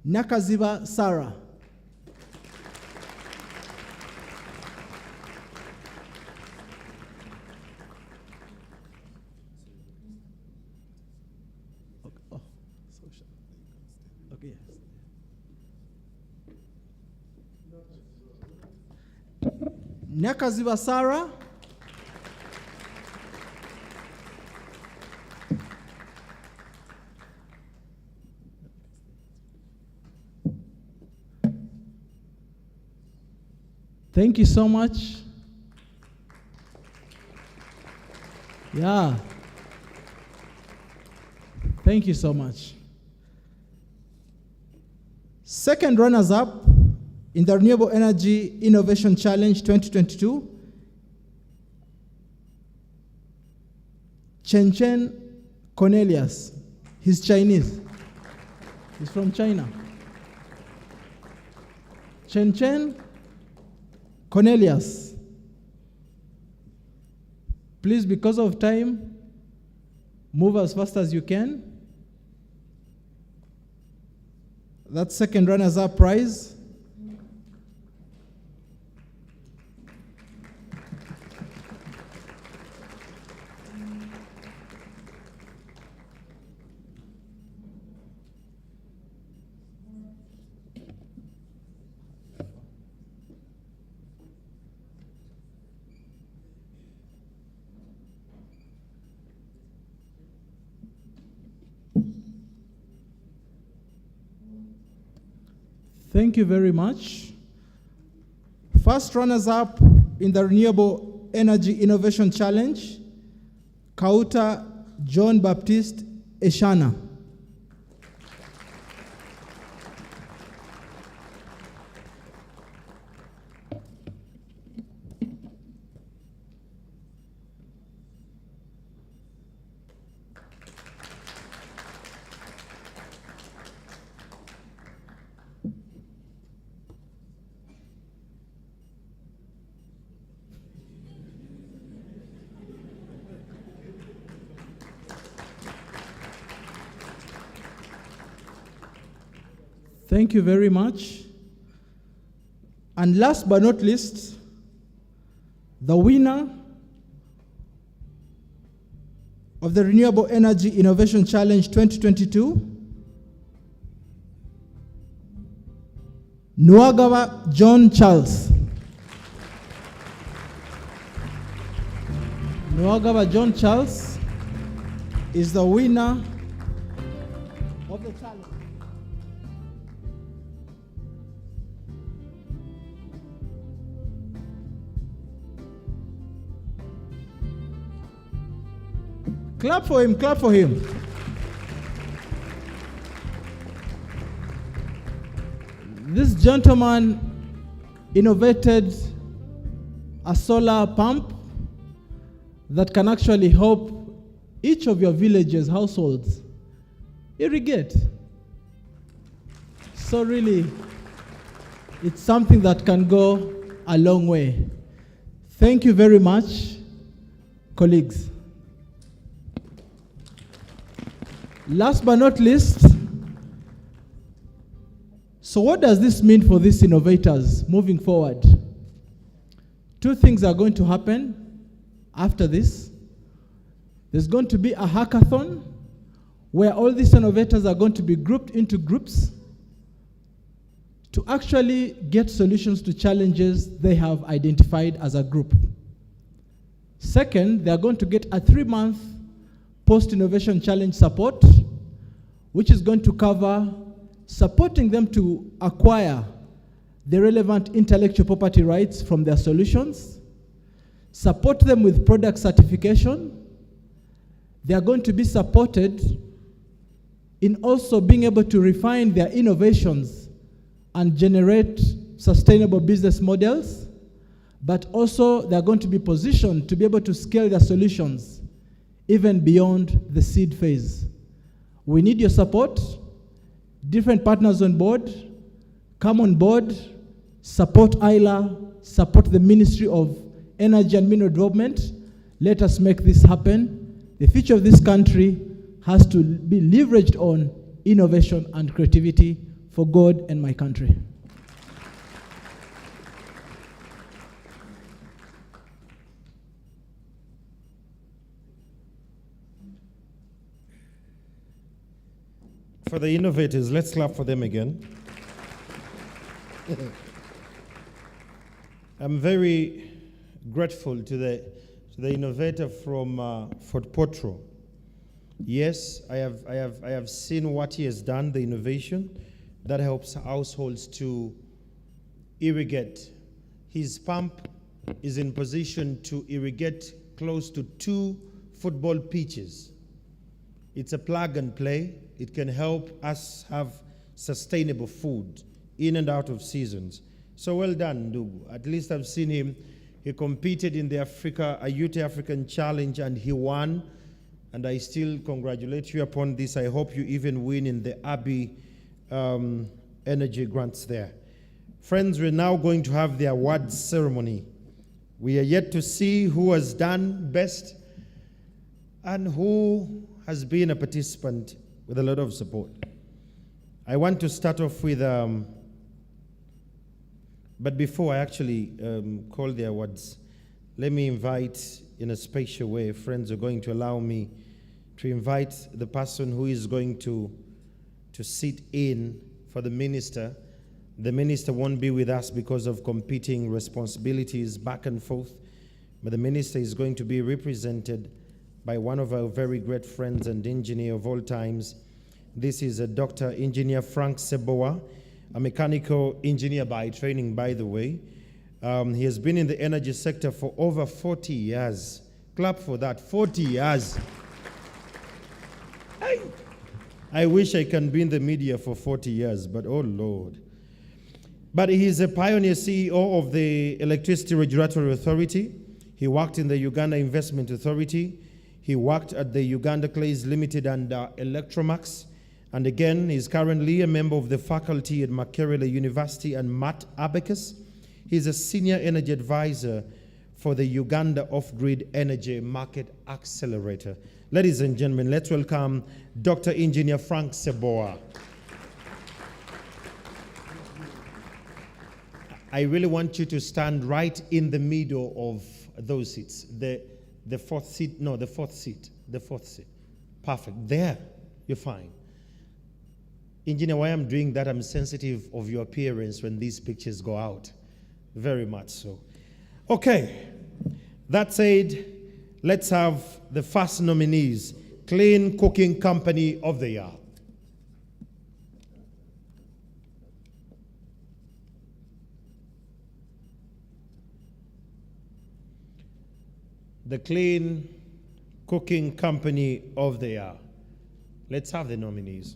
Nakaziba Sarah. Okay. Nakaziba Sarah. Thank you so much. Yeah. Thank you so much. Second runners-up in the Renewable Energy Innovation Challenge 2022, Chen Cornelius. He's Chinese. He's from China. Chen Cornelius. Please, because of time, move as fast as you can. That second runners-up prize. Thank you very much. First runners-up in the Renewable Energy Innovation Challenge, Kauta John Baptiste Eshana. Thank you very much. And last but not least, the winner of the Renewable Energy Innovation Challenge 2022, Nwagawa John Charles. Nwagawa John Charles is the winner of the challenge. Clap for him, clap for him. This gentleman innovated a solar pump that can actually help each of your villages, households, irrigate. So really, it's something that can go a long way. Thank you very much, colleagues. Last but not least, so what does this mean for these innovators moving forward? Two things are going to happen after this. There's going to be a hackathon where all these innovators are going to be grouped into groups to actually get solutions to challenges they have identified as a group. Second, they are going to get a 3-month post-innovation challenge support, which is going to cover supporting them to acquire the relevant intellectual property rights from their solutions, support them with product certification. They are going to be supported in also being able to refine their innovations and generate sustainable business models. but also they're going to be positioned to be able to scale their solutions even beyond the seed phase. We need your support. Different partners on board, come on board, support ILA, support the Ministry of Energy and Mineral Development. Let us make this happen. The future of this country has to be leveraged on innovation and creativity for God and my country. For the innovators, let's clap for them again. I'm very grateful to the innovator from Fort Potro. Yes, I have seen what he has done, the innovation that helps households to irrigate. His pump is in position to irrigate close to 2 football pitches. It's a plug and play. It can help us have sustainable food in and out of seasons. So well done, Ndugu. At least I've seen him. He competed in the Youth African Challenge and he won. And I still congratulate you upon this. I hope you even win in the Abbey Energy Grants there. Friends, we're now going to have the awards ceremony. We are yet to see who has done best and who has been a participant with a lot of support. I want to start off with, but before I actually call the awards, let me invite in a special way, friends are going to allow me to invite the person who is going to sit in for the minister. The minister won't be with us because of competing responsibilities back and forth, but the minister is going to be represented by one of our very great friends and engineer of all times. This is a Dr. Engineer Frank Sebowa, a mechanical engineer by training, by the way. He has been in the energy sector for over 40 years. Clap for that, 40 years. I wish I can be in the media for 40 years, but oh Lord. But he is a pioneer CEO of the Electricity Regulatory Authority. He worked in the Uganda Investment Authority. He worked at the Uganda Clays Limited and Electromax. And again, he's currently a member of the faculty at Makerere University and MAT Abacus. He's a senior energy advisor for the Uganda Off-Grid Energy Market Accelerator. Ladies and gentlemen, let's welcome Dr. Engineer Frank Sebowa. I really want you to stand right in the middle of those seats. The fourth seat. Perfect. There, you're fine. Engineer, why I'm doing that, I'm sensitive of your appearance when these pictures go out. Very much so. Okay. That said, let's have the first nominees. Clean Cooking Company of the Year. The Clean Cooking Company of the Year. Let's have the nominees.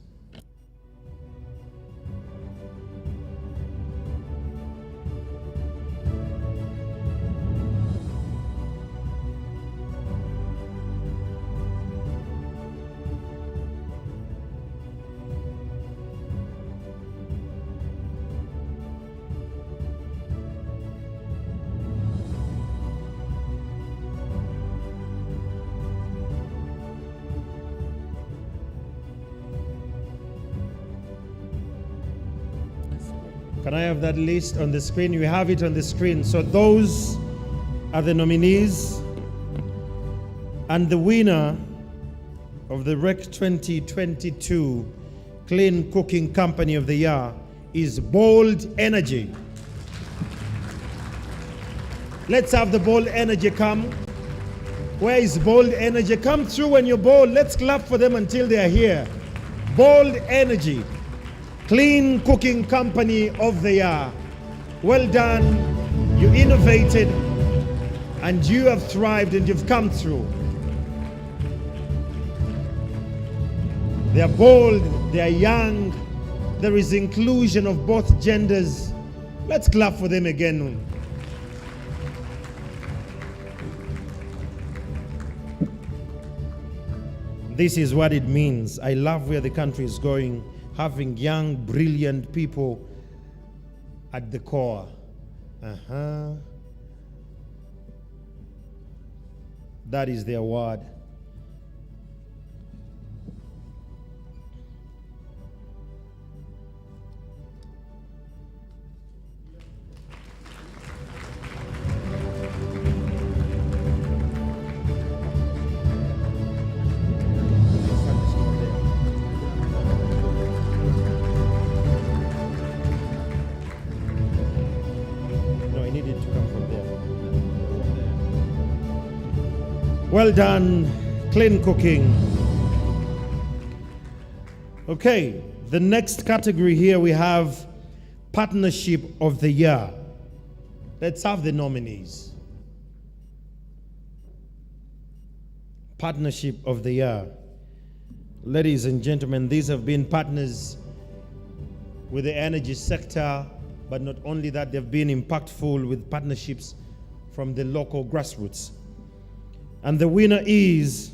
Can I have that list on the screen? You have it on the screen. So those are the nominees. And the winner of the REC 2022 Clean Cooking Company of the Year is Bold Energy. Let's have the Bold Energy come. Where is Bold Energy? Come through when you're bold. Let's clap for them until they are here. Bold Energy. Clean Cooking Company of the Year. Well done. You innovated and you have thrived and you've come through. They are bold, they are young. There is inclusion of both genders. Let's clap for them again. This is what it means. I love where the country is going, having young, brilliant people at the core. That is their word. Well done, clean cooking. Okay, the next category here we have Partnership of the Year. Let's have the nominees. Partnership of the Year. Ladies and gentlemen, these have been partners with the energy sector, but not only that, they've been impactful with partnerships from the local grassroots. And the winner is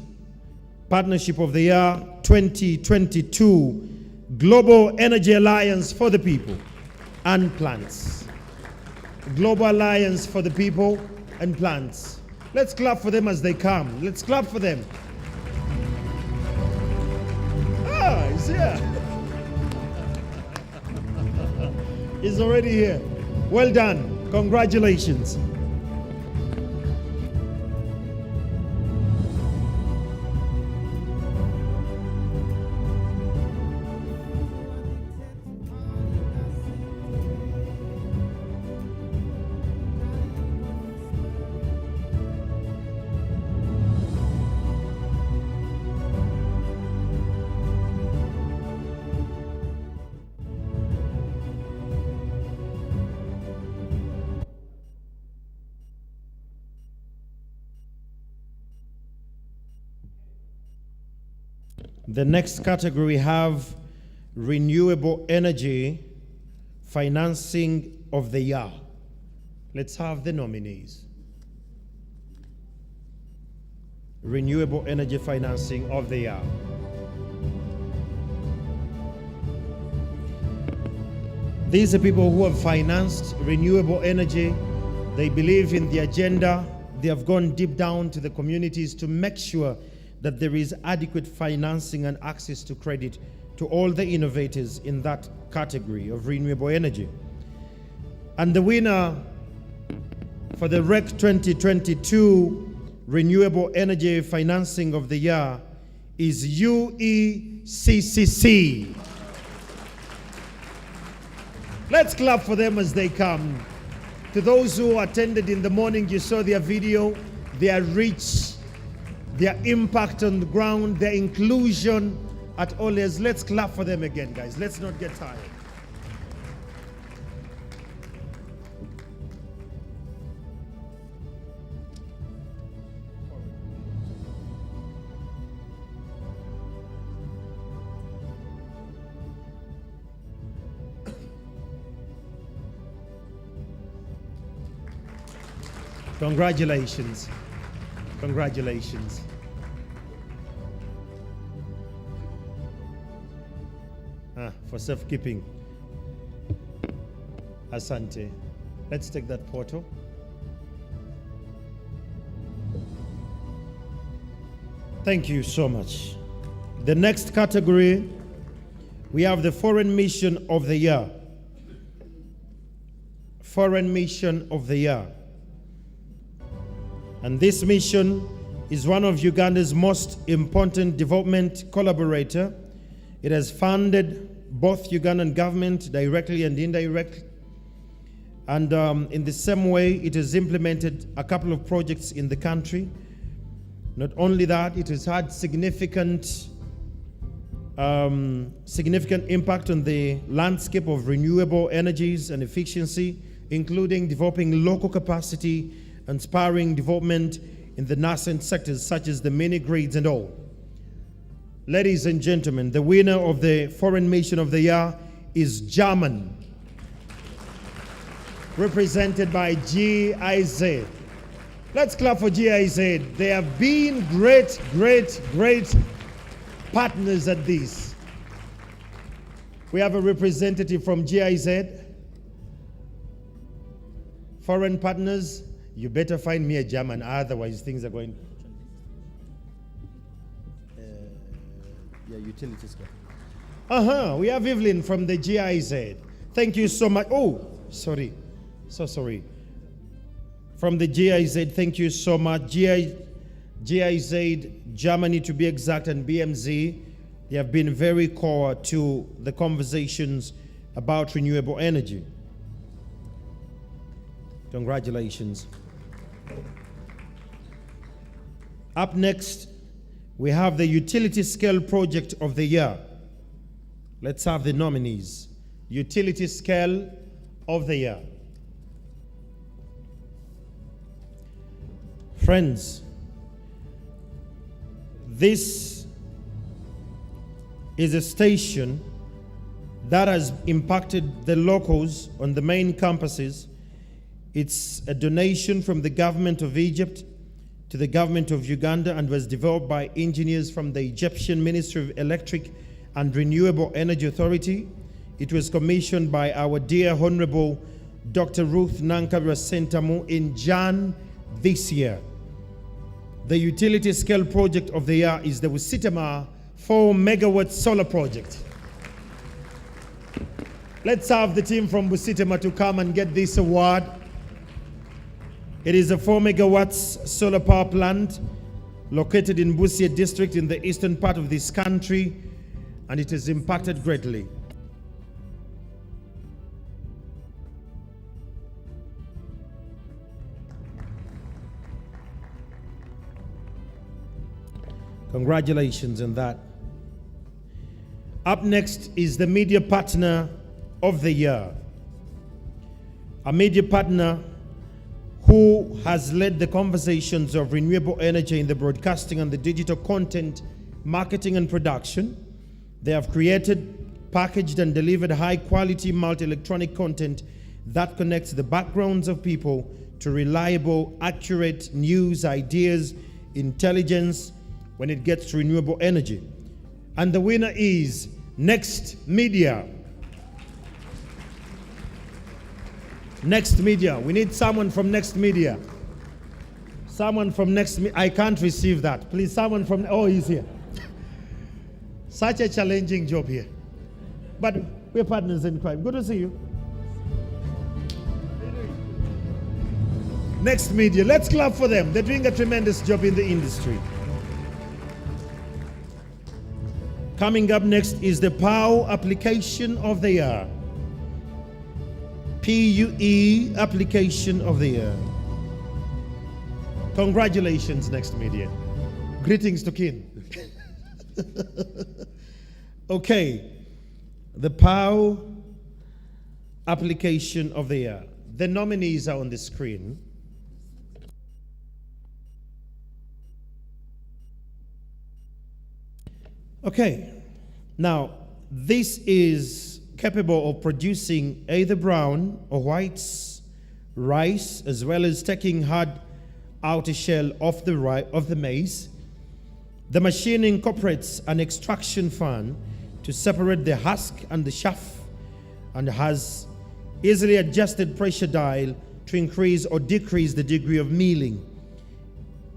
Partnership of the Year 2022, Global Energy Alliance for the People and Plants. Global Alliance for the People and Plants. Let's clap for them as they come. Let's clap for them. Ah, he's here. He's already here. Well done. Congratulations. The next category we have Renewable Energy Financing of the Year. Let's have the nominees. Renewable Energy Financing of the Year. These are people who have financed renewable energy. They believe in the agenda. They have gone deep down to the communities to make sure that there is adequate financing and access to credit to all the innovators in that category of renewable energy. And the winner for the REC 2022 Renewable Energy Financing of the Year is UECC. Let's clap for them as they come. To those who attended in the morning, you saw their video, their reach, their impact on the ground, their inclusion at all levels. Let's clap for them again, guys. Let's not get tired. Congratulations. Congratulations. For safekeeping. Asante. Let's take that photo. Thank you so much. The next category, we have the Foreign Mission of the Year. Foreign Mission of the Year. And this mission is one of Uganda's most important development collaborator. It has funded both Ugandan government directly and indirectly. And in the same way, it has implemented a couple of projects in the country. Not only that, it has had significant impact on the landscape of renewable energies and efficiency, including developing local capacity and spurring development in the nascent sectors such as the mini grids and all. Ladies and gentlemen, the winner of the Foreign Mission of the Year is German, represented by GIZ. Let's clap for GIZ. They have been great partners at this. We have a representative from GIZ. Foreign partners, you better find me a German, otherwise things are going. Yeah, utility scale. We have Evelyn from the GIZ. Thank you so much. Oh, sorry. So sorry. From the GIZ, thank you so much. GIZ, Germany to be exact, and BMZ, they have been very core to the conversations about renewable energy. Congratulations. Up next, we have the Utility Scale Project of the Year. Let's have the nominees. Utility Scale of the Year. Friends, this is a station that has impacted the locals on the main campuses. It's a donation from the government of Egypt to the government of Uganda and was developed by engineers from the Egyptian Ministry of Electric and Renewable Energy Authority. It was commissioned by our dear Honorable Dr. Ruth Nankabira Sentamu in Jan this year. The utility scale project of the year is the Wusitema 4 megawatt solar project. Let's have the team from Wusitema to come and get this award. It is a 4 megawatts solar power plant located in Busia district in the eastern part of this country, and it has impacted greatly. Congratulations on that. Up next is the Media Partner of the Year. A media partner who has led the conversations of renewable energy in the broadcasting and the digital content, marketing and production. They have created, packaged and delivered high-quality multi-electronic content that connects the backgrounds of people to reliable, accurate news, ideas, intelligence when it gets to renewable energy. And the winner is Next Media. Next Media. We need someone from Next Media. Someone from Next Media. I can't receive that. Please, someone from... Oh, he's here. Such a challenging job here. But we're partners in crime. Good to see you. Next Media. Let's clap for them. They're doing a tremendous job in the industry. Coming up next is the POW Application of the Year. PUE Application of the Year. Congratulations, Next Media. Greetings to kin. Okay, the POW Application of the Year. The nominees are on the screen. Okay, now this is capable of producing either brown or white rice, as well as taking hard outer shell off the maize. The machine incorporates an extraction fan to separate the husk and the chaff, and has easily adjusted pressure dial to increase or decrease the degree of milling.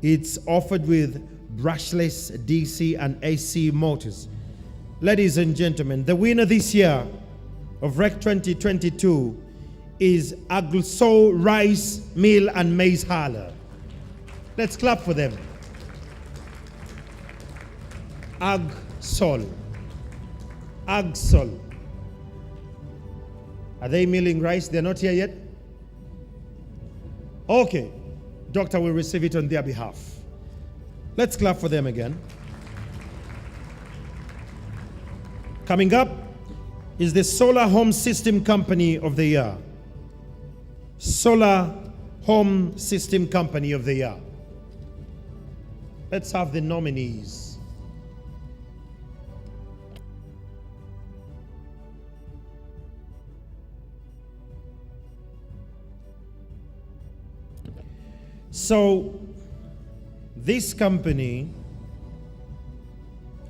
It's offered with brushless DC and AC motors. Ladies and gentlemen, the winner this year of REC 2022 is Aglso Rice Mill and Maize Huller. Let's clap for them. Agsol. Agsol. Are they milling rice? They're not here yet? Okay. Doctor will receive it on their behalf. Let's clap for them again. Coming up is the Solar Home System Company of the Year. Solar Home System Company of the Year. Let's have the nominees. So, this company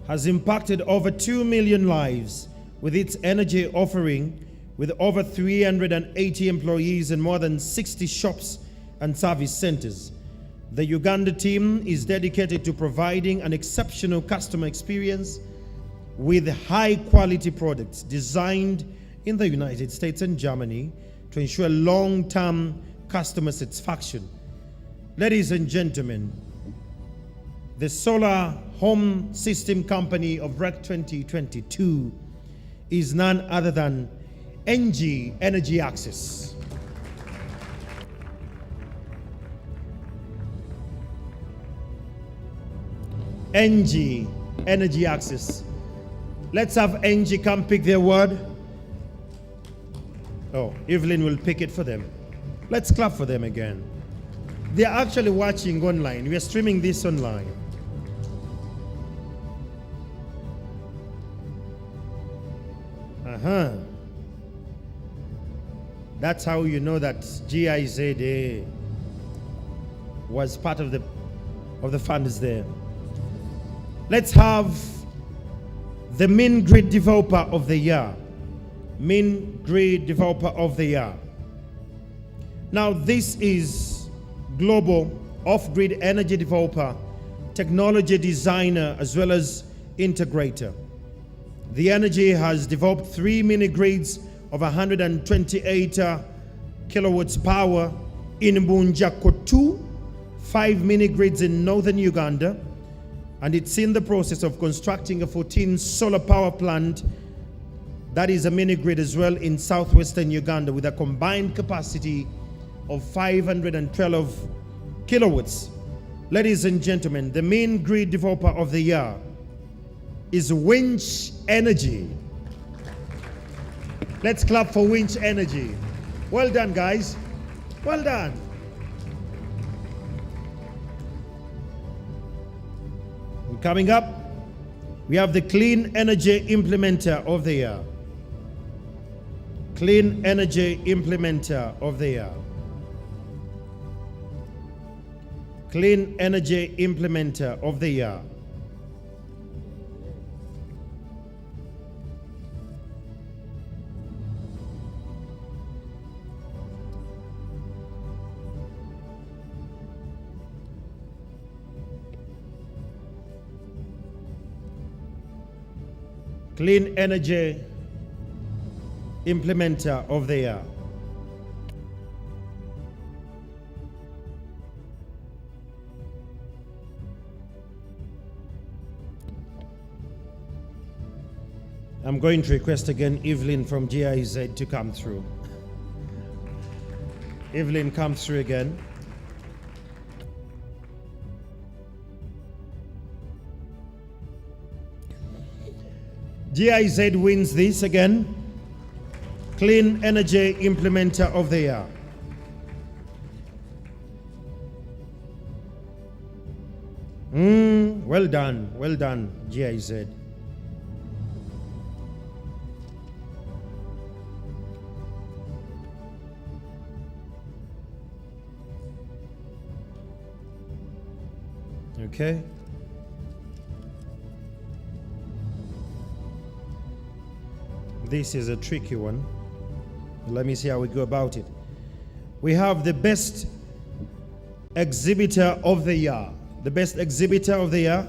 has impacted over 2 million lives with its energy offering, with over 380 employees and more than 60 shops and service centers. The Uganda team is dedicated to providing an exceptional customer experience with high-quality products designed in the United States and Germany to ensure long-term customer satisfaction. Ladies and gentlemen, the Solar Home System Company of REC 2022 is none other than NG Energy Access. NG Energy Access. Let's have NG come pick their word. Oh, Evelyn will pick it for them. Let's clap for them again. They are actually watching online. We are streaming this online. That's how you know that GIZ was part of the funds there. Let's have the Main Grid Developer of the Year. Main Grid Developer of the Year. Now this is global off-grid energy developer, technology designer, as well as integrator. The energy has developed 3 mini grids of 128 kilowatts power in Bunjako 2, 5 mini grids in northern Uganda, and it's in the process of constructing a 14 solar power plant that is a mini grid as well in southwestern Uganda with a combined capacity of 512 kilowatts. Ladies and gentlemen, the Main Grid Developer of the Year is Winch Energy. Let's clap for Winch Energy. Well done, guys. Well done. And coming up, we have the Clean Energy Implementer of the Year. Clean Energy Implementer of the Year. Clean Energy Implementer of the Year. Clean Energy Implementer of the Year. I'm going to request again Evelyn from GIZ to come through. Evelyn, come through again. GIZ wins this again. Clean Energy Implementer of the Year. Well done, GIZ. Okay. This is a tricky one. Let me see how we go about it. We have the Best Exhibitor of the Year. The Best Exhibitor of the Year.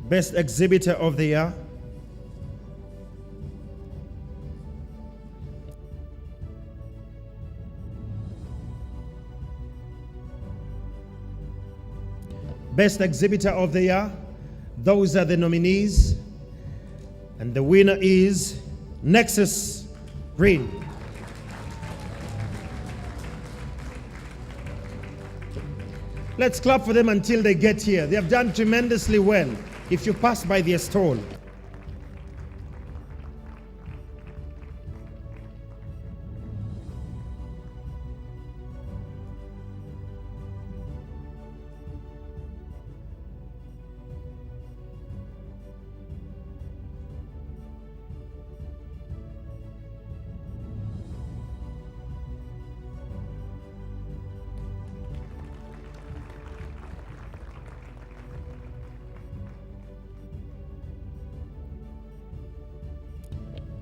Best Exhibitor of the Year. Best Exhibitor of the Year. Those are the nominees. And the winner is Nexus Green. Let's clap for them until they get here. They have done tremendously well if you pass by their stall.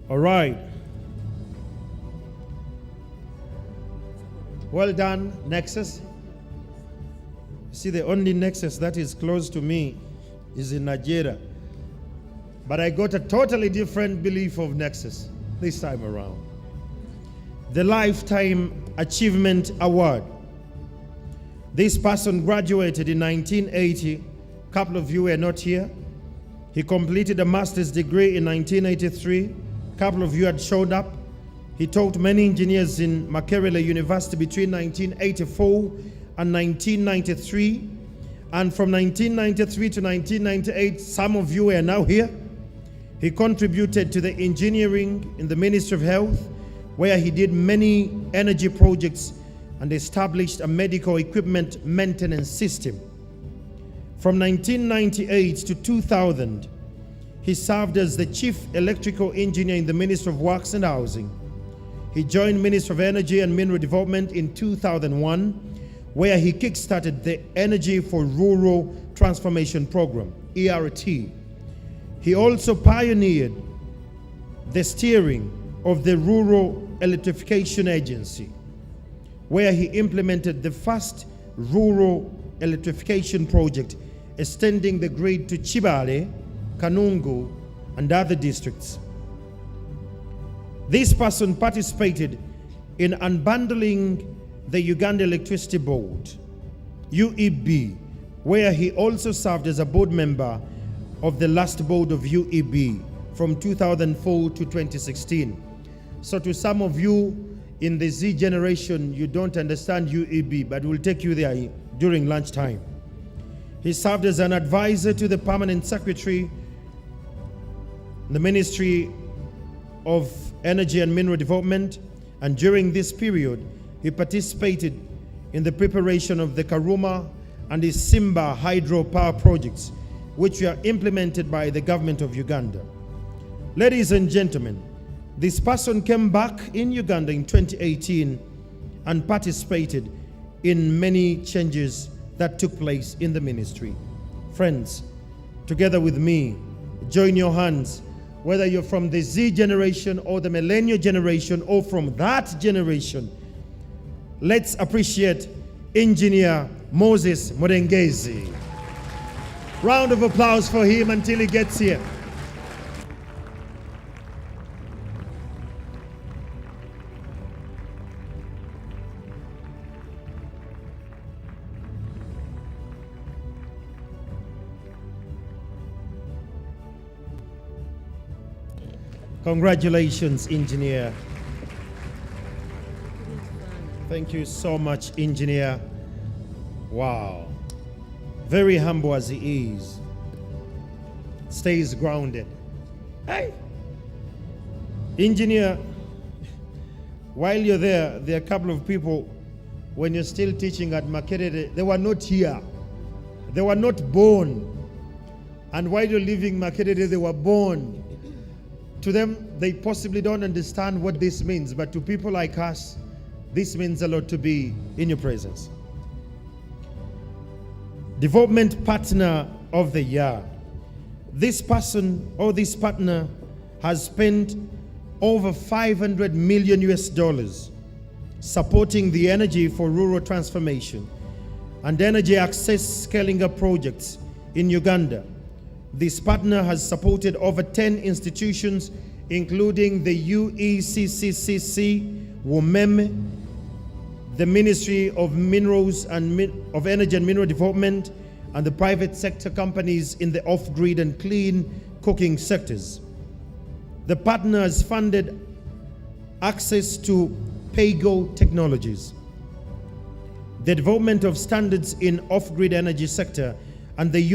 All right. Well done, Nexus. See, the only Nexus that is close to me is in Nigeria. But I got a totally different belief of Nexus this time around. The Lifetime Achievement Award. This person graduated in 1980. A couple of you were not here. He completed a master's degree in 1983. A couple of you had showed up. He taught many engineers in Makerere University between 1984 and 1993. And from 1993 to 1998, some of you are now here. He contributed to the engineering in the Ministry of Health, where he did many energy projects and established a medical equipment maintenance system. From 1998 to 2000, he served as the Chief Electrical Engineer in the Ministry of Works and Housing. He joined Ministry of Energy and Mineral Development in 2001, where he kickstarted the Energy for Rural Transformation Program, ERT. He also pioneered the steering of the Rural Electrification Agency, where he implemented the first rural electrification project, extending the grid to Chibale, Kanungu, and other districts. This person participated in unbundling the Uganda Electricity Board, UEB, where he also served as a board member of the last board of UEB from 2004 to 2016. So to some of you in the Z generation, you don't understand UEB, but we'll take you there during lunchtime. He served as an advisor to the permanent secretary in the Ministry of Energy and Mineral Development, and during this period, he participated in the preparation of the Karuma and the Simba hydropower projects, which were implemented by the government of Uganda. Ladies and gentlemen, this person came back in Uganda in 2018 and participated in many changes that took place in the ministry. Friends, together with me, join your hands, whether you're from the Z generation or the millennial generation or from that generation. Let's appreciate Engineer Moses Murengezi. Round of applause for him until he gets here. Congratulations, Engineer. Thank you so much, Engineer. Wow. Very humble as he is. Stays grounded. Hey! Engineer, while you're there are a couple of people, when you're still teaching at Makerere, they were not here. They were not born. And while you're leaving Makerere, they were born. To them, they possibly don't understand what this means, but to people like us, this means a lot to be in your presence. Development Partner of the Year. This person or this partner has spent over $500 million US supporting the energy for rural transformation and energy access scaling up projects in Uganda. This partner has supported over 10 institutions, including the UECC, WOMEM, the Ministry of Minerals and of Energy and Mineral Development, and the private sector companies in the off-grid and clean cooking sectors. The partner has funded access to PayGo technologies, the development of standards in off-grid energy sector, and the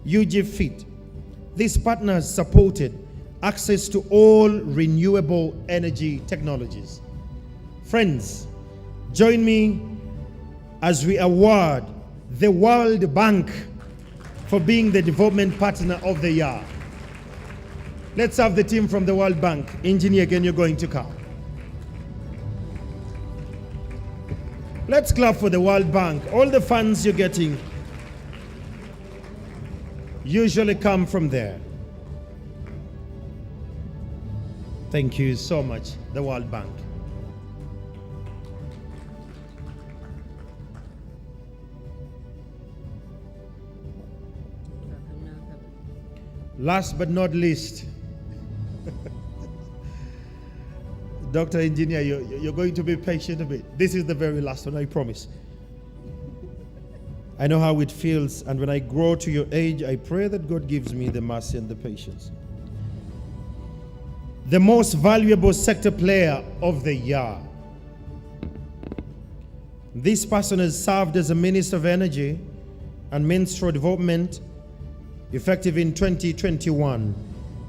UGFIT. This partner has supported access to all renewable energy technologies. Friends, join me as we award the World Bank for being the Development Partner of the Year. Let's have the team from the World Bank. Engineer, again, you're going to come. Let's clap for the World Bank. All the funds you're getting usually come from there. Thank you so much, the World Bank. Last but not least, Dr. Engineer, you're going to be patient a bit. This is the very last one, I promise. I know how it feels, and when I grow to your age, I pray that God gives me the mercy and the patience. The most valuable sector player of the year. This person has served as a Minister of Energy and Minister of Development effective in 2021.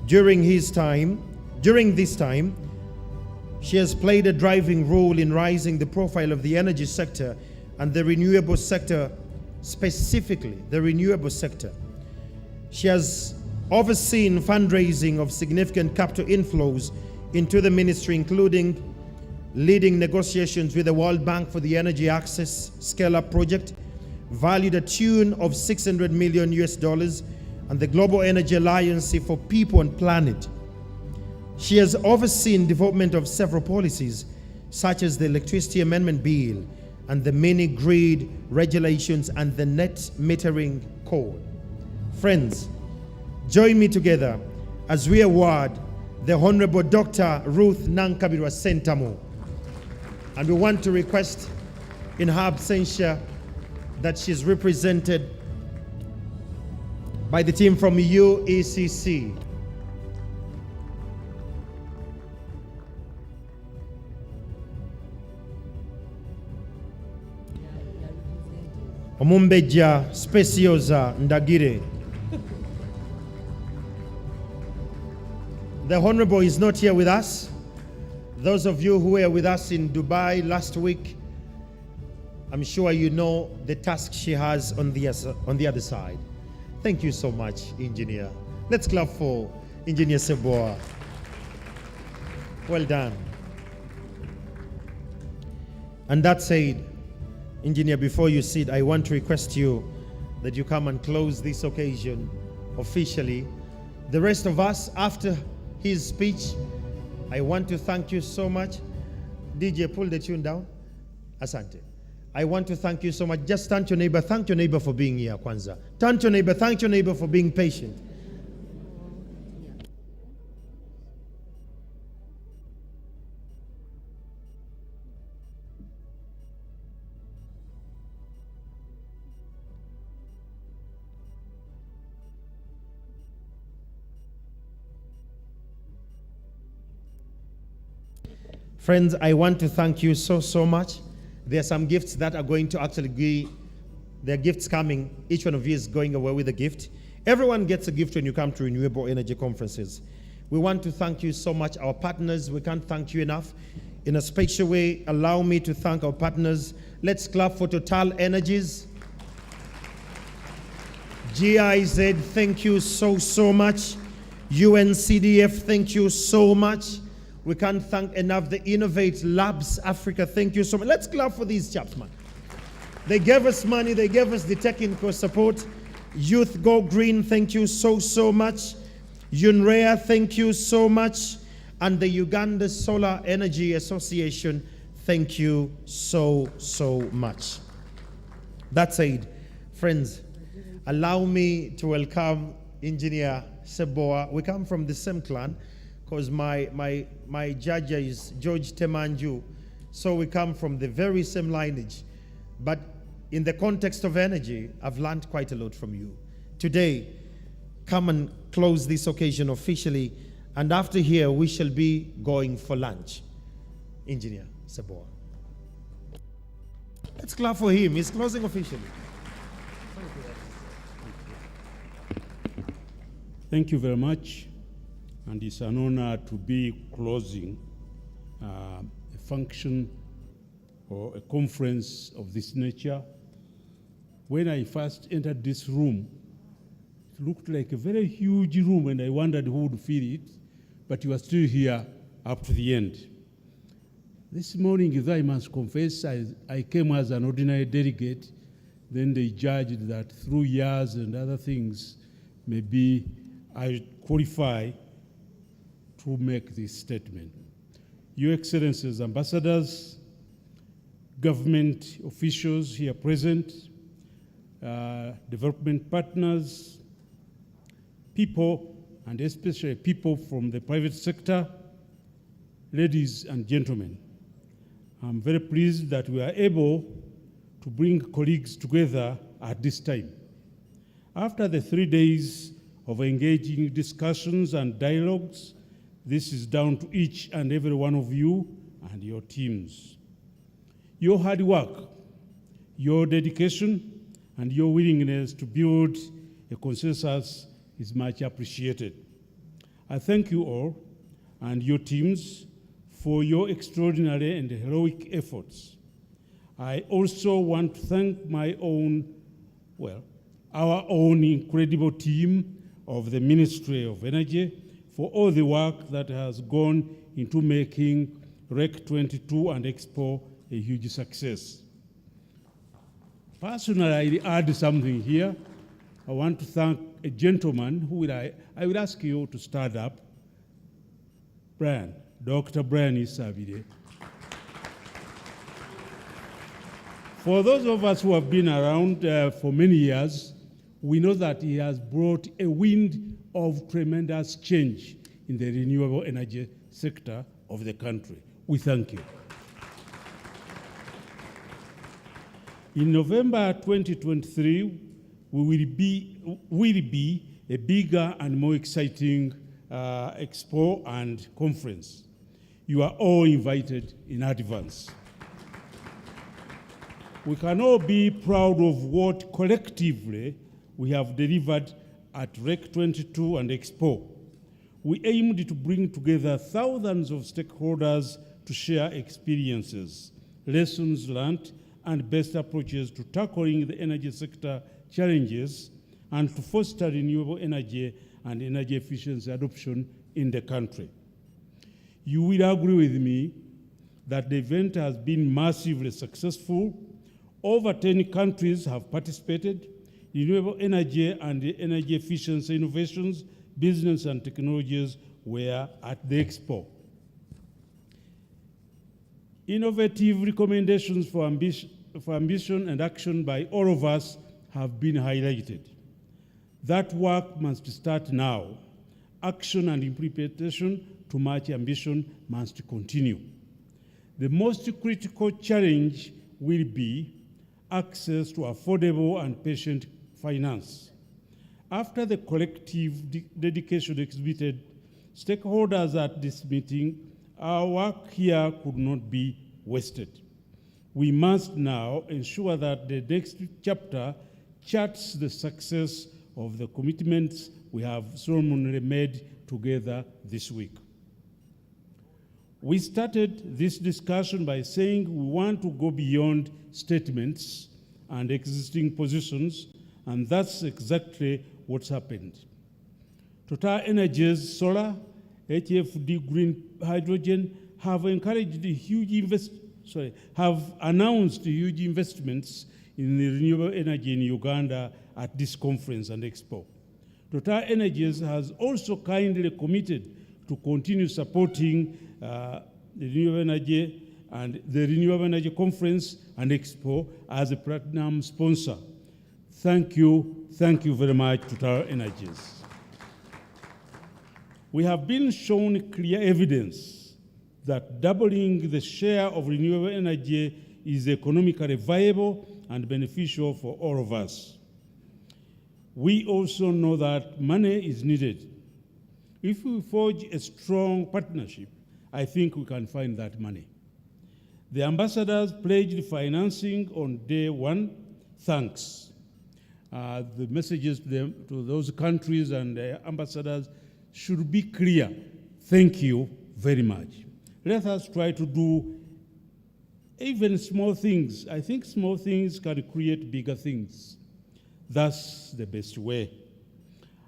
During this time, she has played a driving role in raising the profile of the energy sector and the renewable sector, specifically the renewable sector. She has overseen fundraising of significant capital inflows into the ministry, including leading negotiations with the World Bank for the Energy Access Scale-Up project, valued at tune of $600 million US, and the Global Energy Alliance for People and Planet. She has overseen development of several policies, such as the Electricity Amendment Bill and the mini grid regulations and the net metering code. Friends, join me together as we award the Honorable Dr. Ruth Nankabirwa Sentamo. And we want to request in her absentia that she's represented by the team from UECC. Omumbeja Speciosa Ndagire. The Honorable is not here with us. Those of you who were with us in Dubai last week, I'm sure you know the task she has on the other side. Thank you so much, Engineer. Let's clap for Engineer Seboa. Well done. And that said, Engineer, before you sit, I want to request you that you come and close this occasion officially. The rest of us, after his speech, I want to thank you so much. DJ, pull the tune down. Asante. I want to thank you so much. Just thank your neighbor. Thank your neighbor for being here, Kwanzaa. Thank your neighbor. Thank your neighbor for being patient. Friends, I want to thank you so much. There are some gifts that are going to actually be, there are gifts coming. Each one of you is going away with a gift. Everyone gets a gift when you come to renewable energy conferences. We want to thank you so much. Our partners, we can't thank you enough. In a special way, allow me to thank our partners. Let's clap for Total Energies. GIZ, thank you so much. UNCDF, thank you so much. We can't thank enough the Innovate Labs Africa. Thank you so much. Let's clap for these chaps, man. They gave us money. They gave us the technical support. Youth Go Green, thank you so much. UNREA, thank you so much. And the Uganda Solar Energy Association, thank you so much. That said, friends, allow me to welcome Engineer Seboa. We come from the same clan, because my Jaja is George Temanju, so we come from the very same lineage. But in the context of energy, I've learned quite a lot from you. Today, come and close this occasion officially, and after here, we shall be going for lunch. Engineer Seboa. Let's clap for him. He's closing officially. Thank you very much. And it's an honor to be closing a function or a conference of this nature. When I first entered this room, it looked like a very huge room, and I wondered who would fill it, but you are still here up to the end. This morning, if I must confess, I came as an ordinary delegate. Then they judged that through years and other things, maybe I qualify to make this statement. Your Excellencies, ambassadors, government officials here present, development partners, people, and especially people from the private sector, ladies and gentlemen, I'm very pleased that we are able to bring colleagues together at this time. After the 3 days of engaging discussions and dialogues, this is down to each and every one of you and your teams. Your hard work, your dedication, and your willingness to build a consensus is much appreciated. I thank you all and your teams for your extraordinary and heroic efforts. I also want to thank our own incredible team of the Ministry of Energy for all the work that has gone into making REC 22 and Expo a huge success. Personally, I add something here. I want to thank a gentleman who I will ask you to stand up. Dr. Brian Isabide. For those of us who have been around for many years, we know that he has brought a wind of tremendous change in the renewable energy sector of the country. We thank you. In November 2023, we will be a bigger and more exciting expo and conference. You are all invited in advance. We can all be proud of what collectively we have delivered at REC 22 and Expo. We aimed to bring together thousands of stakeholders to share experiences, lessons learned, and best approaches to tackling the energy sector challenges and to foster renewable energy and energy efficiency adoption in the country. You will agree with me that the event has been massively successful. Over 10 countries have participated. Renewable energy and energy efficiency innovations, business and technologies were at the Expo. Innovative recommendations for ambition and action by all of us have been highlighted. That work must start now. Action and implementation to match ambition must continue. The most critical challenge will be access to affordable and patient finance. After the collective dedication exhibited stakeholders at this meeting, our work here could not be wasted. We must now ensure that the next chapter charts the success of the commitments we have solemnly made together this week. We started this discussion by saying we want to go beyond statements and existing positions, and that's exactly what's happened. Total Energies solar, HFD green hydrogen have announced huge investments in the renewable energy in Uganda at this conference and expo. Total Energies has also kindly committed to continue supporting the renewable energy conference and expo as a platinum sponsor. Thank you very much, Total Energies. We have been shown clear evidence that doubling the share of renewable energy is economically viable and beneficial for all of us. We also know that money is needed. If we forge a strong partnership, I think we can find that money. The ambassadors pledged financing on day one. Thanks. The messages to those countries and the ambassadors should be clear. Thank you very much. Let us try to do even small things. I think small things can create bigger things. That's the best way.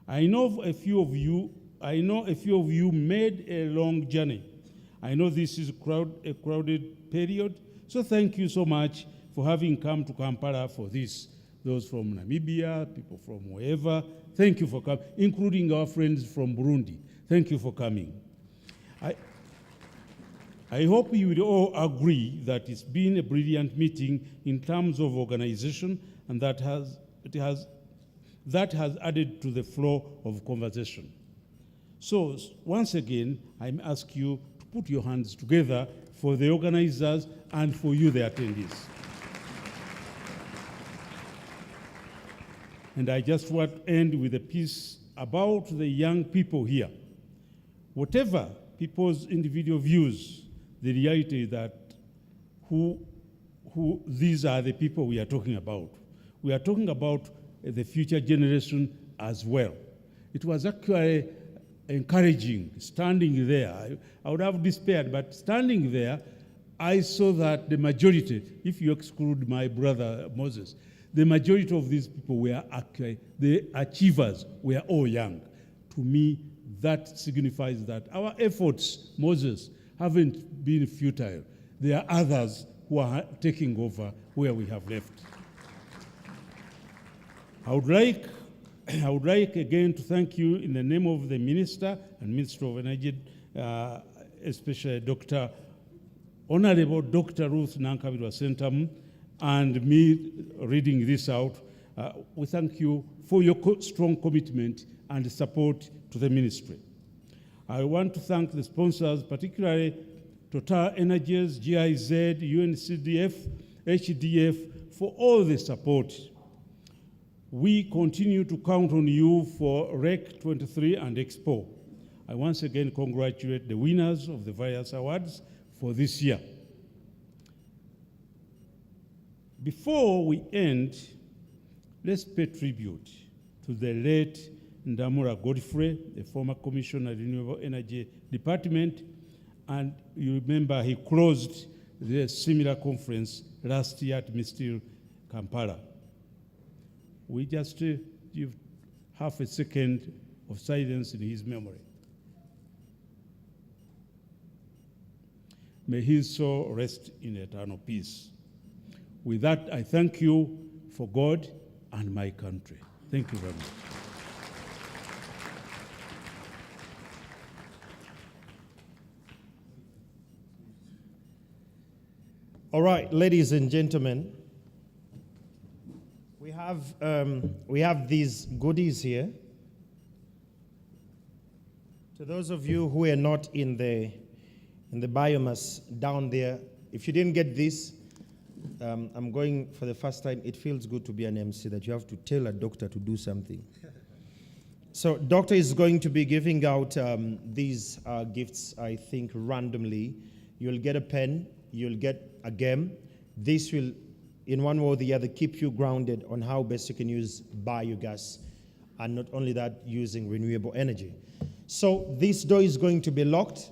I know a few of you made a long journey. I know this is a crowded period, so thank you so much for having come to Kampala for this. Those from Namibia, people from wherever, thank you for coming, including our friends from Burundi. Thank you for coming. I hope you will all agree that it's been a brilliant meeting in terms of organization, and that has added to the flow of conversation. So once again, I ask you to put your hands together for the organizers and for you, the attendees. And I just want to end with a piece about the young people here. Whatever people's individual views, the reality is that these are the people we are talking about. We are talking about the future generation as well. It was actually encouraging standing there. I would have despaired, but standing there, I saw that the majority, if you exclude my brother Moses, the majority of these people were actually, the achievers were all young. To me, that signifies that our efforts, Moses, haven't been futile. There are others who are taking over where we have left. I would like again to thank you in the name of the Minister and Minister of Energy, especially Honorable Dr. Ruth Nankabirwa Sentamu, and me reading this out. We thank you for your strong commitment and support to the ministry. I want to thank the sponsors, particularly Total Energies, GIZ, UNCDF, HDF, for all the support. We continue to count on you for REC 23 and Expo. I once again congratulate the winners of the various awards for this year. Before we end, let's pay tribute to the late Ndamura Godfrey, the former Commissioner of Renewable Energy Department, and you remember he closed the similar conference last year at Mistil, Kampala. We just give half a second of silence in his memory. May his soul rest in eternal peace. With that, I thank you for God and my country. Thank you very much. All right, ladies and gentlemen, we have these goodies here. To those of you who are not in the biomass down there, if you didn't get this, I'm going for the first time. It feels good to be an MC that you have to tell a doctor to do something. So doctor is going to be giving out these gifts, I think, randomly. You'll get a pen, you'll get a game. This will, in one way or the other, keep you grounded on how best you can use biogas, and not only that, using renewable energy. So this door is going to be locked.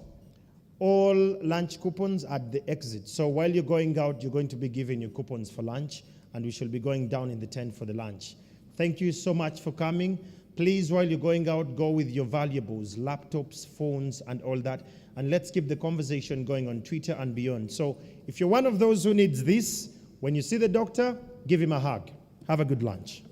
All lunch coupons at the exit. So while you're going out, you're going to be given your coupons for lunch, and we shall be going down in the tent for the lunch. Thank you so much for coming. Please, while you're going out, go with your valuables, laptops, phones, and all that. And let's keep the conversation going on Twitter and beyond. So if you're one of those who needs this, when you see the doctor, give him a hug. Have a good lunch.